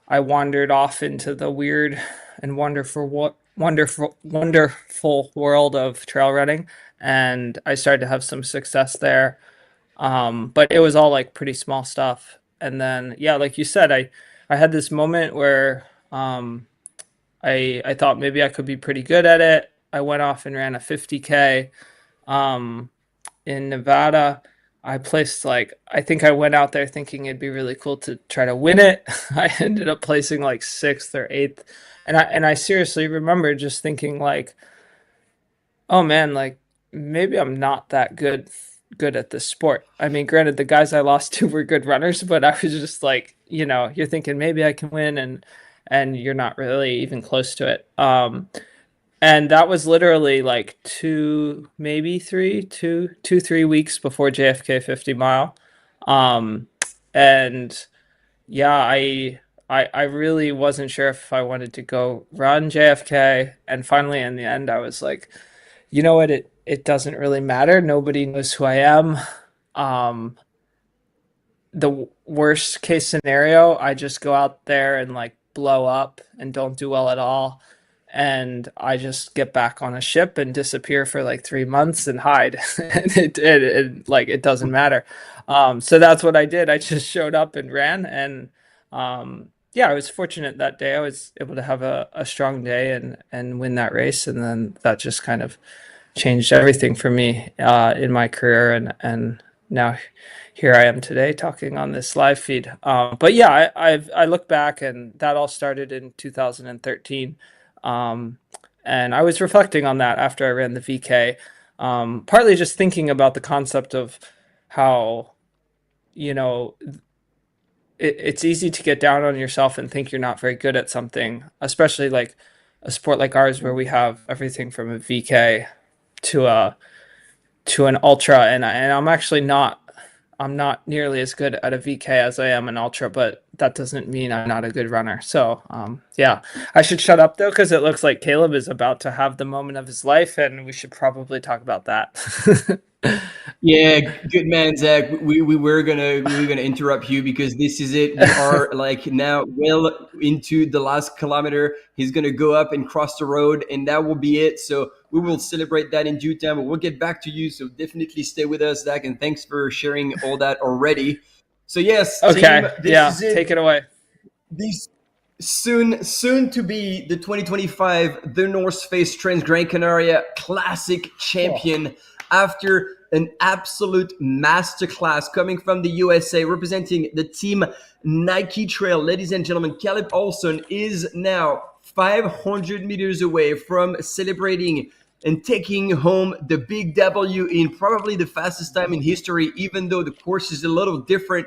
I wandered off into the weird and wonderful world of trail running, and I started to have some success there. But it was all like pretty small stuff. And then, yeah, like you said, I had this moment where I thought maybe I could be pretty good at it. I went off and ran a 50K in Nevada. I placed I think I went out there thinking it'd be really cool to try to win it. I ended up placing like sixth or eighth, and I seriously remember just thinking oh man, maybe I'm not that good at this sport. I mean, granted, the guys I lost to were good runners, but I was just you're thinking maybe I can win, and you're not really even close to it. And that was literally like 3 weeks before JFK 50 mile. And yeah, I really wasn't sure if I wanted to go run JFK. And finally, in the end, I was like, you know what? It doesn't really matter. Nobody knows who I am. The worst case scenario, I just go out there and blow up and don't do well at all, and I just get back on a ship and disappear for 3 months and hide. And it doesn't matter. So that's what I did. I just showed up and ran, and yeah, I was fortunate that day. I was able to have a strong day and win that race, and then that just kind of changed everything for me in my career, and now here I am today talking on this live feed. But yeah, I look back, and that all started in 2013. And I was reflecting on that after I ran the VK, partly just thinking about the concept of how, it's easy to get down on yourself and think you're not very good at something, especially like a sport like ours where we have everything from a VK to an ultra, and I'm not nearly as good at a VK as I am an ultra, but that doesn't mean I'm not a good runner. So yeah, I should shut up though, because it looks like Caleb is about to have the moment of his life, and we should probably talk about that. Yeah, good man, Zach. We were gonna interrupt you because this is it. We are now well into the last kilometer. He's gonna go up and cross the road, and that will be it. So we will celebrate that in due time. But we'll get back to you. So definitely stay with us, Zach, and thanks for sharing all that already. So yes, okay, team, this yeah, is it. Take it away. These soon to be the 2025 The North Face Transgrancanaria Classic champion. After an absolute masterclass coming from the USA, representing the team Nike Trail. Ladies and gentlemen, Caleb Olsen is now 500 meters away from celebrating and taking home the big W in probably the fastest time in history, even though the course is a little different.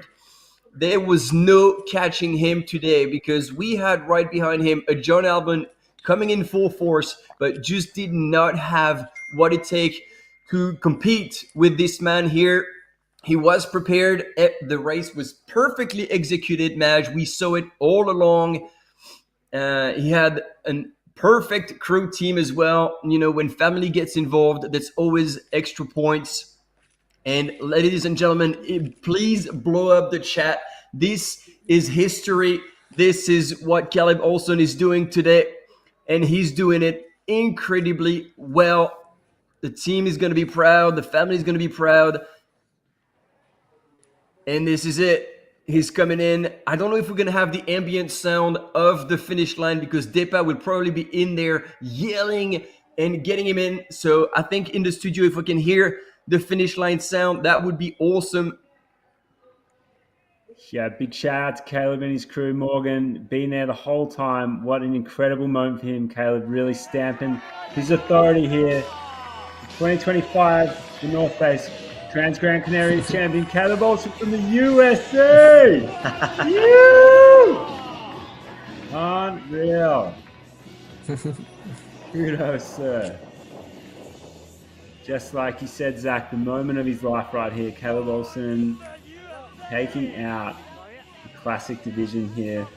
There was no catching him today because we had right behind him a John Albon coming in full force, but just did not have what it takes to compete with this man here. He was prepared. The race was perfectly executed, Madge. We saw it all along. He had a perfect crew team as well. When family gets involved, that's always extra points. And ladies and gentlemen, please blow up the chat. This is history. This is what Caleb Olsen is doing today, and he's doing it incredibly well. The team is going to be proud. The family is going to be proud. And this is it. He's coming in. I don't know if we're going to have the ambient sound of the finish line because Depa will probably be in there yelling and getting him in. So I think in the studio, if we can hear the finish line sound, that would be awesome. Yeah, big shout out to Caleb and his crew. Morgan, being there the whole time. What an incredible moment for him. Caleb really stamping his authority here. 2025, the North Face Transgrancanaria champion, Caleb Olsen from the USA. Unreal. Kudos, sir. Just like you said, Zach, the moment of his life right here. Caleb Olsen taking out the classic division here.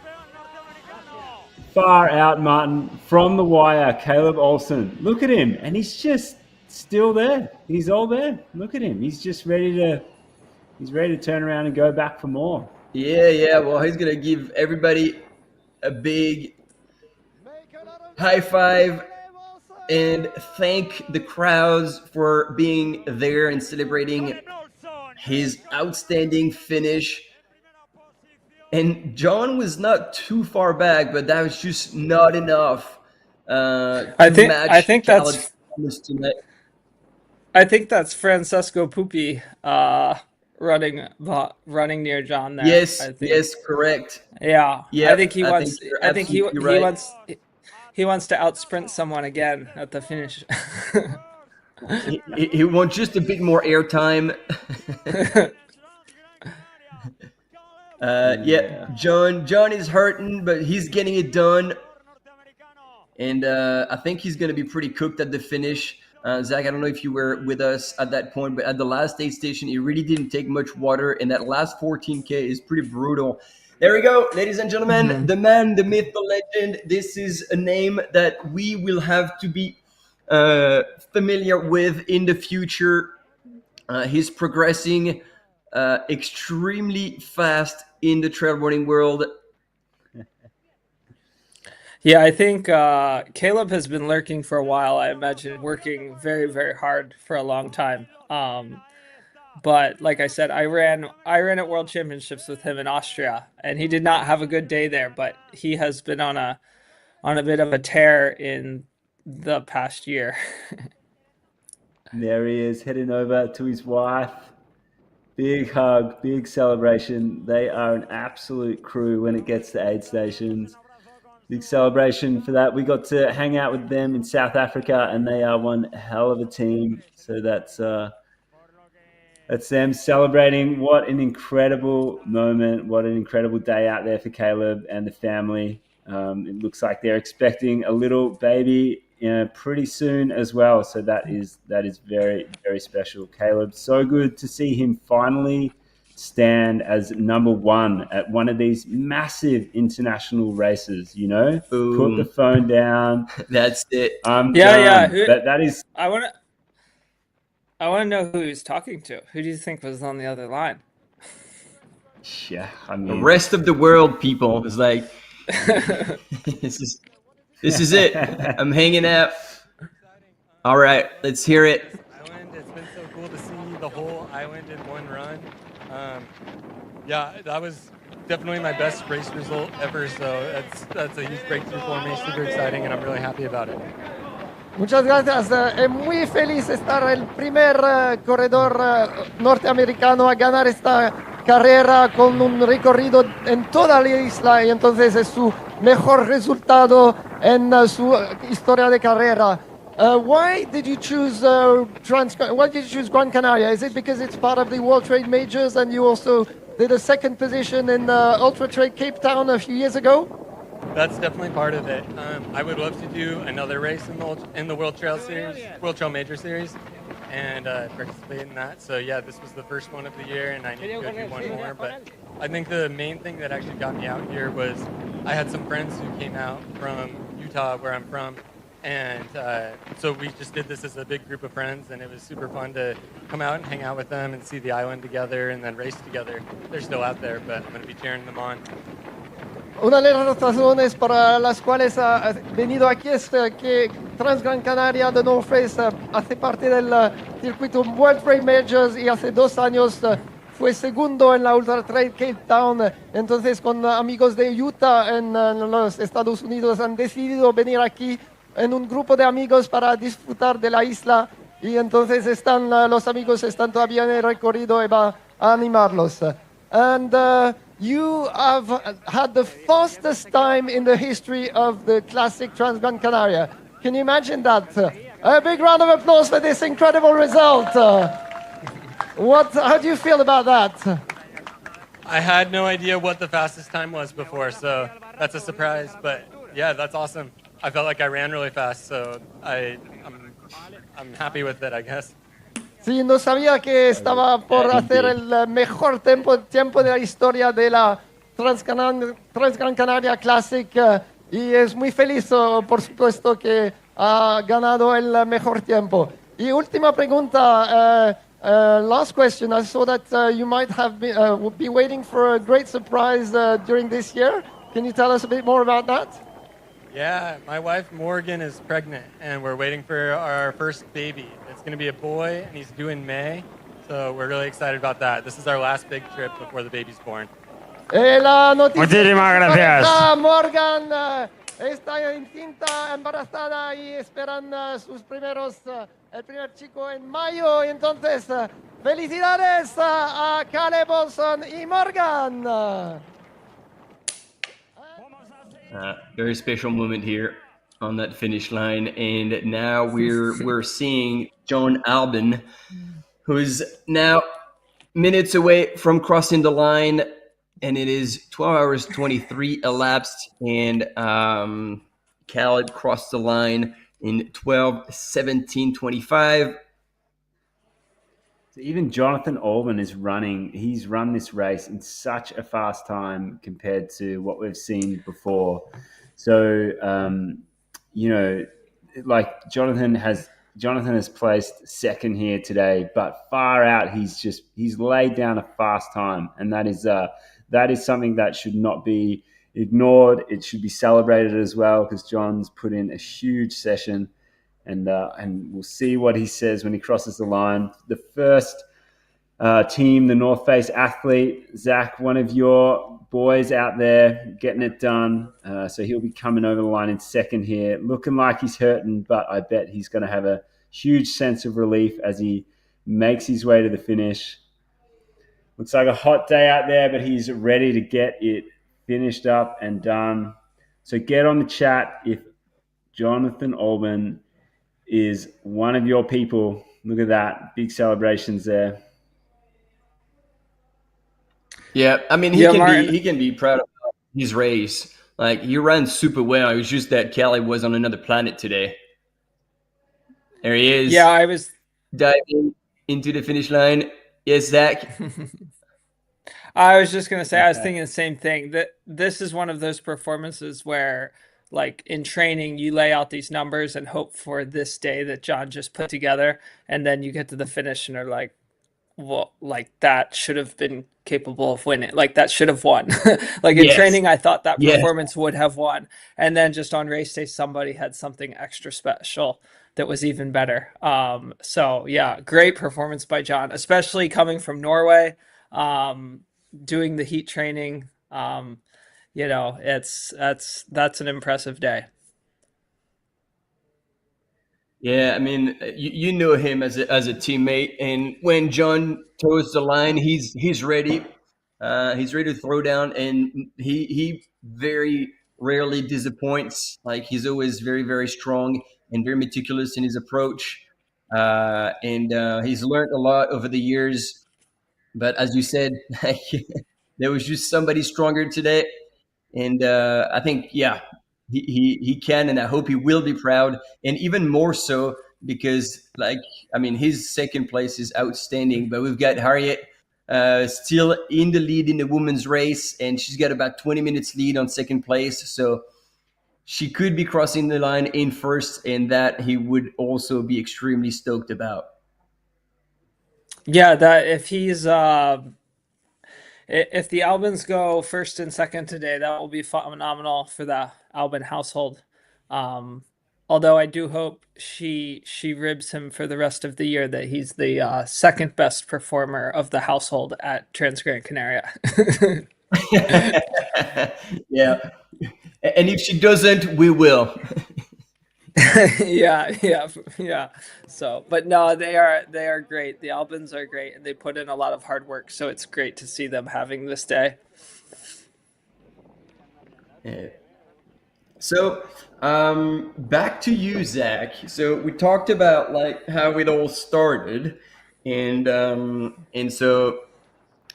Far out, Martin, from the wire. Caleb Olsen. Look at him. And he's just still there. He's all there. Look at him. He's just ready to turn around and go back for more. Yeah. Well, he's going to give everybody a big high five and thank the crowds for being there and celebrating his outstanding finish. And John was not too far back, but that was just not enough. I think that's Francesco Pupi running near John there. Yes, correct. Yeah. Yeah, I think he wants to outsprint someone again at the finish. he wants just a bit more airtime. John is hurting, but he's getting it done. And I think he's going to be pretty cooked at the finish. Zach, I don't know if you were with us at that point, but at the last aid station, he really didn't take much water. And that last 14K is pretty brutal. There we go, ladies and gentlemen. The man, the myth, the legend. This is a name that we will have to be familiar with in the future. He's progressing extremely fast in the trailrunning world. Yeah, I think Caleb has been lurking for a while. I imagine working very, very hard for a long time. But like I said, I ran at World Championships with him in Austria, and he did not have a good day there. But he has been on a bit of a tear in the past year. There he is, heading over to his wife. Big hug, big celebration. They are an absolute crew when it gets to aid stations. Big celebration for that. We got to hang out with them in South Africa, and they are one hell of a team. So that's them celebrating. What an incredible moment. What an incredible day out there for Caleb and the family. It looks like they're expecting a little baby pretty soon as well. So that is very, very special. Caleb, so good to see him finally stand as number one at one of these massive international races, Boom. Put the phone down. That's it. Yeah. That is. I want to know who he's talking to. Who do you think was on the other line? Yeah, I mean, the rest of the world, people, is like, this is it. I'm hanging out. All right, let's hear it. Island. It's been so cool to see the whole island in one run. That was definitely my best race result ever. So that's a huge breakthrough for me. Super exciting, and I'm really happy about it. Muchas gracias. Es muy feliz estar el primer corredor norteamericano a ganar esta carrera con un recorrido en toda la isla y entonces es su mejor resultado en su historia de carrera. Why did you choose Gran Canaria? Is it because it's part of the World Trade Majors and you also did a second position in Ultra Trade Cape Town a few years ago? That's definitely part of it. I would love to do another race in the World Trail Series, World Trail Major Series, and participate in that. So yeah, this was the first one of the year, and I need to go do one more. But I think the main thing that actually got me out here was I had some friends who came out from Utah, where I'm from, and so we just did this as a big group of friends, and it was super fun to come out and hang out with them and see the island together and then race together. They're still out there, but I'm going to be cheering them on. Una de las razones para las cuales ha venido aquí es que Transgrancanaria de North Face hace parte del circuito World Trade Majors y hace 2 años fue segundo en la Ultra Trail Cape Town. Entonces con amigos de Utah en los Estados Unidos han decidido venir aquí en un grupo de amigos para disfrutar de la isla. Y entonces los amigos están todavía en el recorrido y va a animarlos. And you have had the fastest time in the history of the classic Transgrancanaria. Can you imagine that? A big round of applause for this incredible result. How do you feel about that? I had no idea what the fastest time was before, so that's a surprise. But yeah, that's awesome. I felt like I ran really fast, so I'm happy with it, I guess. Sí, no sabía que estaba por hacer el mejor tiempo de la historia de la Transgrancanaria Classic y es muy feliz, por supuesto, que ha ganado el mejor tiempo. Y última pregunta, last question. I saw that you might have be waiting for a great surprise during this year. Can you tell us a bit more about that? Yeah, my wife Morgan is pregnant, and we're waiting for our first baby. It's going to be a boy, and he's due in May, so we're really excited about that. This is our last big trip before the baby's born. La noticia Muchísimas gracias. Morgan está encinta, embarazada y esperan el primer chico en mayo. Y entonces, felicidades a Caleb, Olsen y Morgan. Very special moment here on that finish line, and now we're seeing John Albin, who is now minutes away from crossing the line, and it is 12 hours 23 elapsed, and Caleb crossed the line in 12:17:25. So even Jonathan Albin is running. He's run this race in such a fast time compared to what we've seen before. So, like Jonathan has placed second here today, but far out he's laid down a fast time, and that is something that should not be ignored. It should be celebrated as well, because John's put in a huge session. And we'll see what he says when he crosses the line. The first team, the North Face athlete, Zach, one of your boys out there getting it done. So he'll be coming over the line in second here, looking like he's hurting, but I bet he's going to have a huge sense of relief as he makes his way to the finish. Looks like a hot day out there, but he's ready to get it finished up and done. So get on the chat if Jonathan Albin is one of your people. Look at that. Big celebrations there. Yeah, I mean, he can be proud of his race. Like, he ran super well. It was just that Kelly was on another planet today. There he is. Yeah, I was diving into the finish line. Yes, Zach. I was just gonna say, I was thinking the same thing. That this is one of those performances where, like, in training, you lay out these numbers and hope for this day that John just put together, and then you get to the finish and are like, well, like, that should have been capable of winning. Like, that should have won. Like, in training, I thought that performance would have won. And then just on race day, somebody had something extra special that was even better. So yeah, great performance by John, especially coming from Norway, doing the heat training. That's an impressive day. Yeah, I mean, you know him as a teammate, and when John toes the line, he's ready. He's ready to throw down, and he very rarely disappoints. Like, he's always very, very strong and very meticulous in his approach. And he's learned a lot over the years. But as you said, there was just somebody stronger today, and I think, he can, and I hope he will be proud, and even more so because, like, I mean, his second place is outstanding, but we've got Harriet still in the lead in the women's race, and she's got about 20 minutes lead on second place, so she could be crossing the line in first, and that he would also be extremely stoked about. Yeah, that if the Albans go first and second today, that will be phenomenal for the Albin household. Although I do hope she ribs him for the rest of the year that he's the second best performer of the household at Transgrancanaria. Yeah. And if she doesn't, we will. Yeah. So, but no, they are great. The Albans are great, and they put in a lot of hard work. So it's great to see them having this day. Yeah. So, back to you, Zach. So we talked about like how it all started, and so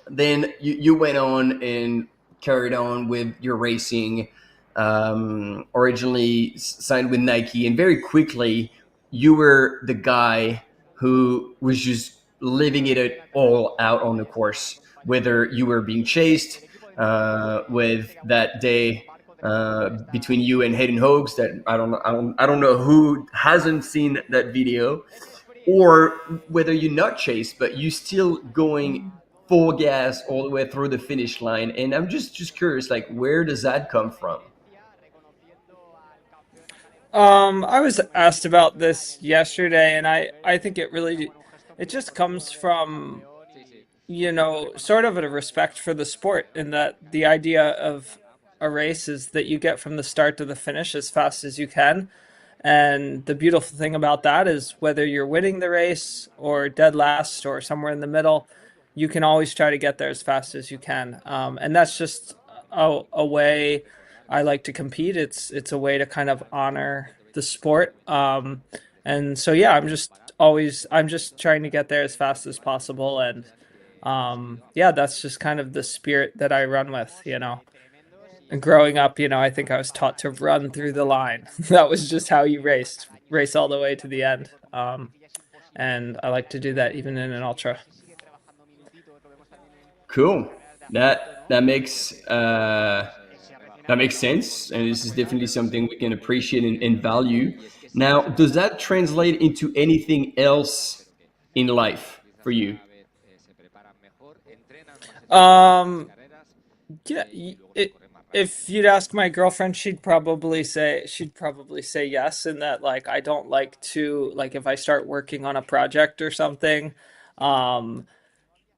then you went on and carried on with your racing. Originally signed with Nike, and very quickly you were the guy who was just living it all out on the course. Whether you were being chased with that day between you and Hayden Hogues, that I don't know who hasn't seen that video, or whether you're not chased, but you still going full gas all the way through the finish line. And I'm just curious, like, where does that come from? I was asked about this yesterday, and I think it just comes from, sort of a respect for the sport, in that the idea of a race is that you get from the start to the finish as fast as you can. And the beautiful thing about that is whether you're winning the race or dead last or somewhere in the middle, you can always try to get there as fast as you can. And that's just a way I like to compete. It's a way to kind of honor the sport. And so yeah, I'm just trying to get there as fast as possible. And yeah, that's just kind of the spirit that I run with. And growing up, I think I was taught to run through the line. That was just how you race all the way to the end. And I like to do that even in an ultra. Cool. That makes sense, and this is definitely something we can appreciate and value. Now, does that translate into anything else in life for you? Um, yeah, if you'd ask my girlfriend, she'd probably say yes, in that like I don't like to, like, if I start working on a project or something, um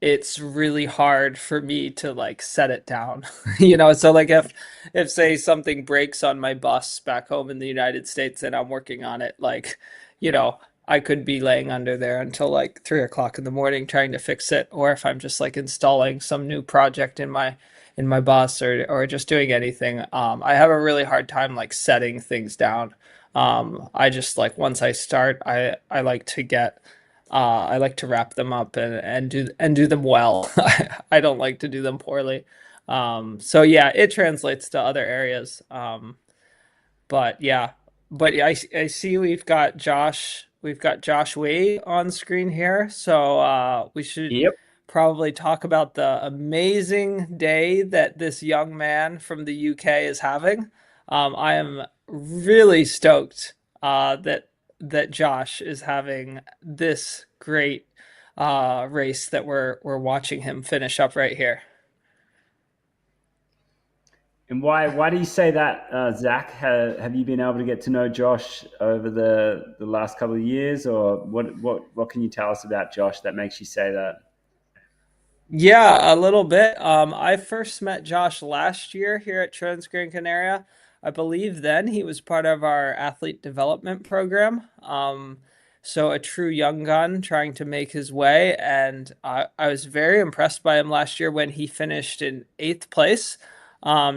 it's really hard for me to like set it down. So like if say something breaks on my bus back home in the United States and I'm working on it, like, you know, I could be laying under there until like 3 o'clock in the morning trying to fix it. Or if I'm just like installing some new project in my bus, or just doing anything, I have a really hard time like setting things down. I just like, once I start, I like to wrap them up and do them well. I don't like to do them poorly. So yeah, it translates to other areas. But yeah, I see we've got Josh Wade on screen here. So we should Yep. probably talk about the amazing day that this young man from the UK is having. I am really stoked that Josh is having this great race that we're watching him finish up right here. And why do you say that, Zach? Have you been able to get to know Josh over the last couple of years, or what can you tell us about Josh that makes you say that? Yeah, a little bit. I first met Josh last year here at Transgrancanaria. I believe then he was part of our athlete development program. So a true young gun trying to make his way, and I was very impressed by him last year when he finished in eighth place,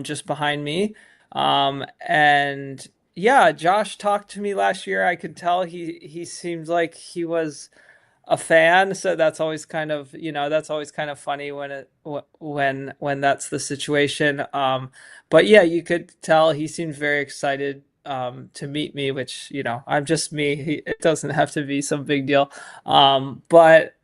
just behind me. And yeah, Josh talked to me last year. I could tell he seemed like he was a fan, so that's always kind of funny when that's the situation. But yeah, you could tell he seemed very excited to meet me, which, I'm just me. It doesn't have to be some big deal. But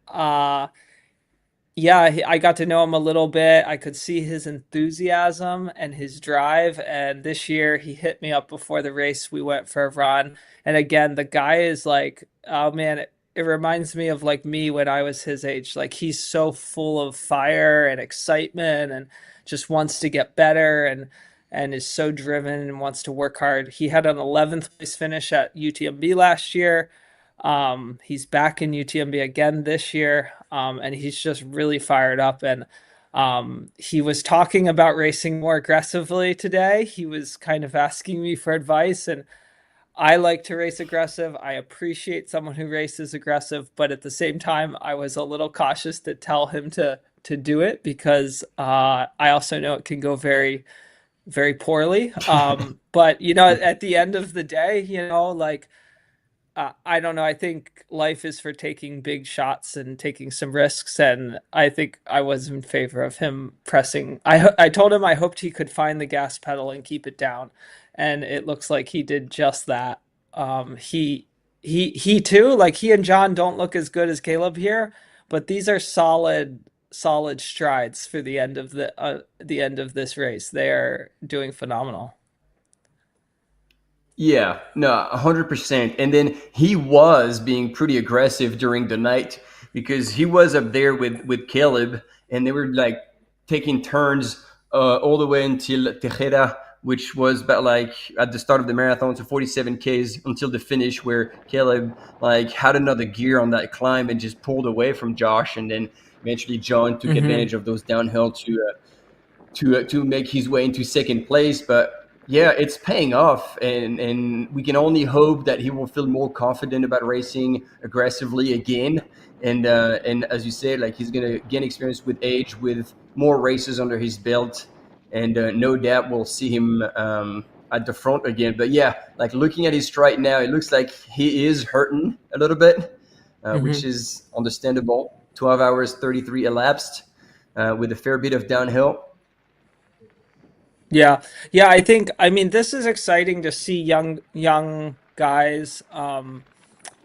yeah, I got to know him a little bit. I could see his enthusiasm and his drive. And this year he hit me up before the race. We went for a run. And again, the guy is like, oh man, it reminds me of like me when I was his age. Like, he's so full of fire and excitement and just wants to get better. And and is so driven and wants to work hard. He had an 11th place finish at UTMB last year. He's back in UTMB again this year, and he's just really fired up. And he was talking about racing more aggressively today. He was kind of asking me for advice, and I like to race aggressive. I appreciate someone who races aggressive, but at the same time, I was a little cautious to tell him to do it because I also know it can go very, very poorly. But at the end of the day, like I don't know. I think life is for taking big shots and taking some risks, and I think I was in favor of him pressing. I told him I hoped he could find the gas pedal and keep it down, and it looks like he did just that. He too, like he and John don't look as good as Caleb here, but these are solid strides for the end of the end of this race. They are doing phenomenal. Yeah, no, 100%. And then he was being pretty aggressive during the night because he was up there with Caleb, and they were like taking turns all the way until Tejeda, which was about like at the start of the marathon, so 47 Ks until the finish, where Caleb like had another gear on that climb and just pulled away from Josh, and then eventually John took advantage of those downhill to make his way into second place. But yeah, it's paying off, and we can only hope that he will feel more confident about racing aggressively again. And as you said, like he's gonna gain experience with age, with more races under his belt, and no doubt we'll see him at the front again. But yeah, like looking at his stride now, it looks like he is hurting a little bit, which is understandable. 12 hours 33 elapsed with a fair bit of downhill. Yeah. I mean, this is exciting to see young guys,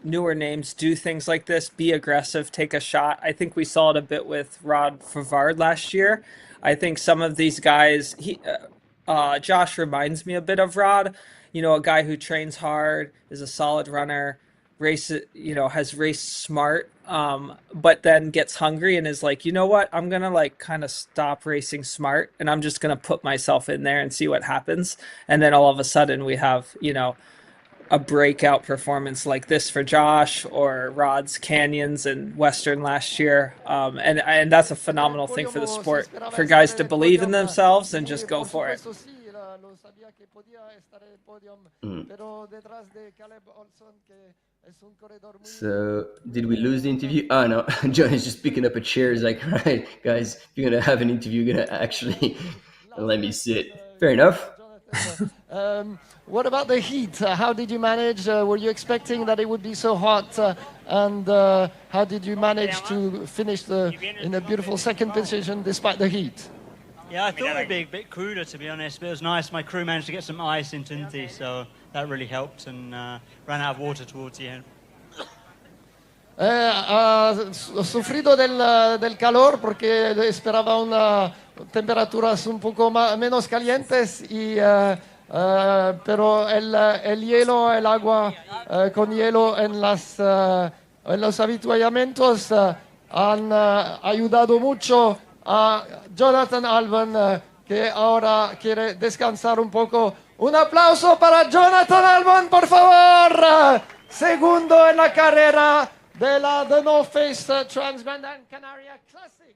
newer names do things like this, be aggressive, take a shot. I think we saw it a bit with Rod Favard last year. I think some of these guys, Josh reminds me a bit of Rod, a guy who trains hard, is a solid runner, has raced smart, but then gets hungry and is like, you know what, I'm gonna like kind of stop racing smart and I'm just gonna put myself in there and see what happens. And then all of a sudden we have, a breakout performance like this for Josh, or Rod's Canyons and Western last year. And that's a phenomenal thing for the sport, for guys to believe in themselves and just go for it. So did we lose the interview? Oh no, John is just picking up a chair. He's like, right, guys, if you're gonna have an interview, you're gonna actually let me sit. Fair enough. What about the heat? How did you manage? Were you expecting that it would be so hot? And how did you manage to finish in a beautiful second position despite the heat? Yeah, I thought it would be a bit cooler, to be honest, but it was nice. My crew managed to get some ice in Tinti, so that really helped, and ran out of water towards the end. Sufrido del calor porque esperaba una temperaturas un poco menos calientes pero el hielo, el agua con hielo en los avituallamientos han ayudado mucho a Jonathan Albon, que ahora quiere descansar un poco. Un aplauso para Jonathan Albon, por favor. Segundo en la carrera de la The North Face Transgrancanaria Classic.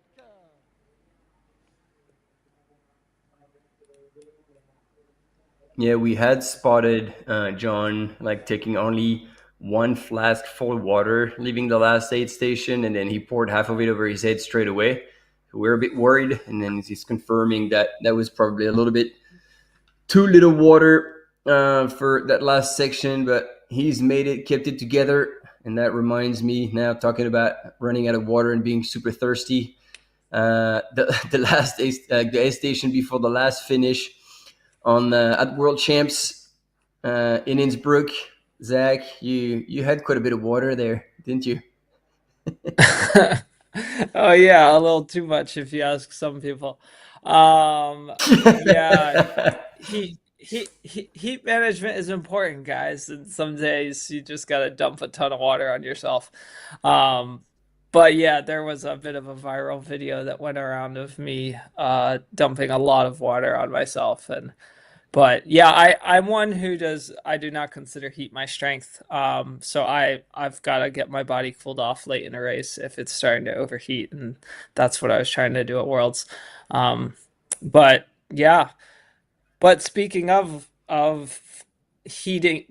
Yeah, we had spotted John like taking only one flask full of water, leaving the last aid station, and then he poured half of it over his head straight away. So we were a bit worried, and then he's confirming that was probably a little bit too little water for that last section, but he's made it, kept it together. And that reminds me now, talking about running out of water and being super thirsty. The last aid station before the last finish at World Champs in Innsbruck. Zach, you had quite a bit of water there, didn't you? Oh yeah, a little too much if you ask some people. Yeah, heat management is important, guys, and some days you just gotta dump a ton of water on yourself. But yeah, there was a bit of a viral video that went around of me dumping a lot of water on myself, and But yeah, I'm one who I do not consider heat my strength. So I've got to get my body cooled off late in a race if it's starting to overheat, and that's what I was trying to do at Worlds. But yeah, but speaking of overheating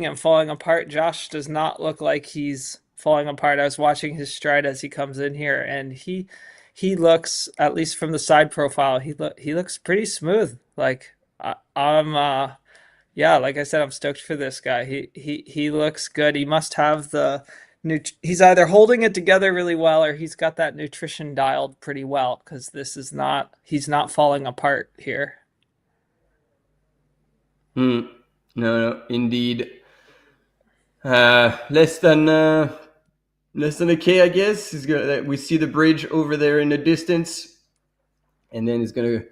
and falling apart, Josh does not look like he's falling apart. I was watching his stride as he comes in here, and he looks, at least from the side profile, he looks pretty smooth. Like I'm yeah, like I said, I'm stoked for this guy. He looks good. He must have he's either holding it together really well or he's got that nutrition dialed pretty well, because he's not falling apart here. No, indeed. Less than a K, I guess. We see the bridge over there in the distance, and then he's gonna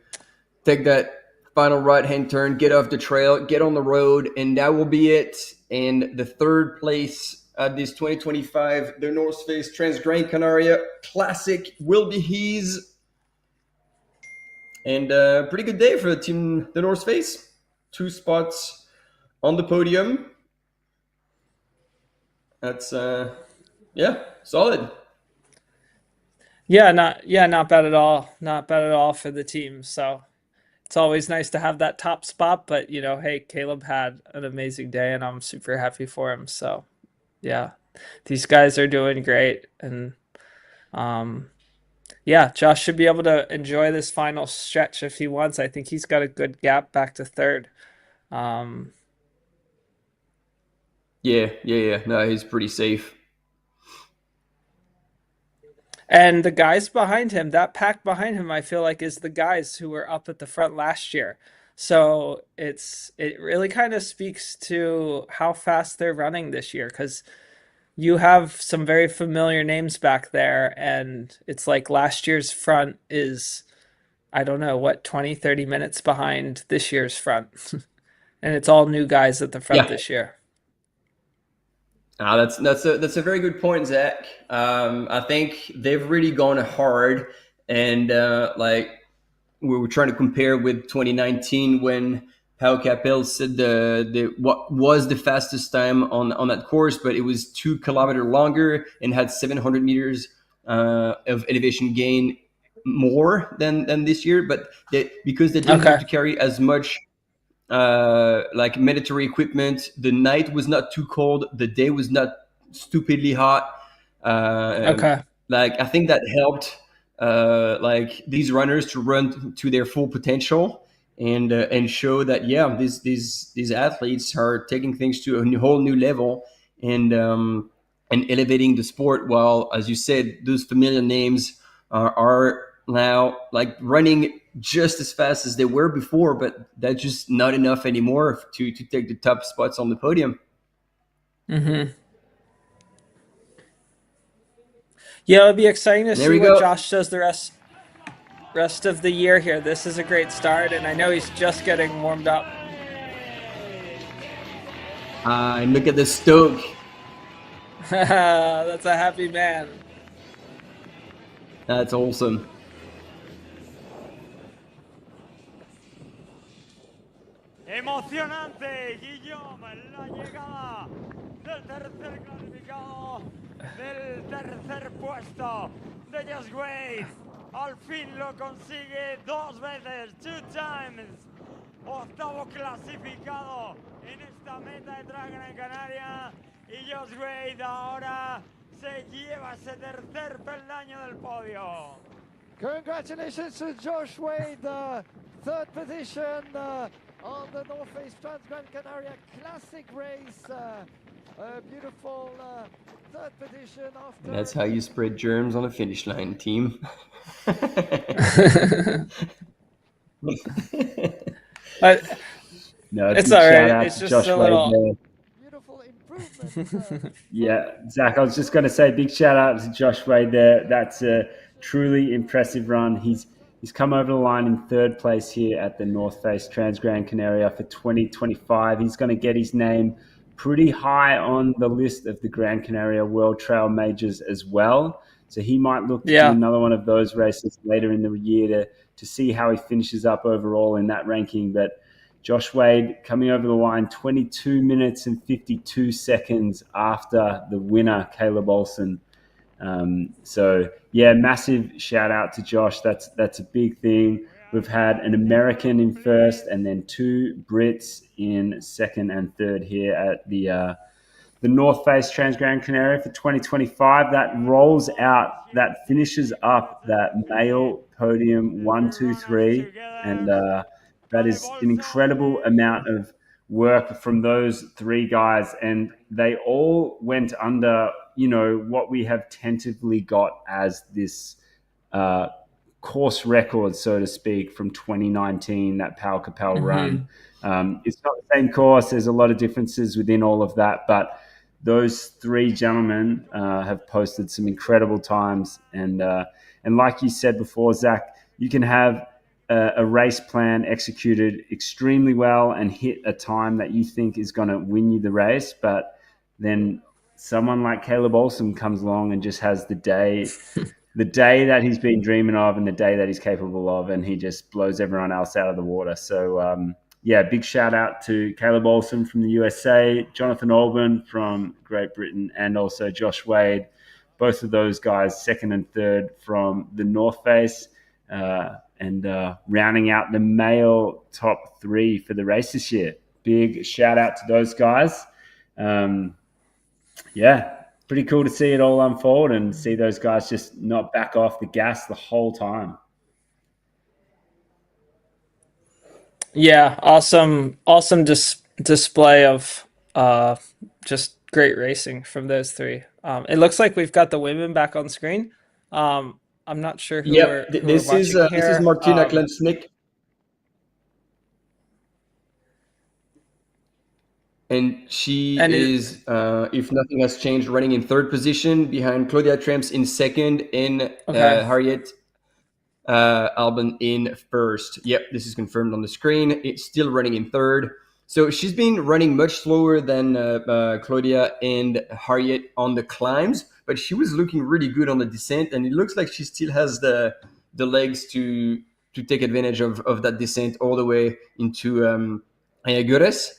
take that final right-hand turn, get off the trail, get on the road, and that will be it. And the third place at this 2025 the North Face Transgrancanaria Classic will be his. And pretty good day for the team, the North Face. 2 spots on the podium. That's solid. Yeah, not bad at all. Not bad at all for the team. So it's always nice to have that top spot, but hey, Caleb had an amazing day and I'm super happy for him. So yeah, these guys are doing great. And yeah, Josh should be able to enjoy this final stretch if he wants. I think he's got a good gap back to third. Yeah. No, he's pretty safe. And the guys behind him, that pack behind him, I feel like is the guys who were up at the front last year. So it really kind of speaks to how fast they're running this year, because you have some very familiar names back there, and it's like last year's front is, I don't know, what, 20, 30 minutes behind this year's front. And it's all new guys at the front this year. That's a very good point, Zach. I think they've really gone hard, and like we were trying to compare with 2019 when Pau Capel said what was the fastest time on that course, but it was 2 kilometers longer and had 700 meters of elevation gain more than this year. But because they didn't have to carry as much like military equipment, the night was not too cold, the day was not stupidly hot. Like I think that helped like these runners to run to their full potential and show that these athletes are taking things to a whole new level and elevating the sport, while, as you said, those familiar names are now like running just as fast as they were before, but that's just not enough anymore to take the top spots on the podium. Mm-hmm. Yeah, it'll be exciting to see what Josh does the rest of the year here. This is a great start, and I know he's just getting warmed up. And look at the stoke. That's a happy man. That's awesome. Emocionante, Guillaume, la llegada del tercer clasificado del tercer puesto de Just Wade. Al fin lo consigue 2 veces, 2 times. 8º clasificado en esta meta de Transgrancanaria, y Just Wade ahora se lleva ese tercer peldaño del podio. Congratulations to Josh Wade, 3rd position on the North Face Transgrancanaria Classic race. A beautiful 3rd position after. That's how you spread germs on a finish line, team. No, it's all right. It's just Josh a little beautiful improvement. Yeah, Zach, I was just going to say big shout out to Josh Wade there. That's a truly impressive run. He's come over the line in 3rd place here at the North Face Transgrancanaria for 2025. He's going to get his name pretty high on the list of the Gran Canaria World Trail Majors as well. So he might look to do another one of those races later in the year to see how he finishes up overall in that ranking. But Josh Wade coming over the line 22 minutes and 52 seconds after the winner, Caleb Olsen. So yeah, massive shout out to Josh. That's a big thing. We've had an American in first, and then 2 Brits in second and third here at the North Face Transgrancanaria for 2025. That rolls out, that finishes up that male podium 1, 2, 3, and that is an incredible amount of work from those 3 guys, and they all went under, what we have tentatively got as this course record, so to speak, from 2019, that Pau Capel run. It's not the same course. There's a lot of differences within all of that, but those 3 gentlemen have posted some incredible times. And like you said before, Zach, you can have a race plan executed extremely well and hit a time that you think is going to win you the race, but then someone like Caleb Olsen comes along and just has the day that he's been dreaming of and the day that he's capable of, and he just blows everyone else out of the water. So yeah, big shout out to Caleb Olsen from the USA, Jonathan Alban from Great Britain, and also Josh Wade. Both of those guys, second and third from the North Face, and rounding out the male top 3 for the race this year. Big shout out to those guys. Yeah, pretty cool to see it all unfold and see those guys just not back off the gas the whole time. Yeah, awesome display of just great racing from those 3. It looks like we've got the women back on screen. I'm not sure who we're watching here. This is Martina Klemsnick. And she is, if nothing has changed, running in 3rd position behind Claudia Tremps in 2nd and Harriet Alban in 1st. Yep, this is confirmed on the screen. It's still running in 3rd. So she's been running much slower than Claudia and Harriet on the climbs, but she was looking really good on the descent, and it looks like she still has the legs to take advantage of that descent all the way into Ayagures.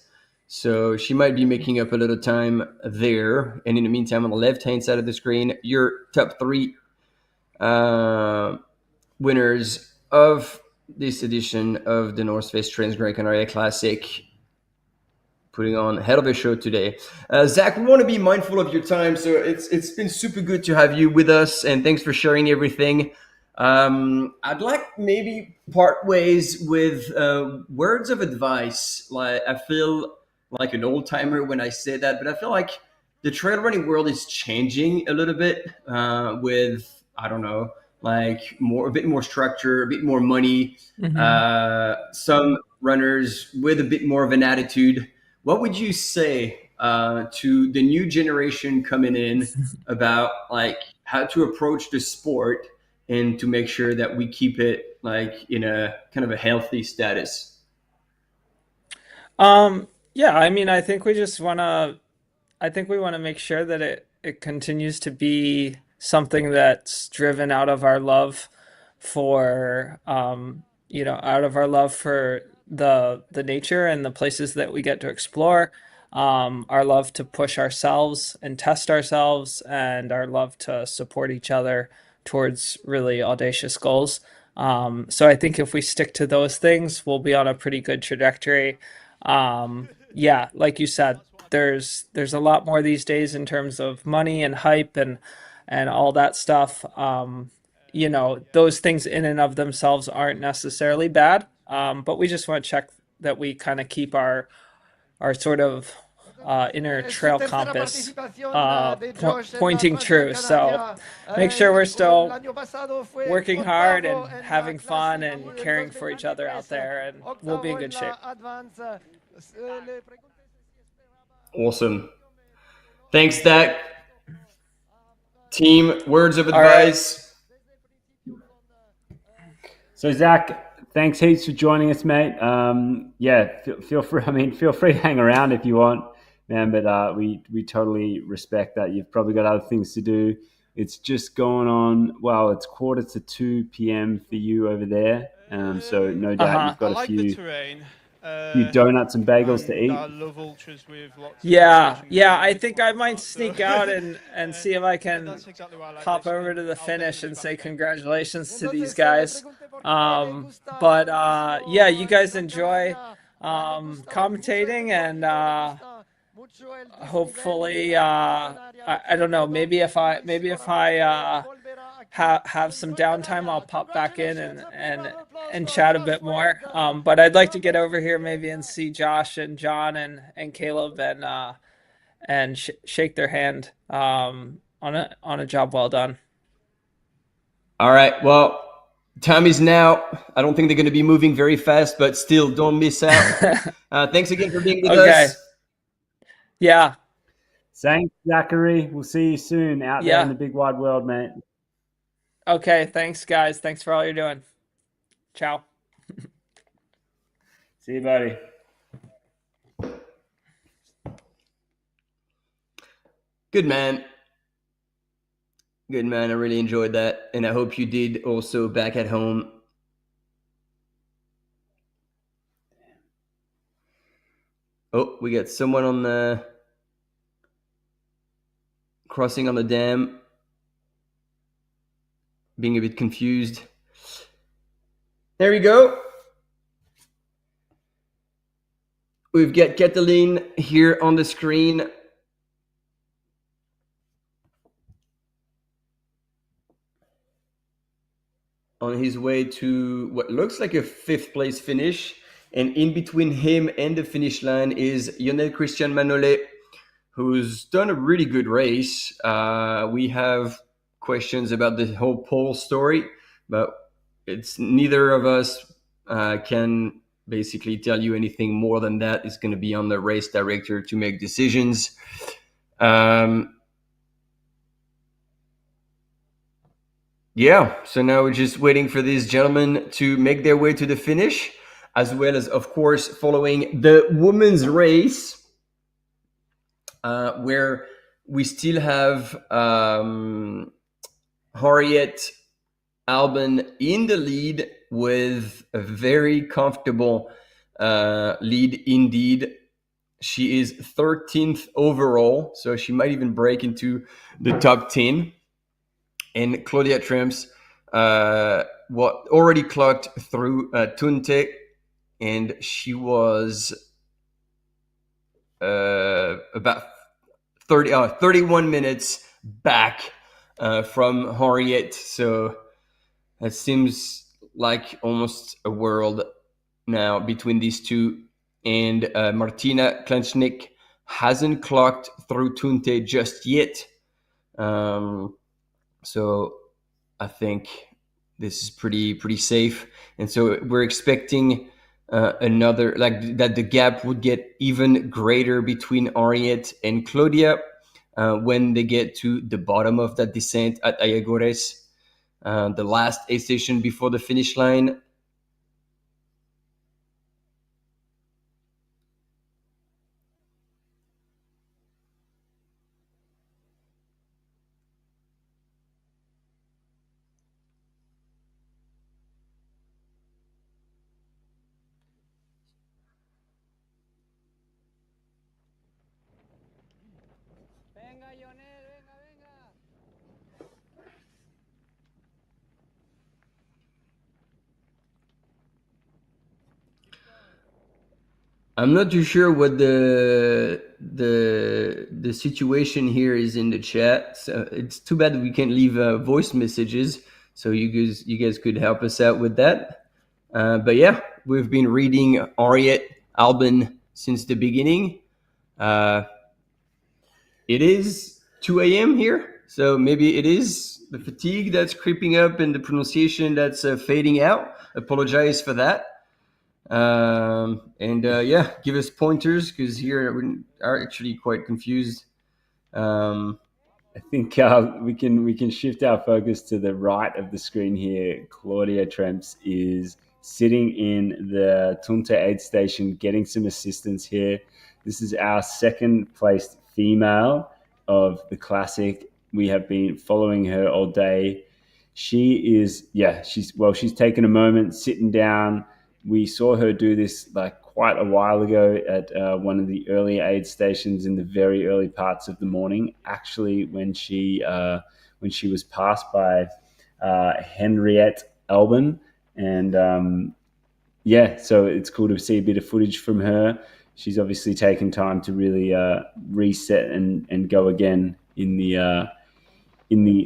So she might be making up a little time there. And in the meantime, on the left-hand side of the screen, your top 3 winners of this edition of the North Face Transgrancanaria Classic, putting on a hell of a show today. Zach, we want to be mindful of your time, so it's been super good to have you with us, and thanks for sharing everything. I'd like maybe part ways with words of advice. Like, I feel like an old timer when I say that, but I feel like the trail running world is changing a little bit with, I don't know, like a bit more structure, a bit more money, some runners with a bit more of an attitude. What would you say to the new generation coming in about like how to approach the sport and to make sure that we keep it like in a kind of a healthy status? Yeah, I mean, I think we want to make sure that it continues to be something that's driven out of our love for, out of our love for the nature and the places that we get to explore, our love to push ourselves and test ourselves, and our love to support each other towards really audacious goals. So I think if we stick to those things, we'll be on a pretty good trajectory. Yeah, like you said, there's a lot more these days in terms of money and hype and all that stuff. Those things in and of themselves aren't necessarily bad, but we just want to check that we kind of keep our sort of inner trail compass pointing true. So make sure we're still working hard and having fun and caring for each other out there, and we'll be in good shape. Awesome. Thanks, Zach. Team, words of advice. Right. So, Zach, thanks heaps for joining us, mate. Feel free to hang around if you want, man. But we totally respect that. You've probably got other things to do. It's just going on. Well, it's 1:45 p.m. for you over there. So no doubt you've got a few few donuts and bagels to eat. I love ultras with lots Yeah, I think I might sneak out and see if I can pop over to the finish and say congratulations to these guys. But yeah, you guys enjoy commentating, and hopefully, I don't know, maybe if I have some downtime, I'll pop back in and chat a bit more. But I'd like to get over here maybe and see Josh and John and Caleb and shake their hand on a job well done. All right. Well, time is now. I don't think they're going to be moving very fast, but still, don't miss out. Thanks again for being with us. Yeah. Thanks, Zachary. We'll see you soon out there in the big wide world, mate. Okay. Thanks, guys. Thanks for all you're doing. Ciao. See you, buddy. Good man. Good man. I really enjoyed that. And I hope you did also back at home. Oh, we got someone on the crossing on the dam. Being a bit confused. There we go. We've got Kaitlyn here on the screen. On his way to what looks like a 5th place finish. And in between him and the finish line is Lionel Christian Manolet, who's done a really good race. We have questions about the whole pole story, but it's neither of us can basically tell you anything more than that. It's going to be on the race director to make decisions. Yeah, so now we're just waiting for these gentlemen to make their way to the finish, as well as, of course, following the women's race, where we still have Harriet Albin in the lead with a very comfortable lead indeed. She is 13th overall, so she might even break into the top 10. And Claudia Trumps already clocked through Tunte, and she was about 31 minutes back from Harriet. So it seems like almost a world now between these two. And Martina Klenchnik hasn't clocked through Tunte just yet. So I think this is pretty safe. And so we're expecting another, like that the gap would get even greater between Harriet and Claudia when they get to the bottom of that descent at Ayagores, the last aid station before the finish line. I'm not too sure what the situation here is in the chat. So it's too bad we can't leave voice messages. So you guys could help us out with that. But yeah, we've been reading Harriet Albin since the beginning. It is 2 a.m. here, so maybe it is the fatigue that's creeping up and the pronunciation that's fading out. Apologize for that. Yeah, give us pointers, because here we are actually quite confused. I think we can shift our focus to the right of the screen here. Claudia Trumps is sitting in the Tunte aid station, getting some assistance here. This is our 2nd placed female of the classic. We have been following her all day. She's taken a moment sitting down. We saw her do this like quite a while ago at one of the early aid stations in the very early parts of the morning. Actually, when she was passed by Henriette Albin, and so it's cool to see a bit of footage from her. She's obviously taken time to really reset and go again in the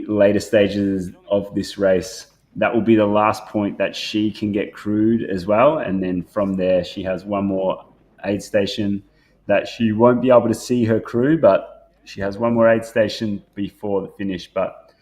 later stages of this race. That will be the last point that she can get crewed as well. And then from there, she has one more aid station that she won't be able to see her crew, but she has one more aid station before the finish. But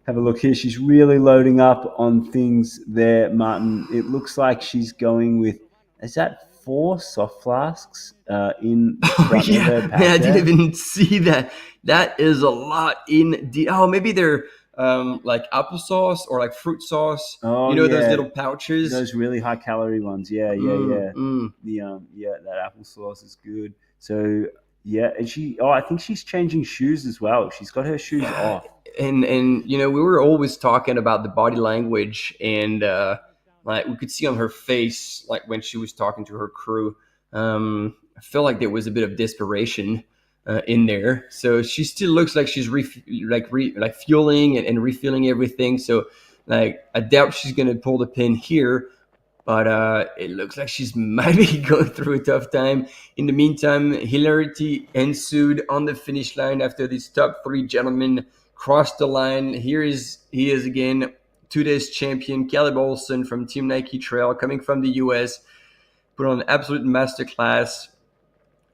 have a look here. She's really loading up on things there, Martin. It looks like she's going with, is that 4 soft flasks in the front of her pack? I didn't even see that. That is a lot in the. Oh, maybe they're like applesauce or like fruit sauce. Oh, those little pouches. Those really high calorie ones. Yeah. That applesauce is good. So and I think she's changing shoes as well. She's got her shoes off. And we were always talking about the body language, and like we could see on her face, like when she was talking to her crew, I feel like there was a bit of desperation in there. So she still looks like she's fueling and refilling everything. So like I doubt she's gonna pull the pin here, but it looks like she's might be going through a tough time. In the meantime, hilarity ensued on the finish line after these top 3 gentlemen crossed the line. He is again, 2 days champion, Caleb Olsen from Team Nike Trail, coming from the US, put on an absolute masterclass.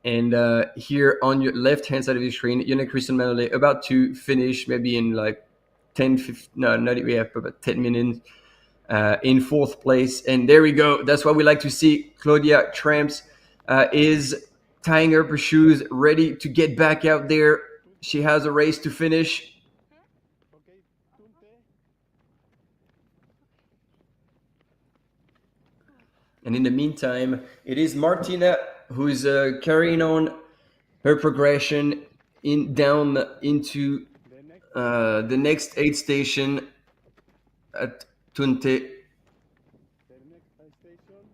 And here on your left-hand side of your screen, Yannick Christian-Manolé about to finish, maybe in like 10 minutes, in 4th place. And there we go. That's what we like to see. Claudia Tramps is tying up her shoes, ready to get back out there. She has a race to finish. And in the meantime, it is Martina who's carrying on her progression down into the next aid station at Tunte.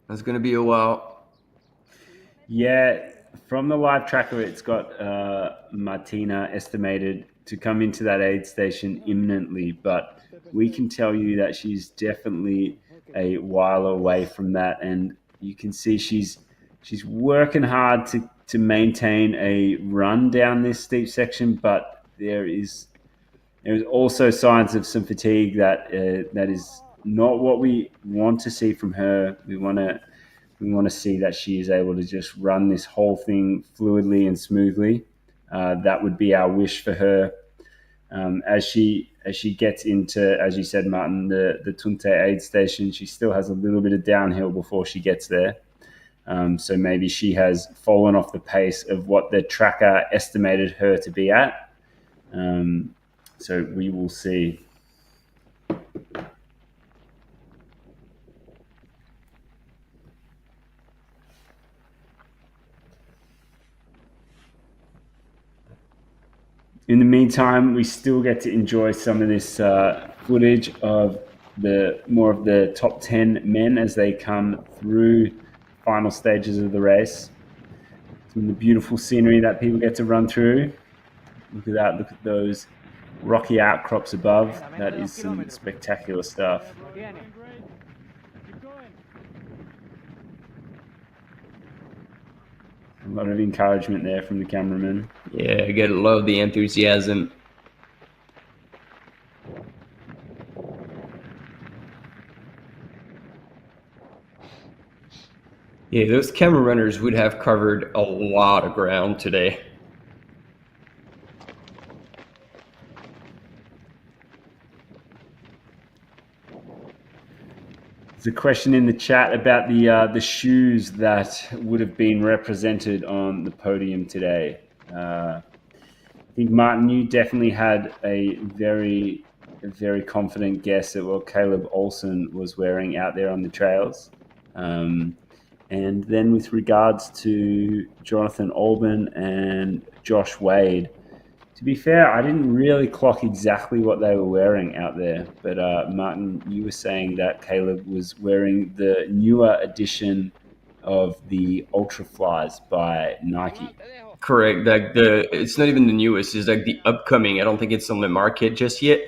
That's going to be a while. Yeah, from the live tracker, it's got Martina estimated to come into that aid station imminently, but we can tell you that she's definitely a while away from that, and you can see she's working hard to maintain a run down this steep section, but there's also signs of some fatigue that is not what we want to see from her. We want to see that she is able to just run this whole thing fluidly and smoothly. That would be our wish for her. As she gets into, as you said, Martin, the Tunte aid station, she still has a little bit of downhill before she gets there. So maybe she has fallen off the pace of what the tracker estimated her to be at. So we will see. In the meantime, we still get to enjoy some of this footage of more of the top 10 men as they come through final stages of the race. Some of the beautiful scenery that people get to run through. Look at that, look at those rocky outcrops above. That is some spectacular stuff. A lot of encouragement there from the cameraman. Yeah, I gotta love the enthusiasm. Yeah, those camera runners would have covered a lot of ground today. There's a question in the chat about the shoes that would have been represented on the podium today. I think, Martin, you definitely had a very confident guess at what Caleb Olsen was wearing out there on the trails. And then with regards to Jonathan Albin and Josh Wade, to be fair, I didn't really clock exactly what they were wearing out there. But Martin, you were saying that Caleb was wearing the newer edition of the Ultra Flies by Nike. Correct. Like it's not even the newest. It's like the upcoming. I don't think it's on the market just yet.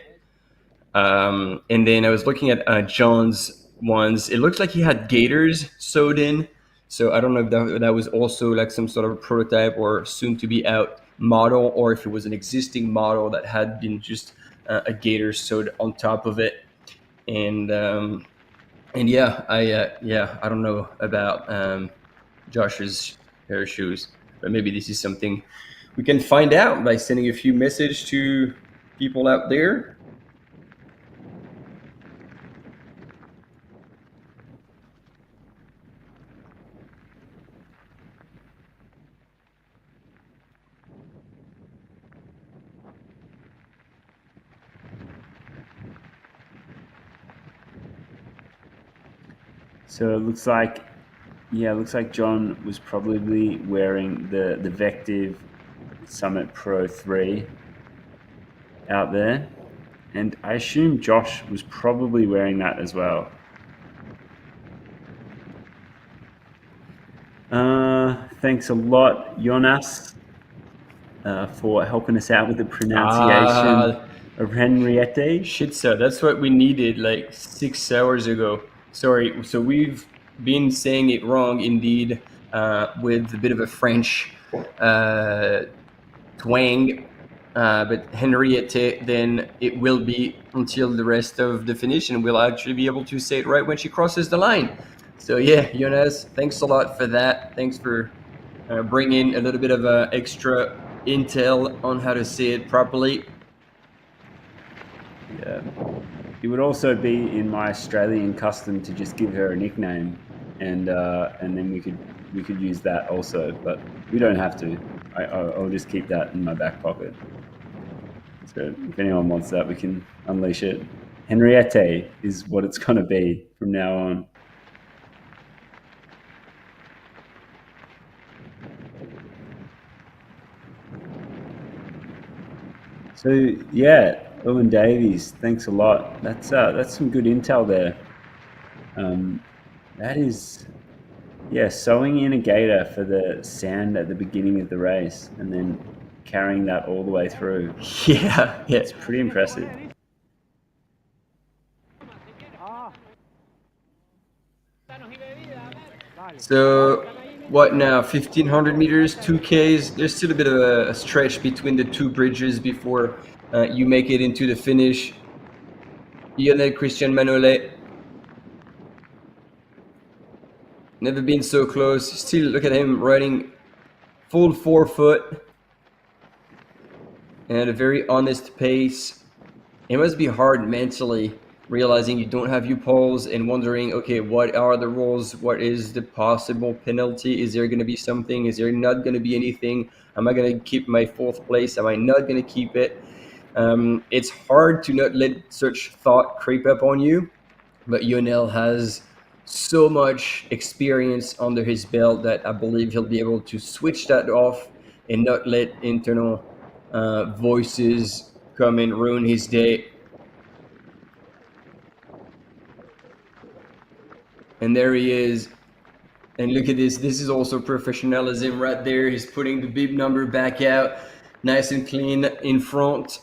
And then I was looking at John's ones. It looks like he had gators sewed in. So I don't know if that was also like some sort of prototype or soon to be out model, or if it was an existing model that had been just a gator sewed on top of it. And yeah, I don't know about Josh's pair of shoes, but maybe this is something we can find out by sending a few messages to people out there. So it looks like John was probably wearing the Vective Summit Pro 3 out there. And I assume Josh was probably wearing that as well. Thanks a lot, Jonas, for helping us out with the pronunciation of Henriette. Shit, so that's what we needed like 6 hours ago. Sorry, so we've been saying it wrong indeed, with a bit of a French twang. But Henriette, then it will be until the rest of the finish, and we'll actually be able to say it right when she crosses the line. So yeah, Jonas, thanks a lot for that. Thanks for bringing a little bit of extra intel on how to say it properly. Yeah. It would also be in my Australian custom to just give her a nickname, and then we could use that also, but we don't have to. I'll just keep that in my back pocket. So if anyone wants that, we can unleash it. Henriette is what it's going to be from now on. So yeah, Owen Davies, thanks a lot. That's some good intel there. That is, yeah, sewing in a gator for the sand at the beginning of the race and then carrying that all the way through. Yeah, it's pretty impressive. So what now, 1500 meters, 2Ks? There's still a bit of a stretch between the two bridges before you make it into the finish. Lionel Christian Manolet, never been so close. Still, look at him riding full 4-foot and at a very honest pace. It must be hard mentally, realizing you don't have U-poles and wondering, okay, what are the rules? What is the possible penalty? Is there going to be something? Is there not going to be anything? Am I going to keep my 4th place? Am I not going to keep it? It's hard to not let such thought creep up on you, but Lionel has so much experience under his belt that I believe he'll be able to switch that off and not let internal voices come and ruin his day. And there he is. And look at this. This is also professionalism right there. He's putting the bib number back out, nice and clean in front.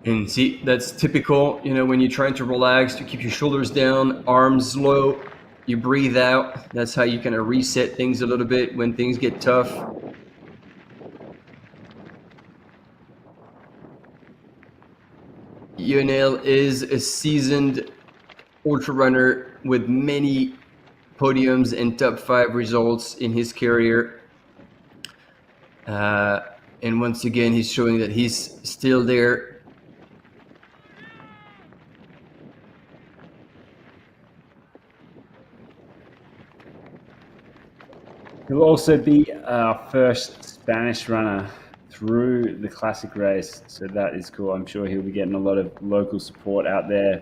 And see, that's typical, you know, when you're trying to relax, to keep your shoulders down, arms low, you breathe out. That's how you kind of reset things a little bit when things get tough. Lionel is a seasoned ultra runner with many podiums and top 5 results in his career. And once again, he's showing that he's still there. He'll also be our first Spanish runner through the classic race, so that is cool. I'm sure he'll be getting a lot of local support out there.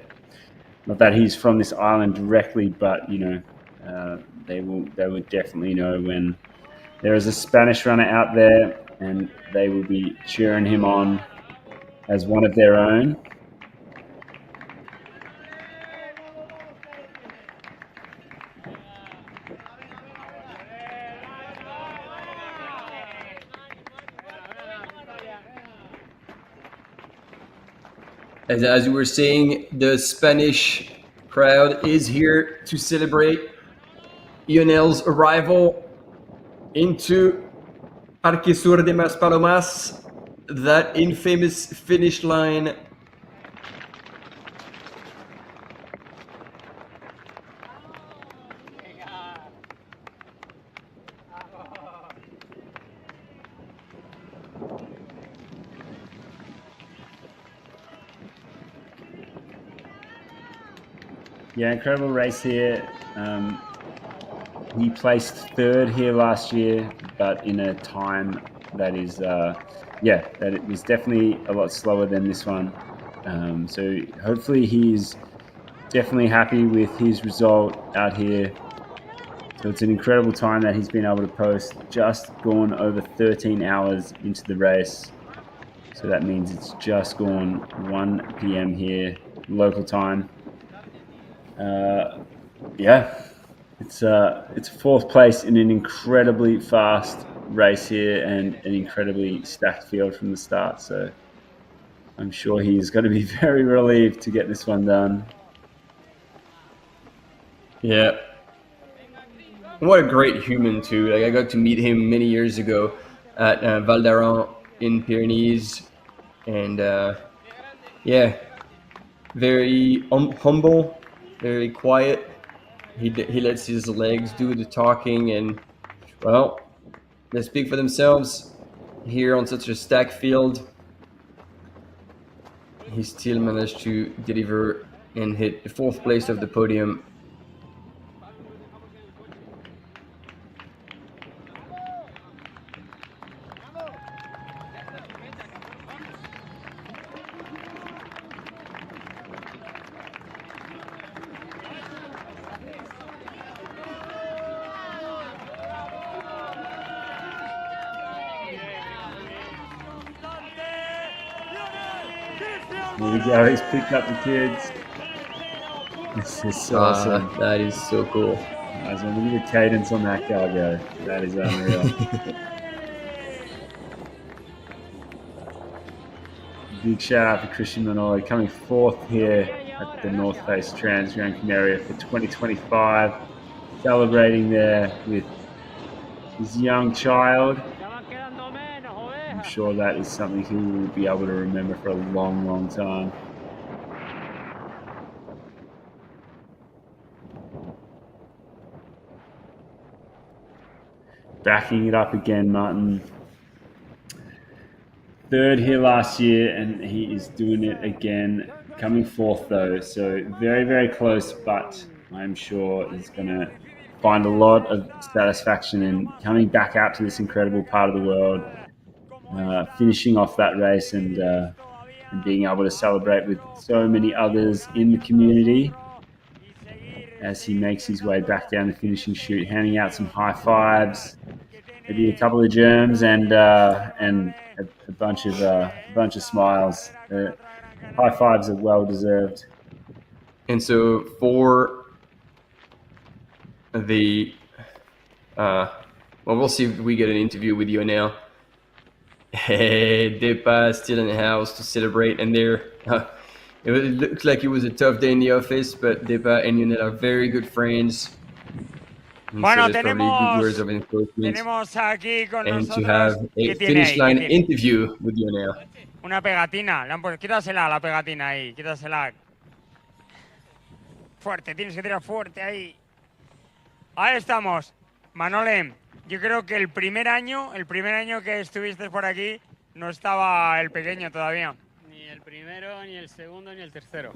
Not that he's from this island directly, but you know, they will definitely know when there is a Spanish runner out there, and they will be cheering him on as one of their own. As you were saying, the Spanish crowd is here to celebrate Lionel's arrival into Parque Sur de Maspalomas, that infamous finish line. Yeah, incredible race here. He placed third here last year, but in a time that is, that it was definitely a lot slower than this one. So hopefully he's definitely happy with his result out here. So it's an incredible time that he's been able to post, just gone over 13 hours into the race. So that means it's just gone 1 p.m. here, local time. It's fourth place in an incredibly fast race here and an incredibly stacked field from the start. So I'm sure he's going to be very relieved to get this one done. Yeah. What a great human too. Like, I got to meet him many years ago at Val d'Aran in Pyrenees, and very humble, very quiet. He lets his legs do the talking, and well, they speak for themselves. Here on such a stacked field, he still managed to deliver and hit the fourth place of the podium. There we go, he's picked up the kids. This is so awesome. That is so cool. Look at the cadence on that guy go. That is unreal. Big shout out to Christian Manoli coming fourth here at the North Face Transgrancanaria for 2025. Celebrating there with his young child. I'm sure that is something he will be able to remember for a long, long time. Backing it up again, Martin. Third here last year, and he is doing it again. Coming fourth though, so very, very close, but I'm sure he's going to find a lot of satisfaction in coming back out to this incredible part of the world, finishing off that race and being able to celebrate with so many others in the community as he makes his way back down the finishing chute, handing out some high fives, maybe a couple of germs and a bunch of smiles. High fives are well deserved. And so for the we'll see if we get an interview with you now. Hey, Depa still in the house to celebrate, and it looks like it was a tough day in the office, but Depa and Lionel are very good friends. And bueno, so tenemos, good words of encouragement, aquí con and nosotros, to have a finish line interview with Lionel. Una pegatina, quítasela la pegatina ahí, quítasela. Fuerte, tienes que tirar fuerte ahí. Ahí estamos. Manole, yo creo que el primer año que estuviste por aquí no estaba el pequeño todavía. Ni el primero, ni el segundo, ni el tercero.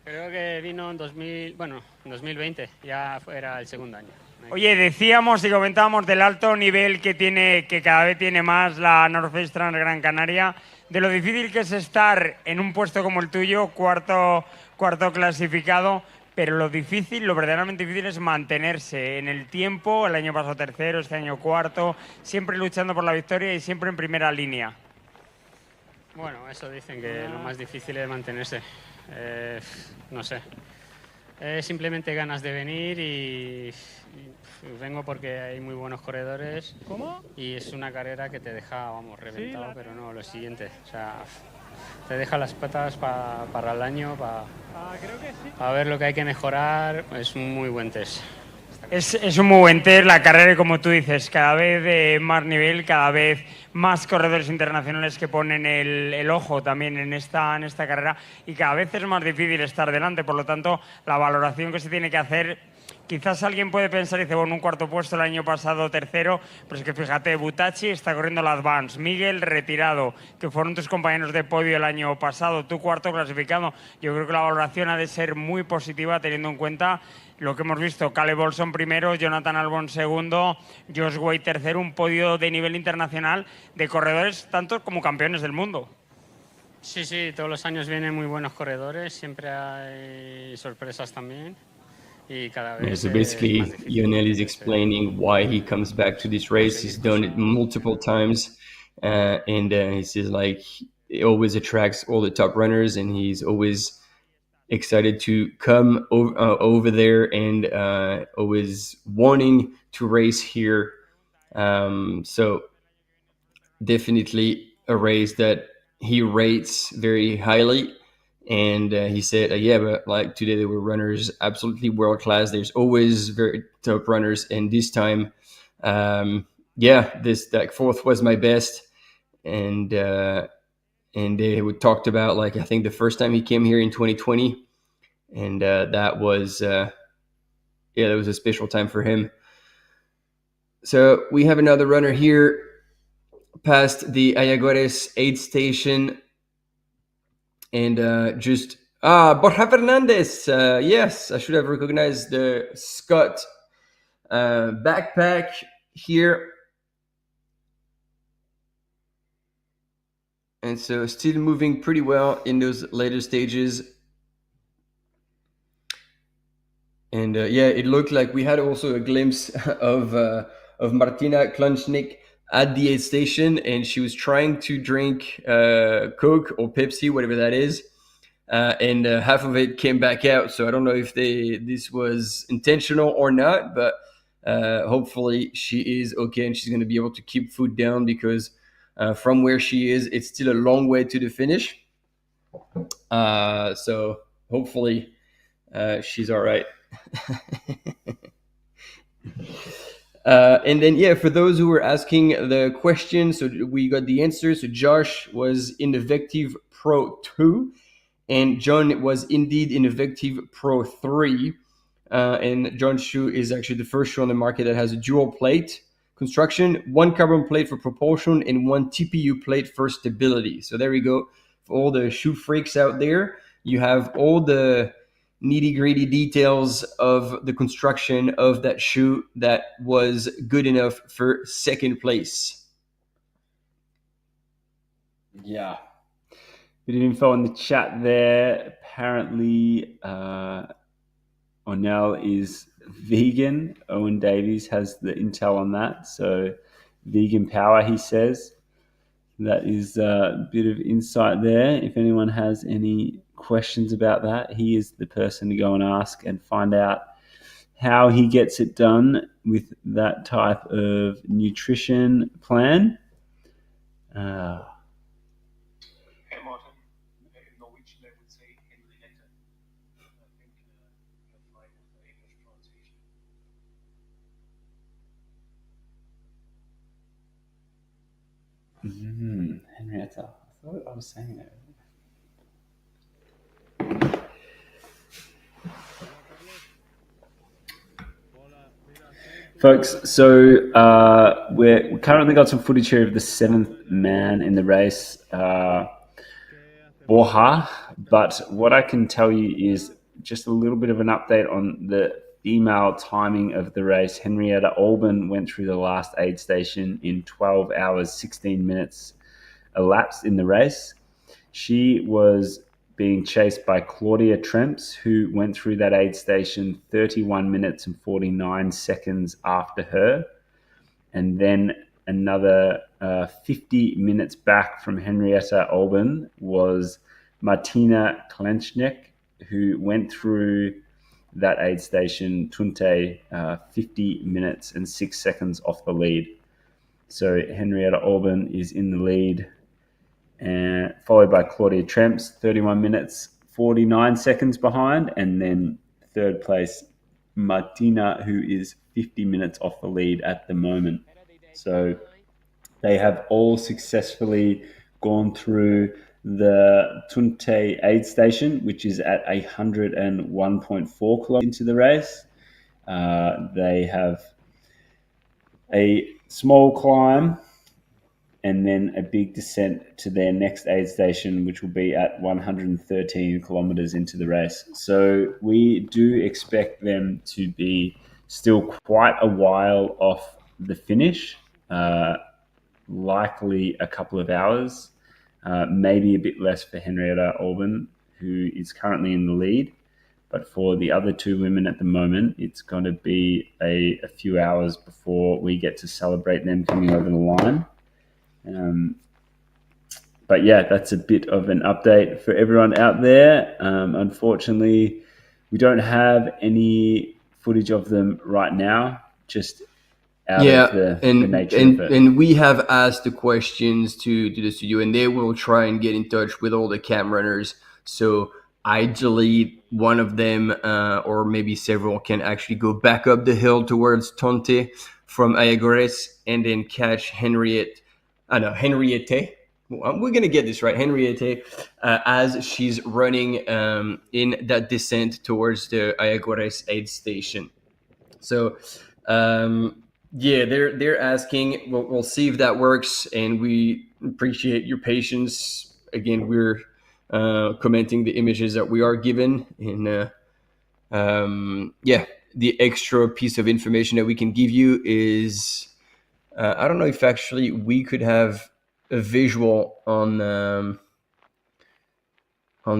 Creo que vino en 2020, ya era el segundo año. Oye, decíamos y comentábamos del alto nivel que cada vez tiene más la North Face Transgrancanaria, de lo difícil que es estar en un puesto como el tuyo, cuarto clasificado, pero lo verdaderamente difícil es mantenerse en el tiempo, el año pasado tercero, este año cuarto, siempre luchando por la victoria y siempre en primera línea. Bueno, eso dicen, que lo más difícil es mantenerse. No sé. Simplemente ganas de venir y vengo porque hay muy buenos corredores. ¿Cómo? Y es una carrera que te deja, reventado, pero no, lo siguiente. O sea, te deja las patas para el año, creo que sí. para ver lo que hay que mejorar. Es un muy buen test. Es un muy buen test, la carrera, y como tú dices, cada vez de más nivel, cada vez más corredores internacionales que ponen el ojo también en esta carrera, y cada vez es más difícil estar delante. Por lo tanto, la valoración que se tiene que hacer, quizás alguien puede pensar y dice, bueno, un cuarto puesto el año pasado, tercero, pero es que fíjate, Butachi está corriendo la Advance, Miguel retirado, que fueron tus compañeros de podio el año pasado, tú cuarto clasificado. Yo creo que la valoración ha de ser muy positiva teniendo en cuenta lo que hemos visto: Caleb Olsen primero, Jonathan Albon segundo, Josh Wade tercero, un podio de nivel internacional de corredores tantos como campeones del mundo. Sí, todos los años vienen muy buenos corredores, siempre hay sorpresas también. Y cada vez so basically, Lionel is explaining why he comes back to this race. He's done it multiple times, and he says it always attracts all the top runners, and he's always excited to come over there and always wanting to race here. So definitely a race that he rates very highly. And he said, but today there were runners absolutely world class. There's always very top runners, and this time, this fourth was my best. And they talked about I think the first time he came here in 2020, and that was that was a special time for him. So we have another runner here past the Ayagores aid station, and Borja Fernandez. Yes, I should have recognized the Scott backpack here. And so still moving pretty well in those later stages. And it looked like we had also a glimpse of Martina Klunchnik at the aid station, and she was trying to drink Coke or Pepsi, whatever that is, and half of it came back out. So I don't know if this was intentional or not, but hopefully she is okay and she's going to be able to keep food down, because from where she is, it's still a long way to the finish. So hopefully she's all right. And then, for those who were asking the question, so we got the answer. So Josh was in the Vective Pro 2, and John was indeed in the Vective Pro 3. And John's shoe is actually the first shoe on the market that has a dual plate construction, one carbon plate for propulsion and one TPU plate for stability. So there we go. For all the shoe freaks out there, you have all the nitty-gritty details of the construction of that shoe that was good enough for second place. Yeah. Bit of info in the chat there. Apparently, Onel is vegan. Owen Davies has the intel on that. So vegan power, he says. That is a bit of insight there. If anyone has any questions about that, he is the person to go and ask and find out how he gets it done with that type of nutrition plan. Henrietta, I thought I was saying that. Folks, so we currently got some footage here of the seventh man in the race, Borja. But what I can tell you is just a little bit of an update on the female timing of the race. Henrietta Olsen went through the last aid station in 12 hours, 16 minutes elapsed in the race. She was being chased by Claudia Tremps, who went through that aid station 31 minutes and 49 seconds after her. And then another 50 minutes back from Henrietta Olsen was Martina Klenchnik, who went through that aid station, Tunte, 50 minutes and 6 seconds off the lead. So Henrietta Olsen is in the lead, and followed by Claudia Tremps, 31 minutes, 49 seconds behind, and then third place, Martina, who is 50 minutes off the lead at the moment. So they have all successfully gone through the Tunte aid station, which is at 101.4 kilometers into the race. They have a small climb and then a big descent to their next aid station, which will be at 113 kilometers into the race. So we do expect them to be still quite a while off the finish, likely a couple of hours, maybe a bit less for Henrietta Olsen, who is currently in the lead. But for the other two women at the moment, it's going to be a few hours before we get to celebrate them coming over the line. But yeah, that's a bit of an update for everyone out there. Unfortunately, we don't have any footage of them right now, just out of the nature of it. And we have asked the questions to the studio, and they will try and get in touch with all the cam runners. So ideally, one of them or maybe several can actually go back up the hill towards Tonte from Ayagores and then catch Henriette. We're going to get this right. Henriette, as she's running in that descent towards the Ayagores aid station. So, they're asking. We'll see if that works, and we appreciate your patience. Again, we're commenting the images that we are given, and the extra piece of information that we can give you is I don't know if actually we could have a visual on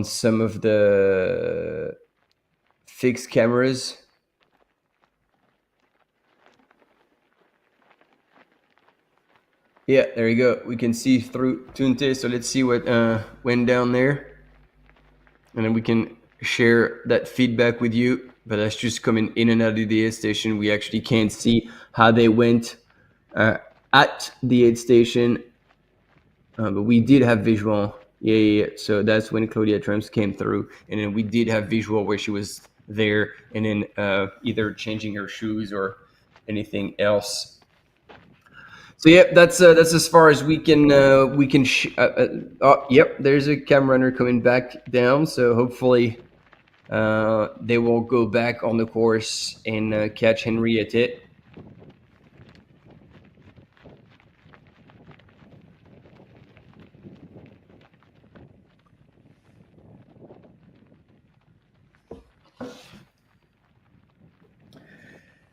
some of the fixed cameras. Yeah, there you go. We can see through Tunte. So let's see what went down there. And then we can share that feedback with you. But that's just coming in and out of the aid station. We actually can't see how they went at the aid station. But we did have visual. Yeah. So that's when Claudia Tremps came through. And then we did have visual where she was there and then either changing her shoes or anything else. So yeah, that's as far as we can. Yep, there's a cam runner coming back down. So hopefully they will go back on the course and catch Henriette.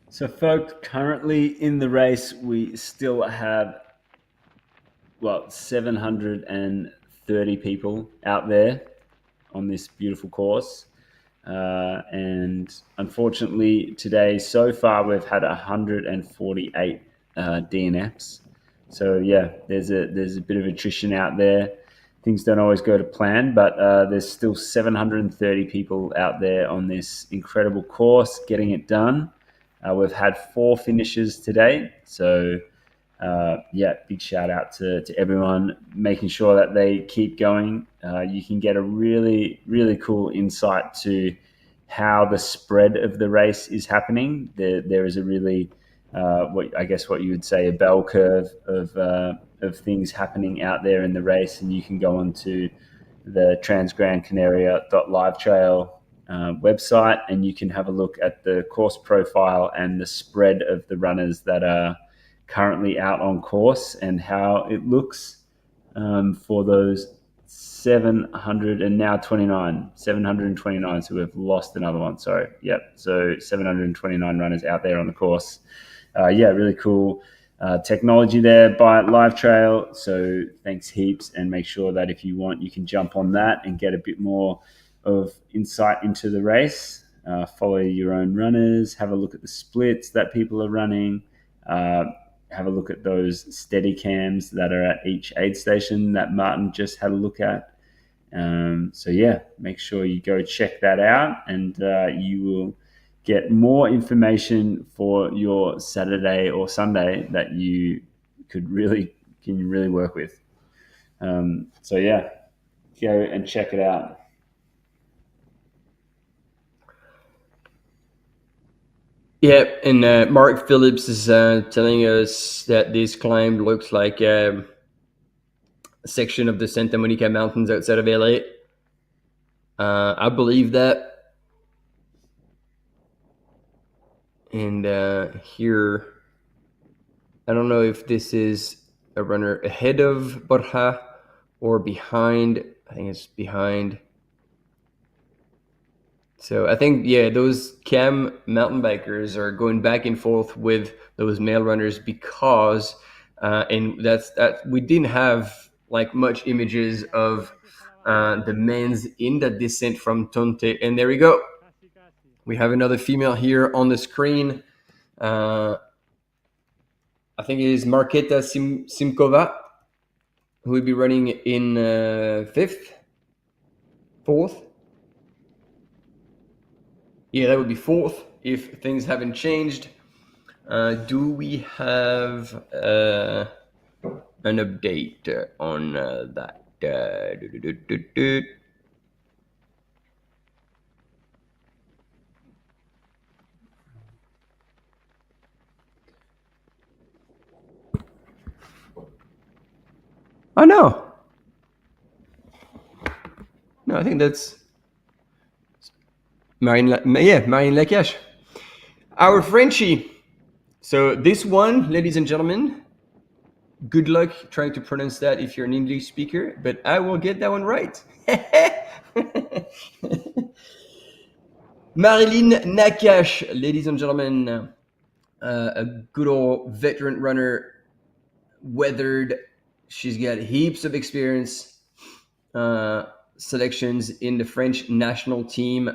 So, folks, currently in the race, we still have, 730 people out there on this beautiful course. And unfortunately, today, so far, we've had 148 DNFs. So, yeah, there's a bit of attrition out there. Things don't always go to plan, but there's still 730 people out there on this incredible course getting it done. We've had 4 finishes today. So, big shout out to everyone, making sure that they keep going. You can get a really, really cool insight to how the spread of the race is happening. There is a really, what you would say, a bell curve of things happening out there in the race. And you can go onto the transgrancanaria.livetrail website, and you can have a look at the course profile and the spread of the runners that are currently out on course and how it looks for those 700 and now 29, 729. So we've lost another one. Sorry. Yep. So 729 runners out there on the course. Yeah, really cool technology there by Live Trail. So thanks heaps, and make sure that if you want, you can jump on that and get a bit more of insight into the race. Follow your own runners, have a look at the splits that people are running, have a look at those steady cams that are at each aid station that Martin just had a look at. So yeah, make sure you go check that out, and you will get more information for your Saturday or Sunday that you can really work with. So yeah, go and check it out. Yeah, and Mark Phillips is telling us that this climb looks like a section of the Santa Monica Mountains outside of LA. I believe that. And here, I don't know if this is a runner ahead of Borja or behind. I think it's behind. So I think, yeah, those cam mountain bikers are going back and forth with those male runners because, and that we didn't have like much images of the men's in the descent from Tonte. And there we go. We have another female here on the screen. I think it is Marketa Simkova, who will be running in fourth. Yeah, that would be fourth if things haven't changed. Do we have an update on that? Oh, no. No, I think that's Marine Lacache. Our Frenchie. So this one, ladies and gentlemen, good luck trying to pronounce that if you're an English speaker, but I will get that one right. Marilyn Nakache, ladies and gentlemen, a good old veteran runner, weathered. She's got heaps of experience, selections in the French national team,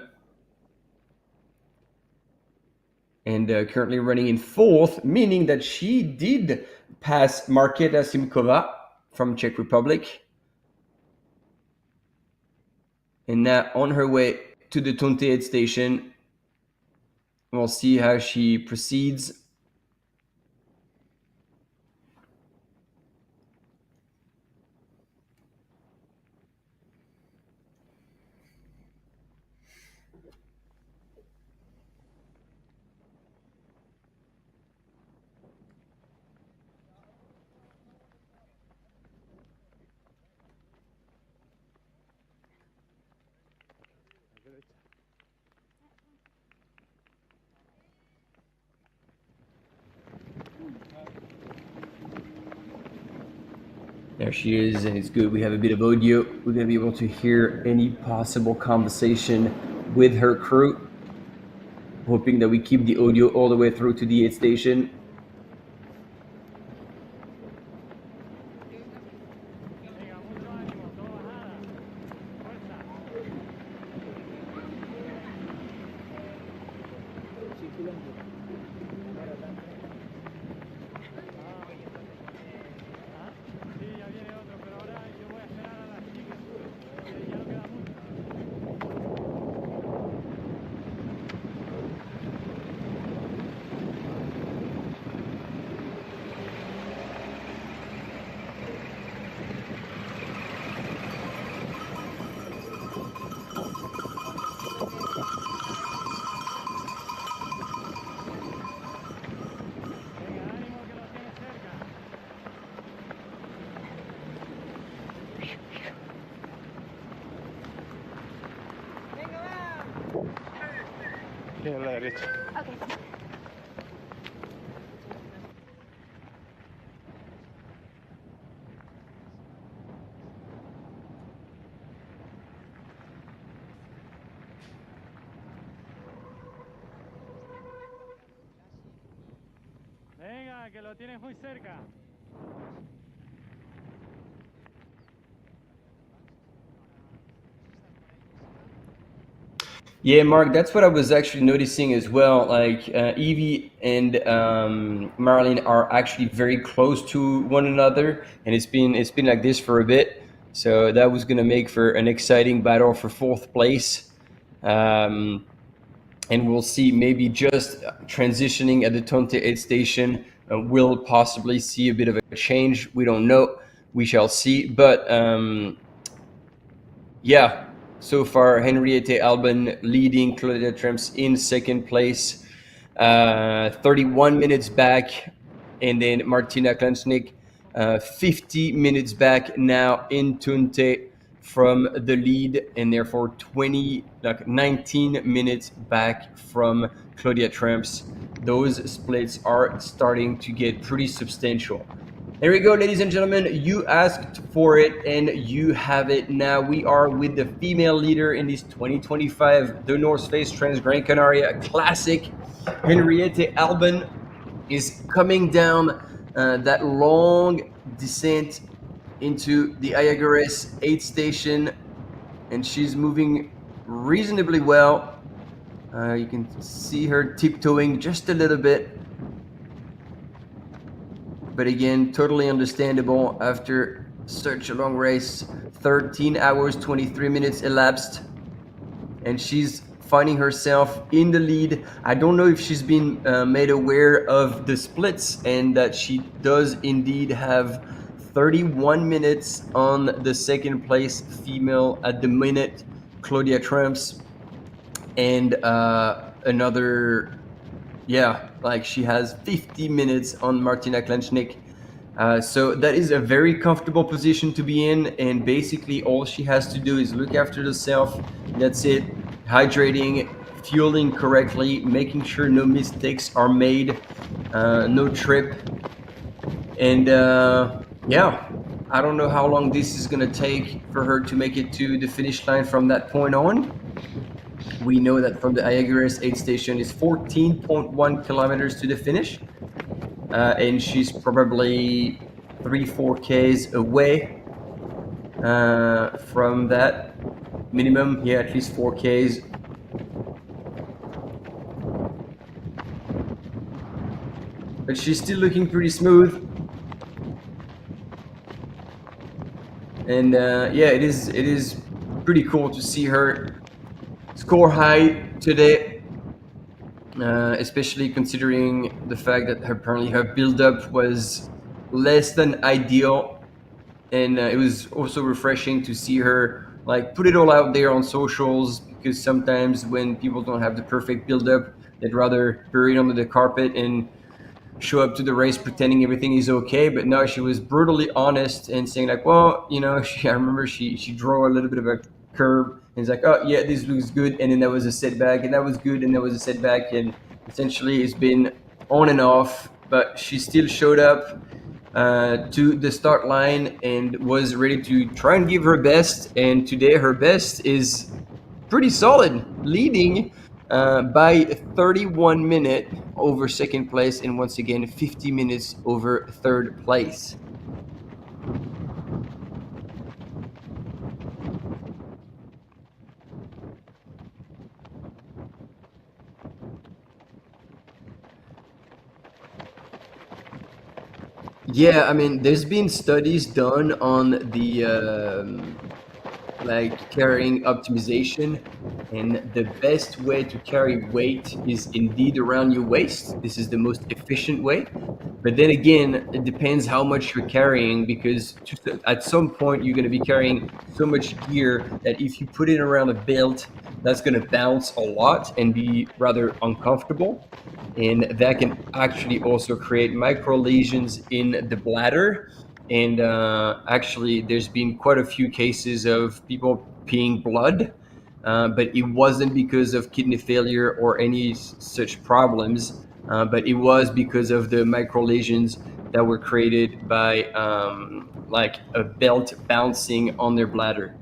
and currently running in fourth, meaning that she did pass Marketa Simkova from Czech Republic, and now on her way to the Tonte aid station. We'll see how she proceeds. There she is, and it's good. We have a bit of audio. We're going to be able to hear any possible conversation with her crew. Hoping that we keep the audio all the way through to the aid station. Sí, a la derecha. Okay. Martina, que lo tienes muy cerca. Yeah, Mark, that's what I was actually noticing as well. Like Evie and Marilyn are actually very close to one another, and it's been like this for a bit. So that was going to make for an exciting battle for fourth place. And we'll see, maybe just transitioning at the Tonte aid station, we'll possibly see a bit of a change. We don't know. We shall see. But yeah, so far, Henriette Albin leading, Claudia Tremps in second place, 31 minutes back. And then Martina Klansnik, 50 minutes back now in Tunte from the lead, and therefore 19 minutes back from Claudia Tremps. Those splits are starting to get pretty substantial. There we go, ladies and gentlemen. You asked for it, and you have it now. We are with the female leader in this 2025 The North Face Transgrancanaria Classic. Henriette Albin is coming down that long descent into the Ayagares aid station, and she's moving reasonably well. You can see her tiptoeing just a little bit. But again, totally understandable after such a long race. 13 hours, 23 minutes elapsed, and she's finding herself in the lead. I don't know if she's been made aware of the splits, and that she does indeed have 31 minutes on the second place female at the minute, Claudia Tremps, and another, yeah, like she has 50 minutes on Martina Klenschnik. So that is a very comfortable position to be in, and basically all she has to do is look after herself. That's it. Hydrating, fueling correctly, making sure no mistakes are made, no trip. And yeah, I don't know how long this is going to take for her to make it to the finish line from that point on. We know that from the Ayagares aid station is 14.1 kilometers to the finish. And she's probably 3-4 Ks away from that minimum. Yeah, at least 4 Ks. But she's still looking pretty smooth. And yeah, it is pretty cool to see her score high today. Especially considering the fact that apparently her build-up was less than ideal, and it was also refreshing to see her like put it all out there on socials, because sometimes when people don't have the perfect build-up, they'd rather bury it under the carpet and show up to the race pretending everything is okay. But no, she was brutally honest and saying like, well, you know, I remember she drew a little bit of a curve, and it's like, oh yeah, this looks good, and then that was a setback, and that was good, and that was a setback, and essentially it's been on and off. But she still showed up to the start line and was ready to try and give her best, and today her best is pretty solid, leading by 31 minutes over second place, and once again 50 minutes over third place. Yeah, I mean, there's been studies done on the like carrying optimization, and the best way to carry weight is indeed around your waist. This is the most efficient way. But then again, it depends how much you're carrying, because at some point you're going to be carrying so much gear that if you put it around a belt, that's going to bounce a lot and be rather uncomfortable. And that can actually also create micro lesions in the bladder. And actually, there's been quite a few cases of people peeing blood, but it wasn't because of kidney failure or any such problems, but it was because of the micro lesions that were created by like a belt bouncing on their bladder.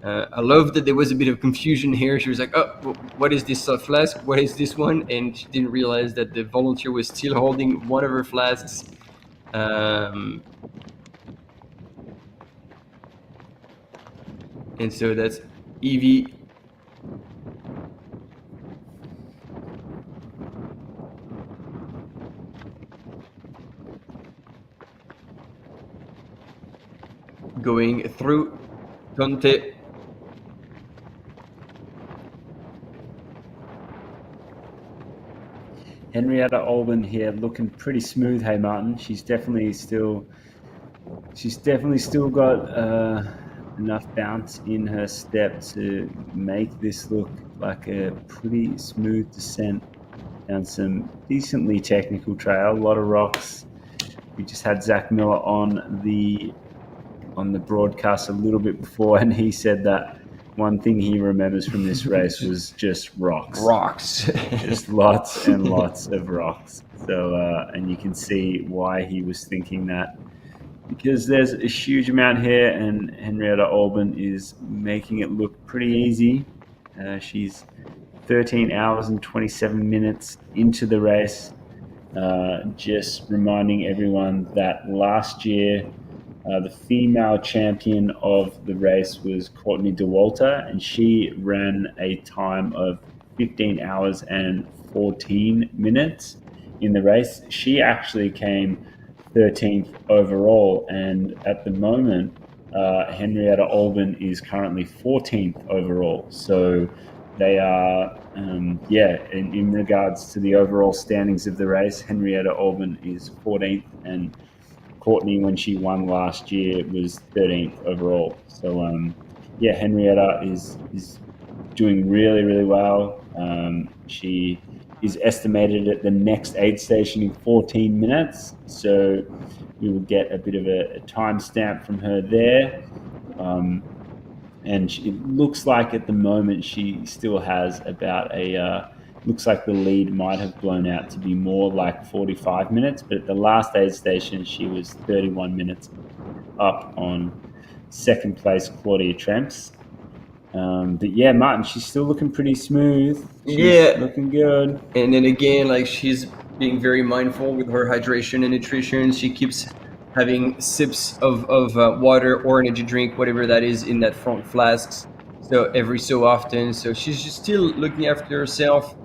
I love that there was a bit of confusion here. She was like, "Oh, what is this flask? What is this one?" And she didn't realize that the volunteer was still holding one of her flasks. And so that's Evie. Going through Conte. Henrietta Olsen here, looking pretty smooth. Hey, Martin. She's definitely still got enough bounce in her step to make this look like a pretty smooth descent down some decently technical trail. A lot of rocks. We just had Zach Miller on the broadcast a little bit before, and he said that one thing he remembers from this race was just rocks. Just lots and lots of rocks. So, and you can see why he was thinking that, because there's a huge amount here, and Henrietta Olsen is making it look pretty easy. She's 13 hours and 27 minutes into the race. Just reminding everyone that last year, the female champion of the race was Courtney Dauwalter, and she ran a time of 15 hours and 14 minutes in the race. She actually came 13th overall, and at the moment, Henrietta Olsen is currently 14th overall. So they are, in regards to the overall standings of the race, Henrietta Olsen is 14th, and Courtney, when she won last year, was 13th overall. So, Henrietta is doing really, really well. She is estimated at the next aid station in 14 minutes. So we will get a bit of a timestamp from her there. And it looks like at the moment she still has about looks like the lead might have blown out to be more like 45 minutes, but at the last aid station, she was 31 minutes up on second place Claudia Tremps. But yeah, Martin, she's still looking pretty smooth. She's looking good. And then again, like, she's being very mindful with her hydration and nutrition. She keeps having sips of water or energy drink, whatever that is, in that front flasks. So every so often. So she's just still looking after herself.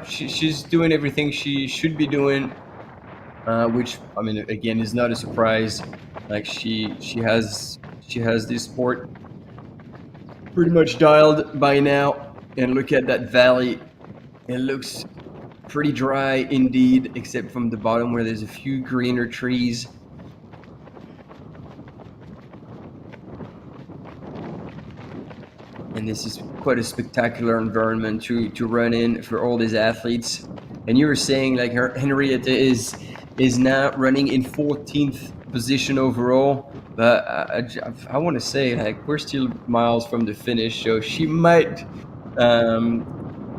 She's doing everything she should be doing, which, I mean, again, is not a surprise. Like, she has this sport pretty much dialed by now. And look at that valley. It looks pretty dry indeed, except from the bottom where there's a few greener trees. And this is quite a spectacular environment to run in for all these athletes. And you were saying, like, Henrietta is now running in 14th position overall, but I want to say, like, we're still miles from the finish, so she might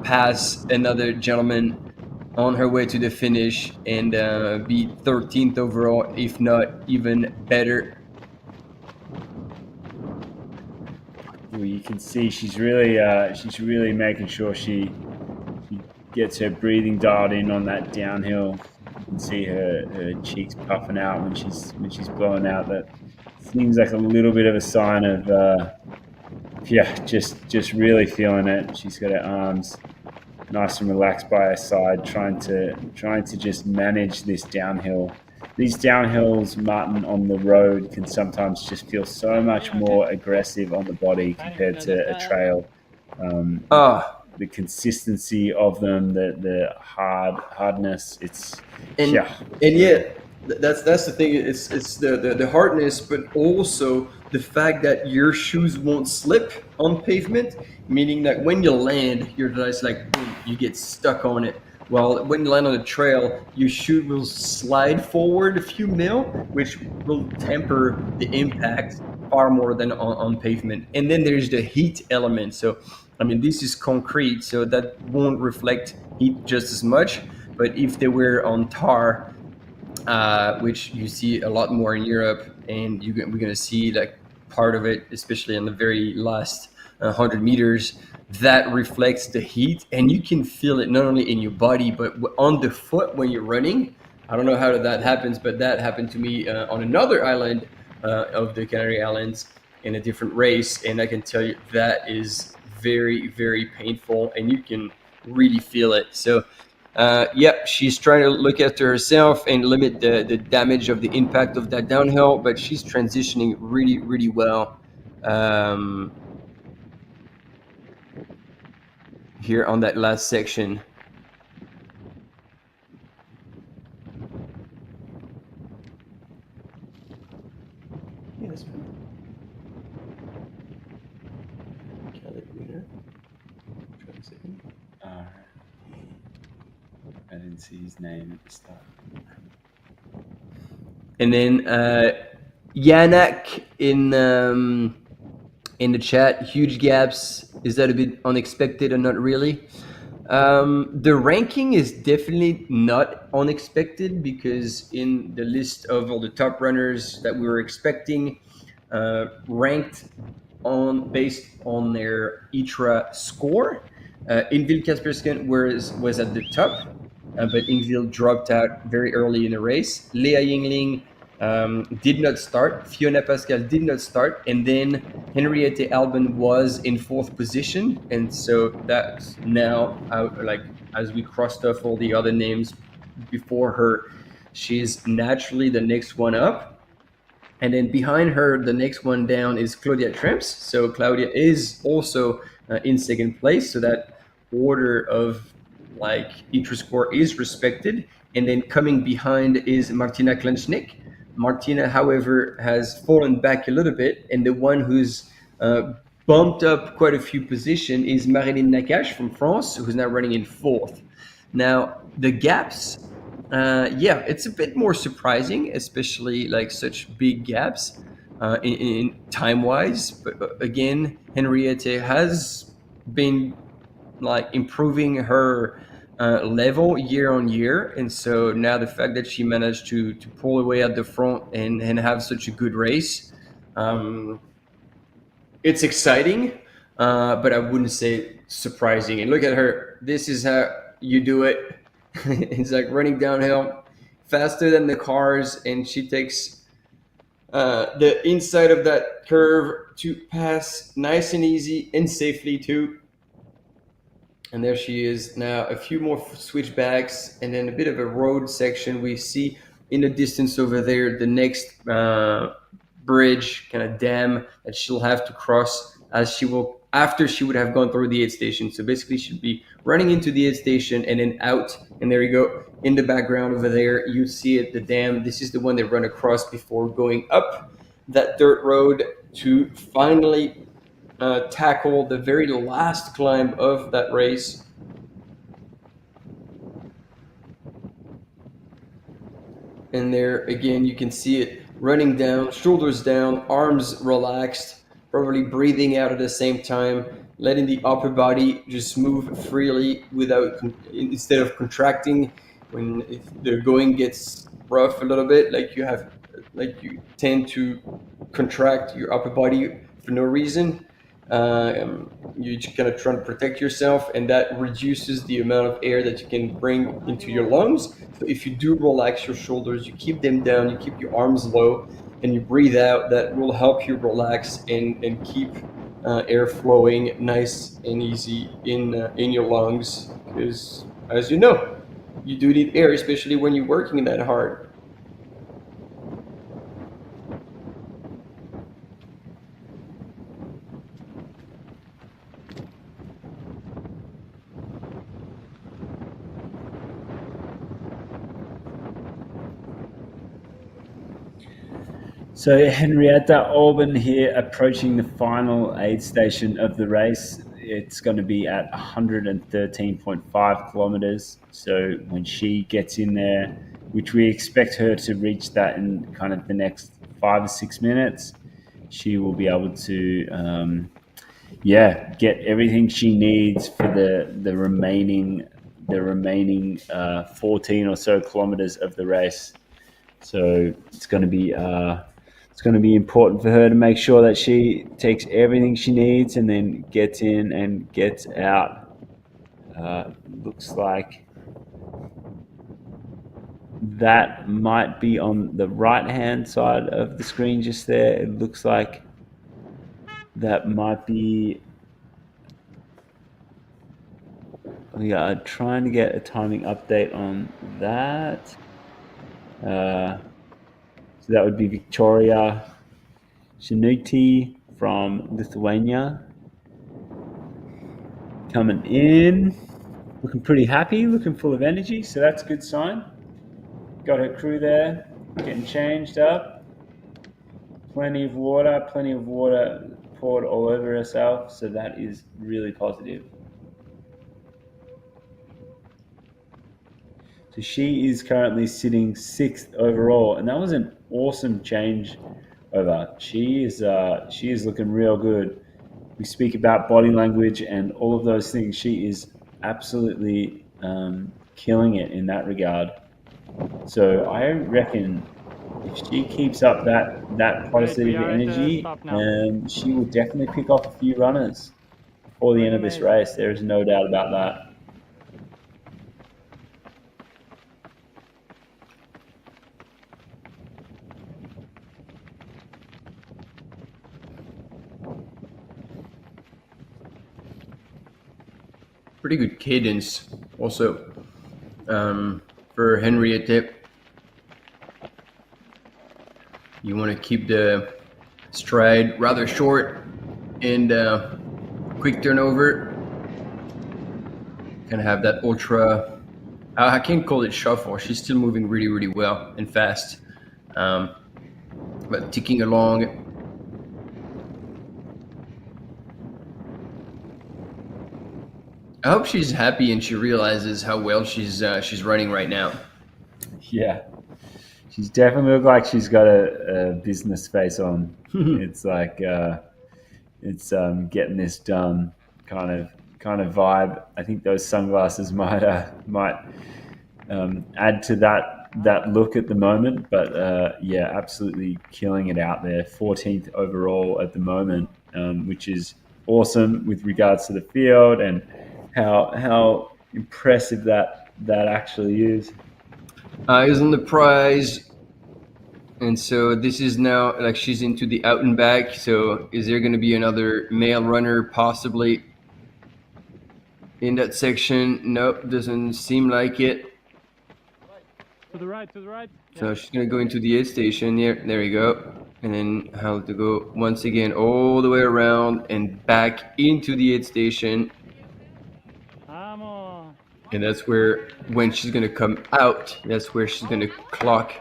pass another gentleman on her way to the finish and be 13th overall, if not even better. Well, you can see she's really making sure she gets her breathing dialed in on that downhill. You can see her cheeks puffing out when she's blowing out. That seems like a little bit of a sign of just really feeling it. She's got her arms nice and relaxed by her side, trying to just manage this downhill. These downhills, Martin, on the road can sometimes just feel so much more aggressive on the body compared to a trail. The consistency of them, the hardness, that's the thing. It's the hardness, but also the fact that your shoes won't slip on pavement, meaning that when you land, you're just like, boom, you get stuck on it. Well, when you land on a trail, your shoe will slide forward a few mil, which will temper the impact far more than on pavement. And then there's the heat element. So, I mean, this is concrete, so that won't reflect heat just as much. But if they were on tar, which you see a lot more in Europe, and we're going to see, like, part of it, especially on the very last 100 meters, that reflects the heat, and you can feel it not only in your body but on the foot when you're running. I don't know how that happens, but that happened to me on another island of the Canary Islands in a different race, and I can tell you that is very, very painful, and you can really feel it. So she's trying to look after herself and limit the damage of the impact of that downhill, but she's transitioning really, really well here on that last section. Yes, I didn't see his name at the start. And then Yannick in the chat, huge gaps. Is that a bit unexpected or not really? The ranking is definitely not unexpected, because in the list of all the top runners that we were expecting, ranked based on their ITRA score, Ingvild Kaspersken was at the top, but Ingvild dropped out very early in the race. Lea Yingling did not start. Fiona Pascal did not start, and then Henriette Alban was in 4th position, and so that's now as we crossed off all the other names before her, she's naturally the next one up. And then behind her, the next one down is Claudia Tremps. So Claudia is also in 2nd place. So that order of ITRA score is respected. And then coming behind is Martina Klenschnick. Martina, however, has fallen back a little bit. And the one who's bumped up quite a few positions is Marilyn Nakache from France, who's now running in 4th. Now, the gaps, it's a bit more surprising, especially such big gaps in time-wise. But again, Henriette has been improving her level year on year, and so now the fact that she managed to pull away at the front and have such a good race, it's exciting, but I wouldn't say surprising. And look at her. This is how you do it. It's running downhill faster than the cars, and she takes the inside of that curve to pass nice and easy and safely too. And there she is now. A few more switchbacks and then a bit of a road section. We see in the distance over there the next bridge, kind of dam, that she'll have to cross after she would have gone through the aid station. So basically she'll be running into the aid station and then out. And there you go. In the background over there, you see it, the dam. This is the one they run across before going up that dirt road to finally tackle the very last climb of that race. And there again, you can see it running down, shoulders down, arms relaxed, probably breathing out at the same time, letting the upper body just move freely instead of contracting if the going gets rough a little bit, you tend to contract your upper body for no reason. You just kind of try to protect yourself, and that reduces the amount of air that you can bring into your lungs. So if you do relax your shoulders, you keep them down, you keep your arms low, and you breathe out, that will help you relax and keep air flowing nice and easy in your lungs. Because, as you know, you do need air, especially when you're working that hard. So Henrietta Alban here, approaching the final aid station of the race. It's going to be at 113.5 kilometers. So when she gets in there, which we expect her to reach that in kind of the next 5 or 6 minutes, she will be able to, get everything she needs for the remaining 14 or so kilometers of the race. So it's going to be it's going to be important for her to make sure that she takes everything she needs and then gets in and gets out. Looks like that might be on the right-hand side of the screen just there. It looks like that might be... We are trying to get a timing update on that. So that would be Victoria Shinuti from Lithuania. Coming in, looking pretty happy, looking full of energy, so that's a good sign. Got her crew there, getting changed up. Plenty of water poured all over herself, so that is really positive. So she is currently sitting 6th overall, and that was an awesome change over. She is looking real good. We speak about body language and all of those things. She is absolutely killing it in that regard. So I reckon if she keeps up that positive energy, she will definitely pick off a few runners before the end of this race. There is no doubt about that. Pretty good cadence also for Henriette. You want to keep the stride rather short and quick turnover. Kind of have that ultra, I can't call it shuffle. She's still moving really, really well and fast. But ticking along. I hope she's happy and she realizes how well she's running right now. Yeah, she's definitely look like she's got a business face on. It's like it's getting this done kind of vibe. I think those sunglasses might add to that look at the moment. But yeah, absolutely killing it out there. 14th overall at the moment, which is awesome with regards to the field and how impressive that actually is. Eyes on the prize. And so this is now, like, she's into the out and back. So is there going to be another male runner possibly in that section? Nope, doesn't seem like it. To the right, to the right. So she's going to go into the aid station here. There you go. And then how to go once again all the way around and back into the aid station. And that's where, when she's going to come out, that's where she's going to clock.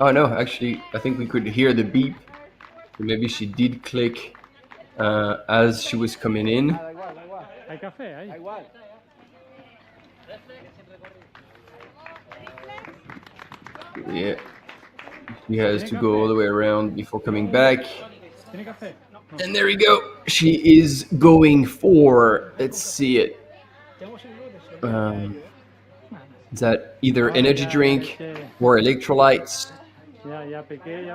Oh, no, actually, I think we could hear the beep. So maybe she did click as she was coming in. Yeah. She has to go all the way around before coming back. And there we go. She is going for, let's see it. Is that either energy drink or electrolytes?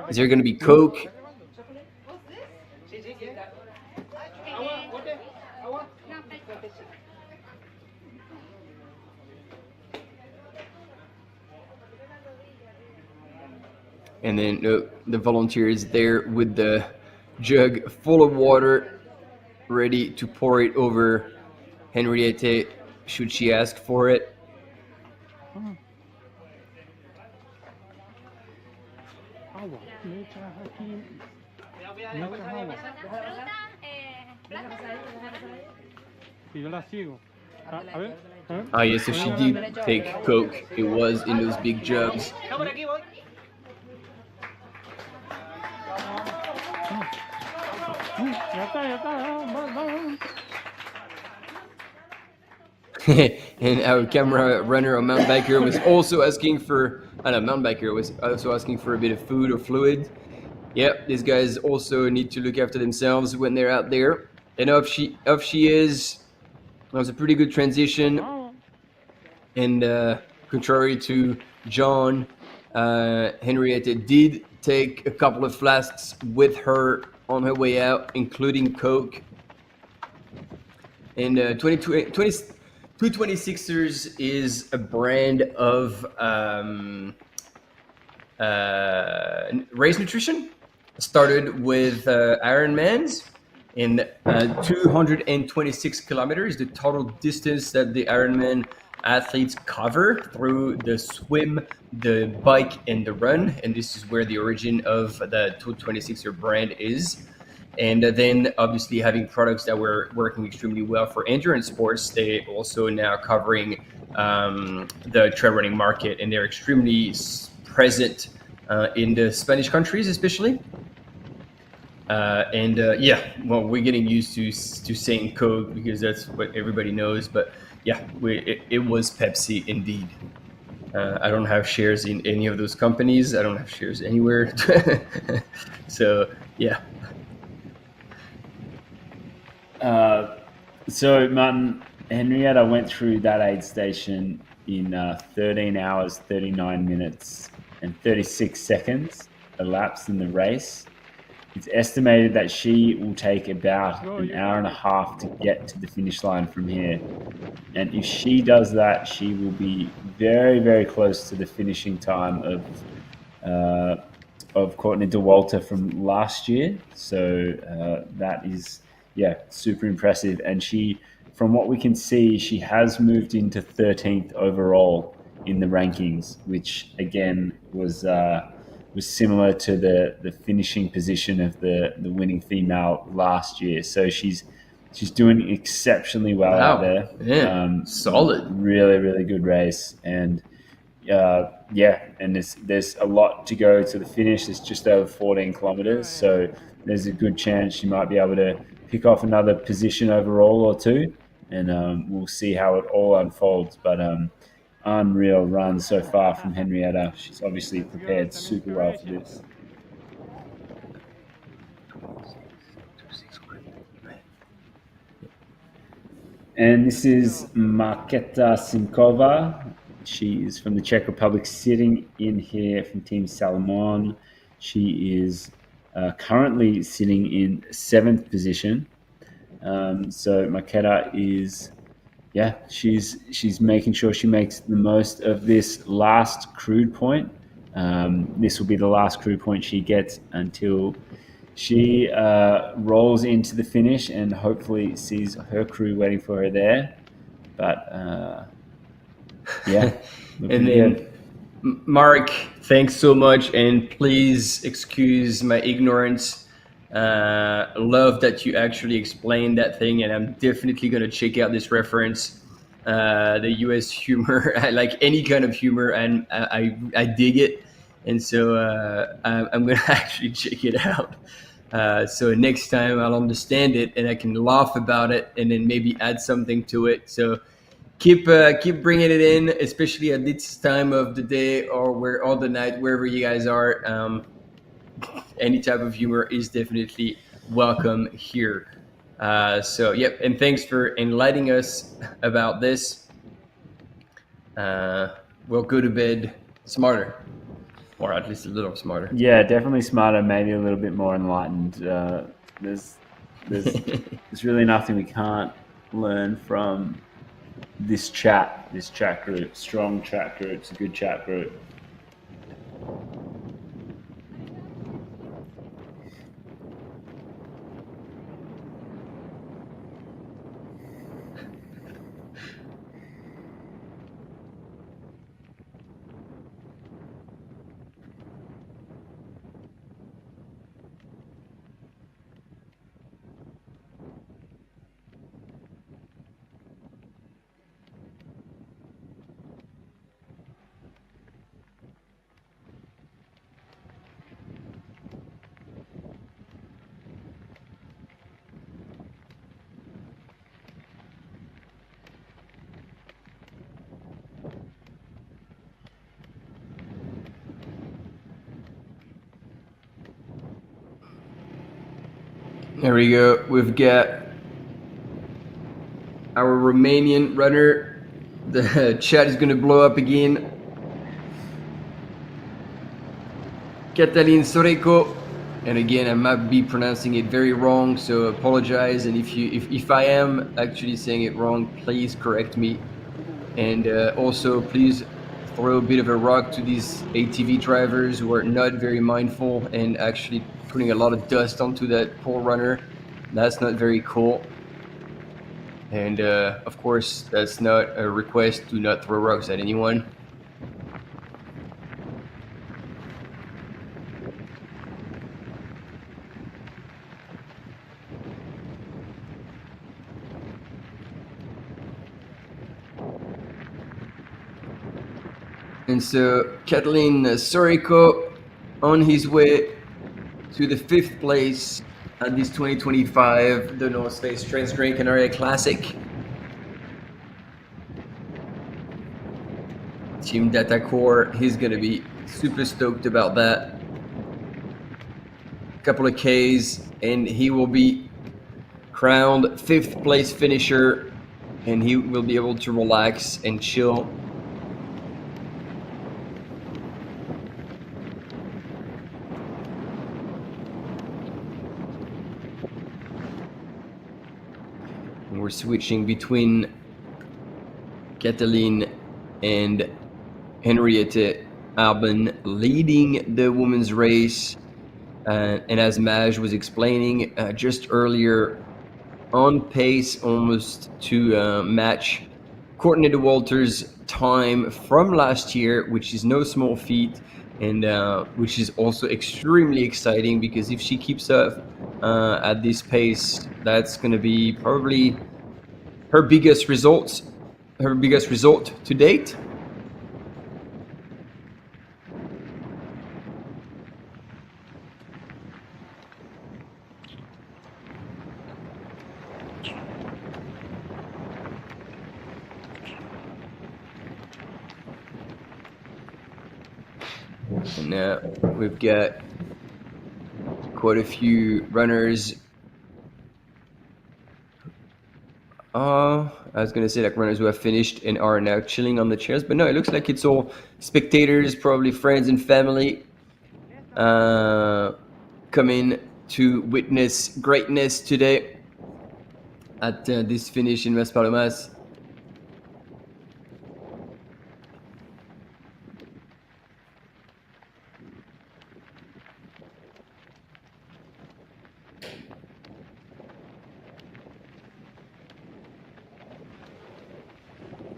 Is there going to be Coke? And then the volunteer is there with the jug full of water, ready to pour it over Henriette should she ask for it. Ah, yes, so she did take Coke. It was in those big jugs. And our camera runner or mountain biker was also asking for, mountain biker was also asking for a bit of food or fluid. Yep, these guys also need to look after themselves when they're out there. And off she is. That was a pretty good transition. And contrary to John, Henriette did take a couple of flasks with her on her way out, including Coke. And 226ers is a brand of race nutrition. Started with Ironmans, and 226 kilometers, the total distance that the Ironman athletes cover through the swim, the bike, and the run. And this is where the origin of the 226er brand is. And then obviously having products that were working extremely well for endurance sports, they also now covering the trail running market, and they're extremely present in the Spanish countries, especially. Yeah, well, we're getting used to saying Coke because that's what everybody knows. But yeah, it was Pepsi indeed. I don't have shares in any of those companies. I don't have shares anywhere. So yeah. So Martin, Henrietta went through that aid station in 13 hours, 39 minutes, and 36 seconds elapsed in the race. It's estimated that she will take about an hour and a half to get to the finish line from here. And if she does that, she will be very, very close to the finishing time of Courtney Dauwalter from last year. So that is, super impressive. And she, from what we can see, she has moved into 13th overall in the rankings, which again was similar to the finishing position of the winning female last year. So she's doing exceptionally well out there. Yeah, solid. Really, really good race. And and there's a lot to go to the finish. It's just over 14 kilometers. So there's a good chance she might be able to pick off another position overall or two. And we'll see how it all unfolds. But unreal run so far from Henrietta. She's obviously prepared super well for this. And this is Marketa Simkova. She is from the Czech Republic, sitting in here from Team Salomon. She is currently sitting in 7th position. So Marketa is... she's making sure she makes the most of this last crude point. This will be the last crude point she gets until she rolls into the finish and hopefully sees her crew waiting for her there. But and then Mark, thanks so much, and please excuse my ignorance. Love that you actually explained that thing, and I'm definitely going to check out this reference. The US humor, I like any kind of humor, and I dig it, and so I'm going to actually check it out. So next time I'll understand it and I can laugh about it and then maybe add something to it. So keep bringing it in, especially at this time of the day or the night, wherever you guys are. Any type of humor is definitely welcome here. And thanks for enlightening us about this. We'll go to bed smarter, or at least a little smarter. Yeah, definitely smarter, maybe a little bit more enlightened. There's really nothing we can't learn from this chat group. Strong chat group. It's a good chat group. There we go. We've got our Romanian runner. The chat is going to blow up again. Kaitlyn Gerin. And again, I might be pronouncing it very wrong, so apologize. And if I am actually saying it wrong, please correct me. And also, please throw a bit of a rock to these ATV drivers who are not very mindful and actually putting a lot of dust onto that poor runner. That's not very cool. And of course, that's not a request. Do not throw rocks at anyone. And so Kaitlyn Gerin on his way to the 5th place at this 2025 The North Face Transgrancanaria Classic. Team Data Core, he's going to be super stoked about that. Couple of Ks, and he will be crowned 5th place finisher, and he will be able to relax and chill. And we're switching between Kaitlyn and Henriette Albin leading the women's race. And as Maj was explaining just earlier, on pace almost to match Courtney Dauwalter's time from last year, which is no small feat, and which is also extremely exciting, because if she keeps up at this pace, that's going to be probably her biggest result to date. And now we've got quite a few runners. I was going to say like runners who have finished and are now chilling on the chairs, but no, it looks like it's all spectators, probably friends and family, coming to witness greatness today at this finish in Las Palomas.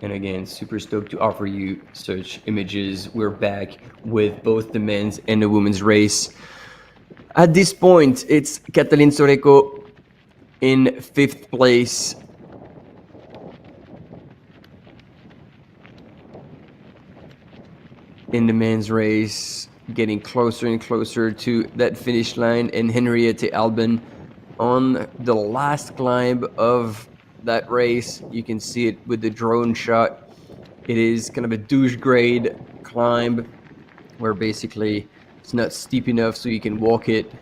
And again, super stoked to offer you such images. We're back with both the men's and the women's race. At this point, it's Kaitlyn Gerin in 5th place. In the men's race, getting closer and closer to that finish line, and Henriette Albin on the last climb of that race. You can see it with the drone shot. It is kind of a douche grade climb where basically it's not steep enough so you can walk it,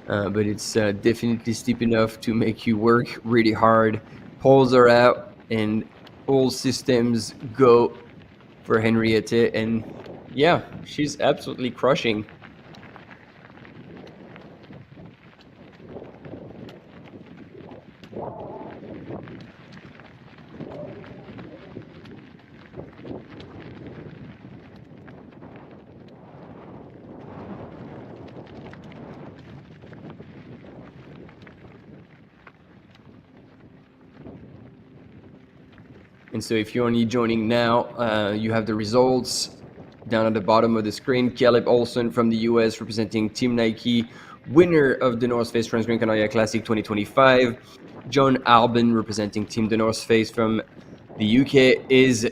but it's definitely steep enough to make you work really hard. Poles are out and all systems go for Henriette, and yeah, she's absolutely crushing. And so if you're only joining now, you have the results down at the bottom of the screen. Caleb Olsen from the US representing Team Nike, winner of the North Face Transgrancanaria Classic 2025. John Albin representing Team The North Face from the UK is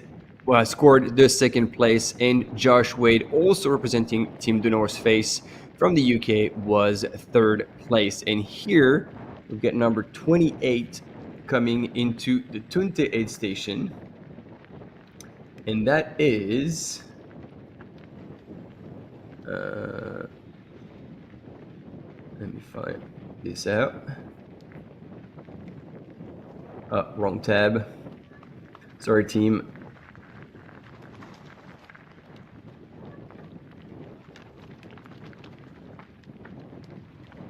scored the 2nd place, and Josh Wade, also representing Team The North Face from the UK, was 3rd place. And here we've got number 28 coming into the 28th station, and that is let me find this out. Wrong tab, sorry team.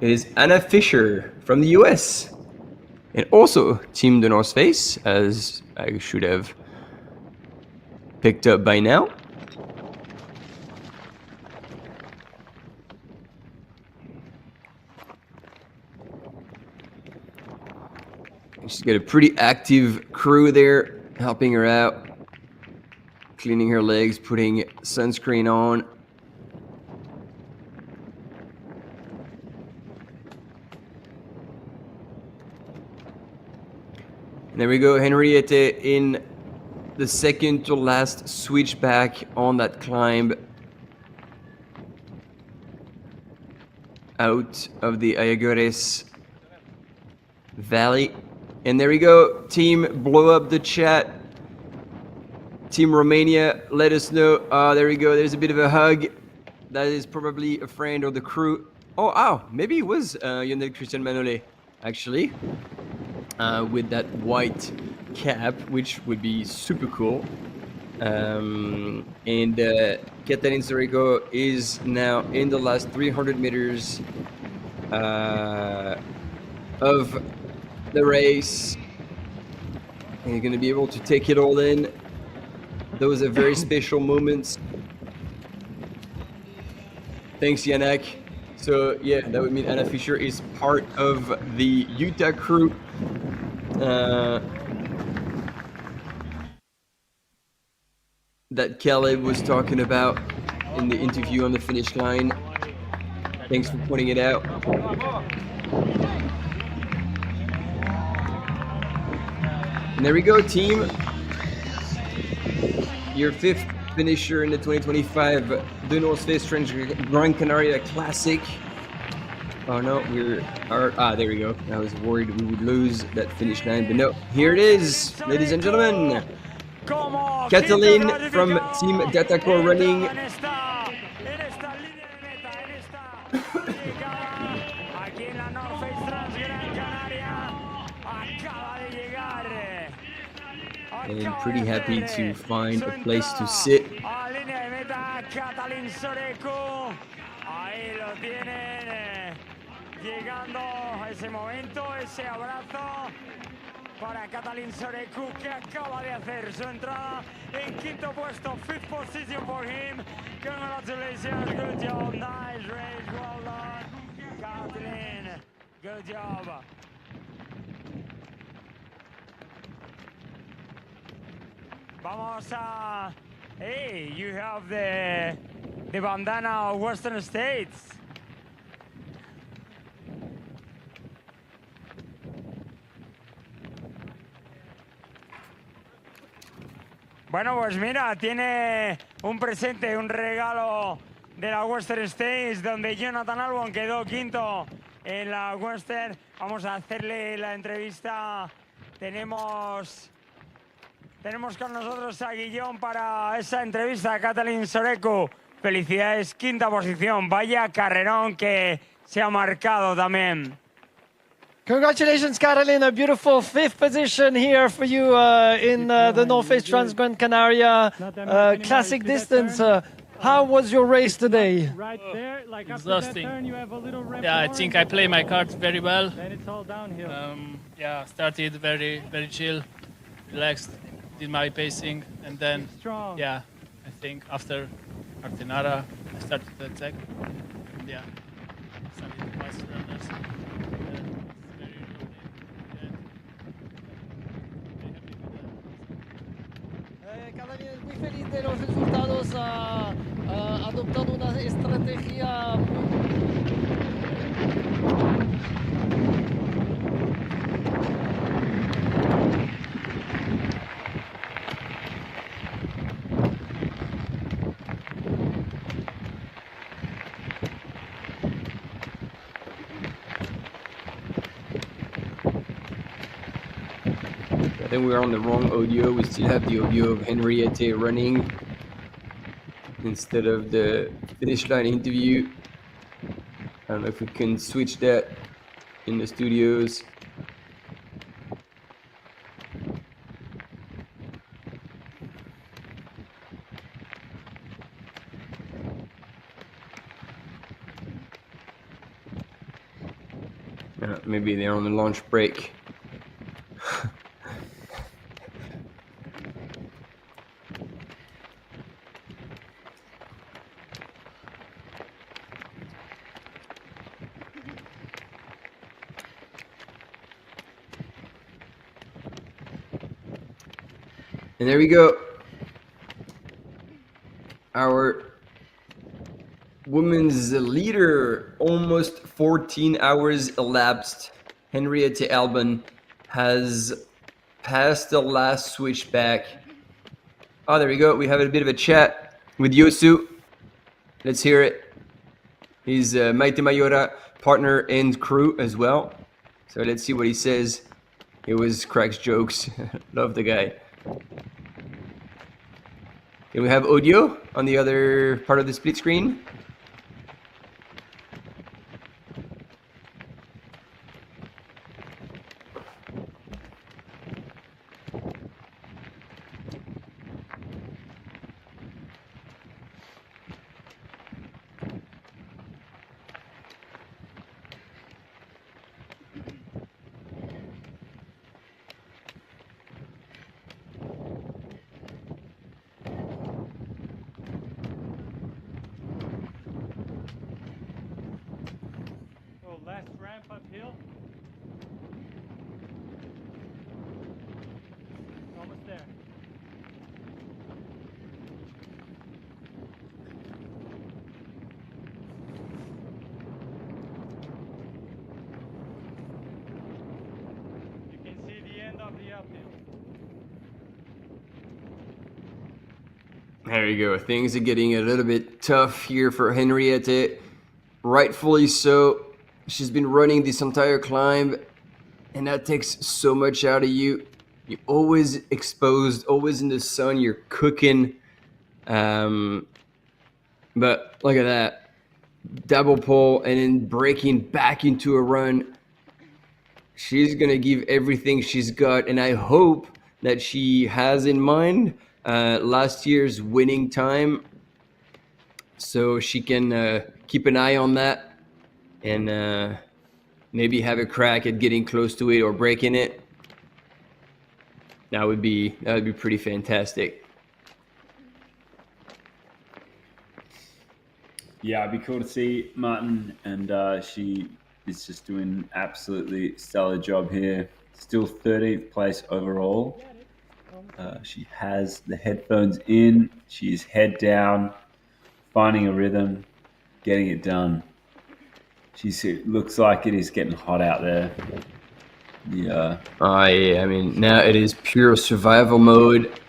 is Anna Fisher from the US. And also Team The North Face, as I should have picked up by now. She's got a pretty active crew there, helping her out, cleaning her legs, putting sunscreen on. And there we go, Henriette in the second to last switchback on that climb out of the Ayagores Valley. And there we go, team, blow up the chat. Team Romania, let us know. There we go, there's a bit of a hug. That is probably a friend of the crew. Oh, maybe it was Lionel Christian Manole, actually. With that white cap, which would be super cool. And Kaitlyn Gerin is now in the last 300 meters of the race. And you're going to be able to take it all in. Those are very special moments. Thanks, Yannick. So yeah, that would mean Anna Fisher is part of the Utah crew. That Caleb was talking about in the interview on the finish line. Thanks for pointing it out. And there we go, team. Your fifth finisher in the 2025 The North Face Transgrancanaria Classic. Oh no, there we go. I was worried we would lose that finish line, but no, here it is, ladies and gentlemen. Kaitlyn from Team Datacore Running. And pretty happy to find a place to sit. Llegando ese momento, ese abrazo para Kaitlyn Gerin, que acaba de hacer su entrada en quinto puesto, fifth position for him. Congratulations, good job, nice race, well done, Kaitlyn, good job. Vamos a, hey, you have the bandana of Western States. Bueno, pues mira, tiene un presente, un regalo de la Western States, donde Jonathan Albon quedó quinto en la Western. Vamos a hacerle la entrevista. Tenemos con nosotros a Guillón para esa entrevista a Kaitlyn Gerin. Felicidades, quinta posición. Vaya carrerón que se ha marcado también. Congratulations, Kaitlyn. A beautiful fifth position here for you in the North Face Transgrancanaria classic distance. How was your race today? Exhausting. Yeah, I think I play my cards very well. Yeah, started very, very chill, relaxed, did my pacing, and then, yeah, I think after Artenara, I started to attack. Yeah, started to pass runners. Kaitlyn es muy feliz de los resultados, adoptando una estrategia I think we're on the wrong audio. We still have the audio of Henriette running instead of the finish line interview. I don't know if we can switch that in the studios. Maybe they're on the lunch break. And there we go. Our women's leader, almost 14 hours elapsed. Henriette Albon has passed the last switchback. Oh, there we go. We have a bit of a chat with Yosu. Let's hear it. He's Maite Mayora partner and crew as well. So let's see what he says. He always cracks jokes. Love the guy. Can we have audio on the other part of the split screen? Last ramp uphill. Almost there. You can see the end of the uphill. There you go. Things are getting a little bit tough here for Henriette. Rightfully so. She's been running this entire climb, and that takes so much out of you. You're always exposed, always in the sun. You're cooking. But look at that. Double pole and then breaking back into a run. She's going to give everything she's got, and I hope that she has in mind last year's winning time so she can keep an eye on that. And maybe have a crack at getting close to it or breaking it. That would be pretty fantastic. Yeah, it'd be cool to see Martin, and she is just doing an absolutely stellar job here. Still 13th place overall. She has the headphones in. She's head down, finding a rhythm, getting it done. It looks like it is getting hot out there. Yeah. Yeah. I mean, now it is pure survival mode,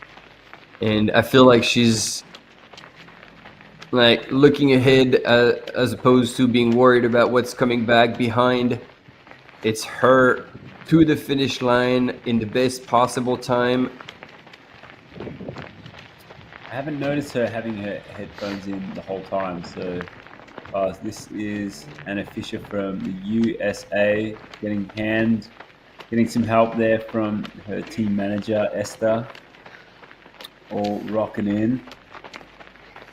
and I feel like she's like looking ahead as opposed to being worried about what's coming back behind. It's her to the finish line in the best possible time. I haven't noticed her having her headphones in the whole time, so this is Anna Fisher from the USA getting some help there from her team manager, Esther, all rocking in.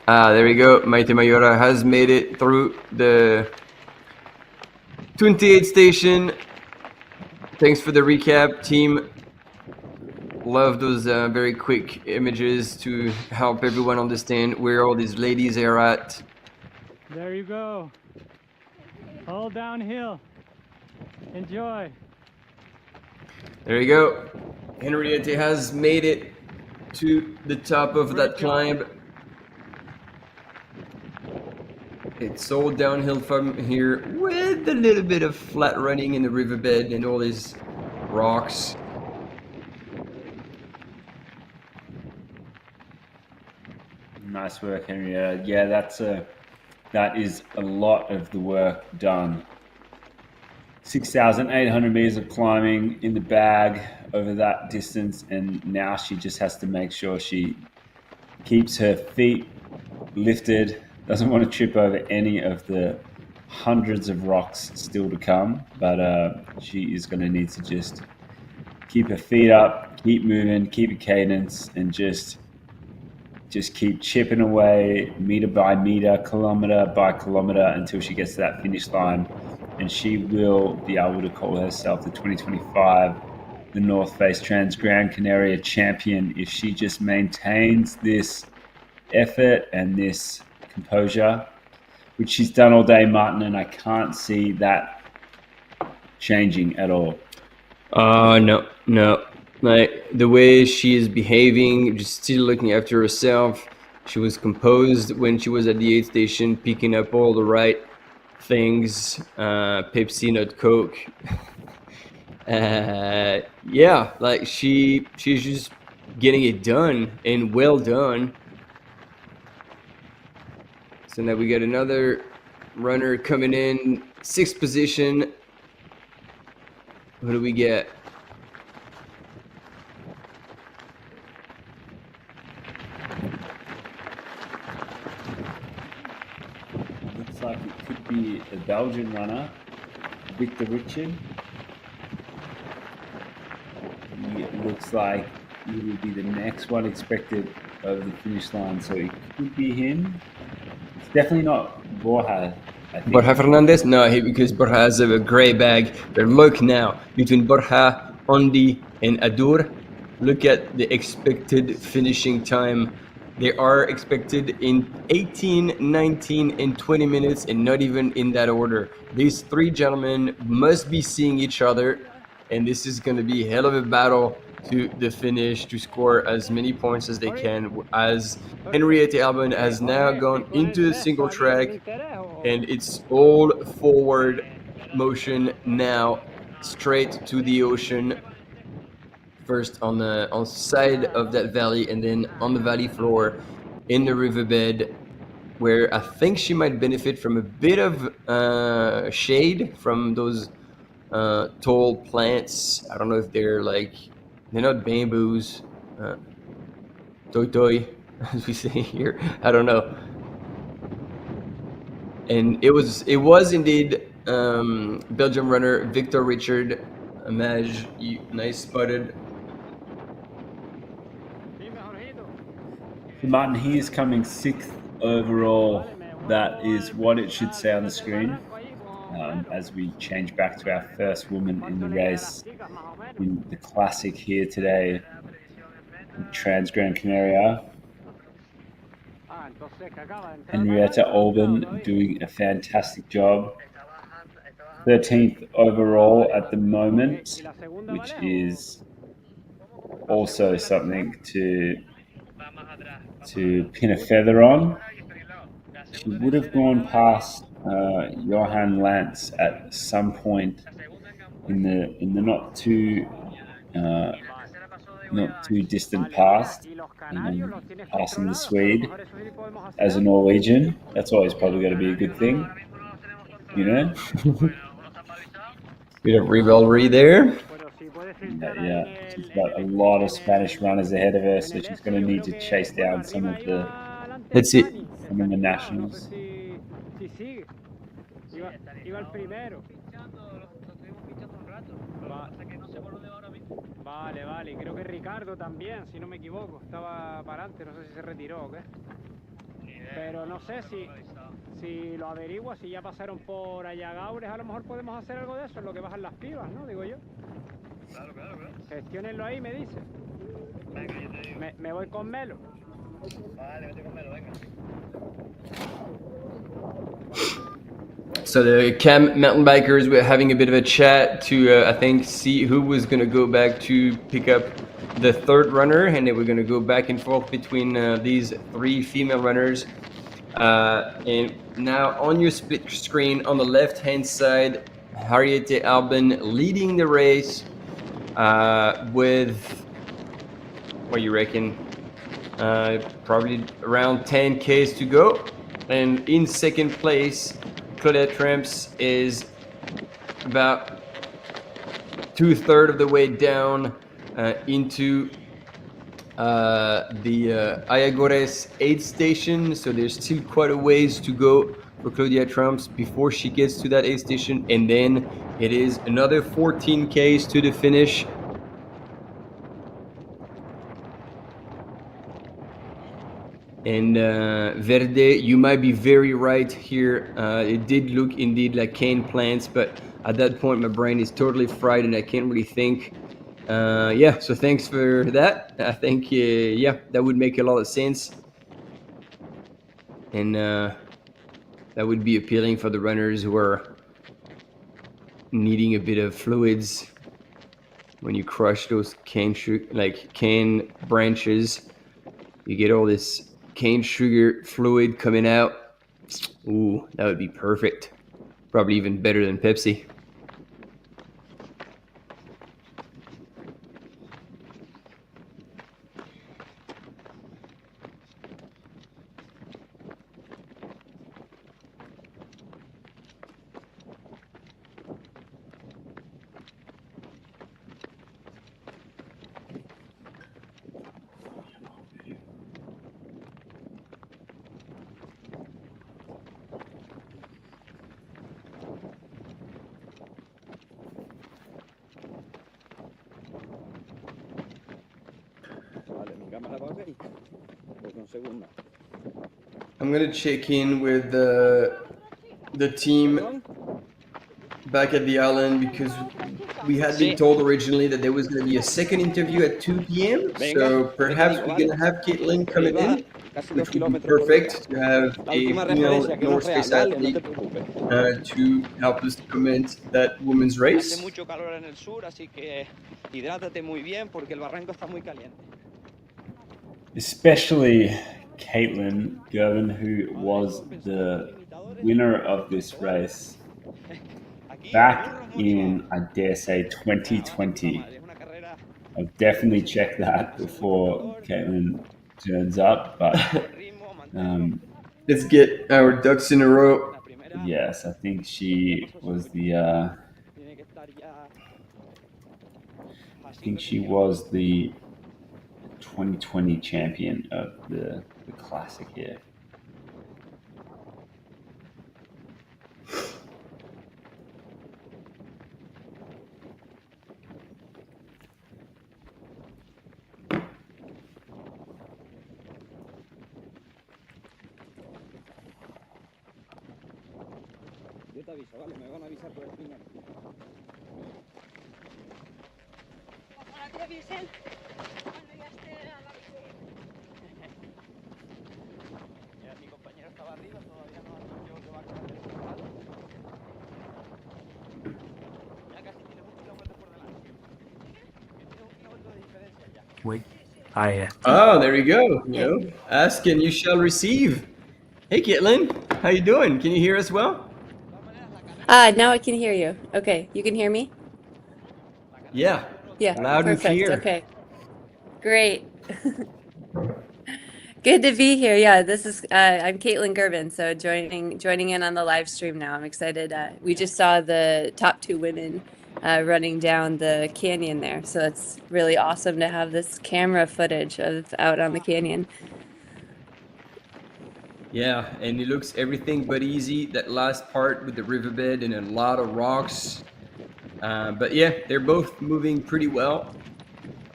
There we go. Maite Mayora has made it through the 28 station. Thanks for the recap, team. Love those very quick images to help everyone understand where all these ladies are at. There you go. All downhill. Enjoy. There you go. Henriette has made it to the top of that climb. It's all downhill from here with a little bit of flat running in the riverbed and all these rocks. Nice work, Henriette. Yeah, that is a lot of the work done. 6,800 meters of climbing in the bag over that distance, and now she just has to make sure she keeps her feet lifted, doesn't want to trip over any of the hundreds of rocks still to come, but she is going to need to just keep her feet up, keep moving, keep a cadence, and just keep chipping away meter by meter, kilometer by kilometer until she gets to that finish line and she will be able to call herself the 2025 the North Face Transgrancanaria champion if she just maintains this effort and this composure, which she's done all day, Martin, and I can't see that changing at all. No. Like the way she is behaving, just still looking after herself. She was composed when she was at the aid station, picking up all the right things, Pepsi, not Coke. Yeah, like she's just getting it done and well done. So now we got another runner coming in, 6th position. Who do we get? Looks like it could be a Belgian runner, Victor Richard. It looks like he will be the next one expected over the finish line, so it could be him. It's definitely not Borja. Borja Fernandez? No, because Borja has a grey bag. But look now, between Borja, Ondi, and Adur, look at the expected finishing time. They are expected in 18, 19, and 20 minutes, and not even in that order. These 3 gentlemen must be seeing each other, and this is going to be a hell of a battle to the finish to score as many points as they can, as Henriette Albon has now gone into the single track, and it's all forward motion now, straight to the ocean. First on the side of that valley, and then on the valley floor in the riverbed, where I think she might benefit from a bit of shade from those tall plants. I don't know if they're not bamboos, toi toi, as we say here. I don't know. And it was indeed Belgium runner Victor Richard. Maj, nice spotted. Martin, he is coming 6th overall. That is what it should say on the screen. As we change back to our first woman in the race in the classic here today, Transgrancanaria. Henriette Albon doing a fantastic job. 13th overall at the moment, which is also something to pin a feather on. She would have gone past Johan Lance at some point in the not too distant past, passing the Swede as a Norwegian. That's always probably going to be a good thing, you know. Bit of rivalry there. Yeah, she's got a lot of Spanish runners ahead of her, so she's going to need to chase down some of the. Let's see. Some of the nationals. Vale, creo que Ricardo también, si no me equivoco, estaba para adelante, no sé si se retiró o qué. Pero no sé si lo averigua, si ya pasaron por Allagaures, a lo mejor podemos hacer algo de eso, en lo que bajan las pibas, ¿no? Digo yo. Claro. Gestiónenlo ahí, me dice. Venga, yo te digo. Me voy con Melo. Vale, vete con Melo, venga. So the Cam mountain bikers were having a bit of a chat to, I think, see who was going to go back to pick up the 3rd runner, and they were going to go back and forth between these 3 female runners. And now on your split screen on the left-hand side, Henriette Albon leading the race with, what do you reckon, probably around 10 Ks to go. And in 2nd place, Claudette Tramps is about 2/3 of the way down into the Allagaures aid station. So there's still quite a ways to go for Claudia Tramps before she gets to that aid station. And then it is another 14 Ks to the finish. And Verde, you might be very right here. It did look indeed like cane plants, but at that point my brain is totally fried and I can't really think. Yeah, so thanks for that. I think yeah, that would make a lot of sense, and that would be appealing for the runners who are needing a bit of fluids. When you crush those cane branches, you get all this cane sugar fluid coming out. Ooh, that would be perfect. Probably even better than Pepsi. I'm gonna check in with the team back at the island because we had been told originally that there was going to be a second interview at 2 p.m. So perhaps we're going to have Kaitlyn coming in, which would be perfect to have a female North Face athlete to help us comment that women's race. Especially Kaitlyn Gerin, who was the winner of this race back in, I dare say, 2020. I've definitely checked that before Kaitlyn turns up, but let's get our ducks in a row. Yes, I think she was the 2020 champion of the classic here. Yo te aviso, ¿vale? Me van a avisar por el final. Ojalá te avisen cuando ya esté a la Mira, mi compañero estaba arriba, todavía no ha dicho que va a correr el final. Ya casi tiene un kilómetro por delante. Tiene un kilómetro de diferencia ya. Wait. Oh, there you go. You know, ask and you shall receive. Hey, Kaitlyn, how you doing? Can you hear us well? Now I can hear you. Okay, you can hear me? Yeah. Yeah, Loud and perfect. clear. Okay, great. Good to be here. Yeah, this is I'm Kaitlyn Gerin, so joining in on the live stream now. I'm excited. We just saw the top two women running down the canyon there, so it's really awesome to have this camera footage of out on the canyon. Yeah, and it looks everything but easy. That last part with the riverbed and a lot of rocks. But yeah, they're both moving pretty well.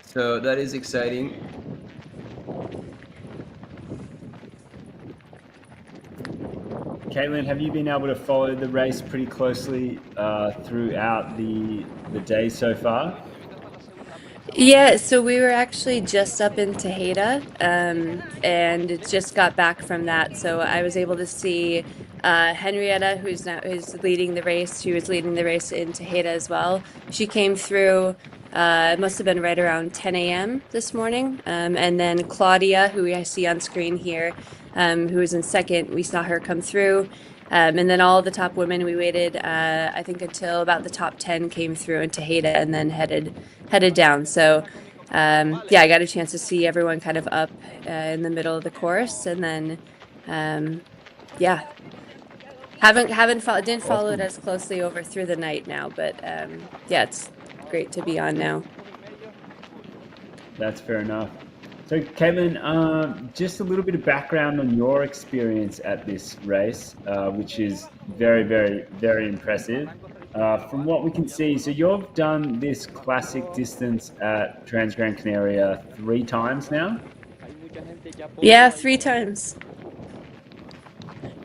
So that is exciting. Kaitlyn, have you been able to follow the race pretty closely throughout the day so far? Yeah, so we were actually just up in Tejeda, and just got back from that. So I was able to see Henrietta, who's leading the race. She was leading the race in Tejeda as well. She came through. It must have been right around 10 a.m. this morning. And then Claudia, who I see on screen here, who was in second, we saw her come through. And then all the top women, we waited, I think, until about the top 10 came through in Tejeda and then headed down. So, yeah, I got a chance to see everyone kind of up in the middle of the course, and then, yeah, didn't follow it as closely over through the night now, but yeah, it's great to be on now. That's fair enough. So, Kaitlyn, just a little bit of background on your experience at this race, which is very, very, very impressive. From what we can see, so you've done this classic distance at Transgrancanaria 3 times now? Yeah, 3 times.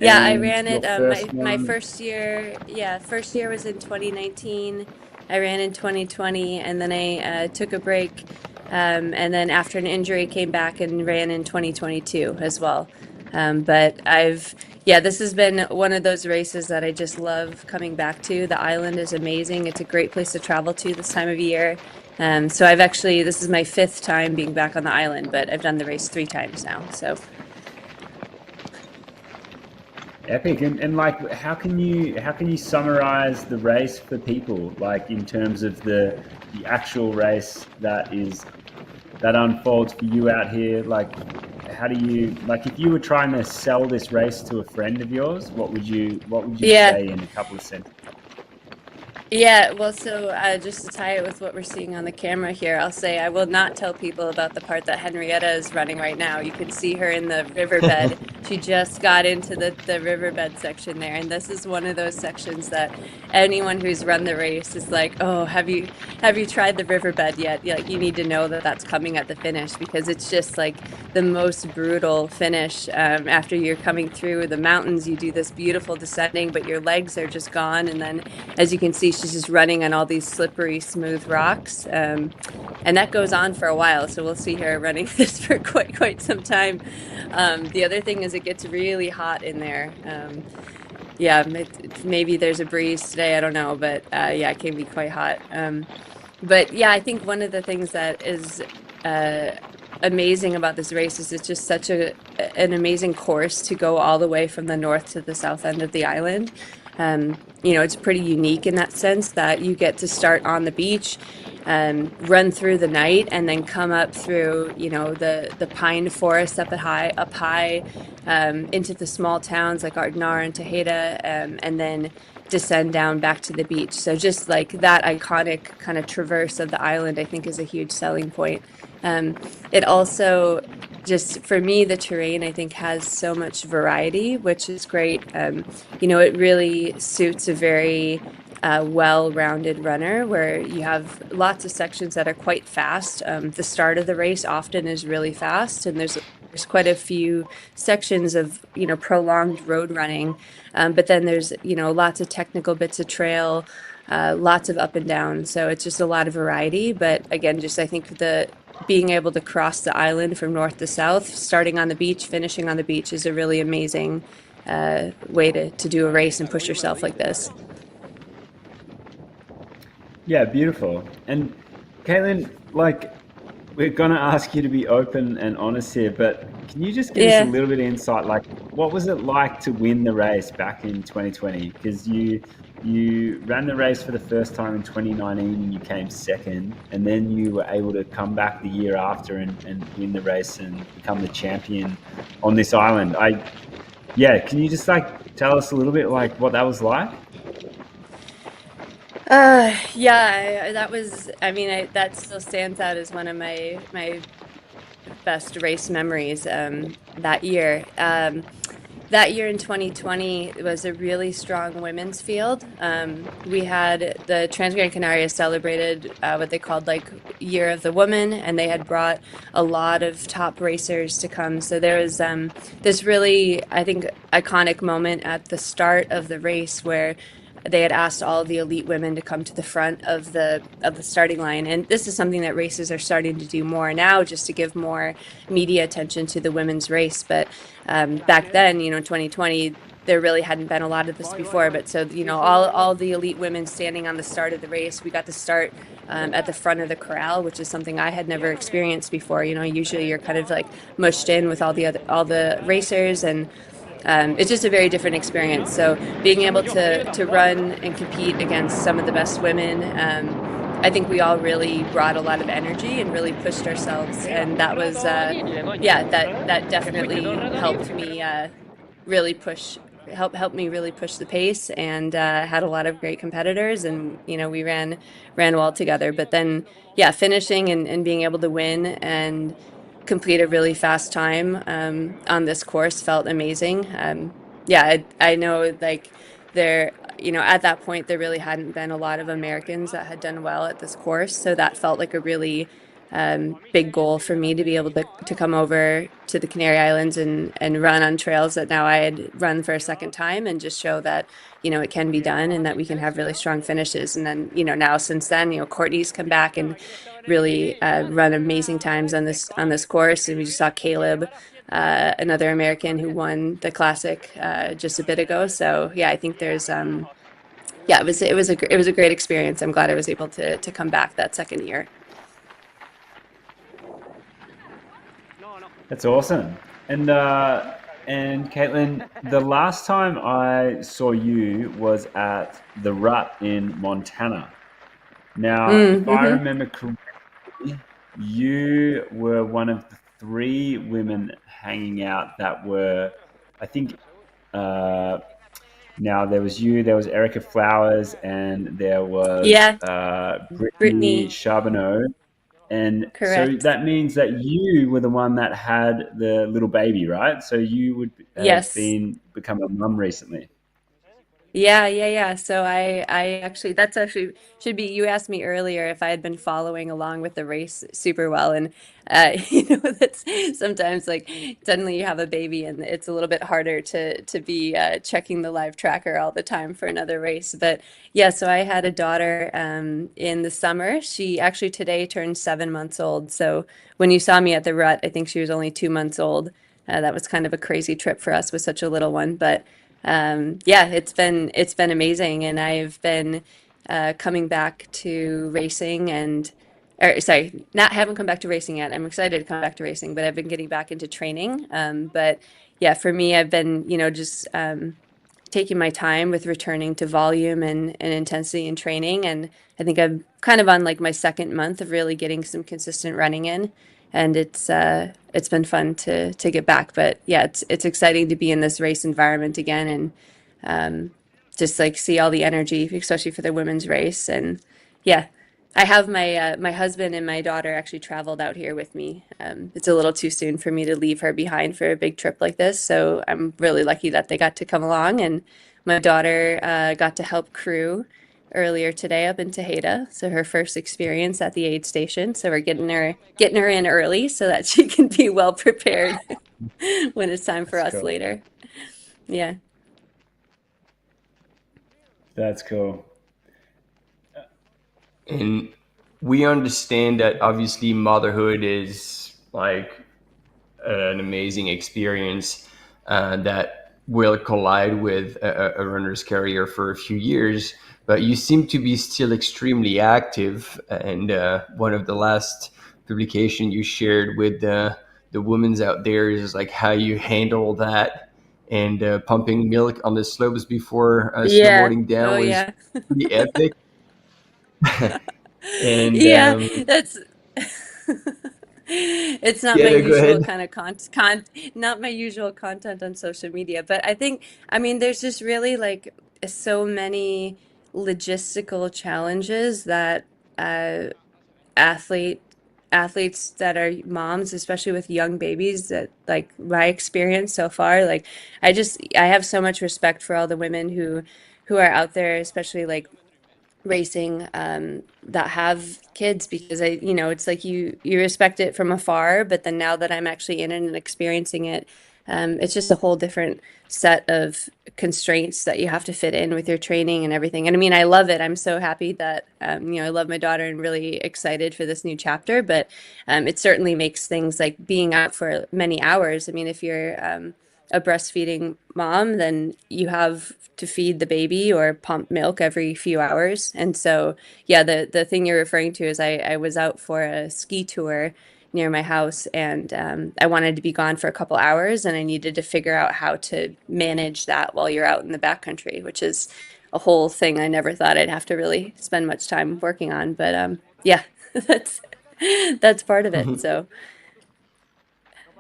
Yeah, I And ran your it. first My one? first year, yeah, first year was in 2019. I ran in 2020, and then I took a break, and then after an injury, came back and ran in 2022 as well. But yeah, this has been one of those races that I just love coming back to. The island is amazing. It's a great place to travel to this time of year. So this is my 5th time being back on the island, but I've done the race 3 times now. So. Epic. And like, how can you summarize the race for people, like in terms of the actual race that unfolds for you out here? Like, how do you, like, if you were trying to sell this race to a friend of yours, what would you Yeah. say in a couple of sentences? Yeah, well, so just to tie it with what we're seeing on the camera here, I'll say I will not tell people about the part that Henrietta is running right now. You can see her in the riverbed. She just got into the riverbed section there, and this is one of those sections that anyone who's run the race is like, oh, have you tried the riverbed yet? Like, you need to know that that's coming at the finish, because it's just like the most brutal finish. After you're coming through the mountains, you do this beautiful descending, but your legs are just gone, and then as you can see, she's just running on all these slippery, smooth rocks. And that goes on for a while. So we'll see her running this for quite some time. The other thing is it gets really hot in there. Yeah, maybe there's a breeze today. I don't know. But yeah, it can be quite hot. But yeah, I think one of the things that is amazing about this race is it's just such an amazing course to go all the way from the north to the south end of the island. It's pretty unique in that sense that you get to start on the beach, run through the night, and then come up through, the pine forest up high, into the small towns like Ardnar and Tejeda, and then descend down back to the beach. So just like that iconic kind of traverse of the island, I think is a huge selling point. It also, just for me, the terrain I think has so much variety, which is great. It really suits a very well-rounded runner where you have lots of sections that are quite fast. The start of the race often is really fast, and there's quite a few sections of prolonged road running, but then there's lots of technical bits of trail, lots of up and down. So it's just a lot of variety. But again, just I think being able to cross the island from north to south, starting on the beach, finishing on the beach, is a really amazing way to do a race and push yourself like this. Yeah, beautiful. And Kaitlyn, like, we're going to ask you to be open and honest here, but can you just give us a little bit of insight? Like, what was it like to win the race back in 2020? Because you ran the race for the first time in 2019 and you came second, and then you were able to come back the year after and win the race and become the champion on this island. Can you just like tell us a little bit like what that was like? Yeah, that was, that still stands out as one of my best race memories, that year. That year in 2020, it was a really strong women's field. We had the Transgrancanaria celebrated what they called like Year of the Woman, and they had brought a lot of top racers to come. So there was this really, I think, iconic moment at the start of the race where they had asked all of the elite women to come to the front of the starting line. And this is something that races are starting to do more now, just to give more media attention to the women's race. But back then, in 2020, there really hadn't been a lot of this before. But so, all the elite women standing on the start of the race, we got to start at the front of the corral, which is something I had never experienced before. Usually you're kind of like mushed in with all the racers, and it's just a very different experience. So being able to run and compete against some of the best women, I think we all really brought a lot of energy and really pushed ourselves, and that was that definitely helped me helped me really push the pace, and had a lot of great competitors, and we ran well together. But then finishing and being able to win and complete a really fast time on this course felt amazing. I know, like, there, at that point there really hadn't been a lot of Americans that had done well at this course, so that felt like a really big goal for me to be able to come over to the Canary Islands and run on trails that now I had run for a second time and just show that, it can be done and that we can have really strong finishes. And then, now since then, Courtney's come back and really run amazing times on this course. And we just saw Caleb, another American who won the classic just a bit ago. So yeah, I think there's yeah, it was a great experience. I'm glad I was able to come back that second year. That's awesome. And Kaitlyn, the last time I saw you was at the Rut in Montana. Now, if I remember correctly, you were one of the 3 women hanging out that were, I think, now there was you, there was Erica Flowers, and there was Brittany Charbonneau. And so Correct. that means that you were the one that had the little baby, right? So you would have Yes. become a mum recently. Yeah. So I actually, that's actually should be, you asked me earlier if I had been following along with the race super well. And, that's sometimes like suddenly you have a baby and it's a little bit harder to be checking the live tracker all the time for another race. But yeah, so I had a daughter in the summer. She actually today turned 7 months old. So when you saw me at the Rut, I think she was only 2 months old. That was kind of a crazy trip for us with such a little one. But yeah, it's been amazing, and I've been coming back to racing or sorry, not haven't come back to racing yet. I'm excited to come back to racing, but I've been getting back into training. But yeah, for me, I've been, just taking my time with returning to volume and intensity in training. And I think I'm kind of on like my second month of really getting some consistent running in. And it's been fun to get back. But yeah, it's exciting to be in this race environment again and just like see all the energy, especially for the women's race. And yeah, I have my husband and my daughter actually traveled out here with me. It's a little too soon for me to leave her behind for a big trip like this, so I'm really lucky that they got to come along. And my daughter got to help crew earlier today up in Tejeda, so her first experience at the aid station. So we're getting her in early so that she can be well prepared when it's time for us later. Yeah. That's cool. And we understand that obviously motherhood is like an amazing experience that will collide with a runner's career for a few years. But you seem to be still extremely active. And one of the last publication you shared with the women's out there is like how you handle that. And pumping milk on the slopes before Yeah. snowboarding down Oh was yeah. pretty epic. And Yeah, that's it's not my yeah, go usual ahead. kind of not my usual content on social media, but I mean, there's just really like so many logistical challenges that uh, athlete athletes that are moms, especially with young babies, that like my experience so far, like I have so much respect for all the women who are out there, especially like racing that have kids, because it's like you respect it from afar, but then now that I'm actually in it and experiencing it, it's just a whole different set of constraints that you have to fit in with your training and everything. And I mean, I love it. I'm so happy that I love my daughter and really excited for this new chapter. But it certainly makes things like being out for many hours. I mean, if you're a breastfeeding mom, then you have to feed the baby or pump milk every few hours. And so, yeah, the thing you're referring to is I was out for a ski tour near my house, and I wanted to be gone for a couple hours, and I needed to figure out how to manage that while you're out in the backcountry, which is a whole thing I never thought I'd have to really spend much time working on. But yeah, that's that's part of it. So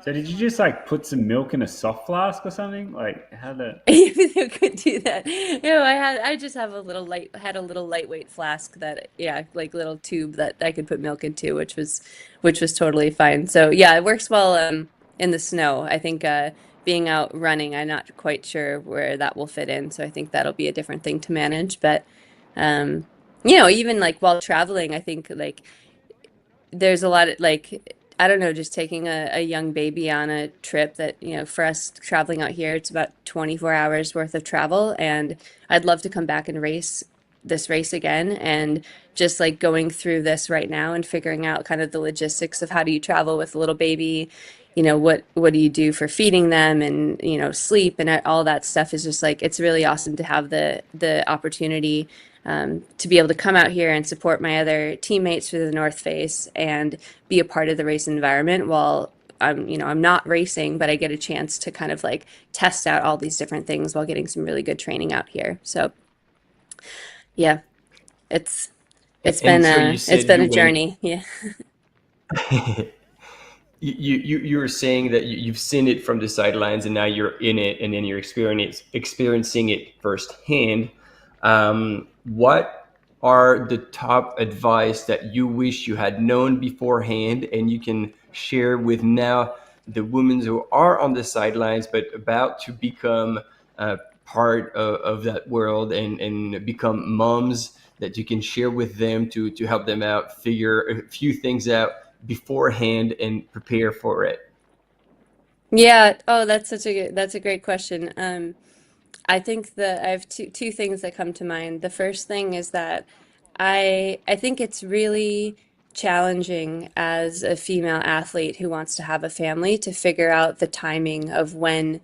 So did you just like put some milk in a soft flask or something? Like how the you could do that. I just have had a little lightweight flask that, yeah, like little tube that I could put milk into, which was totally fine. So yeah, it works well in the snow. I think being out running, I'm not quite sure where that will fit in. So I think that'll be a different thing to manage. But even like while traveling, I think like there's a lot of like, I don't know, just taking a young baby on a trip that, for us traveling out here, it's about 24 hours worth of travel. And I'd love to come back and race this race again. And just like going through this right now and figuring out kind of the logistics of how do you travel with a little baby, what do you do for feeding them and, sleep and all that stuff is just like, it's really awesome to have the opportunity to be able to come out here and support my other teammates through the North Face and be a part of the race environment while I'm not racing, but I get a chance to kind of like test out all these different things while getting some really good training out here. So yeah, it's it's And been so you a it's said been you a went. journey. Yeah. You were saying that you've seen it from the sidelines and now you're in it and then you're experiencing it firsthand. What are the top advice that you wish you had known beforehand and you can share with now the women who are on the sidelines but about to become part of that world and become moms, that you can share with them to help them out, figure a few things out beforehand and prepare for it? Yeah. Oh, that's a great question. I think that I have two things that come to mind. The first thing is that I think it's really challenging as a female athlete who wants to have a family to figure out the timing of when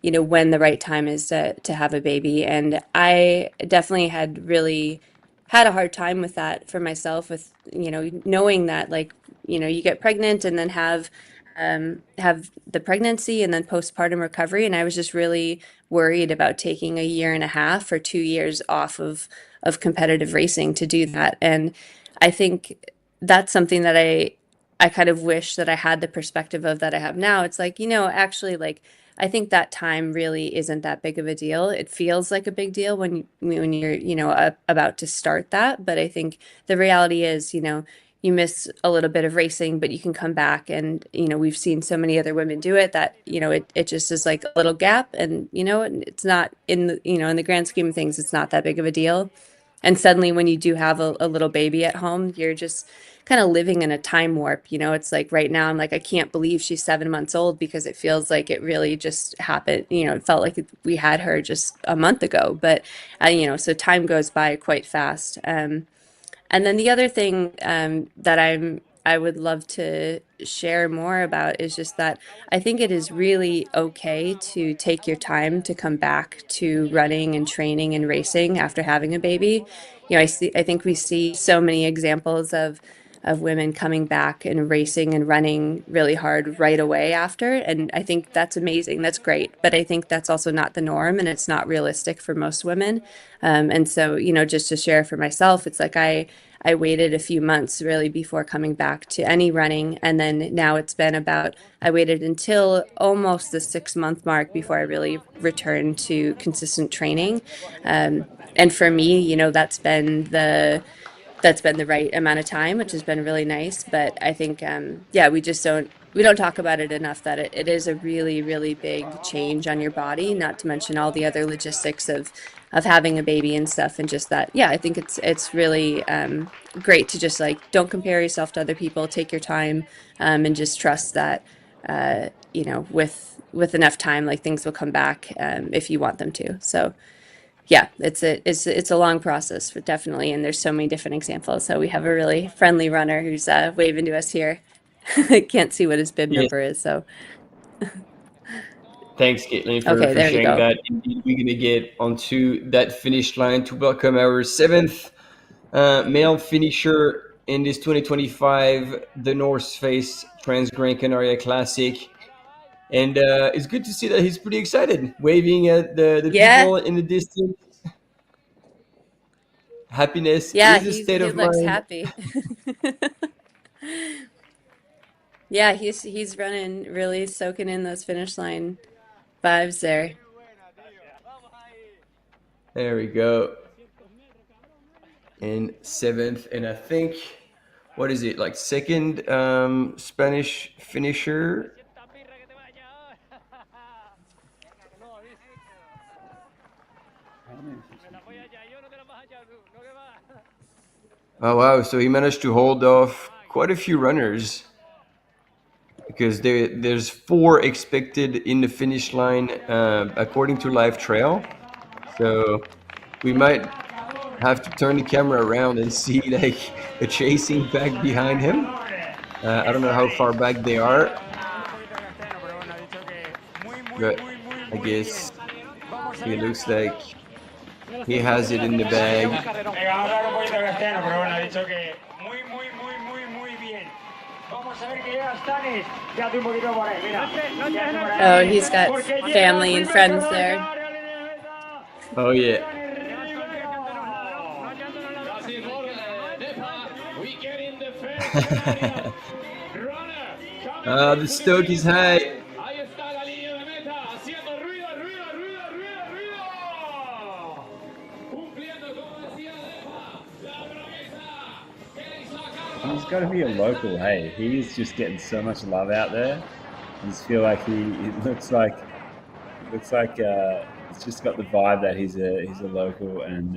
the right time is to have a baby. And I definitely had a hard time with that for myself with, knowing that like, you get pregnant and then have the pregnancy and then postpartum recovery. And I was just really worried about taking a year and a half or 2 years off of competitive racing to do that. And I think that's something that I kind of wish that I had the perspective of that I have now. It's like, actually like I think that time really isn't that big of a deal. It feels like a big deal when you're, about to start that, but I think the reality is, you miss a little bit of racing, but you can come back and, we've seen so many other women do it that, it just is like a little gap and, it's not in the grand scheme of things, it's not that big of a deal. And suddenly when you do have a little baby at home, you're just kind of living in a time warp. It's like right now I'm like, I can't believe she's 7 months old because it feels like it really just happened. It felt like we had her just a month ago, but so time goes by quite fast. And then the other thing that I would love to share more about is just that I think it is really okay to take your time to come back to running and training and racing after having a baby. I think we see so many examples of women coming back and racing and running really hard right away after. And I think that's amazing. That's great. But I think that's also not the norm and it's not realistic for most women. And so, just to share for myself, it's like I waited a few months really before coming back to any running. And then now it's been I waited until almost the 6 month mark before I really returned to consistent training. And for me, that's been the right amount of time, which has been really nice. But I think, yeah, we don't talk about it enough that it is a really, really big change on your body, not to mention all the other logistics of having a baby and stuff. And just that, yeah, I think it's really great to just like, don't compare yourself to other people, take your time and just trust that, with enough time, like things will come back if you want them to. So yeah, it's a long process for definitely, and there's so many different examples. So we have a really friendly runner who's waving to us here. Can't see what his bib Yes. number is, so Thanks, Kaitlyn, okay, for there you sharing go. that. Indeed, we're going to get onto that finish line to welcome our seventh male finisher in this 2025 The North Face Transgrancanaria Classic. And it's good to see that he's pretty excited, waving at the Yeah, people in the distance. Happiness yeah, is a state he of looks mind. happy. Yeah, he's running, really soaking in those finish line vibes there. There we go. And seventh, and I think, what is it, like second Spanish finisher? Oh wow! So he managed to hold off quite a few runners because there's 4 expected in the finish line according to Live Trail. So we might have to turn the camera around and see like a chasing pack behind him. I don't know how far back they are, but I guess it looks like he has it in the bag. Oh, he's got family and friends there. Oh yeah. The stoke is high. He's got to be a local, hey. He's just getting so much love out there. I just feel like he looks like it's just got the vibe that he's a local and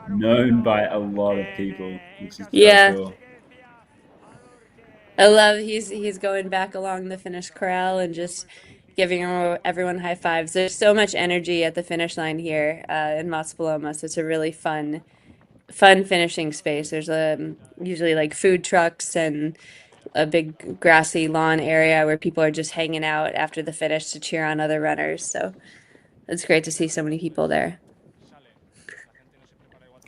known by a lot of people, which is so cool. I love he's going back along the finish corral and just giving everyone high fives. There's so much energy at the finish line here in Mas Palomas. It's a really fun finishing space. There's usually like food trucks and a big grassy lawn area where people are just hanging out after the finish to cheer on other runners. So it's great to see so many people there.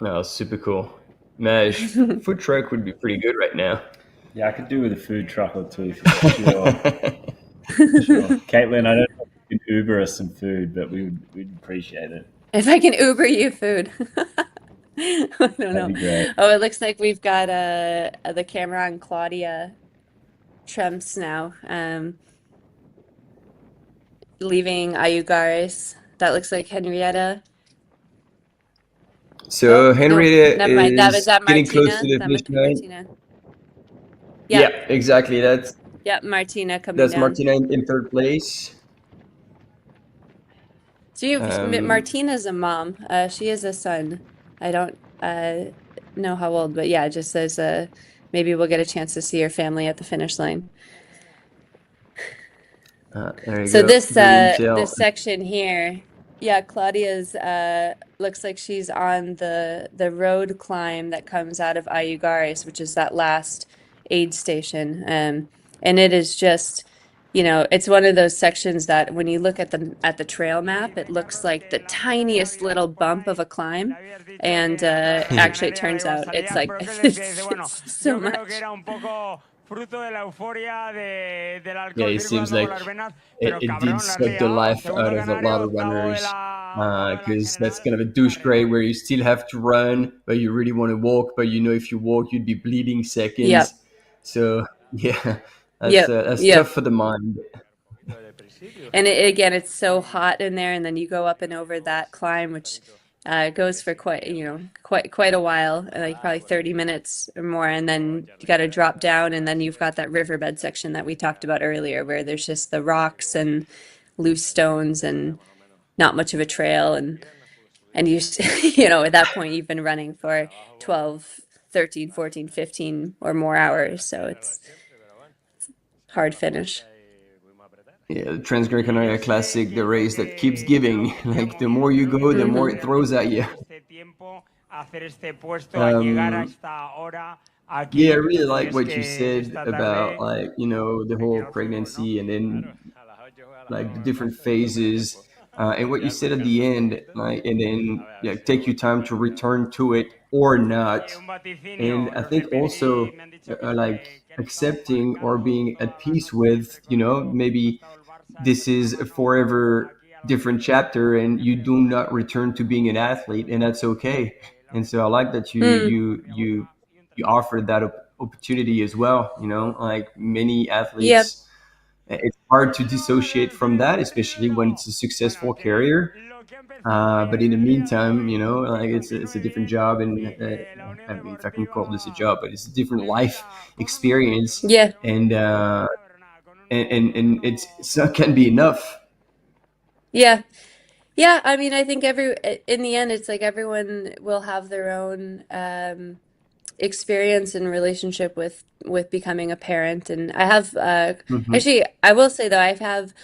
Oh, super cool. Maj, food truck would be pretty good right now. Yeah, I could do with a food truck or two for sure. Sure. Kaitlyn, I don't know if you can Uber us some food, but we'd appreciate it. If I can Uber you food. I don't know. That'd be great. Oh, it looks like we've got the camera on Claudia Trumps now, leaving Ayugares. That looks like Henrietta. So Henrietta is getting Martina? close to the finish line. Martina. Yeah, exactly. That's Martina coming that's down. Martina in 3rd place. So Martina's a mom. She has a son. I don't know how old, but yeah, it just says maybe we'll get a chance to see her family at the finish line. There you So go. this section here, Claudia's looks like she's on the road climb that comes out of Ayugares, which is that last aid station, and it is just, it's one of those sections that when you look at the trail map, it looks like the tiniest little bump of a climb, and actually it turns out it's like it's so much. Yeah, it seems like it did suck the life out of a lot of runners because that's kind of a douche grade where you still have to run, but you really want to walk, but if you walk, you'd be bleeding seconds. Yep. So yeah, that's tough for the mind. And again, it's so hot in there, and then you go up and over that climb, which goes for quite a while, like probably 30 minutes or more, and then you got to drop down, and then you've got that riverbed section that we talked about earlier, where there's just the rocks and loose stones and not much of a trail, and you at that point you've been running for 12, 13, 14, 15 or more hours, so it's hard finish. Yeah, the Transgrancanaria Classic, the race that keeps giving. Like the more you go, the more it throws at you. Yeah, I really like what you said about the whole pregnancy and then like the different phases and what you said at the end, and then take your time to return to it or not. And I think also like accepting or being at peace with, maybe this is a forever different chapter and you do not return to being an athlete, and that's okay. And so I like that you offered that opportunity as well. Like many athletes, it's hard to dissociate from that, especially when it's a successful career. But in the meantime, like it's a different job, and I mean, if I can call this a job, but it's a different life experience. Yeah. And it can be enough. Yeah. I mean, I think in the end, it's like everyone will have their own experience and relationship with becoming a parent, and I have Mhm. actually I will say though I have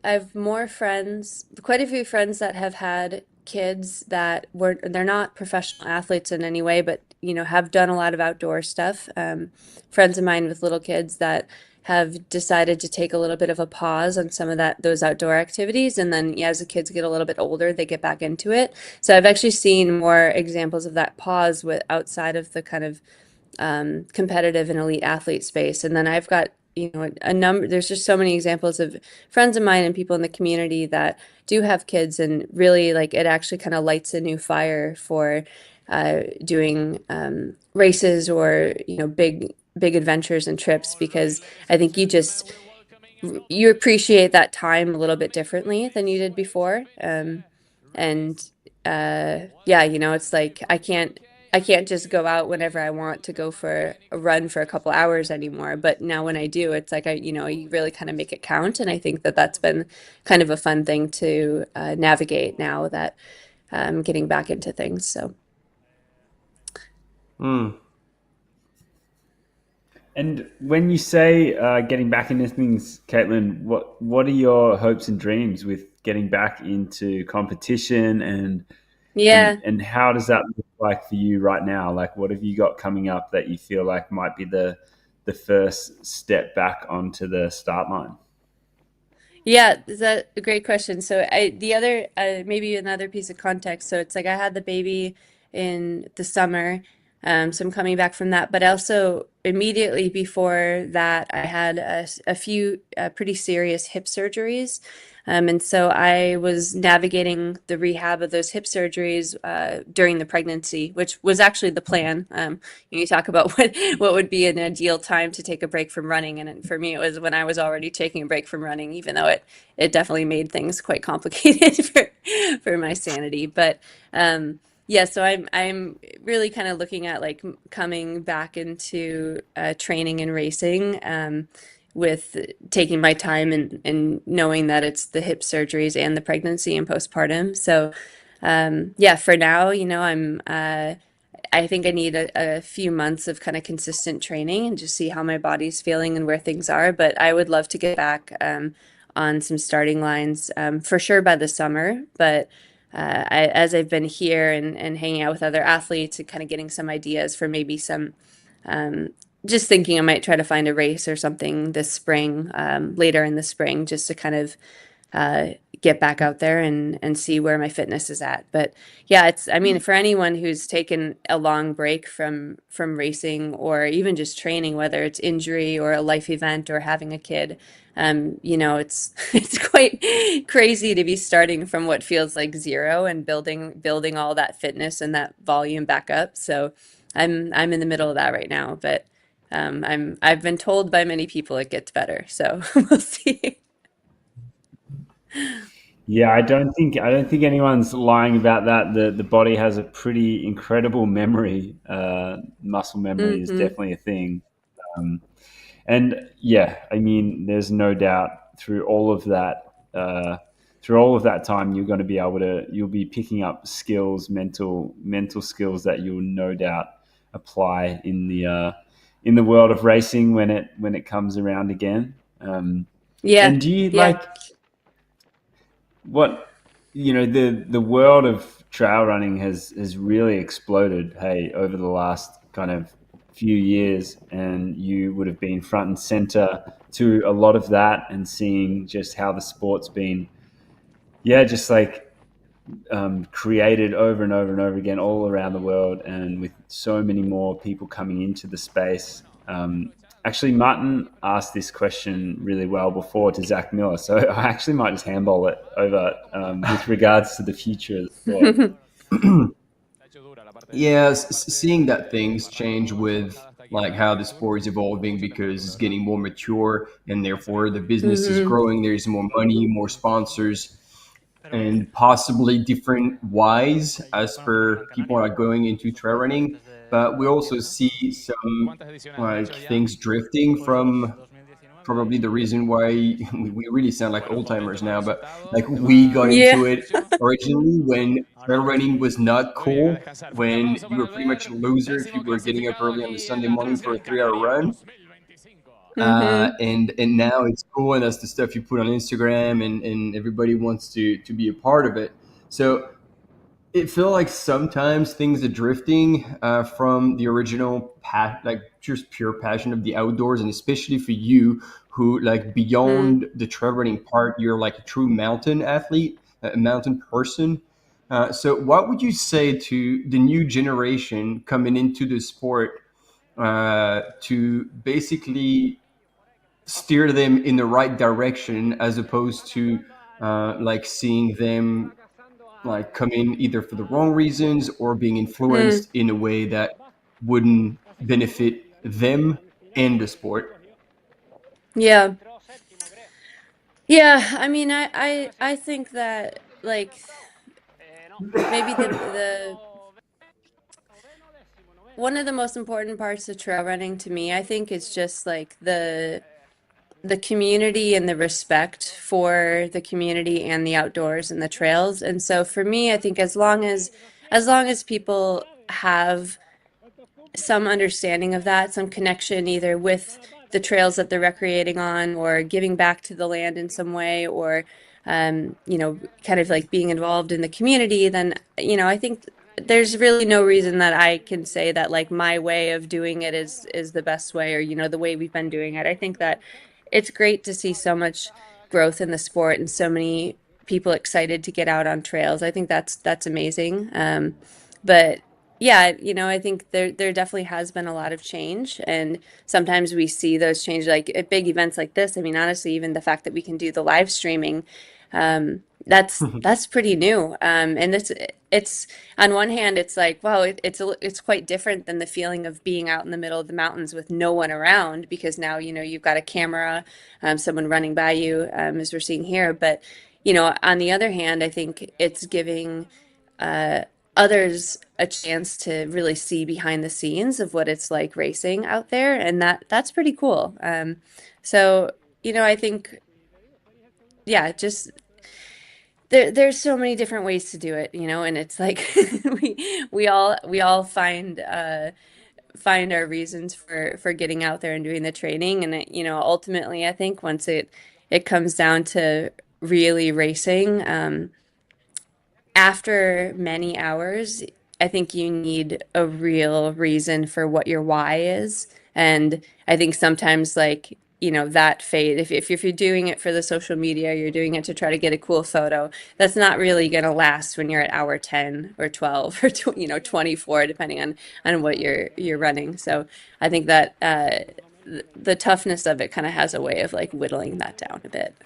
I've more friends, quite a few friends that have had kids that they're not professional athletes in any way, but have done a lot of outdoor stuff. Friends of mine with little kids that have decided to take a little bit of a pause on some of those outdoor activities, and then as the kids get a little bit older, they get back into it. So I've actually seen more examples of that pause with outside of the kind of competitive and elite athlete space. And then I've got, a number, there's just so many examples of friends of mine and people in the community that do have kids, and really like it actually kind of lights a new fire for doing races or, big adventures and trips, because I think you appreciate that time a little bit differently than you did before. And yeah, it's like I can't just go out whenever I want to go for a run for a couple hours anymore. But now when I do, it's like you really kind of make it count. And I think that that's been kind of a fun thing to navigate now that I'm getting back into things. So. And when you say getting back into things, Kaitlyn, what are your hopes and dreams with getting back into competition, and Yeah. and how does that look like for you right now? Like, what have you got coming up that you feel like might be the first step back onto the start line? Yeah, that's a great question. So the other, maybe another piece of context. So it's like I had the baby in the summer, so I'm coming back from that. But also immediately before that, I had a few pretty serious hip surgeries. And so I was navigating the rehab of those hip surgeries during the pregnancy, which was actually the plan. You talk about what would be an ideal time to take a break from running, and for me, it was when I was already taking a break from running, even though it definitely made things quite complicated for my sanity. But yeah, so I'm really kind of looking at like coming back into training and racing. With taking my time and knowing that it's the hip surgeries and the pregnancy and postpartum. So, yeah, for now, I think I need a few months of kind of consistent training and just see how my body's feeling and where things are. But I would love to get back on some starting lines for sure by the summer. But as I've been here and hanging out with other athletes and kind of getting some ideas for maybe some just thinking I might try to find a race or something this spring, later in the spring, just to kind of get back out there and see where my fitness is at. But yeah, I mean, for anyone who's taken a long break from racing or even just training, whether it's injury or a life event or having a kid, it's quite crazy to be starting from what feels like zero and building all that fitness and that volume back up. So I'm in the middle of that right now, but I've been told by many people it gets better, so we'll see. Yeah, I don't think anyone's lying about that. The body has a pretty incredible memory. Muscle memory is definitely a thing. And yeah, I mean, there's no doubt through all of that time, you're going to be you'll be picking up skills, mental skills that you'll no doubt apply in the world of racing when it comes around again. Yeah. And do you Yeah. the world of trail running has really exploded, hey, over the last kind of few years, and you would have been front and center to a lot of that and seeing just how the sport's been, just like created over and over and over again all around the world, and with so many more people coming into the space. Actually, Martin asked this question really well before to Zach Miller, so I actually might just handball it over with regards to the future of the sport. Yeah, seeing that things change with like how the sport is evolving because it's getting more mature and therefore the business is growing. There's more money, more sponsors, and possibly different whys as per people are going into trail running. But we also see some like things drifting from probably the reason why we really sound like old timers now, but like we got into it originally when trail running was not cool, when you were pretty much a loser if you were getting up early on the Sunday morning for a 3-hour run. And now it's cool, and that's the stuff you put on Instagram, and everybody wants to be a part of it. So it felt like sometimes things are drifting from the original like just pure passion of the outdoors, and especially for you who like beyond the trail running part, you're like a true mountain athlete, a mountain person. So what would you say to the new generation coming into the sport to basically steer them in the right direction, as opposed to like seeing them like come in either for the wrong reasons or being influenced in a way that wouldn't benefit them and the sport? Yeah. Yeah, I mean, I think that like maybe the one of the most important parts of trail running to me, I think, is just like the community and the respect for the community and the outdoors and the trails. And so for me, I think as long as people have some understanding of that, some connection either with the trails that they're recreating on or giving back to the land in some way, or kind of like being involved in the community, then I think there's really no reason that I can say that like my way of doing it is the best way, or the way we've been doing it. I think that it's great to see so much growth in the sport and so many people excited to get out on trails. I think that's amazing. But yeah, I think there definitely has been a lot of change, and sometimes we see those changes like at big events like this. I mean, honestly, even the fact that we can do the live streaming, that's pretty new. And it's on one hand, it's like, wow, it's quite different than the feeling of being out in the middle of the mountains with no one around, because now you've got a camera, someone running by you, as we're seeing here. But on the other hand, I think it's giving uh, others a chance to really see behind the scenes of what it's like racing out there, and that's pretty cool. So I think, yeah, just there's so many different ways to do it, and it's like we all find our reasons for getting out there and doing the training, and ultimately, I think once it comes down to really racing. After many hours, I think you need a real reason for what your why is. And I think sometimes, like, that fade, if you're doing it for the social media, you're doing it to try to get a cool photo, that's not really going to last when you're at hour 10 or 12 or 24, depending on what you're running. So I think that the toughness of it kind of has a way of like whittling that down a bit.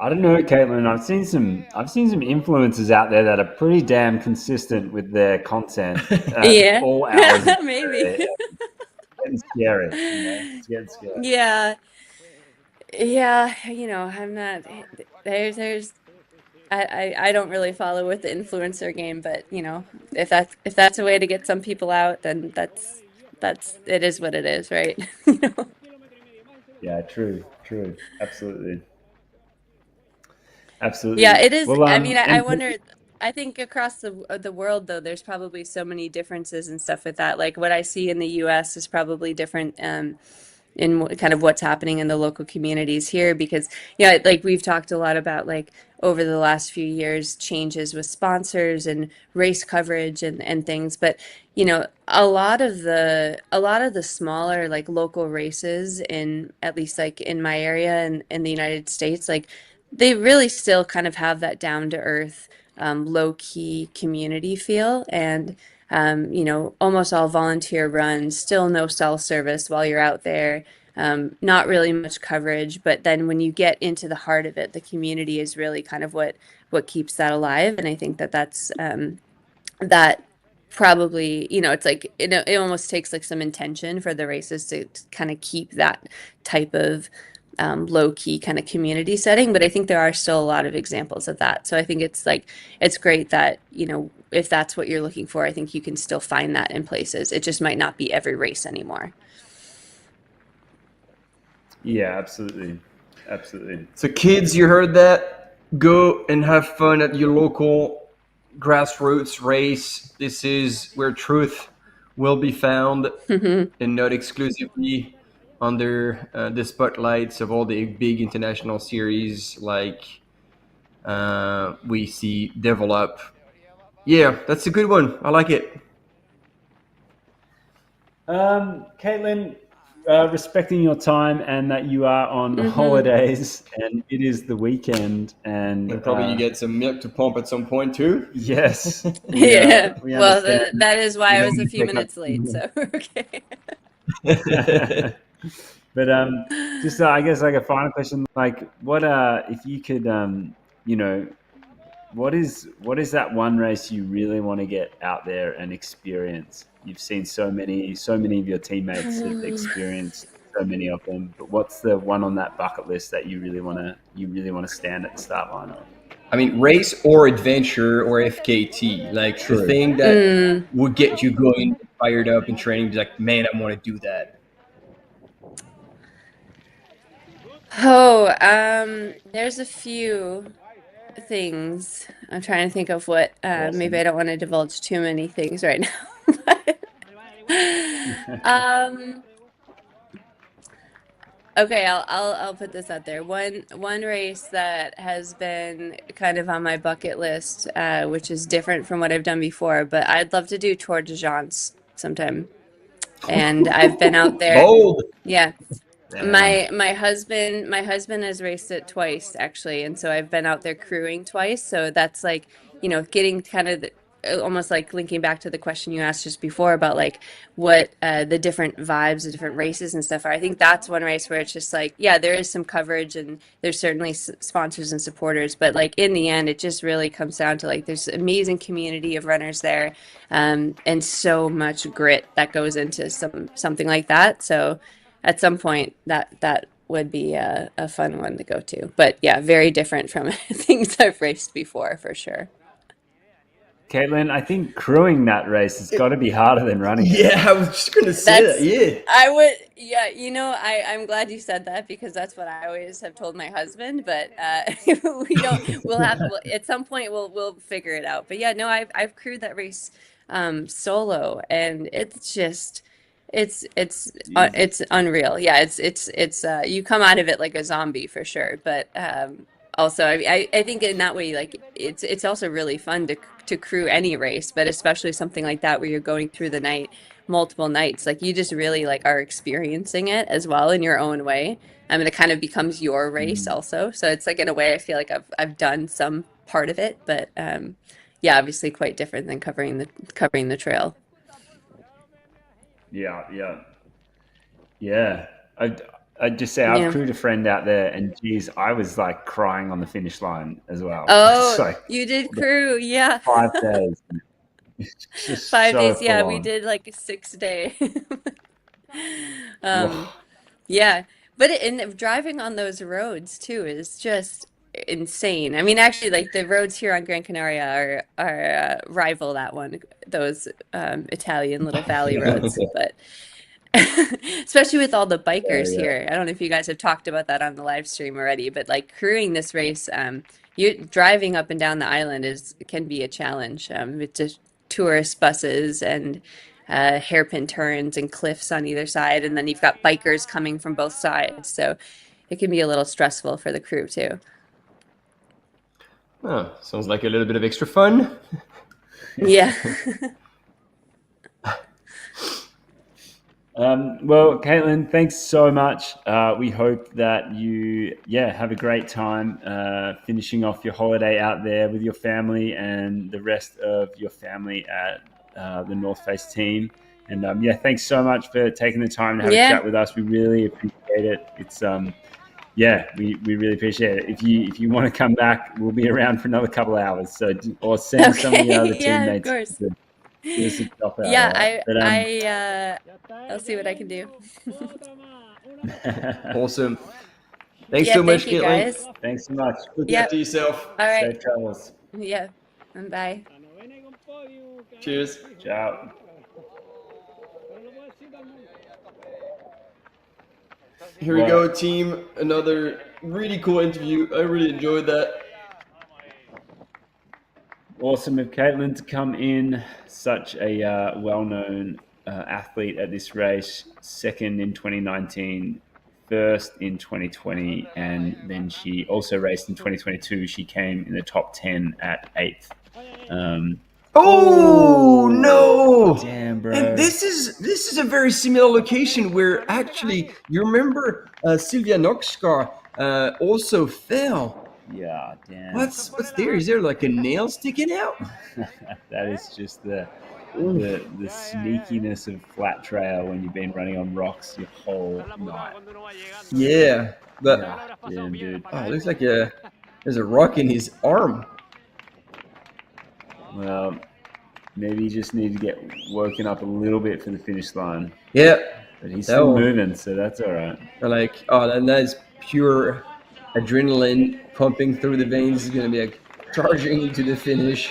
I don't know, Kaitlyn. I've seen some influencers out there that are pretty damn consistent with their content at Yeah, all hours of the maybe. day. It's getting scary. It's getting scary. Yeah, yeah, I'm not. There's. I don't really follow with the influencer game, but if that's a way to get some people out, then that's it is what it is, right? Yeah, true, absolutely. Yeah, Absolutely. it is. Well, I mean, I and wonder. I think across the world, though, there's probably so many differences and stuff with that. Like what I see in the U.S. is probably different in kind of what's happening in the local communities here, because like we've talked a lot about like over the last few years changes with sponsors and race coverage and things, but a lot of the smaller like local races in at least like in my area and in the United States, like they really still kind of have that down to earth, low key community feel, and almost all volunteer runs, still no cell service while you're out there. Not really much coverage, but then when you get into the heart of it, the community is really kind of what keeps that alive. And I think that probably, it's like it almost takes like some intention for the races to kind of keep that type of low key kind of community setting. But I think there are still a lot of examples of that. So I think it's like it's great that if that's what you're looking for, I think you can still find that in places. It just might not be every race anymore. Yeah, absolutely. Absolutely. So kids, you heard that. Go and have fun at your local grassroots race. This is where truth will be found and not exclusively under the spotlights of all the big international series like we see develop. Yeah, that's a good one. I like it. Kaitlyn, respecting your time and that you are on holidays and it is the weekend and probably you get some milk to pump at some point too. Yes. Yeah. We Well, understand. that is why We I don't was a want to few take up minutes late. So okay. But just I guess like a final question, like what if you could you know what is that one race you really want to get out there and experience? You've seen so many of your teammates have experienced so many of them, but what's the one on that bucket list that you really want to stand at the start line of? I mean, race or adventure or FKT, like the True. thing that would get you going, fired up in training, be like, man, I want to do that. Oh, there's a few things. I'm trying to think of what. Maybe I don't want to divulge too many things right now. Okay, I'll put this out there. One race that has been kind of on my bucket list, which is different from what I've done before, but I'd love to do Tour de France sometime. And I've been out there. Bold. Yeah. Damn. My husband has raced it twice actually, and so I've been out there crewing twice. So that's like, getting kind of almost like linking back to the question you asked just before about like what the different vibes, the different races and stuff are. I think that's one race where it's just like, yeah, there is some coverage and there's certainly sponsors and supporters, but like in the end, it just really comes down to like there's an amazing community of runners there, and so much grit that goes into something like that. So at some point that would be a fun one to go to. But yeah, very different from things I've raced before for sure. Kaitlyn, I think crewing that race has got to be harder than running it. Yeah, I was just gonna say that. Yeah. I would, yeah, I'm glad you said that because that's what I always have told my husband, but at some point we'll figure it out. But yeah, no, I've crewed that race solo, and it's just it's unreal. Yeah, it's you come out of it like a zombie for sure. But also, I think in that way, like it's also really fun to crew any race, but especially something like that where you're going through the night, multiple nights. Like you just really like are experiencing it as well in your own way. I mean, it kind of becomes your race also. So it's like in a way, I feel like I've done some part of it, but yeah, obviously quite different than covering the trail. Yeah. I'd just say I've crewed a friend out there, and geez, I was like crying on the finish line as well. Oh, like, you did crew, yeah. 5 days. 5 days, so yeah. full We on. did like a 6-day. Yeah, but driving on those roads too is just insane. I mean, actually, like the roads here on Gran Canaria are rival that one, those Italian little valley roads, but. Especially with all the bikers here. I don't know if you guys have talked about that on the live stream already, but like crewing this race, you driving up and down the island can be a challenge. With just tourist buses and hairpin turns and cliffs on either side, and then you've got bikers coming from both sides, so it can be a little stressful for the crew too. Oh, sounds like a little bit of extra fun. Yeah. Well, Kaitlyn, thanks so much. We hope that you, have a great time finishing off your holiday out there with your family and the rest of your family at the North Face team. And thanks so much for taking the time to have a chat with us. We really appreciate it. It's we really appreciate it. If you want to come back, we'll be around for another couple of hours. So or send some of your other teammates. Yeah, of course. I'll see what I can do. Awesome. Thanks so much, Kaitlyn. Guys. Thanks so much. Look after yourself. All right. Safe travels. Yeah. And bye. Cheers. Ciao. Here we go, team. Another really cool interview. I really enjoyed that. Awesome of Kaitlyn to come in, such a well-known athlete at this race, second in 2019, first in 2020, and then she also raced in 2022. She came in the top 10 at 8th. Oh no! Damn, bro. And this is a very similar location where actually you remember Sylvia Noxcar also fell. Yeah, damn. What's there? Is there like a nail sticking out? That is just the sneakiness of flat trail when you've been running on rocks your whole night. Yeah, but Damn, dude. oh, it looks like there's a rock in his arm. Well, maybe you just need to get woken up a little bit for the finish line. Yeah, but he's still moving, so that's all right. Like, oh, that is pure adrenaline pumping through the veins. Is gonna be like charging into the finish.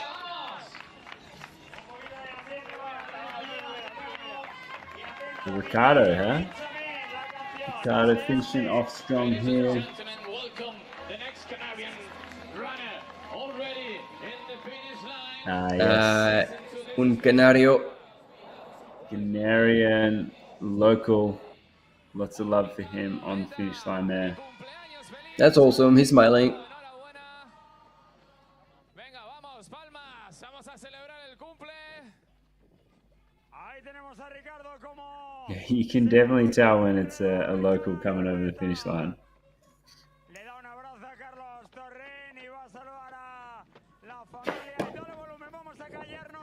Ricardo, huh? Ricardo finishing off strong here. Yes. Un Canario. Canarian, local. Lots of love for him on the finish line there. That's awesome. He's smiling. Yeah, you can definitely tell when it's a local coming over the finish line.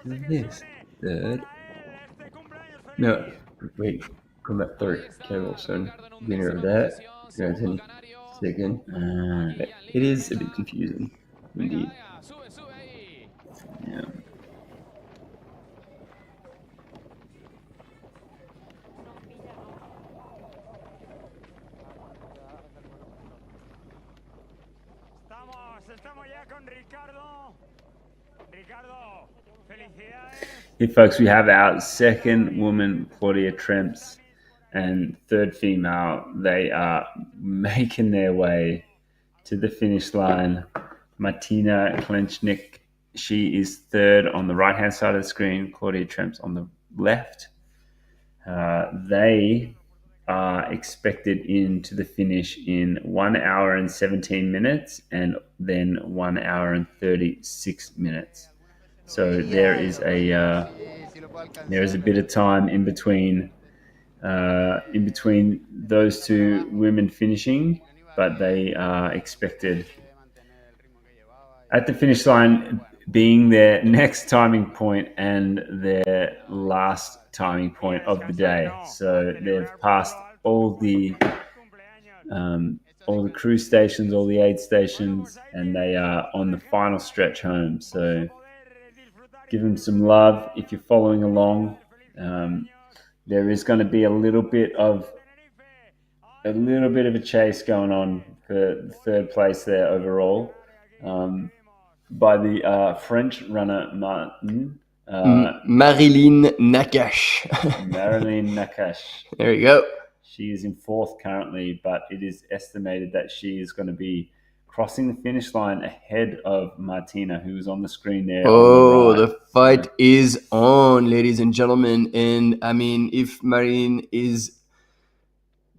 This third. No, wait. Come at third. Olsen, winner of that. Granted, second. It is a bit confusing, indeed. Yeah. Here, folks, we have our second woman, Claudia Tremps, and third female. They are making their way to the finish line. Martina Klenchnik, she is third on the right-hand side of the screen. Claudia Tremps on the left. They are expected into the finish in 1 hour and 17 minutes and then 1 hour and 36 minutes. So there is a bit of time in between those two women finishing, but they are expected at the finish line being their next timing point and their last timing point of the day. So they've passed all the cruise stations, all the aid stations, and they are on the final stretch home. So give them some love if you're following along. There is going to be a little bit of a chase going on for third place there overall. By the French runner Martin. Marilyn Nakache. Marilyn Nakache. There you go. She is in fourth currently, but it is estimated that she is going to be crossing the finish line ahead of Martina, who is on the screen there. Oh, the fight is on, ladies and gentlemen. And I mean, if Marilyn is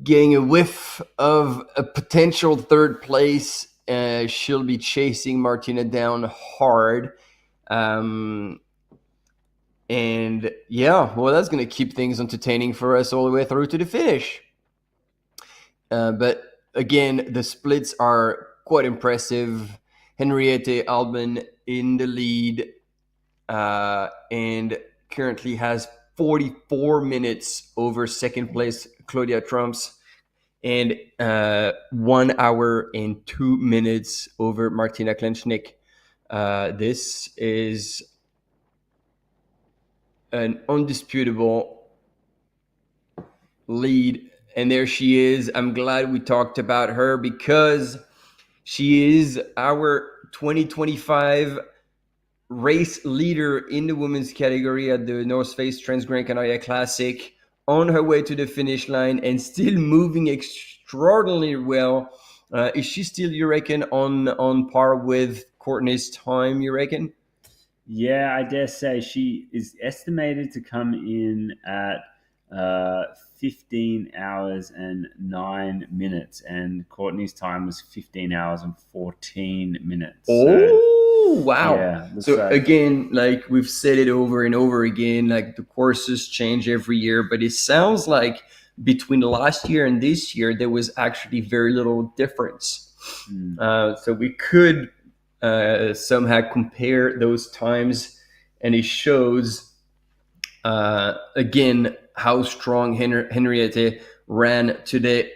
getting a whiff of a potential third place, she'll be chasing Martina down hard. And yeah, well, that's going to keep things entertaining for us all the way through to the finish. But again, the splits are quite impressive. Henriette Albin in the lead and currently has 44 minutes over second place Claudia Tremps and 1 hour and 2 minutes over Martina Klenchnik. This is an undisputable lead, and there she is. I'm glad we talked about her because she is our 2025 race leader in the women's category at the North Face Transgrancanaria Classic, on her way to the finish line and still moving extraordinarily well. Is she still, you reckon, on par with Courtney's time, you reckon? Yeah, I dare say she is estimated to come in at 15 hours and 9 minutes, and Courtney's time was 15 hours and 14 minutes. Oh, wow. Yeah, So again, like we've said it over and over again, like the courses change every year, but it sounds like between last year and this year, there was actually very little difference. So we could somehow compare those times, and it shows again how strong Henriette ran today.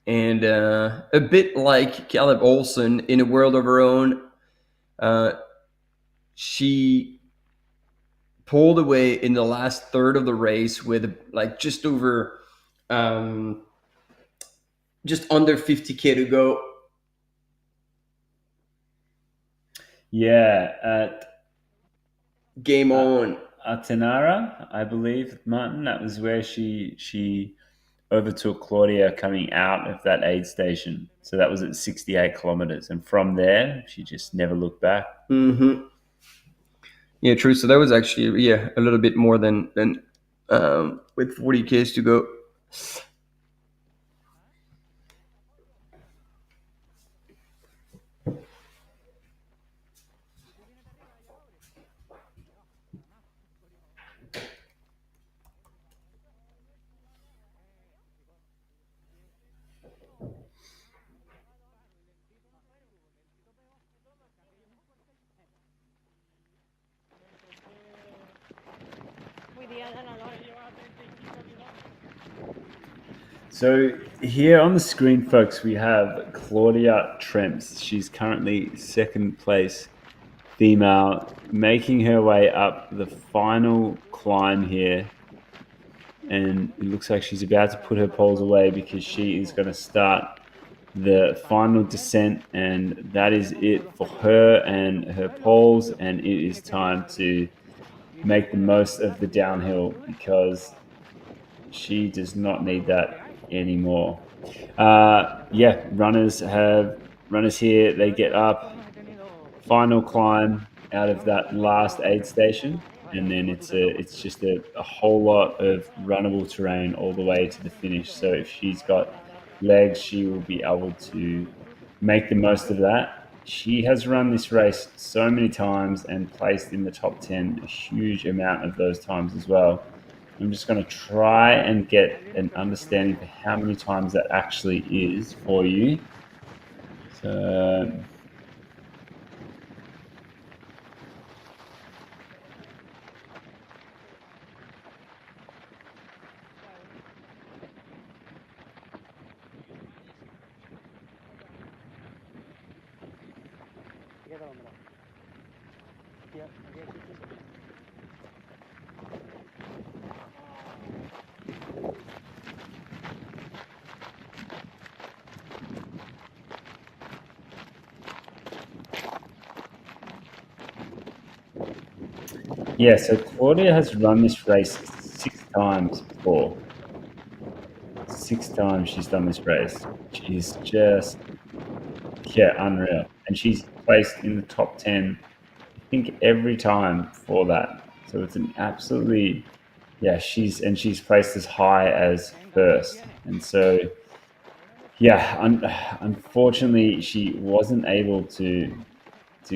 And a bit like Caleb Olsen, in a world of her own, she pulled away in the last third of the race with like just over just under 50k to go. Yeah, at Game On. Atenara, I believe, Martin. That was where she overtook Claudia coming out of that aid station. So that was at 68 kilometers. And from there, she just never looked back. Mm-hmm. Yeah, true. So that was actually, a little bit more than with 40Ks to go. So here on the screen, folks, we have Claudia Tremps. She's currently second place female, making her way up the final climb here. And it looks like she's about to put her poles away because she is going to start the final descent. And that is it for her and her poles. And it is time to make the most of the downhill because she does not need that anymore. Runners here, they get up, final climb out of that last aid station, and then it's just a whole lot of runnable terrain all the way to the finish. So if she's got legs, she will be able to make the most of that. She has run this race so many times and placed in the top 10 a huge amount of those times as well. I'm just going to try and get an understanding for how many times that actually is for you. So yeah, so Claudia has run this race 6 times before. 6 times she's done this race. She's just, unreal. And she's placed in the top 10, I think, every time for that. So it's an absolutely, she's placed as high as first. And so, unfortunately, she wasn't able to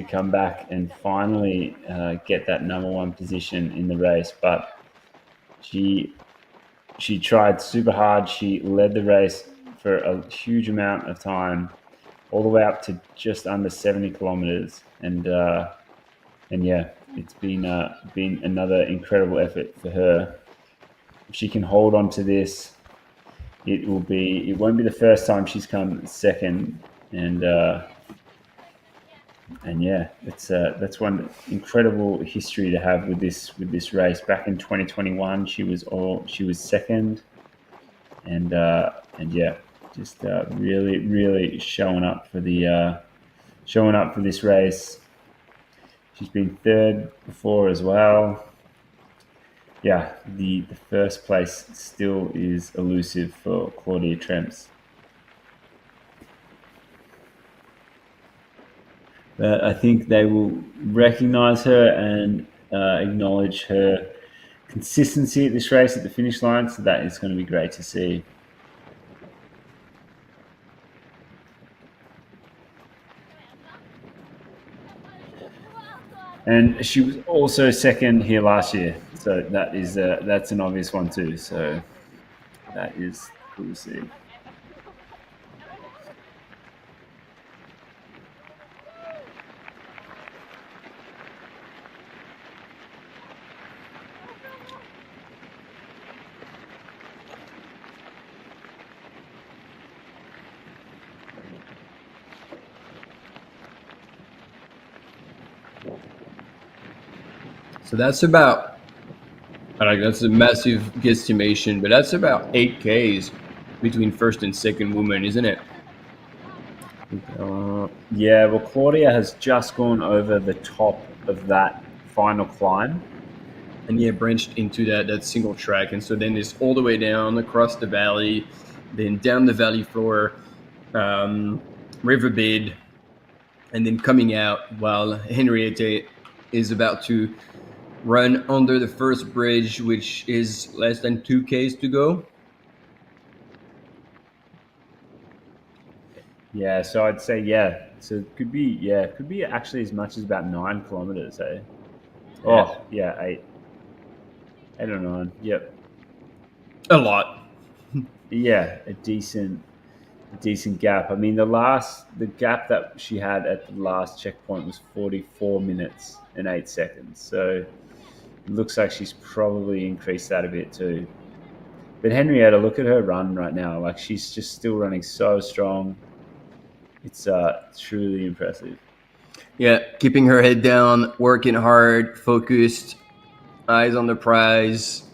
come back and finally get that number 1 position in the race, but she tried super hard. She led the race for a huge amount of time, all the way up to just under 70 kilometers, and it's been another incredible effort for her. If she can hold on to this, it won't be the first time she's come second, that's one incredible history to have with this race. Back in 2021, she was second, and really showing up for this race. She's been third before as well. yeah, the first place still is elusive for Claudia Tremps. But I think they will recognise her and acknowledge her consistency at this race at the finish line. So that is going to be great to see. And she was also second here last year, so that is that's an obvious one too. So that is cool to see. So that's about, that's a massive guesstimation, but that's about 8 Ks between first and second woman, isn't it? Yeah, well, Claudia has just gone over the top of that final climb. And yeah, branched into that single track. And so then it's all the way down across the valley, then down the valley floor, riverbed, and then coming out while Henriette is about to run under the first bridge, which is less than 2 Ks to go. Yeah, so I'd say, yeah, so it could be actually as much as about 9 kilometers, eh? Oh, yeah, 8 or 9, yep. A lot. Yeah, a decent gap. I mean, the gap that she had at the last checkpoint was 44 minutes and 8 seconds. So it looks like she's probably increased that a bit too. But Henrietta, look at her run right now. Like, she's just still running so strong. It's truly impressive. Yeah, keeping her head down, working hard, focused, eyes on the prize.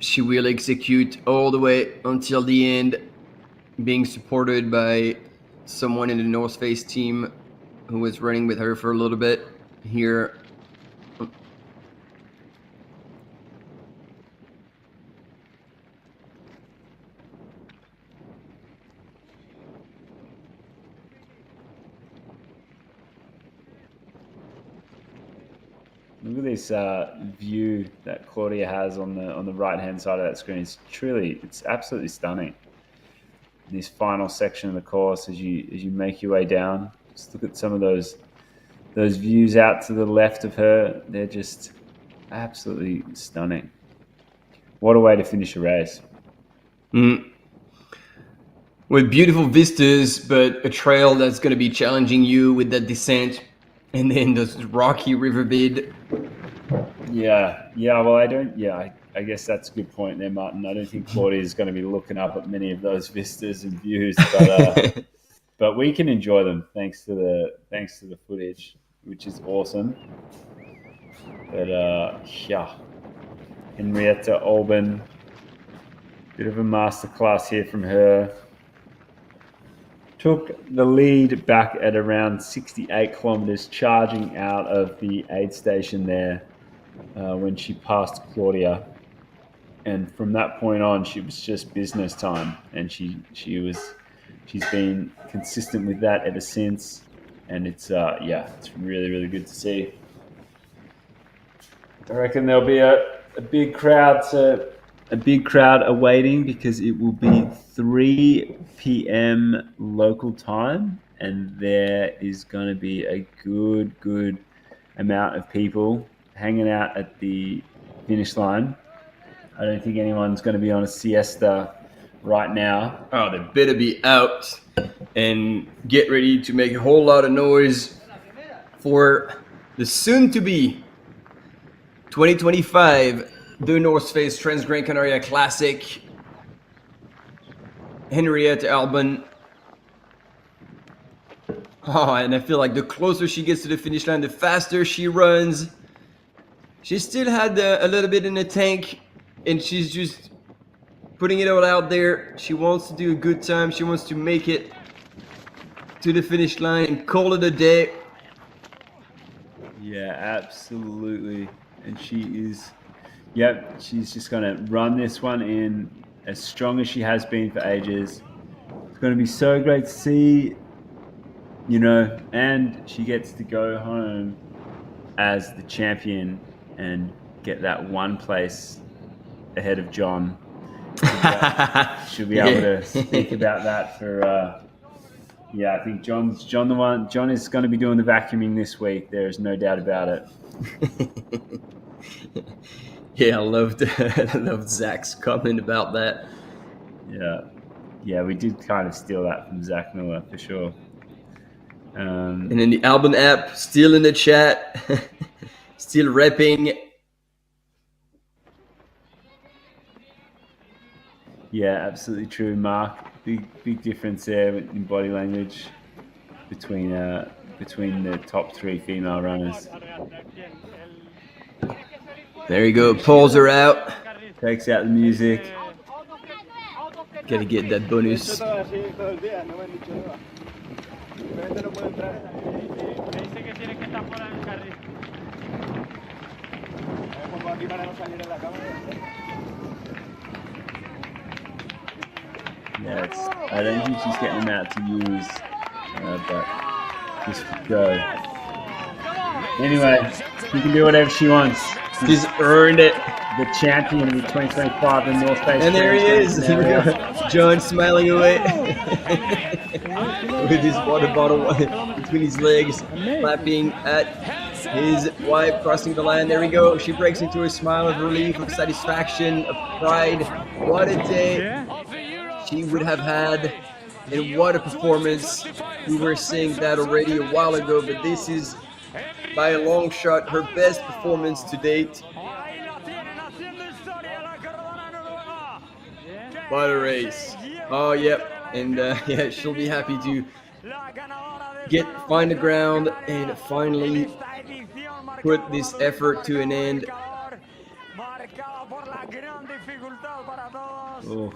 She will execute all the way until the end, being supported by someone in the North Face team who was running with her for a little bit here. Look at this view that Claudia has on the right hand side of that screen. It's absolutely stunning. This final section of the course, as you make your way down, just look at some of those views out to the left of her. They're just absolutely stunning. What a way to finish a race. With beautiful vistas, but a trail that's going to be challenging you with that descent, and then this rocky riverbed. Yeah. Well, I guess that's a good point there, Martin. I don't think Claudia is going to be looking up at many of those vistas and views, but but we can enjoy them thanks to the footage, which is awesome. But yeah, Henrietta Olsen, bit of a masterclass here from her. Took the lead back at around 68 kilometers, charging out of the aid station there when she passed Claudia. And from that point on, she was just business time, and she's been consistent with that ever since. And it's really, really good to see. I reckon there'll be a big crowd awaiting, because it will be 3 p.m. local time, and there is going to be a good amount of people hanging out at the finish line. I don't think anyone's going to be on a siesta right now. Oh, they better be out and get ready to make a whole lot of noise for the soon-to-be 2025 The North Face Transgrancanaria Classic. Henriette Olsen. Oh, and I feel like the closer she gets to the finish line, the faster she runs. She still had a little bit in the tank, and she's just putting it all out there. She wants to do a good time. She wants to make it to the finish line and call it a day. Yeah, absolutely. and she's just going to run this one in as strong as she has been for ages. It's going to be so great to see, and she gets to go home as the champion and get that one place ahead of John. She'll be able to speak about that for. I think John's the one. John is going to be doing the vacuuming this week. There is no doubt about it. Yeah, I loved Zach's comment about that. Yeah, we did kind of steal that from Zach Miller for sure. And then the Albon app still in the chat, still repping. Yeah, absolutely true, Mark. Big difference there in body language between the top 3 female runners. There you go. Pulls her out. Takes out the music. Gotta get that bonus. Yeah, I don't think she's getting them out to use, but just go. Anyway, she can do whatever she wants. She's earned it. The champion of the 2025 in North Face. And there he is. John smiling away with his water bottle between his legs, clapping at his wife crossing the line. There we go. She breaks into a smile of relief, of satisfaction, of pride. What a day she would have had, and what a performance. We were saying that already a while ago, but this is by a long shot her best performance to date. What a race. Oh, yep. And yeah, she'll be happy to find the ground and finally put this effort to an end. Oh,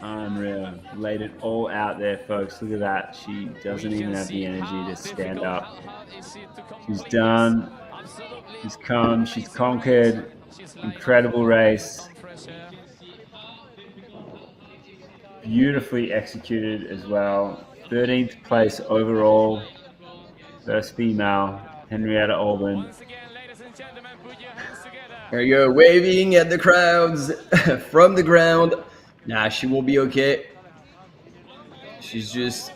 unreal. Laid it all out there, folks. Look at that. She doesn't even have the energy to stand up. She's done. She's come. She's conquered. Incredible race. Beautifully executed as well. 13th place overall. First female, Henrietta Olsen. There you go, waving at the crowds from the ground. Nah, she will be okay. She's just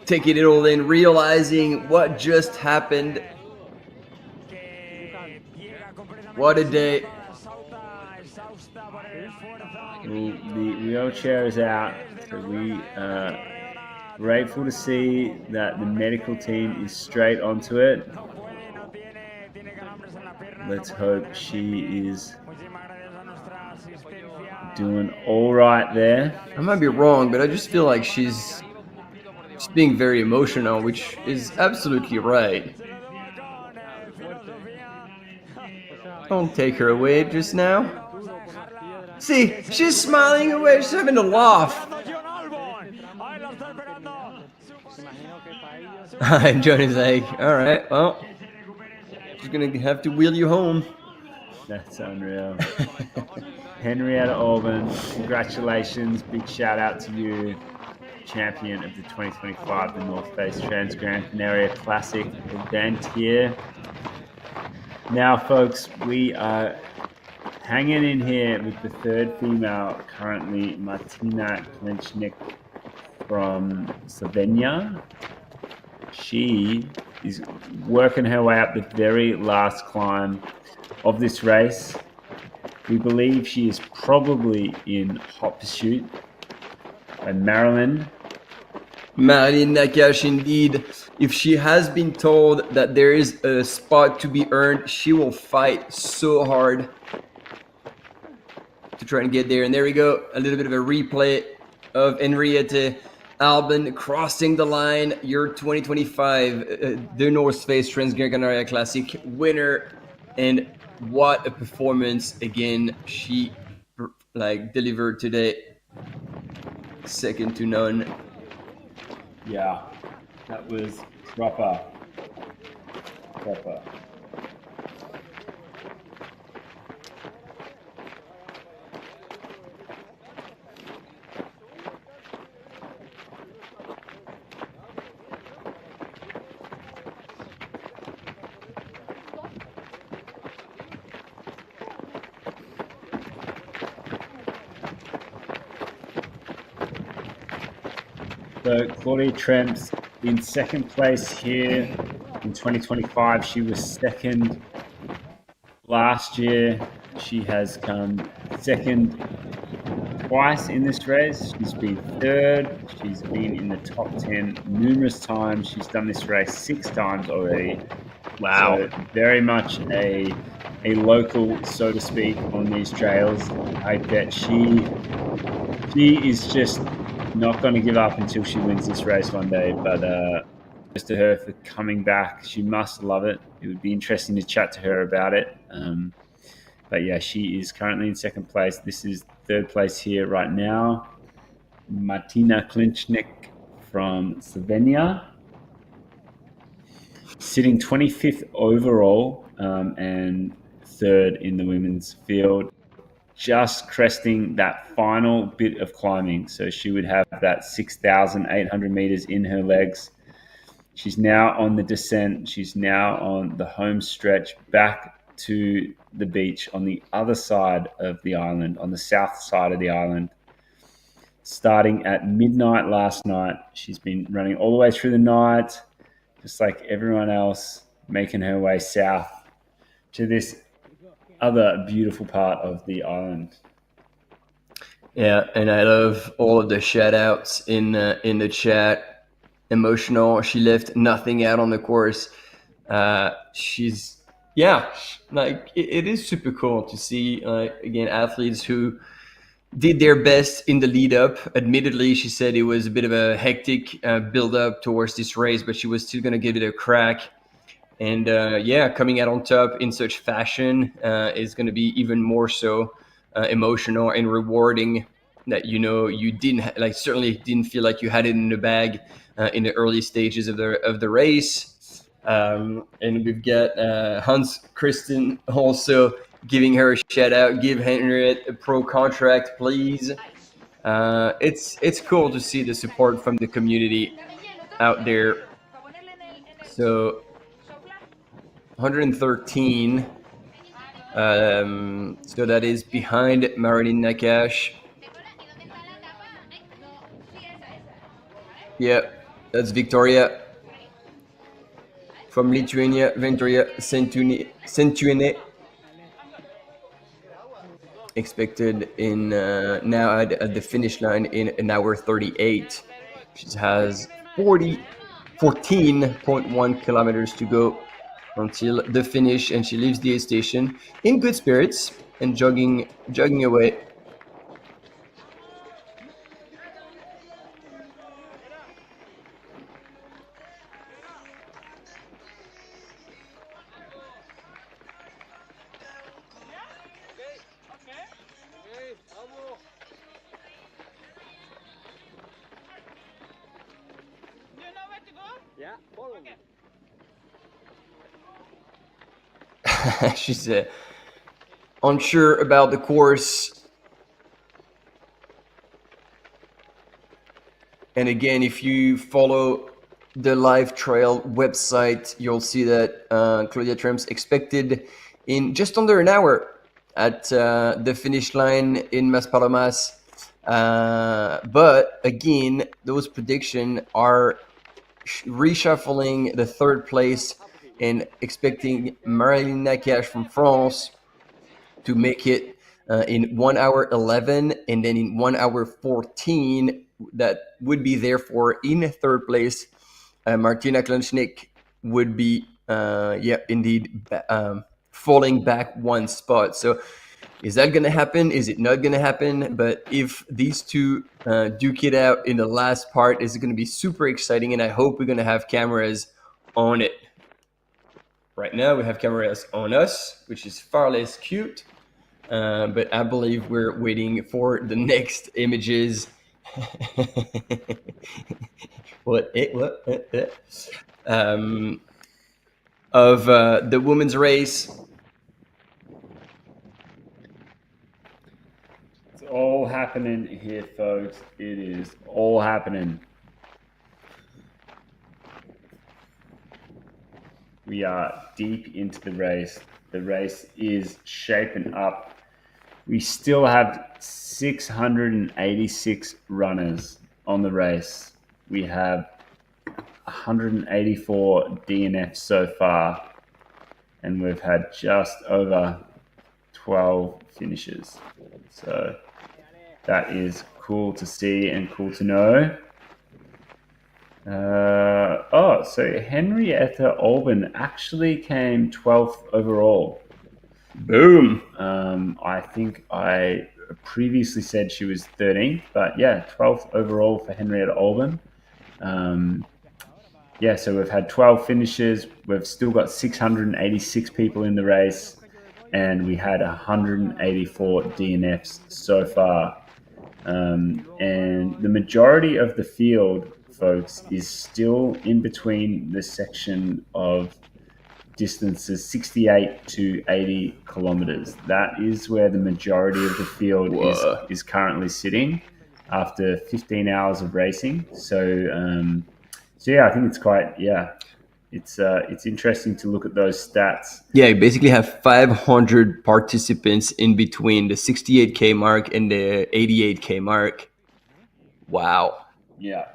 taking it all in, realizing what just happened. What a day. The wheelchair is out, so we are grateful to see that the medical team is straight onto it. Let's hope she is doing all right there. I might be wrong, but I just feel like she's being very emotional, which is absolutely right. Don't take her away just now. See, she's smiling away. She's having a laugh. And Johnny's like, all right, well, she's going to have to wheel you home. That's unreal. Henrietta Olsen, congratulations. Big shout out to you. Champion of the 2025 the North Face Transgrancanaria Classic event here. Now, folks, we are hanging in here with the third female, currently Martina Klenchnik from Slovenia. She is working her way up the very last climb of this race. We believe she is probably in hot pursuit by Marilyn. Marilyn Nakash, indeed. If she has been told that there is a spot to be earned, she will fight so hard to try and get there. And there we go, a little bit of a replay of Henrietta Olsen crossing the line. Your 2025 the North Face Transgrancanaria Classic winner, and what a performance again she delivered today. Second to none. Yeah, that was proper. So Claudia Tremps in second place here in 2025. She was second last year. She has come second twice in this race. She's been third. She's been in the top 10 numerous times. She's done this race 6 times already. Wow. So very much a local, so to speak, on these trails. I bet she is just not going to give up until she wins this race one day. But just to her for coming back, she must love it. It would be interesting to chat to her about it. But yeah, she is currently in second place. This is third place here right now. Martina Klinchnik from Slovenia, sitting 25th overall and third in the women's field, just cresting that final bit of climbing. So she would have that 6,800 meters in her legs. She's now on the descent. She's now on the home stretch back to the beach on the other side of the island, on the south side of the island. Starting at midnight last night, she's been running all the way through the night, just like everyone else, making her way south to this other beautiful part of the island. Yeah, and I love all of the shout outs in the chat. Emotional. She left nothing out on the course. She's like it is super cool to see again athletes who did their best in the lead up. Admittedly, she said it was a bit of a hectic build up towards this race, but she was still going to give it a crack. And coming out on top in such fashion is going to be even more so emotional and rewarding. That you didn't certainly didn't feel like you had it in the bag in the early stages of the race. And we've got Hans Christen also giving her a shout out. Give Henriette a pro contract, please. It's cool to see the support from the community out there. So 113. So that is behind Marilyn Nakash. Yeah, that's Victoria from Lithuania, Victoria Centuene. Expected in now at the finish line in an hour 38. She has 14.1 kilometers to go until the finish, and she leaves the aid station in good spirits and jogging away. She's unsure about the course. And again, if you follow the live trail website, you'll see that Claudia Tremps expected in just under an hour at the finish line in Maspalomas. But again, those predictions are reshuffling the third place and expecting Marilyn Nakash from France to make it in 1 hour 11 and then in 1 hour 14. That would be therefore in third place. Martina Klinchnik would be, indeed, falling back one spot. So is that going to happen? Is it not going to happen? But if these two duke it out in the last part, it's going to be super exciting. And I hope we're going to have cameras on it. Right now, we have cameras on us, which is far less cute. But I believe we're waiting for the next images. Of the women's race. It's all happening here, folks. It is all happening. We are deep into the race. The race is shaping up. We still have 686 runners on the race. we have 184 DNFs so far, and we've had just over 12 finishes. So that is cool to see and cool to know. So Henrietta Olsen actually came 12th overall. Boom. I think I previously said she was 13th, but yeah, 12th overall for Henrietta Olsen. So we've had 12 finishes. We've still got 686 people in the race, and we had 184 DNFs so far. And the majority of the field, folks, is still in between the section of distances 68 to 80 kilometers. That is where the majority of the field is currently sitting after 15 hours of racing. So I think it's quite, it's interesting to look at those stats. Yeah, you basically have 500 participants in between the 68K mark and the 88K mark. Wow. Yeah.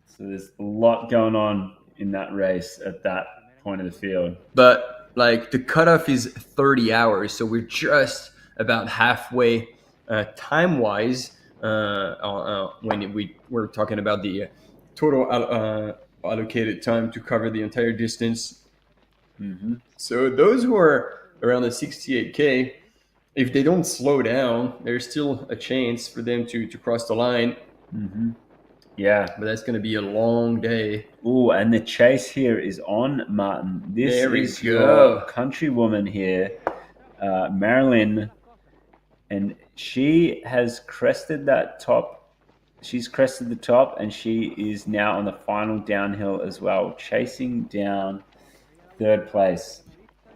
So there's a lot going on in that race at that point of the field. But like the cutoff is 30 hours, so we're just about halfway time-wise when we're talking about the total allocated time to cover the entire distance. Mm-hmm. So those who are around the 68K, if they don't slow down, there's still a chance for them to cross the line. Mm-hmm. Yeah. But that's going to be a long day. Ooh, and the chase here is on, Martin. This is your countrywoman here, Marilyn, and she has crested that top. She's crested the top, and she is now on the final downhill as well, chasing down third place.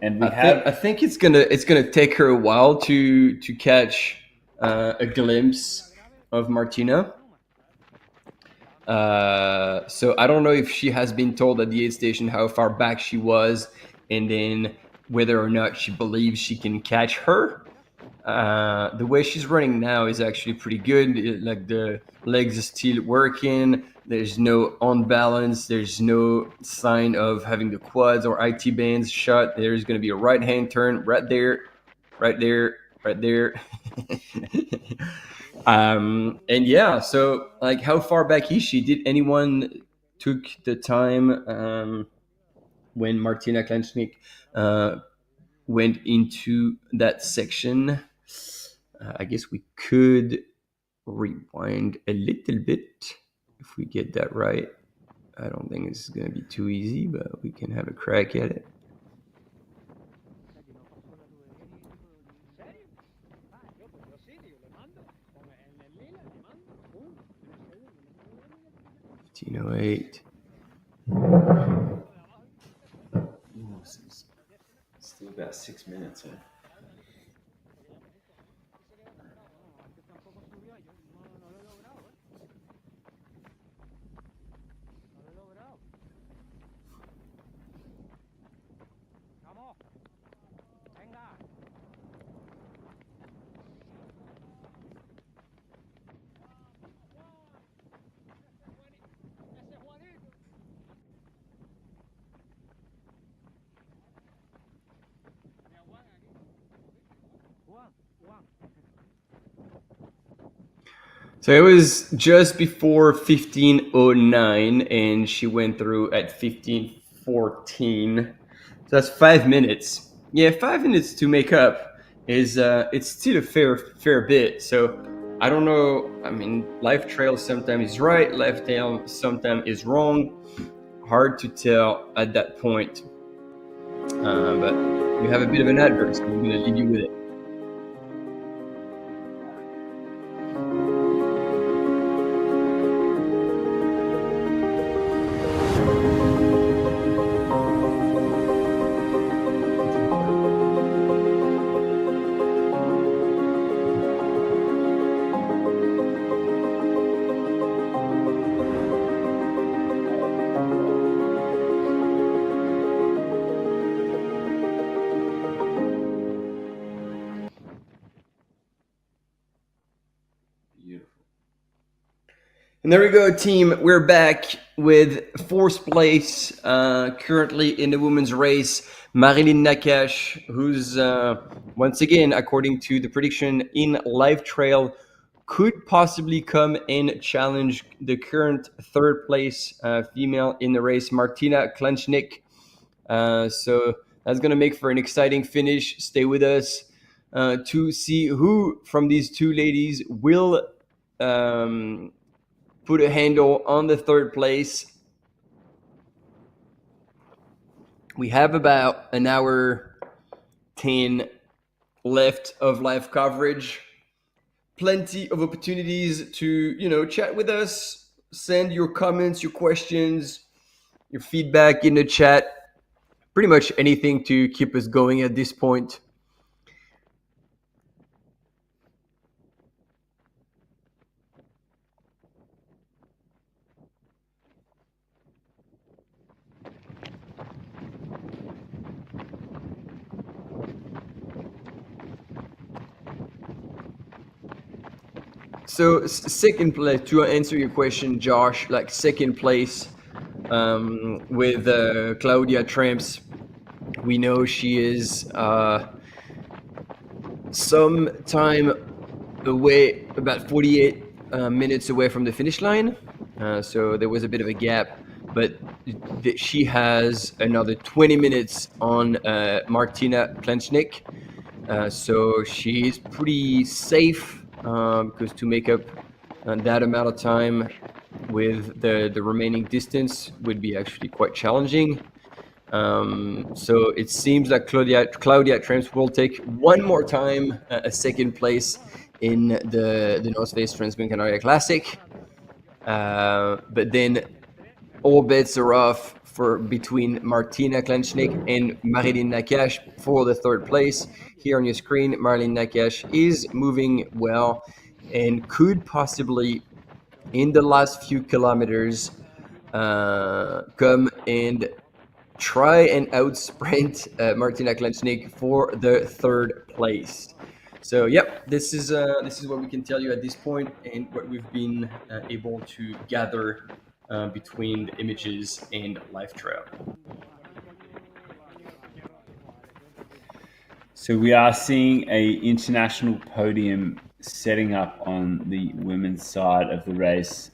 And I think it's gonna take her a while to catch a glimpse of Martina. So I don't know if she has been told at the aid station how far back she was, and then whether or not she believes she can catch her. The way she's running now is actually pretty good. Like the legs are still working. There's no unbalance. There's no sign of having the quads or IT bands shut. There's going to be a right-hand turn right there, right there, right there. And yeah, so like how far back is she? Did anyone took the time when Martina Kleinschmidt went into that section? I guess we could rewind a little bit if we get that right. I don't think this is going to be too easy, but we can have a crack at it. $15.08. Still about 6 minutes. Huh? So it was just before 15:09, and she went through at 15:14. So that's 5 minutes. Yeah, 5 minutes to make up is it's still a fair bit. So I don't know. I mean, live trail sometimes is right, live trail sometimes is wrong. Hard to tell at that point. But you have a bit of an adverse. I'm going to leave you with it. And there we go, team. We're back with fourth place, currently in the women's race, Marilyn Nakash, who's, once again, according to the prediction in Live Trail, could possibly come and challenge the current third place female in the race, Martina Klanchnik. So that's going to make for an exciting finish. Stay with us to see who from these two ladies will put a handle on the third place. We have about an hour 10 left of live coverage. Plenty of opportunities to, chat with us. Send your comments, your questions, your feedback in the chat. Pretty much anything to keep us going at this point. So second place, to answer your question, Josh, like second place with Claudia Tramps. We know she is some time away, about 48 minutes away from the finish line. So there was a bit of a gap, but she has another 20 minutes on Martina Klanchnik. So she's pretty safe because to make up that amount of time with the remaining distance would be actually quite challenging. So it seems that Claudia Tramps will take one more time a second place in the North Face Transgrancanaria Classic. But then all bets are off for between Martina Klanchnik and Marilyn Nakash for the third place. Here on your screen, Marilyn Nakash is moving well and could possibly, in the last few kilometers, come and try and outsprint Martina Klanchnik for the third place. So, yep, this is what we can tell you at this point and what we've been able to gather between the images and Live Trail. So we are seeing a international podium setting up on the women's side of the race,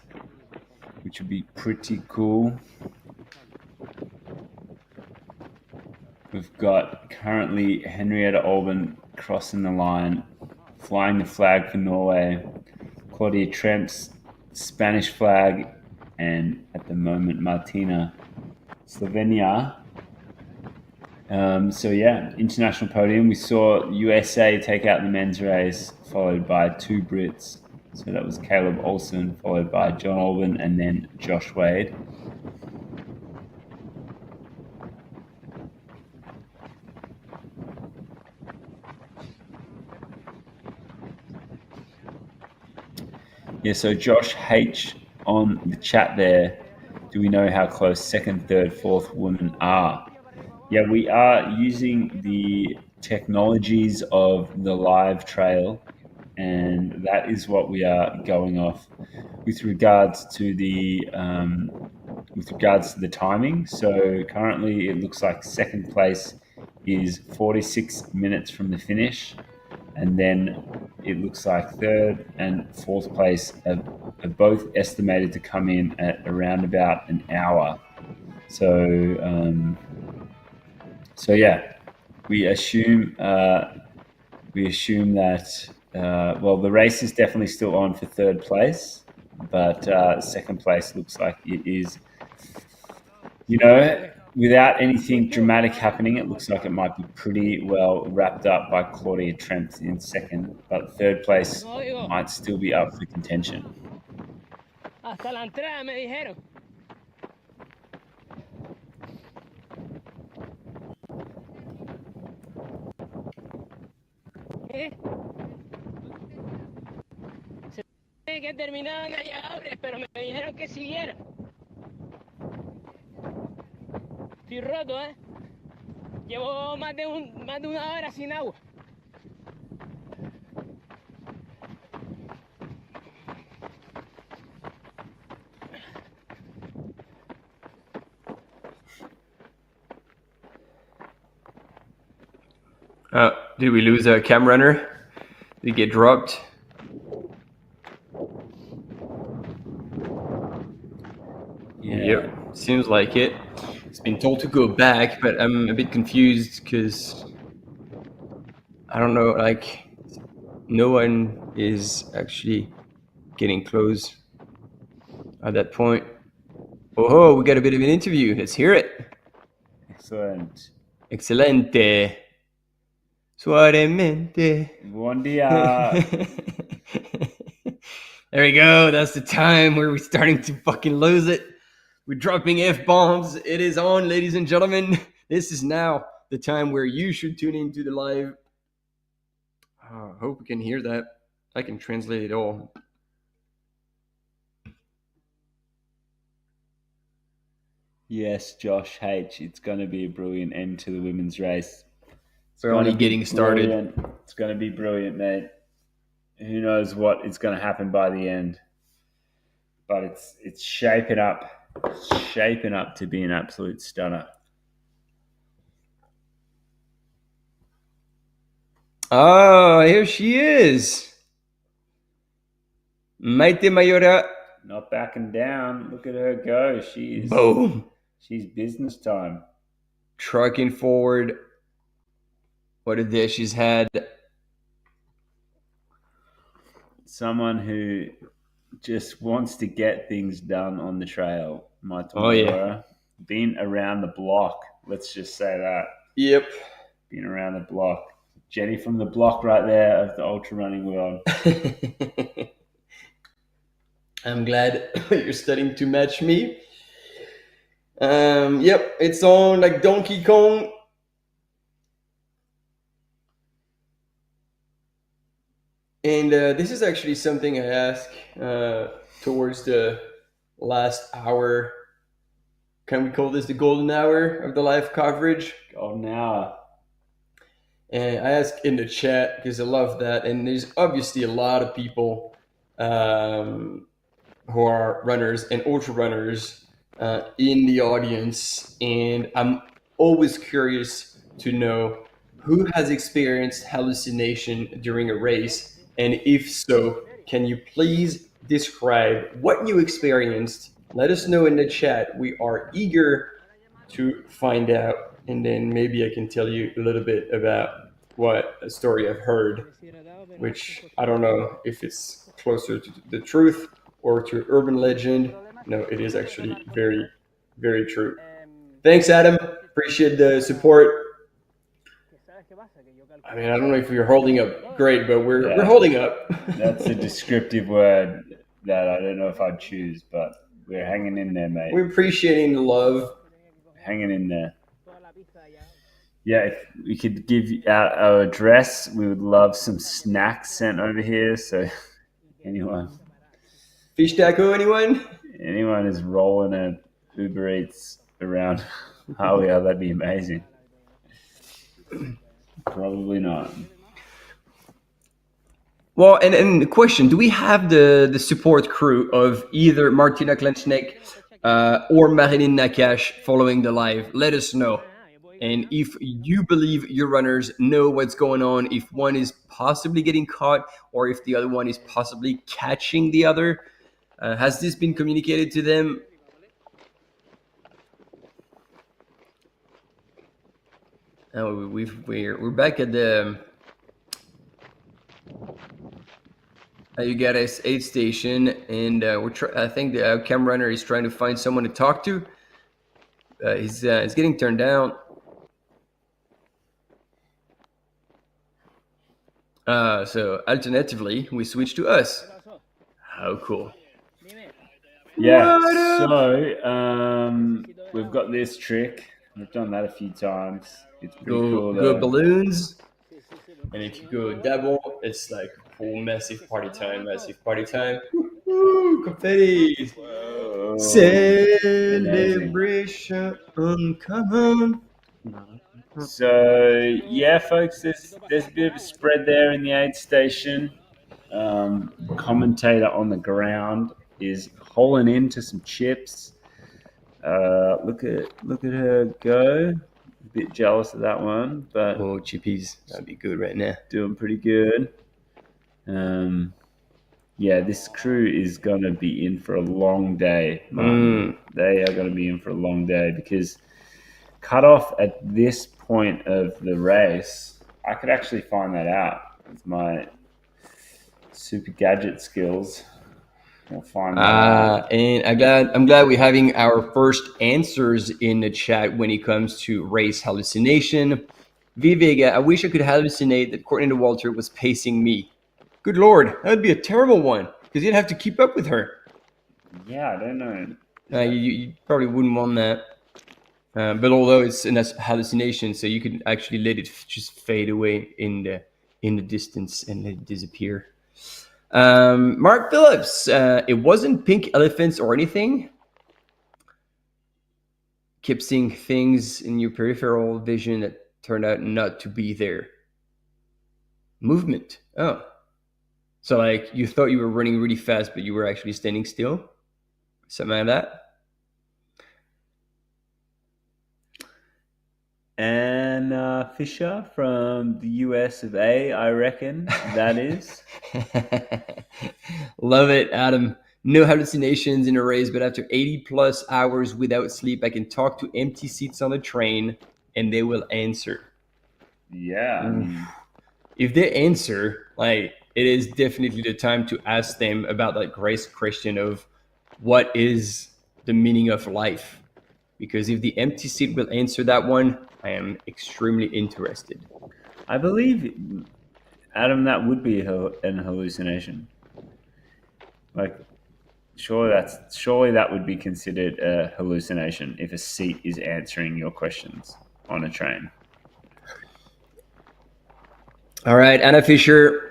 which would be pretty cool. We've got currently Henrietta Olsen crossing the line, flying the flag for Norway, Claudia Tramps, Spanish flag, and at the moment Martina, Slovenia. So yeah, international podium. We saw USA take out the men's race, followed by two Brits. So that was Caleb Olsen, followed by John Olsen, and then Josh Wade. Yeah, so Josh H on the chat there. Do we know how close second, third, fourth women are? Yeah, we are using the technologies of the Live Trail, and that is what we are going off with regards to the timing. So currently, it looks like second place is 46 minutes from the finish, and then it looks like third and fourth place are both estimated to come in at around about an hour. So yeah, we assume that the race is definitely still on for third place, but second place looks like it is. Without anything dramatic happening, it looks like it might be pretty well wrapped up by Claudia Tramps in second, but third place might still be up for contention. Hasta la entrada me dijeron. Se supone que terminaban allá ahora, pero me dijeron que siguiera. Estoy roto, ¿eh? Llevo más de una hora sin agua. Did we lose a cam runner? Did he get dropped? Yeah. Yep, seems like it. It's been told to go back, but I'm a bit confused because I don't know, like, no one is actually getting close at that point. Oh, we got a bit of an interview. Let's hear it. Excellent. Excelente. Suavemente. Buen dia. There we go. That's the time where we're starting to fucking lose it. We're dropping F-bombs. It is on, ladies and gentlemen. This is now the time where you should tune into the live. I hope we can hear that. I can translate it all. Yes, Josh H. It's going to be a brilliant end to the women's race. We're only getting started. It's going to be brilliant, mate. Who knows what is going to happen by the end? But it's shaping up to be an absolute stunner. Oh, here she is. Maite Mayora. Not backing down. Look at her go. Boom. She's business time. Trucking forward. What a day she's had. Someone who just wants to get things done on the trail. Oh, yeah. Been around the block. Let's just say that. Yep. Been around the block. Jenny from the block right there of the ultra running world. I'm glad you're starting to match me. Yep, it's on like Donkey Kong. And this is actually something I asked towards the last hour. Can we call this the golden hour of the live coverage? Golden hour. And I asked in the chat because I love that. And there's obviously a lot of people who are runners and ultra runners in the audience. And I'm always curious to know who has experienced hallucination during a race. And if so, can you please describe what you experienced? Let us know in the chat. We are eager to find out. And then maybe I can tell you a little bit about what a story I've heard, which I don't know if it's closer to the truth or to urban legend. No, it is actually very, very true. Thanks, Adam. Appreciate the support. I mean, I don't know if you're holding up great, but we're holding up. That's a descriptive word that I don't know if I'd choose, but we're hanging in there, mate. We're appreciating the love. Hanging in there. Yeah, if we could give out our address, we would love some snacks sent over here. So anyone. Fish taco, anyone? Anyone is rolling a Uber Eats around Halia, that'd be amazing. Probably not. Well, and the question, do we have the support crew of either Martina Klenschneck or Marilyn Nakash following the live? Let us know. And if you believe your runners know what's going on, if one is possibly getting caught or if the other one is possibly catching the other, has this been communicated to them? Oh, we're back at the Ugaris aid station, and I think the cam runner is trying to find someone to talk to. He's getting turned down. So alternatively, we switch to us. How cool. Yeah, so we've got this trick. We've done that a few times. It's pretty cool. Go balloons. And if you go double, it's like full massive party time. Woo-hoo, confetti. Whoa. Celebration, come on. So yeah, folks, there's a bit of a spread there in the aid station. Commentator on the ground is holing into some chips. Look at her go. A bit jealous of that one, but chippies, that'd be good right now. Doing pretty good. Yeah, this crew is gonna be in for a long day, Martin. They are gonna be in for a long day because cut off at this point of the race, I could actually find that out with my super gadget skills. We'll find that out. And I'm glad we're having our first answers in the chat when it comes to race hallucination. V Vega, I wish I could hallucinate that Courtney Walter was pacing me. Good Lord, that would be a terrible one because you'd have to keep up with her. Yeah, I don't know. You probably wouldn't want that. But although it's a hallucination, so you could actually let it just fade away in the distance and let it disappear. Mark Phillips, it wasn't pink elephants or anything. Kept seeing things in your peripheral vision that turned out not to be there. Movement. Oh. So like you thought you were running really fast, but you were actually standing still? Something like that? And Fisher from the US of A, I reckon that is. Love it, Adam. No hallucinations in a race, but after 80 plus hours without sleep, I can talk to empty seats on a train and they will answer. Yeah. If they answer, like, it is definitely the time to ask them about that grace question of what is the meaning of life? Because if the empty seat will answer that one, I am extremely interested. I believe, Adam, that would be an hallucination. Like, surely that would be considered a hallucination if a seat is answering your questions on a train. All right, Anna Fisher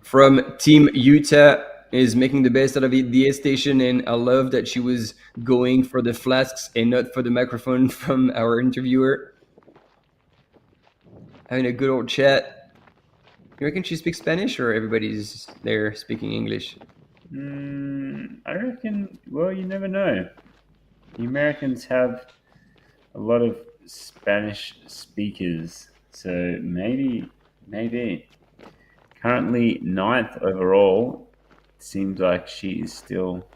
from Team Utah is making the best out of the aid station, and I love that she was going for the flasks and not for the microphone from our interviewer. Having a good old chat. You reckon she speaks Spanish or everybody's there speaking English? I reckon, well, you never know. The Americans have a lot of Spanish speakers, so maybe. Currently 9th overall. Seems like she is still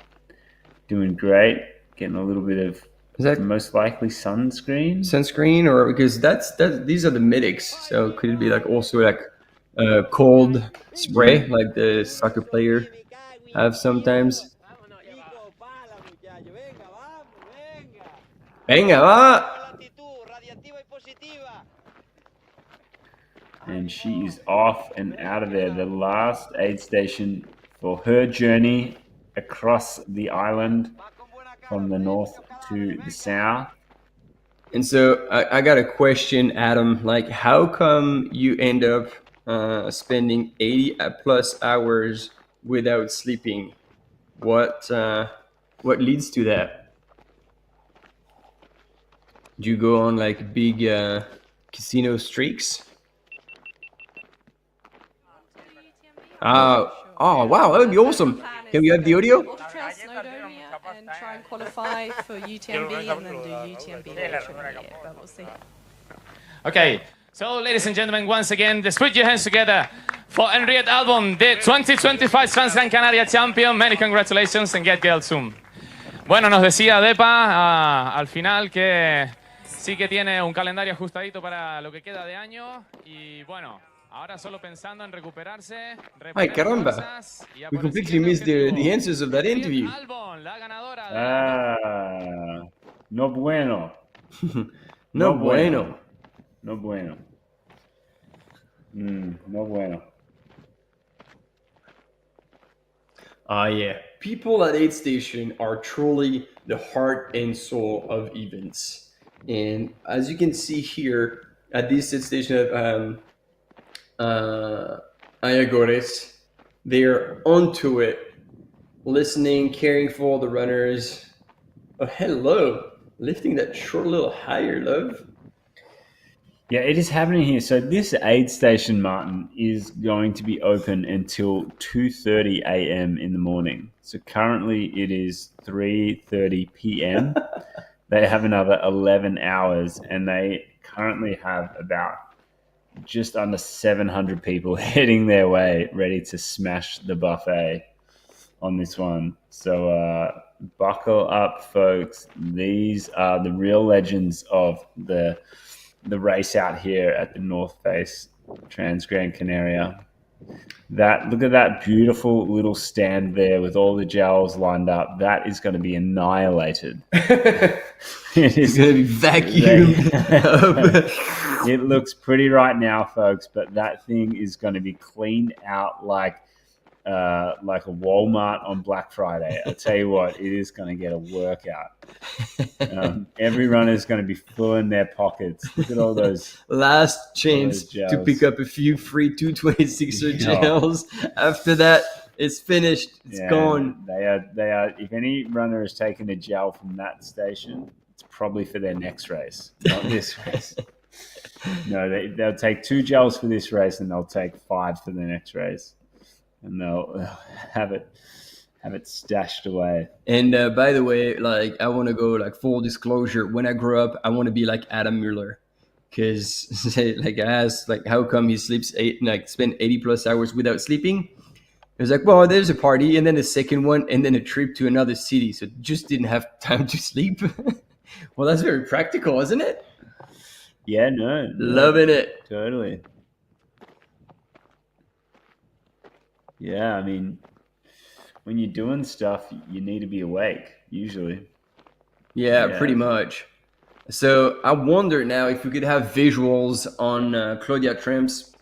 doing great, getting a little bit of, is that most likely sunscreen, or because that's these are the medics, so could it be like also like cold spray like the soccer player have sometimes? Venga va. And she is off and out of there. The last aid station for her journey across the island from the north to the south. And so I got a question, Adam. Like, how come you end up spending 80 plus hours without sleeping? What leads to that? Do you go on like big casino streaks? Oh wow, that would be awesome. Can we have the audio? And try and qualify for UTMB and then do UTMB later in the year, but we'll see. Okay, so ladies and gentlemen, once again, just put your hands together for Henriette Albon, the 2025 Transgrancanaria champion. Many congratulations and get well soon. Bueno, nos decía Depa al final que sí que tiene un calendario ajustadito para lo que queda de año y bueno. Ahora solo pensando en recuperarse. Ay, caramba. We completely missed the answers of that interview. No bueno. No bueno. No bueno. No bueno. Yeah. People at aid station are truly the heart and soul of events. And as you can see here at this aid station of Ayagores, they're onto it, listening, caring for all the runners. Oh, hello, lifting that short a little higher, love. Yeah, it is happening here. So this aid station, Martin, is going to be open until 2:30 a.m. in the morning. So currently it is 3:30 p.m. They have another 11 hours, and they currently have about just under 700 people heading their way, ready to smash the buffet on this one. So buckle up, folks. These are the real legends of the race out here at the North Face Transgrancanaria. Look at that beautiful little stand there with all the gels lined up. That is going to be annihilated. It's going to be vacuumed up. It looks pretty right now, folks, but that thing is going to be cleaned out like a Walmart on Black Friday. I tell you what, it is going to get a workout. Every runner is going to be filling their pockets. Look at all those last chance to pick up a few free 226er gels. After that, it's finished. It's gone. They are. If any runner has taken a gel from that station, it's probably for their next race, not this race. No, they'll take 2 gels for this race, and they'll take 5 for the next race, and they'll have it stashed away. And by the way, like, I want to go, like, full disclosure. When I grow up, I want to be like Adam Mueller, because like I asked, like, how come he sleeps spend 80 plus hours without sleeping? It was like, well, there's a party, and then a second one, and then a trip to another city, so just didn't have time to sleep. Well, that's very practical, isn't it? Yeah, no, loving it. Totally. Yeah, I mean, when you're doing stuff, you need to be awake, usually. Yeah, pretty much. So I wonder now if we could have visuals on Claudia Tremps,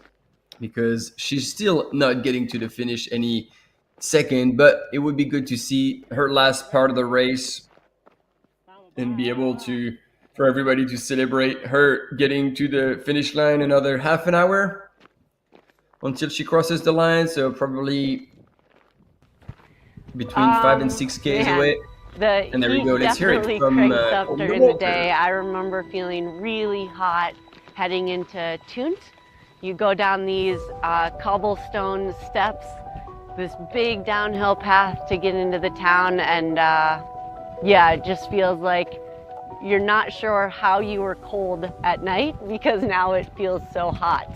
because she's still not getting to the finish any second, but it would be good to see her last part of the race and be able for everybody to celebrate her getting to the finish line another half an hour until she crosses the line. So probably between 5 and 6 Ks away. And there we go. Let's hear it from up during the day. I remember feeling really hot heading into Tunt. You go down these cobblestone steps, this big downhill path to get into the town, and it just feels like you're not sure how you were cold at night, because now it feels so hot.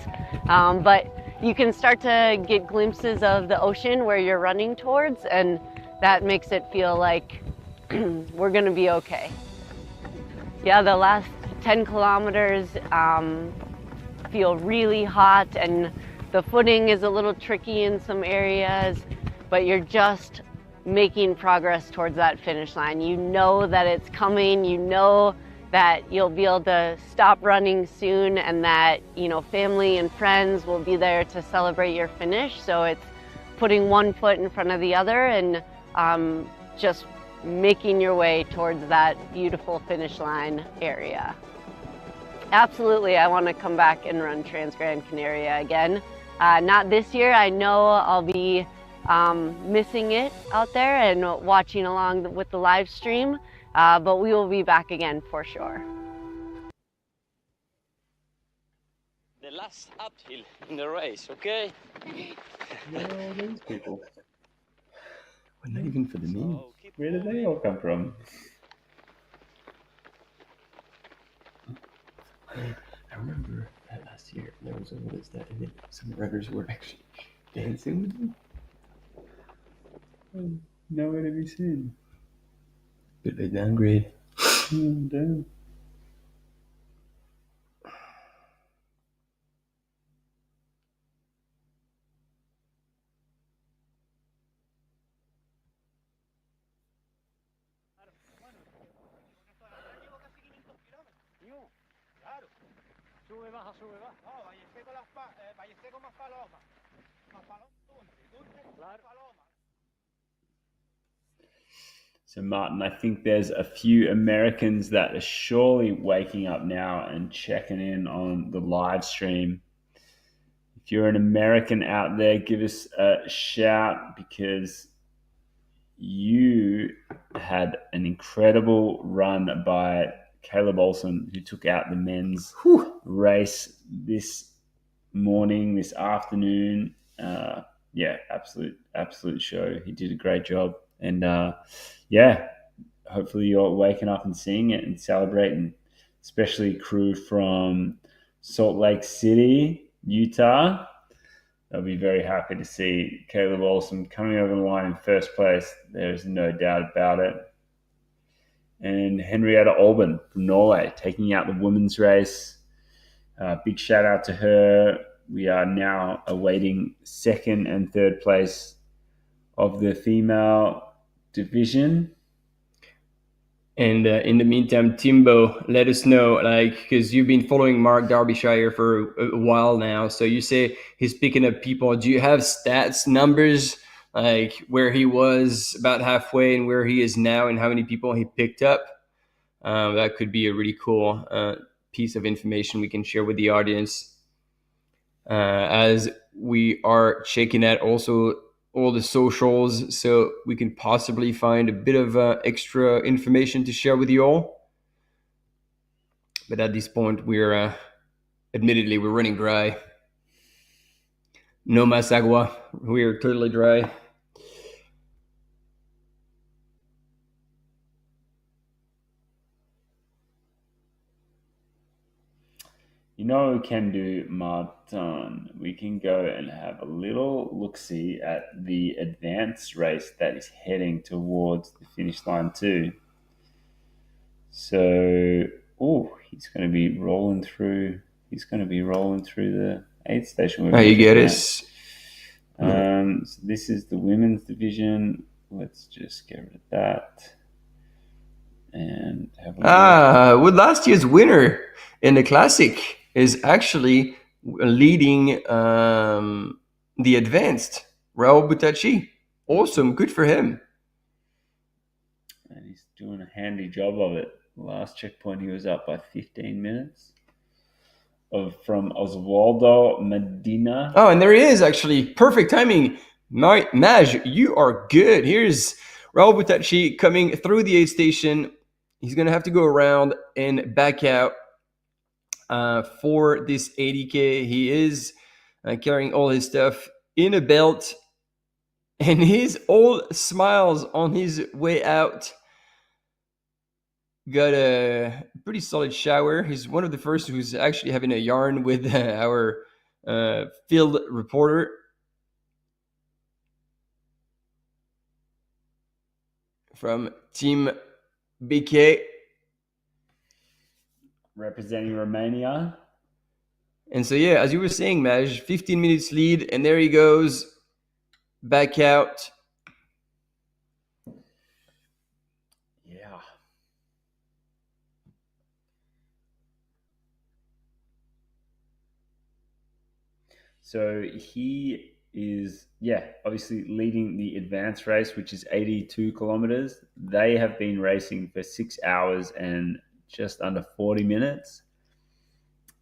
But you can start to get glimpses of the ocean where you're running towards, and that makes it feel like we're gonna be okay. Yeah, the last 10 kilometers feel really hot, and the footing is a little tricky in some areas, but you're just making progress towards that finish line. You know that it's coming, you know that you'll be able to stop running soon, and that, you know, family and friends will be there to celebrate your finish. So it's putting one foot in front of the other and just making your way towards that beautiful finish line area. Absolutely, I want to come back and run Transgrancanaria again. Not this year. I know I'll be missing it out there and watching along with the live stream, but we will be back again for sure. The last uphill in the race, okay? These people. Well, not even for the memes. Where did they all come from? I remember that last year there was a what is that, and then some runners were actually dancing with them. Nowhere to be seen. Bit of a downgrade. Damn. Sube, baja, sube, baja. No, Valle Seco más Paloma. Más Paloma, Dulce, Paloma. So, Martin, I think there's a few Americans that are surely waking up now and checking in on the live stream. If you're an American out there, give us a shout, because you had an incredible run by Caleb Olsen, who took out the men's race this morning, this afternoon. Absolute show. He did a great job. And hopefully you're waking up and seeing it and celebrating especially crew from Salt Lake City, Utah. They'll be very happy to see Caleb Olsen coming over the line in first place. There's no doubt about it. And Henrietta Olben from Norway taking out the women's race. Big shout out to her. We are now awaiting second and third place of the female division. And in the meantime, Timbo, let us know, because you've been following Mark Derbyshire for a while now. So you say he's picking up people. Do you have stats, numbers, like where he was about halfway and where he is now and how many people he picked up? That could be a really cool piece of information we can share with the audience. As we are checking out also all the socials, so we can possibly find a bit of extra information to share with you all. But at this point, we're admittedly we're running dry. No mas agua. We're totally dry. You know what we can do, Martin? We can go and have a little look-see at the advanced race that is heading towards the finish line too. So, he's going to be rolling through. He's going to be rolling through the 8th station. You get it. So this is the women's division. Let's just get rid of that. And have a look. With last year's winner in the Classic is actually leading the advanced, Raul Butachi. Awesome, good for him. And he's doing a handy job of it. Last checkpoint, he was up by 15 minutes. From Oswaldo Medina. Oh, and there he is, actually. Perfect timing. Maj, you are good. Here's Raul Butachi coming through the 8th station. He's going to have to go around and back out for this 80K. He is carrying all his stuff in a belt, and he's all smiles on his way out. Got a pretty solid shower. He's one of the first who's actually having a yarn with our field reporter. From Team BK. Representing Romania. And so, yeah, as you were saying, Maj, 15 minutes lead, and there he goes. Back out. Yeah. So he is, obviously leading the advanced race, which is 82 kilometers. They have been racing for 6 hours and just under 40 minutes.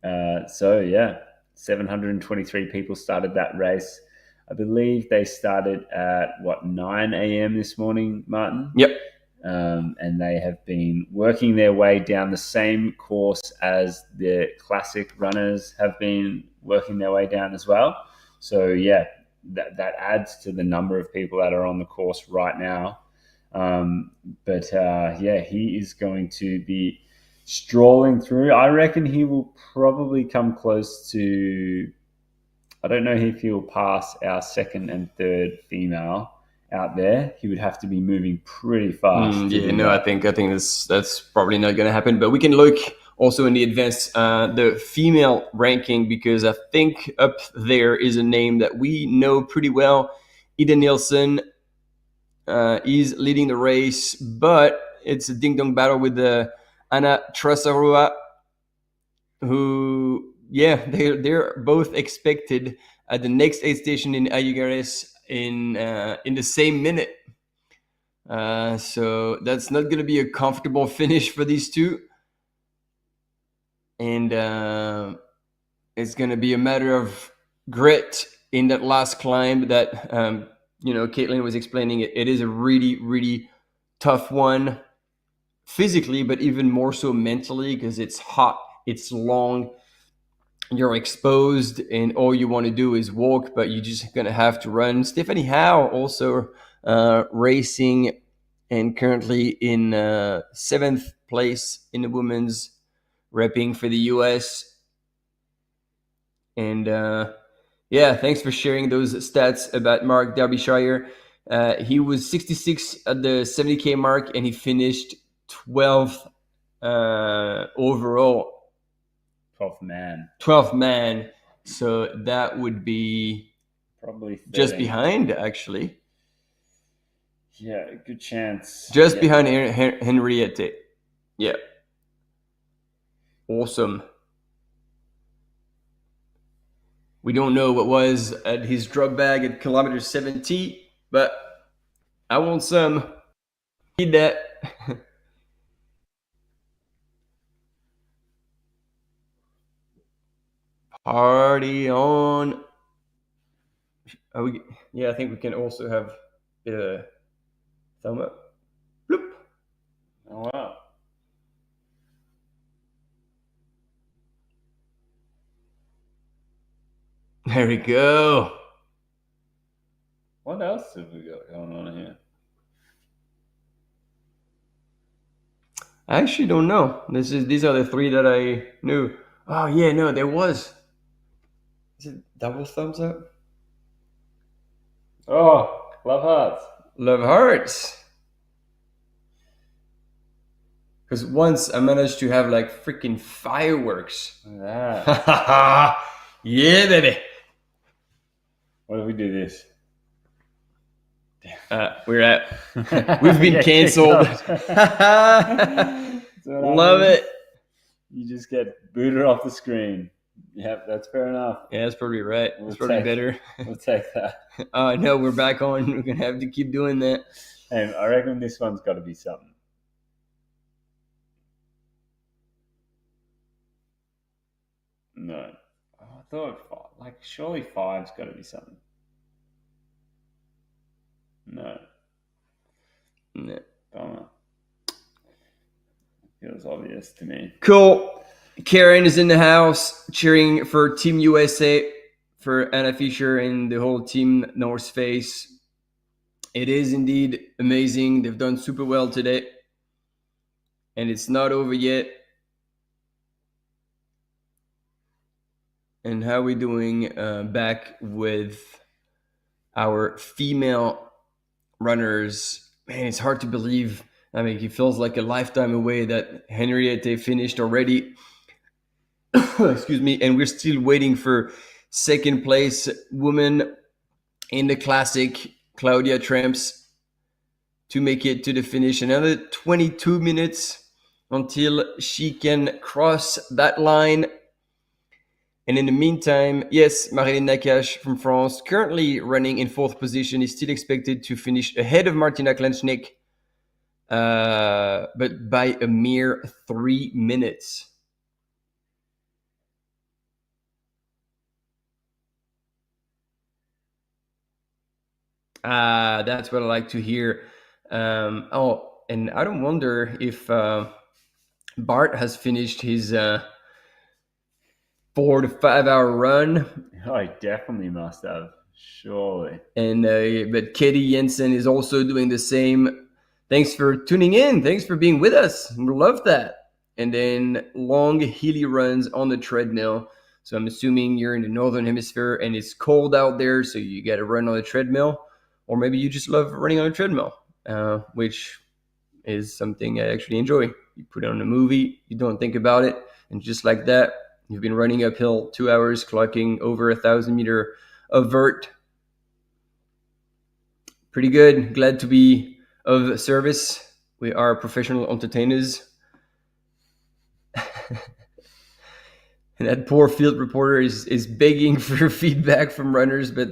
723 people started that race. I believe they started at 9 a.m. this morning, Martin? Yep. And they have been working their way down the same course as the classic runners have been working their way down as well. So that adds to the number of people that are on the course right now. He is going to be strolling through. I reckon he will probably come close to, I don't know if he will pass our second and third female out there. He would have to be moving pretty fast. I think that's probably not going to happen. But we can look also in the advanced, the female ranking, because I think up there is a name that we know pretty well. Ida Nielsen is leading the race, but it's a ding-dong battle with the Anna Trasarua, who, they're both expected at the next 8th station in Ayugares in the same minute. So that's not going to be a comfortable finish for these two. And it's going to be a matter of grit in that last climb that, Kaitlyn was explaining. It is a really, really tough one physically, but even more so mentally, because it's hot, it's long, you're exposed, and all you want to do is walk, but you're just going to have to run. Stephanie Howe also racing, and currently in 7th place in the women's repping for the US. And yeah, thanks for sharing those stats about Mark Derbyshire. He was 66 at the 70K mark, and he finished 12th overall. 12th man. 12th man. So that would be probably just behind, actually. Yeah, good chance. Just behind Henriette. Yeah. Awesome. We don't know what was at his drop bag at kilometer 70, but I want some. Need that. Party on. Yeah, I think we can also have a thumb up. Bloop. Oh, wow. There we go. What else have we got going on here? I actually don't know. These are the three that I knew. Oh yeah, no, there was. Is it double thumbs up? Oh, love hearts. Love hearts. Because once I managed to have like freaking fireworks. Yeah. Yeah, baby. What do we do this? We're at. We've been cancelled. Love it. You just get booted off the screen. Yep, that's fair enough. Yeah, that's probably right. That's probably better. We'll take that. No, we're back on. We're gonna have to keep doing that. Hey, I reckon this one's got to be something. No. Oh, I thought surely 5's got to be something. No. No. Bummer. Feels obvious to me. Cool. Karen is in the house cheering for Team USA, for Anna Fisher and the whole team North Face. It is indeed amazing. They've done super well today. And it's not over yet. And how are we doing back with our female runners? Man, it's hard to believe. I mean, it feels like a lifetime away that Henriette finished already. Excuse me. And we're still waiting for second place woman in the classic, Claudia Tramps, to make it to the finish. Another 22 minutes until she can cross that line. And in the meantime, yes, Marilyn Nakache from France, currently running in 4th position, is still expected to finish ahead of Martina Klenschnick, but by a mere 3 minutes. That's what I like to hear. And I don't wonder if Bart has finished his 4 to 5 hour run. Oh, I definitely must have. Surely. And but Katie Jensen is also doing the same. Thanks for tuning in. Thanks for being with us. We love that. And then long hilly runs on the treadmill. So I'm assuming you're in the northern hemisphere and it's cold out there, so you got to run on the treadmill. Or maybe you just love running on a treadmill, which is something I actually enjoy. You put on a movie, you don't think about it, and just like that, you've been running uphill 2 hours, clocking over 1,000 meter of vert. Pretty good. Glad to be of service. We are professional entertainers. And that poor field reporter is begging for feedback from runners, but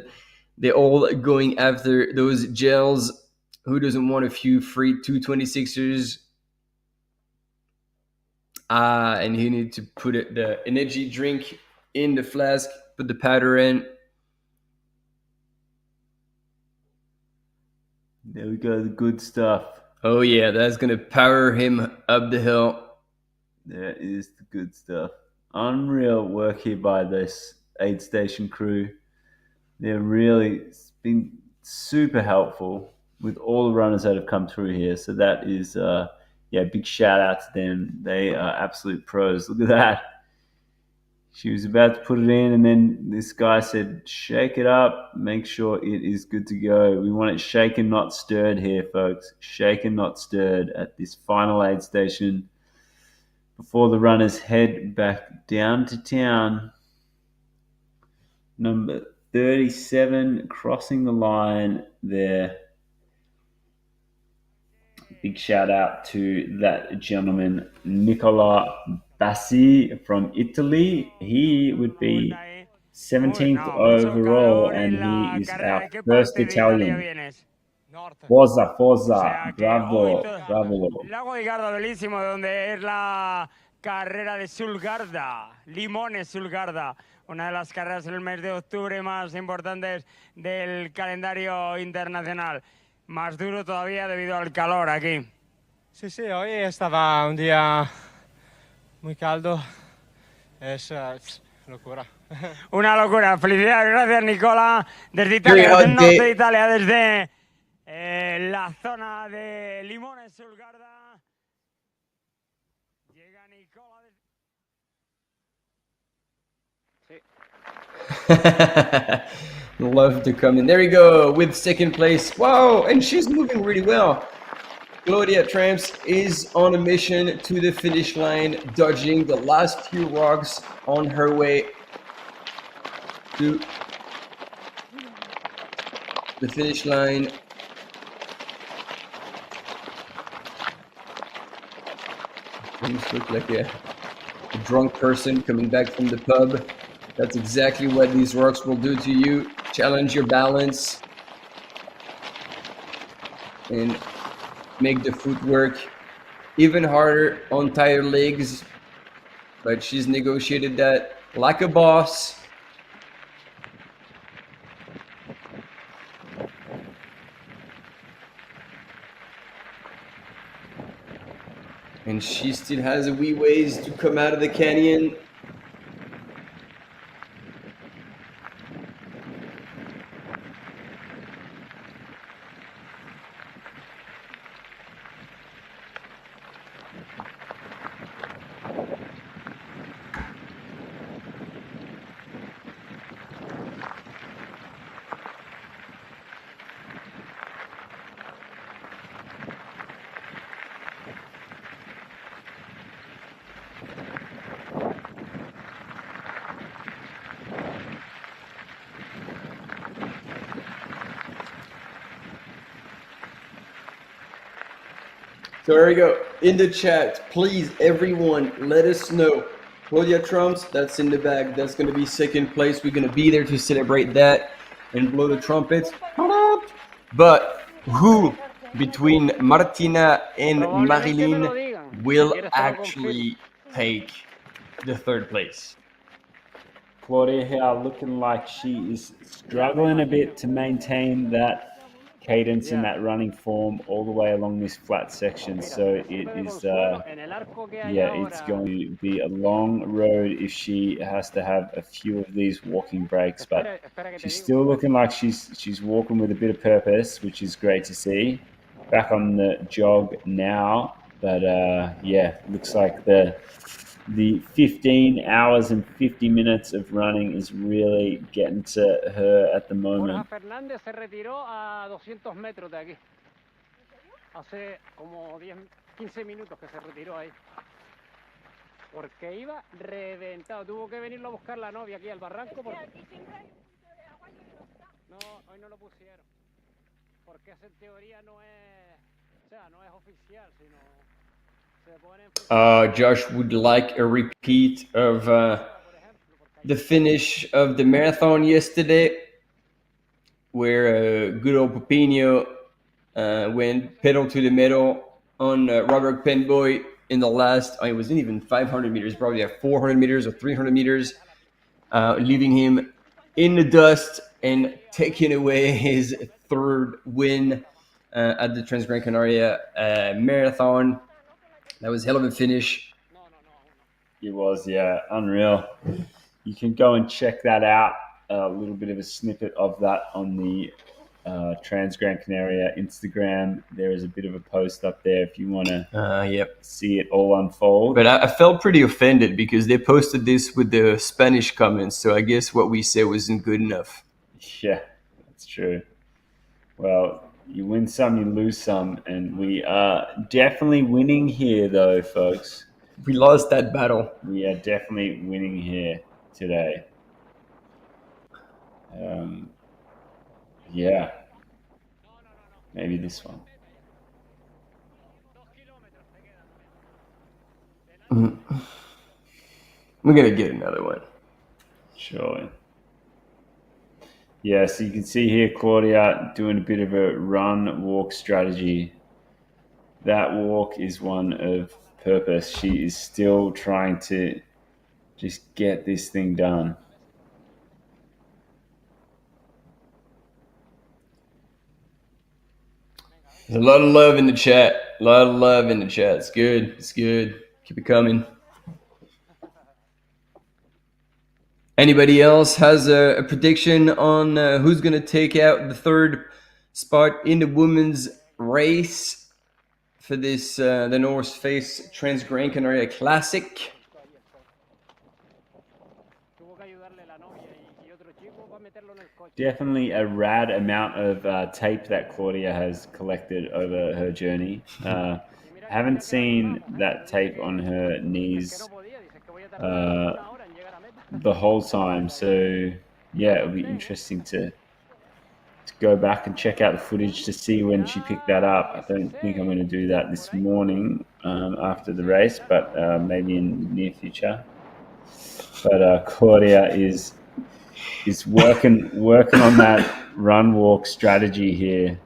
they're all going after those gels. Who doesn't want a few free 226ers? And you need to put the energy drink in the flask, put the powder in. There we go, the good stuff. Oh yeah, that's going to power him up the hill. There is the good stuff. Unreal work here by this aid station crew. They're really been super helpful with all the runners that have come through here. So that is yeah, big shout out to them. They are absolute pros. Look at that. She was about to put it in, and then this guy said, shake it up, make sure it is good to go. We want it shaken, not stirred here, folks. Shaken, not stirred at this final aid station before the runners head back down to town. Number 37 crossing the line there. Big shout out to that gentleman, Nicola Bassi from Italy. He would be 17th overall, and he is our first Italian. Forza, bravo, bravo. El lago di Garda, bellísimo, donde es la carrera de Sulgarda, Limones Sulgarda, una de las carreras en el mes de octubre más importantes del calendario internacional. Más duro todavía debido al calor aquí. Sí, sí, hoy estaba un día muy caldo. Es locura. Una locura. Felicidades, gracias Nicola, desde Italia, desde el norte de Italia, desde la zona de Limones Sulgarda. Llega Nicola. Love to come in. There you go with second place. Wow, and she's moving really well. Claudia Tramps is on a mission to the finish line, dodging the last few rocks on her way to the finish line. Things look like a drunk person coming back from the pub. That's exactly what these rocks will do to you. Challenge your balance and make the footwork even harder on tired legs. But she's negotiated that like a boss. And she still has a wee ways to come out of the canyon. So there we go. In the chat, please, everyone, let us know. Claudia Trumps, that's in the bag. That's going to be second place. We're going to be there to celebrate that and blow the trumpets. But who between Martina and Marilyn will actually take the third place? Claudia here looking like she is struggling a bit to maintain that cadence and that running form all the way along this flat section. So it is, it's going to be a long road if she has to have a few of these walking breaks. But she's still looking like she's walking with a bit of purpose, which is great to see. Back on the jog now, but looks like the 15 hours and 50 minutes of running is really getting to her at the moment. Fernández se retiró a 200 metros de aquí. Hace como 15 minutos que se retiró ahí. Porque iba reventado. Tuvo que venirlo a buscar la novia aquí al barranco. Porque... No, hoy no lo pusieron. Porque esa en teoría no es, o sea, no es oficial, sino... Josh would like a repeat of the finish of the marathon yesterday, where good old Pepino went pedal to the metal on Robert Penboy in the last, it wasn't even 500 meters, probably at 400 meters or 300 meters, leaving him in the dust and taking away his third win at the Transgrancanaria marathon. That was a hell of a finish. It was, yeah, unreal. You can go and check that out. A little bit of a snippet of that on the Transgrancanaria Instagram. There is a bit of a post up there if you want to Yep. see it all unfold. But I felt pretty offended because they posted this with the Spanish comments, so I guess what we said wasn't good enough. Yeah, that's true. Well, you win some, you lose some, and we are definitely winning here, though, folks. We lost that battle. We are definitely winning here today. Yeah. Maybe this one. We're going to get another one. Sure. Yeah, so you can see here Claudia doing a bit of a run-walk strategy. That walk is one of purpose. She is still trying to just get this thing done. There's a lot of love in the chat. A lot of love in the chat. It's good. It's good. Keep it coming. Anybody else has a prediction on who's going to take out the third spot in the women's race for this the North Face Transgrancanaria Classic? Definitely a rad amount of tape that Claudia has collected over her journey. Haven't seen that tape on her knees the whole time, so yeah, it'll be interesting to go back and check out the footage to see when she picked that up. I don't think I'm going to do that this morning after the race, but maybe in the near future. But Claudia is working on that run walk strategy here.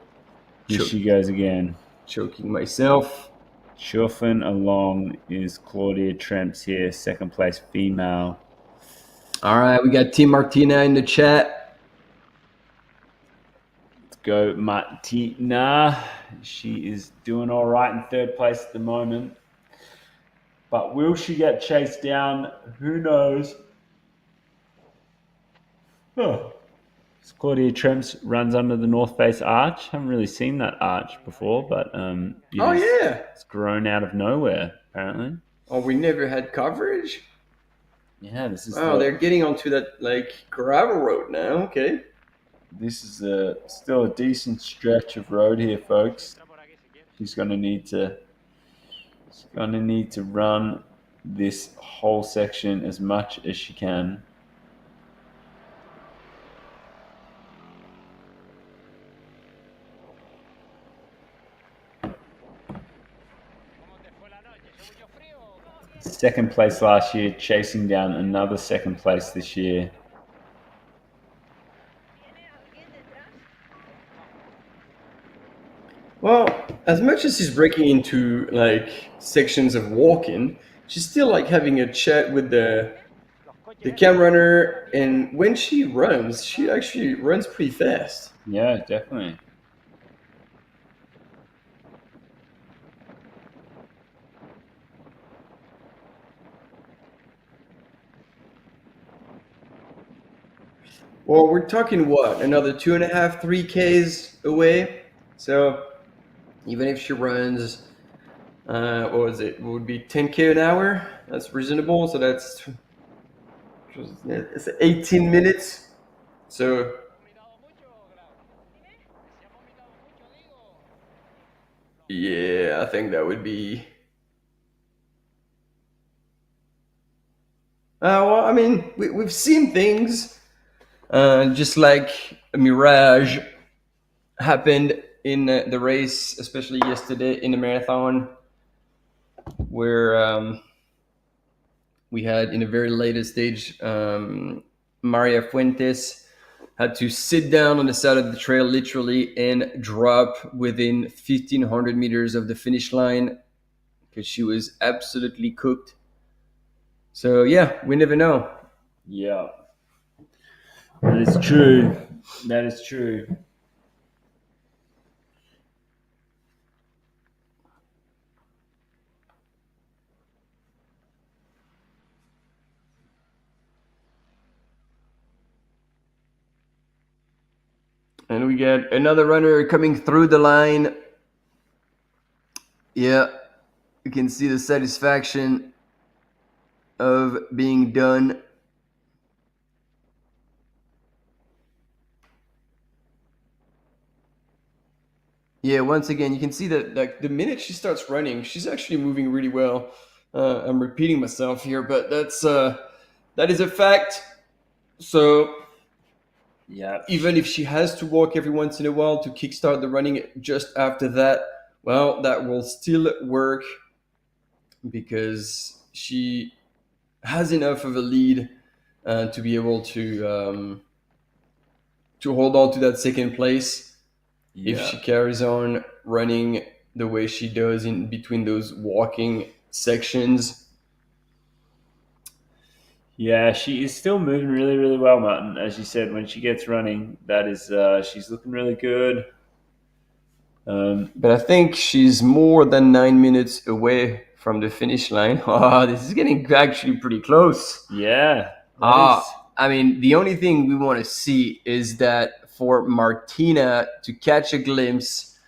Here she goes again. Choking myself. Shuffling along is Claudia Tremps here, second place female. All right, we got Team Martina in the chat. Let's go, Martina. She is doing all right in third place at the moment. But will she get chased down? Who knows? Oh. Claudia Tremps runs under the North Face arch. Haven't really seen that arch before, but it's grown out of nowhere, apparently. Oh, we never had coverage? Yeah, this is they're getting onto that gravel road now. Okay. This is still a decent stretch of road here, folks. She's gonna need to run this whole section as much as she can. Second place last year, chasing down another second place this year. Well, as much as she's breaking into sections of walking, she's still having a chat with the cam runner, and when she runs, she actually runs pretty fast. Yeah, definitely. Well, we're talking what, another 2.5, 3Ks away. So even if she runs, what was it? It would be 10K an hour. That's reasonable. So that's 18 minutes. So yeah, I think that would be. Well, I mean, we've seen things. Just like a mirage happened in the race, especially yesterday in the marathon, where we had in a very later stage, Maria Fuentes had to sit down on the side of the trail literally and drop within 1,500 meters of the finish line because she was absolutely cooked. So yeah, we never know. Yeah. That is true. That is true. And we get another runner coming through the line. Yeah, you can see the satisfaction of being done. Yeah, once again, you can see that like the minute she starts running, she's actually moving really well. I'm repeating myself here, but that is a fact. So yeah, even if she has to walk every once in a while to kickstart the running just after that, well, that will still work because she has enough of a lead to be able to hold on to that second place. If Yeah. she carries on running the way she does in between those walking sections. Yeah, she is still moving really, really well, Martin. As you said, when she gets running, that is, she's looking really good. But I think she's more than 9 minutes away from the finish line. Oh, this is getting actually pretty close. Yeah. I mean, the only thing we want to see is that for Martina to catch a glimpse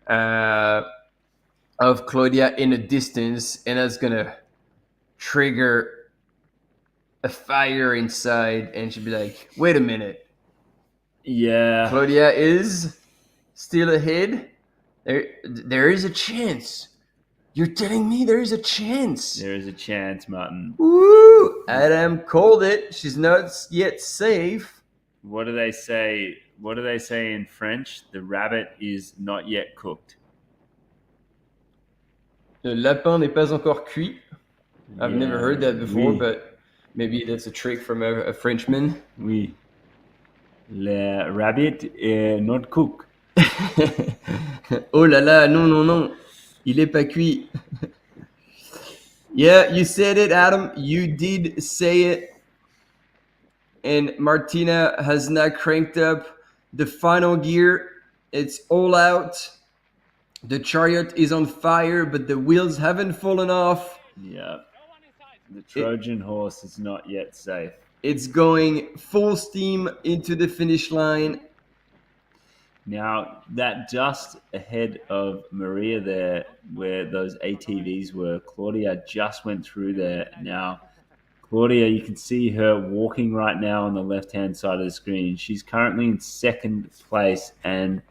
of Claudia in a distance, and that's going to trigger a fire inside, and she'd be like, wait a minute. Yeah. Claudia is still ahead. There is a chance. You're telling me there is a chance? There is a chance, Martin. Woo! Adam called it. She's not yet safe. What do they say? What do they say in French? The rabbit is not yet cooked. Le lapin n'est pas encore cuit. I've never heard that before, oui. but maybe that's a trick from a Frenchman. Oui. Le rabbit est not cooked. Oh là là, non, non, non. Il est pas cuit. Yeah, you said it, Adam. You did say it. And Martina has now cranked up the final gear. It's all out. The chariot is on fire, but the wheels haven't fallen off. Yeah. The Trojan horse is not yet safe. It's going full steam into the finish line. Now, that just ahead of Maria there, where those ATVs were, Claudia just went through there. Now, Claudia, you can see her walking right now on the left-hand side of the screen. She's currently in second place, and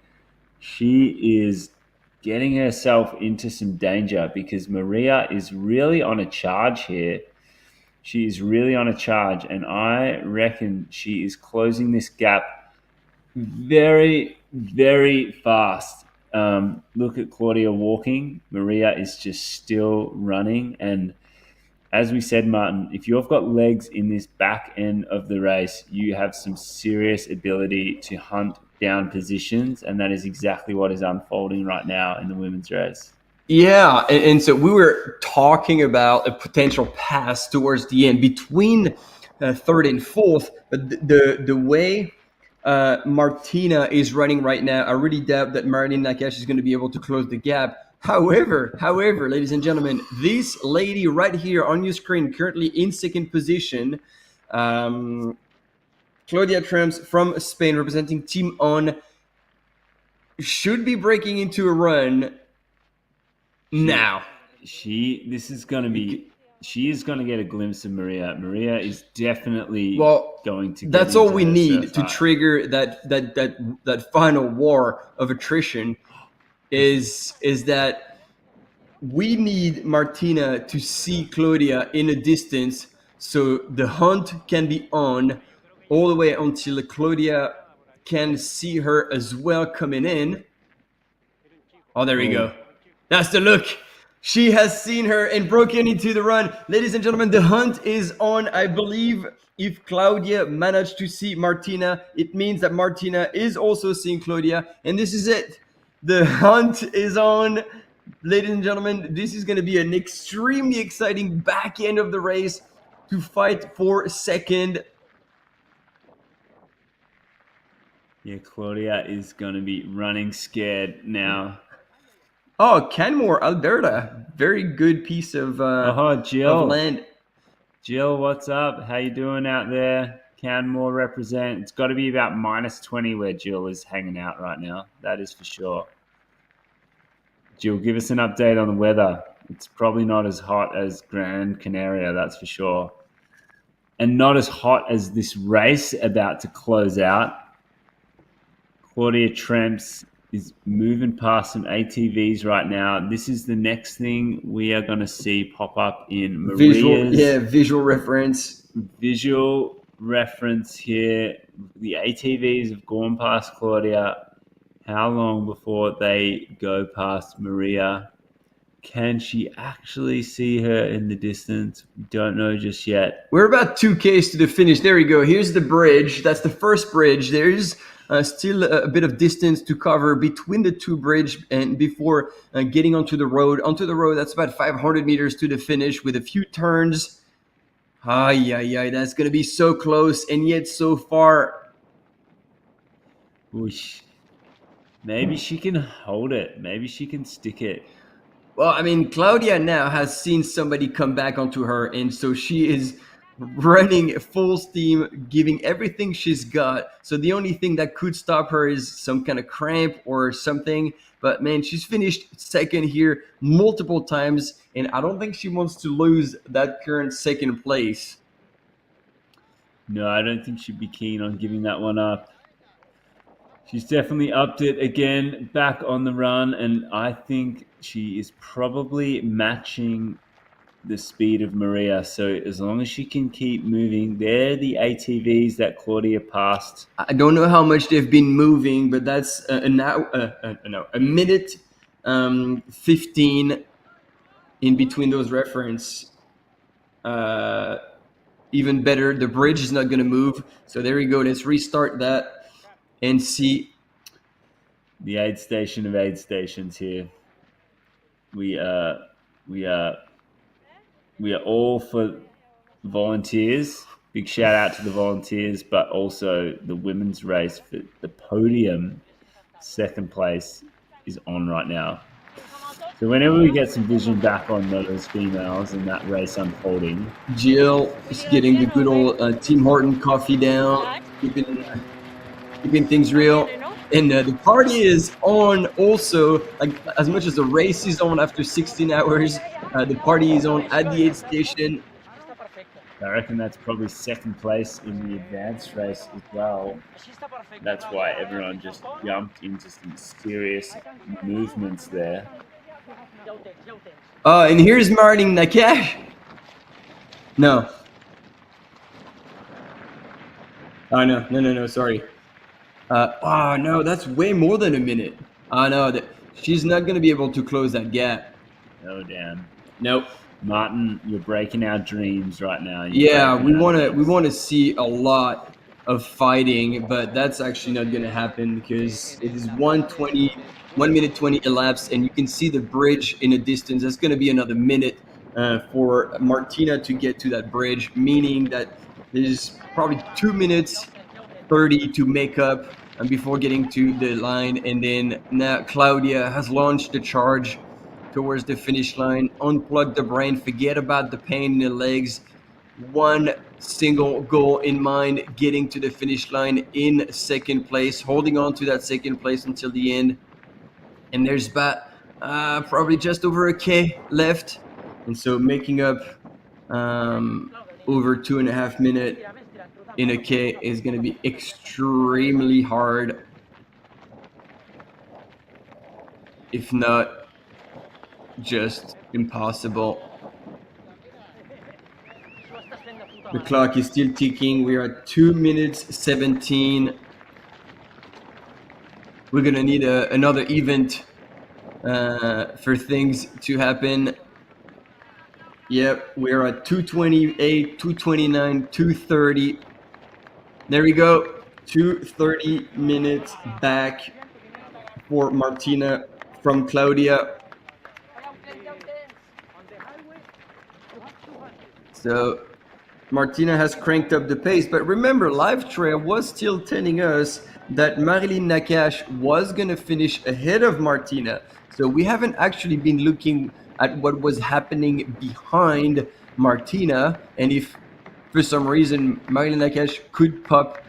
she is getting herself into some danger because Maria is really on a charge here. She is really on a charge, and I reckon she is closing this gap very, very fast. Look at Claudia walking. Maria is just still running. And as we said, Martin, if you've got legs in this back end of the race, you have some serious ability to hunt down positions. And that is exactly what is unfolding right now in the women's race. Yeah, and so we were talking about a potential pass towards the end between third and fourth, but the way Martina is running right now, I really doubt that Marilyn Nakash is going to be able to close the gap. However, ladies and gentlemen, this lady right here on your screen, currently in second position, Claudia Trumps from Spain, representing Team On, should be breaking into a run now. She is going to get a glimpse of Maria. Maria is definitely going to get that's all we her need so to trigger that final war of attrition is that we need Martina to see Claudia in a distance so the hunt can be on all the way until Claudia can see her as well coming in. Oh, there we go. That's the look. She has seen her and broken into the run. Ladies and gentlemen, the hunt is on. I believe if Claudia managed to see Martina, it means that Martina is also seeing Claudia. And this is it. The hunt is on. Ladies and gentlemen, this is going to be an extremely exciting back end of the race to fight for second. Yeah, Claudia is going to be running scared now. Oh, Canmore, Alberta. Very good piece of Jill. of land. Jill, what's up? How you doing out there? Canmore represent. It's got to be about -20 where Jill is hanging out right now. That is for sure. Jill, give us an update on the weather. It's probably not as hot as Gran Canaria, that's for sure. And not as hot as this race about to close out. Claudia Tremps is moving past some ATVs right now. This is the next thing we are going to see pop up in Maria's visual reference. Visual reference here. The ATVs have gone past Claudia. How long before they go past Maria? Can she actually see her in the distance? We don't know just yet. We're about 2Ks to the finish. There we go. Here's the bridge. That's the first bridge. There's still a bit of distance to cover between the two bridges and before getting onto the road. Onto the road, that's about 500 meters to the finish with a few turns. That's going to be so close and yet so far. Whoosh. Maybe she can hold it. Maybe she can stick it. Well, I mean, Claudia now has seen somebody come back onto her, and so she is running full steam, giving everything she's got. So the only thing that could stop her is some kind of cramp or something. But man, she's finished second here multiple times, and I don't think she wants to lose that current second place. No, I don't think she'd be keen on giving that one up. She's definitely upped it again, back on the run, and I think she is probably matching the speed of Maria. So as long as she can keep moving, they're the ATVs that Claudia passed. I don't know how much they've been moving, but that's a minute 15 in between those reference. Even better, the bridge is not going to move. So there we go. Let's restart that and see. The aid station of aid stations here. We are all for volunteers. Big shout out to the volunteers, but also the women's race for the podium. Second place is on right now. So whenever we get some vision back on those females in that race unfolding. Jill is getting the good old Tim Horton coffee down, keeping things real. And the party is on also, like as much as the race is on after 16 hours, the party is on at the aid station. I reckon that's probably second place in the advanced race as well. That's why everyone just jumped into some serious movements there. And here's Martin Nakash. No. Oh, no, sorry. No, that's way more than a minute. No, she's not going to be able to close that gap. Oh, damn. Nope. Martin, you're breaking our dreams right now. We want to see a lot of fighting, but that's actually not going to happen because it is 1 minute 20 elapsed, and you can see the bridge in the distance. That's going to be another minute for Martina to get to that bridge, meaning that there's probably 2 minutes 30 to make up before getting to the line. And then now Claudia has launched the charge towards the finish line. Unplug the brain, forget about the pain in the legs. One single goal in mind, getting to the finish line in second place, holding on to that second place until the end. And there's about probably just over a K left. And so making up over 2.5 minutes in a K is going to be extremely hard, if not just impossible. The clock is still ticking. We are at 2 minutes 17. We're going to need another event for things to happen. Yep, we're at 2:28, 2:29, 2:30. There we go. 2:30 minutes back for Martina from Claudia. So Martina has cranked up the pace, but remember, Live Trail was still telling us that Marilyn Nakash was going to finish ahead of Martina. So we haven't actually been looking at what was happening behind Martina, and if for some reason, Marina Nakash could pop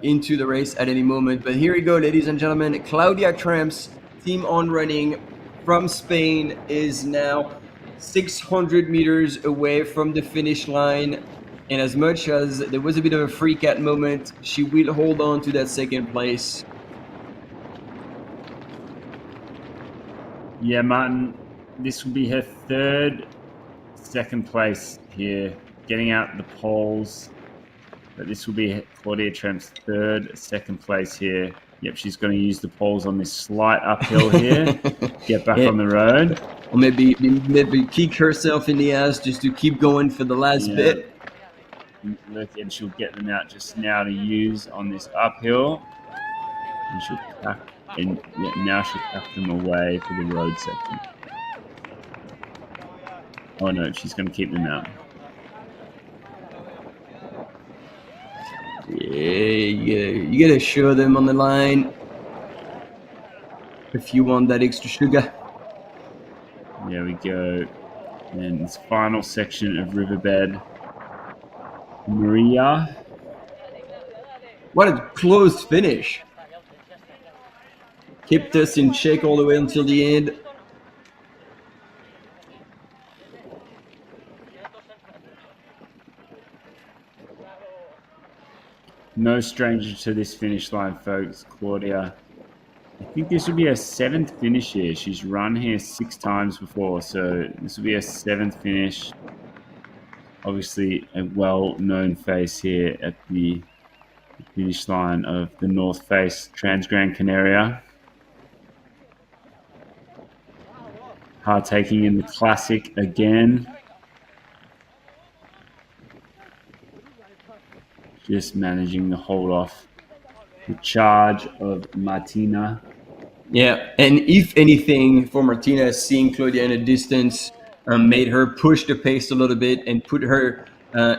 into the race at any moment. But here we go, ladies and gentlemen. Claudia Tramps, team on running from Spain, is now 600 meters away from the finish line. And as much as there was a bit of a freak out moment, she will hold on to that second place. Yeah, Martin, this will be her second place here, getting out the poles. But this will be Claudia Tramp's second place here. Yep, she's going to use the poles on this slight uphill here, get back on the road. Or maybe kick herself in the ass just to keep going for the last bit. Look, and she'll get them out just now to use on this uphill. And she'll pack, and now she'll pack them away for the road section. Oh no, she's going to keep them out. Yeah, you gotta show them on the line if you want that extra sugar. There we go. And this final section of Riverbed. Maria. What a close finish. Kept us in check all the way until the end. No stranger to this finish line, folks. Claudia. I think this will be her 7th finish here. She's run here 6 times before, so this will be her 7th finish. Obviously, a well-known face here at the finish line of the North Face Transgrancanaria. Partaking in the classic again. Just managing to hold off the charge of Martina. Yeah, and if anything, for Martina, seeing Claudia in a distance made her push the pace a little bit and put her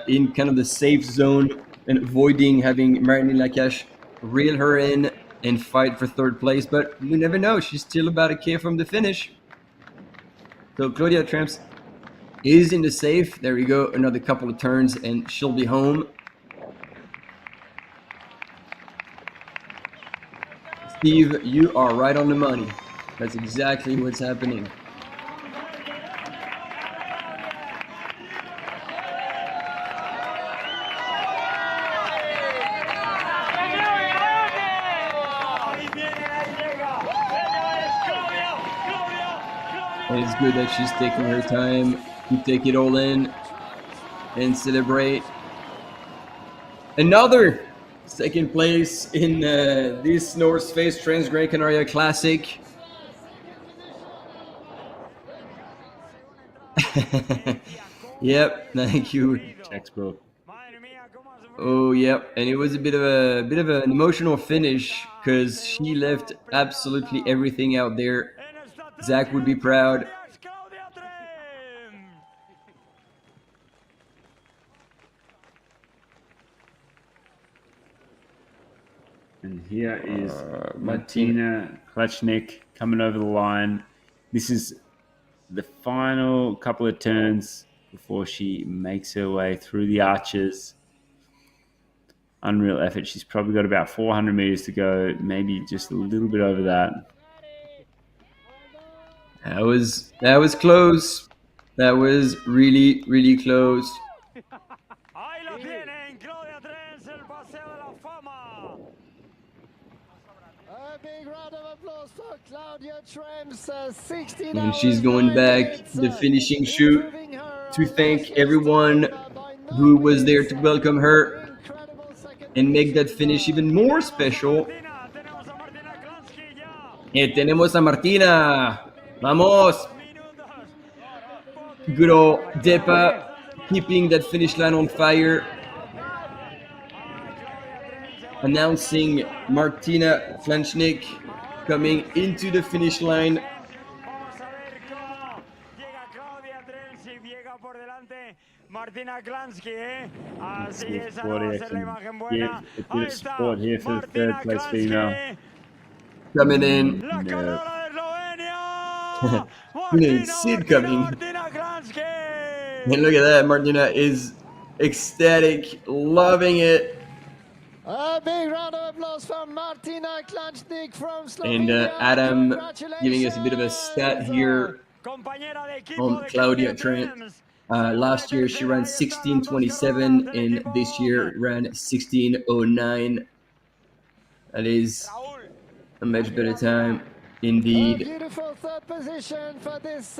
in kind of the safe zone and avoiding having Marina Nakash reel her in and fight for 3rd place. But we never know. She's still about a K from the finish. So Claudia Tramps is in the safe. There we go. Another couple of turns and she'll be home. Steve, you are right on the money. That's exactly what's happening. And it's good that she's taking her time to take it all in and celebrate. Another 2nd place in this North Face Transgrancanaria Classic. Yep, thank you. Textbook. Oh, yep, and it was a bit of an emotional finish because she left absolutely everything out there. Zach would be proud. And here is Martina Klechnik coming over the line. This is the final couple of turns before she makes her way through the arches. Unreal effort. She's probably got about 400 meters to go, maybe just a little bit over that. That was close. That was really, really close. Big round of applause for Claudia Tramps, 16 and she's going back to the finishing chute to thank everyone who was there to welcome her and make that finish even more special. Y tenemos a Martina. Vamos. Good old Depa keeping that finish line on fire. Announcing Martina Klechnik coming into the finish line. Martina Klansky, así es, esa es la imagen buena. Ahí está, support here for the 3rd place female. Coming in. No. Sid coming. And look at that, Martina is ecstatic, loving it. A big round of applause for Martina Klančnik from And Slovenia. Adam giving us a bit of a stat here on Claudia Trent. Last year she ran 16:27, and this year ran 16:09. That is a much better time indeed. A beautiful third position for this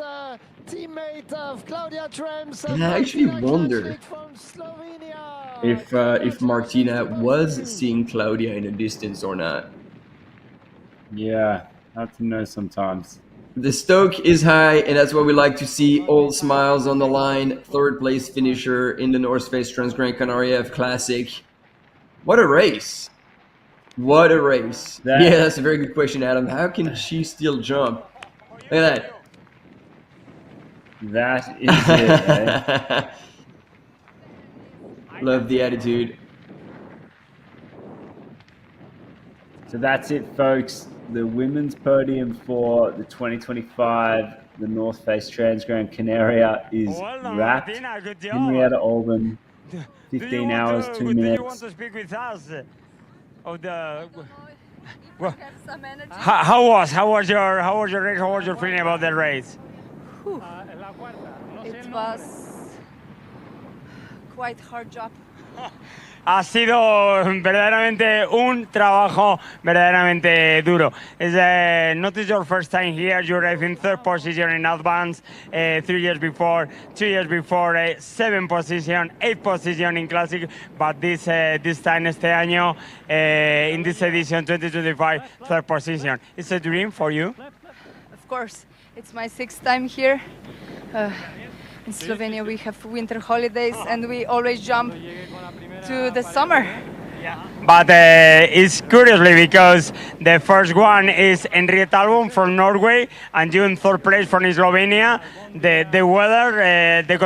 teammate of Claudia Trent. And I actually wonder if Martina was seeing Claudia in the distance or not. Yeah, hard to know sometimes. The stoke is high, and that's what we like to see. All smiles on the line. Third place finisher in the North Face Transgrancanaria Classic. What a race! What a race! Yeah, that's a very good question, Adam. How can she still jump? Look at that. That is it, eh? Love the attitude. So that's it, folks. The women's podium for the 2025 the North Face Transgrancanaria is wrapped. Henrietta Olsen, 15 hours, 2 minutes. Do you want to speak with us? How was your race? How was your feeling about the race? It was quite hard job. Ha sido verdaderamente un trabajo verdaderamente duro. Not your first time here. You arrived in third position in advance 3 years before, 2 years before, 7th position, 8th position in classic. But this time, este año, in this edition 2025, third position. It's a dream for you. Of course, it's my 6th time here. In Slovenia, we have winter holidays, and we always jump to the summer. But it's curiously because the first one is Henrietta Albon from Norway, and you in third place from Slovenia. The weather, the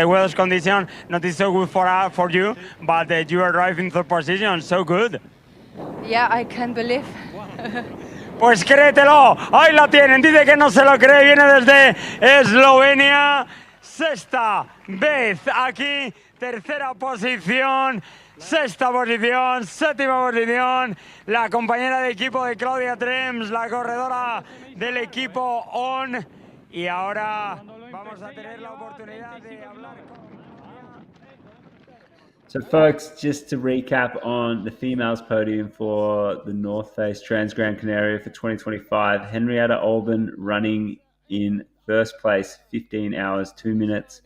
weather's condition, not is so good for you, but you arrive in third position, so good. Yeah, I can't believe. Pues créetelo, ahí la tienen, dice que no se lo cree, viene desde Eslovenia. Sexta vez aquí, tercera posición, sexta posición, séptima posición, la compañera de equipo de Claudia Trent, la corredora del equipo ON. Y ahora vamos a tener la oportunidad de hablar con... So folks, just to recap on the females podium for the North Face Transgrancanaria for 2025, Henrietta Olsen running in first place, 15 hours, 2 minutes.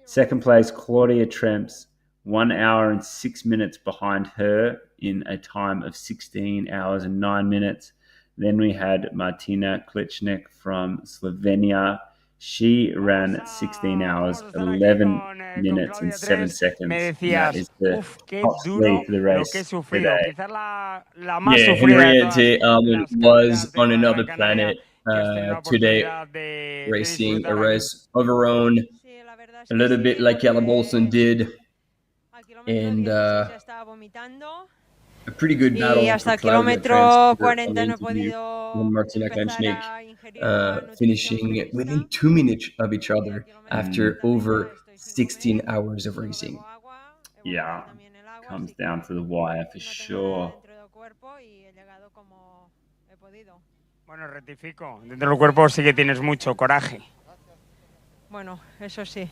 Second place, Claudia Tremps, 1 hour and 6 minutes behind her in a time of 16 hours and 9 minutes. Then we had Martina Klančnik from Slovenia. She ran 16 hours, 11 minutes and 7 seconds. That is the top speed for the race today. Yeah, Henrietta Albon was on another planet today, racing a race of her own, a little bit like Olsen did, and a pretty good battle for Claudia Trent and Martina Klančnik, finishing within 2 minutes of each other after over 16 hours of racing. Yeah, comes down to the wire for sure. Bueno, rectifico. Dentro del cuerpo sí que tienes mucho coraje. Bueno, eso sí.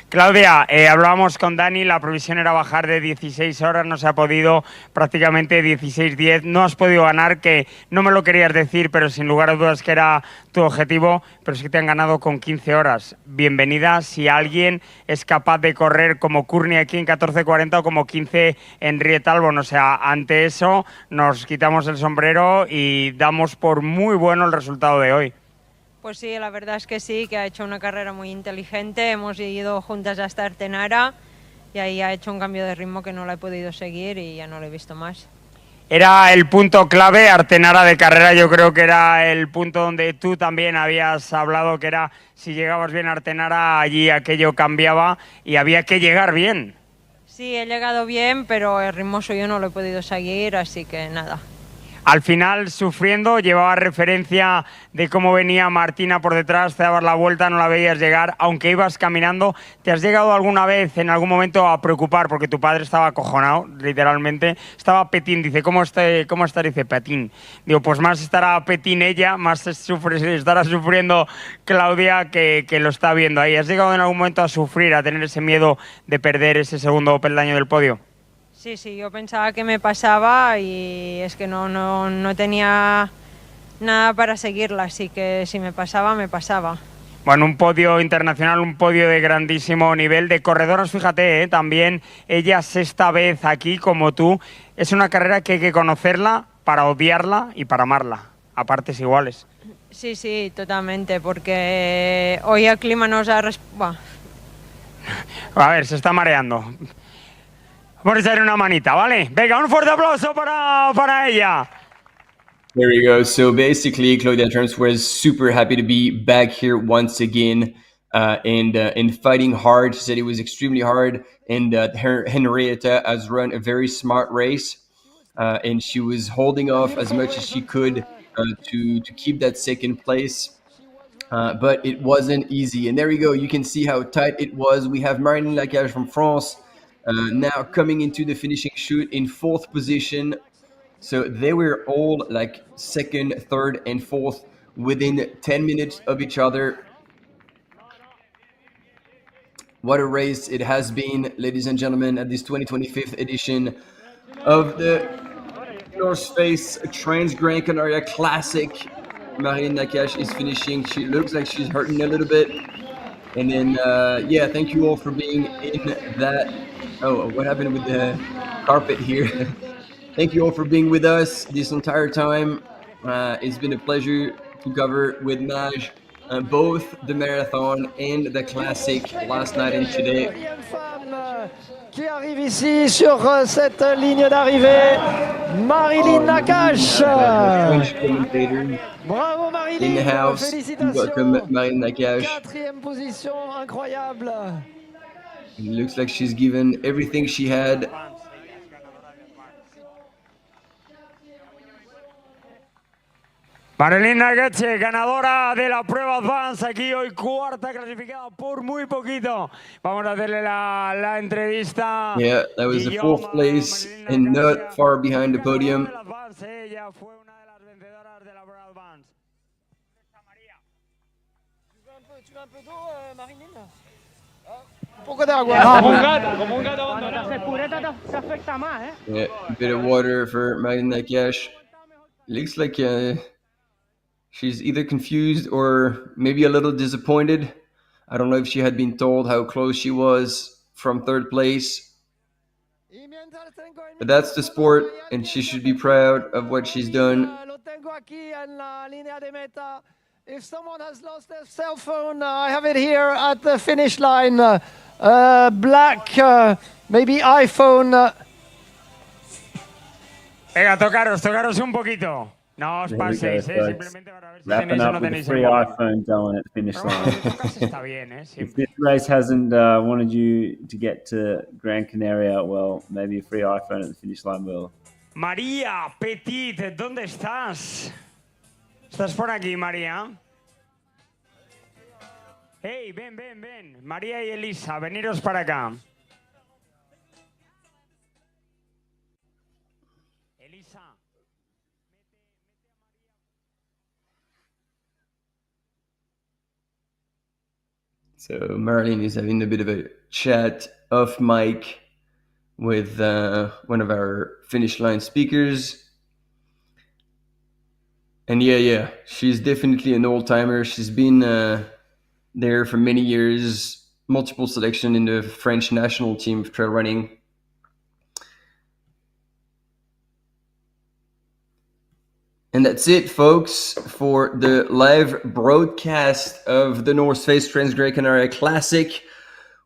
Claudia, hablábamos con Dani, la previsión era bajar de 16 horas, no se ha podido, prácticamente 16:10, no has podido ganar, que no me lo querías decir, pero sin lugar a dudas que era tu objetivo, pero sí que te han ganado con 15 horas. Bienvenida, si alguien es capaz de correr como Courtney aquí en 14:40 o como 15 Henrietta Albon, o sea, ante eso nos quitamos el sombrero y damos por muy bueno el resultado de hoy. Pues sí, la verdad es que sí, que ha hecho una carrera muy inteligente. Hemos ido juntas hasta Artenara y ahí ha hecho un cambio de ritmo que no la he podido seguir y ya no lo he visto más. Era el punto clave, Artenara de carrera, yo creo que era el punto donde tú también habías hablado, que era si llegabas bien a Artenara, allí aquello cambiaba y había que llegar bien. Sí, he llegado bien, pero el ritmo suyo no lo he podido seguir, así que nada. al final sufriendo, llevaba referencia de cómo venía Martina por detrás, te dabas la vuelta, no la veías llegar, aunque ibas caminando. ¿Te has llegado alguna vez, en algún momento, a preocupar? Porque tu padre estaba acojonado, literalmente. Estaba Petín, dice, ¿cómo está? Dice, Petín. Digo, pues más estará Petín ella, más estará sufriendo Claudia que lo está viendo ahí. ¿Has llegado en algún momento a sufrir, a tener ese miedo de perder ese segundo peldaño del podio? Sí, yo pensaba que me pasaba y es que no tenía nada para seguirla, así que si me pasaba, me pasaba. Bueno, un podio internacional, un podio de grandísimo nivel. De corredoras, fíjate, también ella sexta vez aquí como tú. Es una carrera que hay que conocerla para odiarla y para amarla, a partes iguales. Sí, totalmente, porque hoy el clima nos ha... A ver, se está mareando. Vamos a echarle una manita, ¿vale? Venga, un fuerte aplauso para ella. There we go. So basically, Claudia Terms was super happy to be back here once again and fighting hard. She said it was extremely hard. And Henrietta has run a very smart race. And she was holding off as much as she could to keep that second place. But it wasn't easy. And there you go. You can see how tight it was. We have Marine Lacage from France now coming into the finishing chute in fourth position. So they were all like second, third, and fourth within 10 minutes of each other. What a race it has been, ladies and gentlemen, at this 2025th edition of the North Face Transgrancanaria Classic. Marine Nakash is finishing. She looks like she's hurting a little bit. And then, yeah, thank you all for being in that. Oh, what happened with the carpet here? Thank you all for being with us this entire time. It's been a pleasure to cover with Maj both the marathon and the classic last night and today. Qui arrive ici sur cette ligne d'arrivée, Marilyn Nakache. Bravo Marilyn, in the house. félicitations. Welcome Marilyn Nakache. 4e position, incroyable. It looks like she's given everything she had. Marilyn Nakache, ganadora de la prueba Advance, aquí hoy cuarta clasificada por muy poquito. Vamos a hacerle la entrevista. Yeah, that was the fourth place and not far behind the podium. Ella fue una de las vencedoras de la prueba Advance. Un poco de agua. Como un gato cuando la sepureta te afecta más, ¿eh? Yeah, a bit of water for Marilyn Nakache. Looks like she's either confused or maybe a little disappointed. I don't know if she had been told how close she was from third place. But that's the sport, and she should be proud of what she's done. If someone has lost their cell phone, I have it here at the finish line. Black, maybe iPhone. Venga, tocaros un poquito. No os paséis, simplemente para ver si Wrapping tenéis o up no with a tenéis free el móvil. iPhone going at the finish line. Está bien, If this race hasn't wanted you to get to Gran Canaria, well, maybe a free iPhone at the finish line will. María Petit, ¿dónde estás? ¿Estás por aquí, María? Hey, ven. María y Elisa, veniros para acá. Elisa. So Marilyn is having a bit of a chat off mic with one of our finish line speakers. And yeah, she's definitely an old-timer. She's been there for many years, multiple selection in the French national team of trail running. And that's it, folks, for the live broadcast of the North Face Transgrancanaria Classic.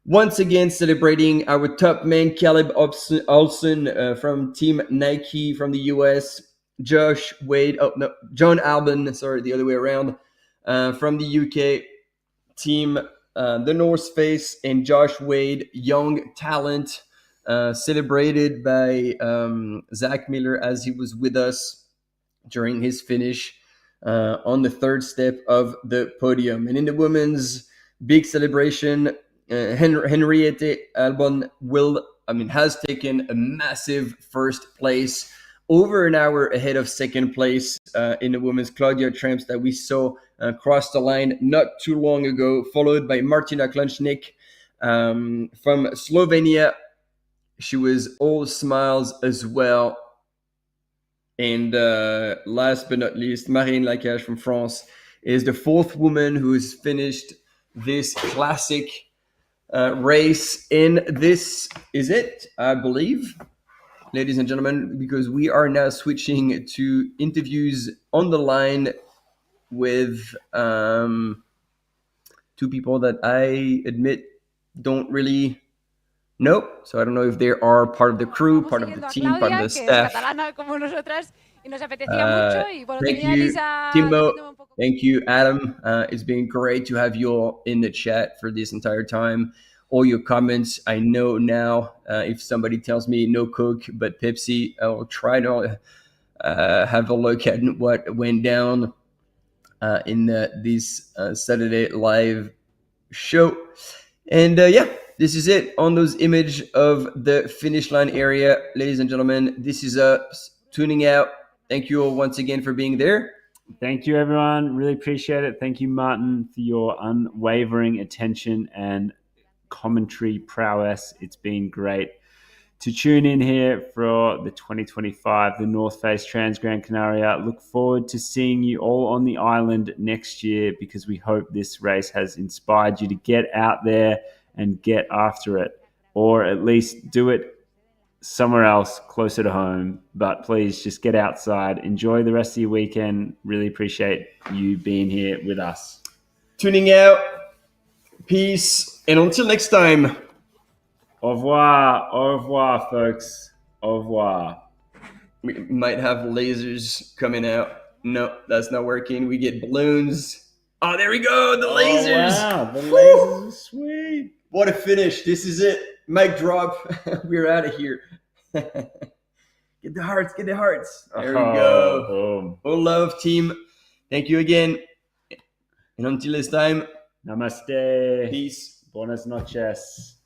Once again, celebrating our top man, Caleb Olsen from Team Nike from the US. John Albon, the other way around, from the UK. Team the North Face, and Josh Wade, young talent, celebrated by Zach Miller as he was with us. during his finish on the third step of the podium. And in the women's big celebration, Henriette Albon has taken a massive first place, over an hour ahead of second place in the women's Claudia Tramps that we saw cross the line not too long ago, followed by Martina Klunchnik from Slovenia. She was all smiles as well. And last but not least, Marine Lacache from France is the fourth woman who has finished this classic race. And this is it, I believe, ladies and gentlemen, because we are now switching to interviews on the line with two people that I admit don't really know. So I don't know if they are part of the crew, part of the team, part of the staff. Thank you, Timo. Thank you, Adam. It's been great to have you all in the chat for this entire time. All your comments, I know now. If somebody tells me no Coke but Pepsi, I will try to have a look at what went down in this Saturday live show. And this is it on those image of the finish line area. Ladies and gentlemen, this is us tuning out. Thank you all once again for being there. Thank you, everyone. Really appreciate it. Thank you, Martin, for your unwavering attention and commentary prowess. It's been great to tune in here for the 2025, the North Face Transgrancanaria. Look forward to seeing you all on the island next year, because we hope this race has inspired you to get out there and get after it, or at least do it somewhere else closer to home. But please just get outside, enjoy the rest of your weekend. Really appreciate you being here with us. Tuning out. Peace. And until next time. Au revoir. Au revoir, folks. Au revoir. We might have lasers coming out. No, that's not working. We get balloons. Oh, there we go. The lasers. Wow. The lasers are sweet. What a finish. This is it. Mic drop. We're out of here. Get the hearts. Get the hearts. There we go. Boom. Oh, love, team. Thank you again. And until this time. Namaste. Peace. Buenas noches.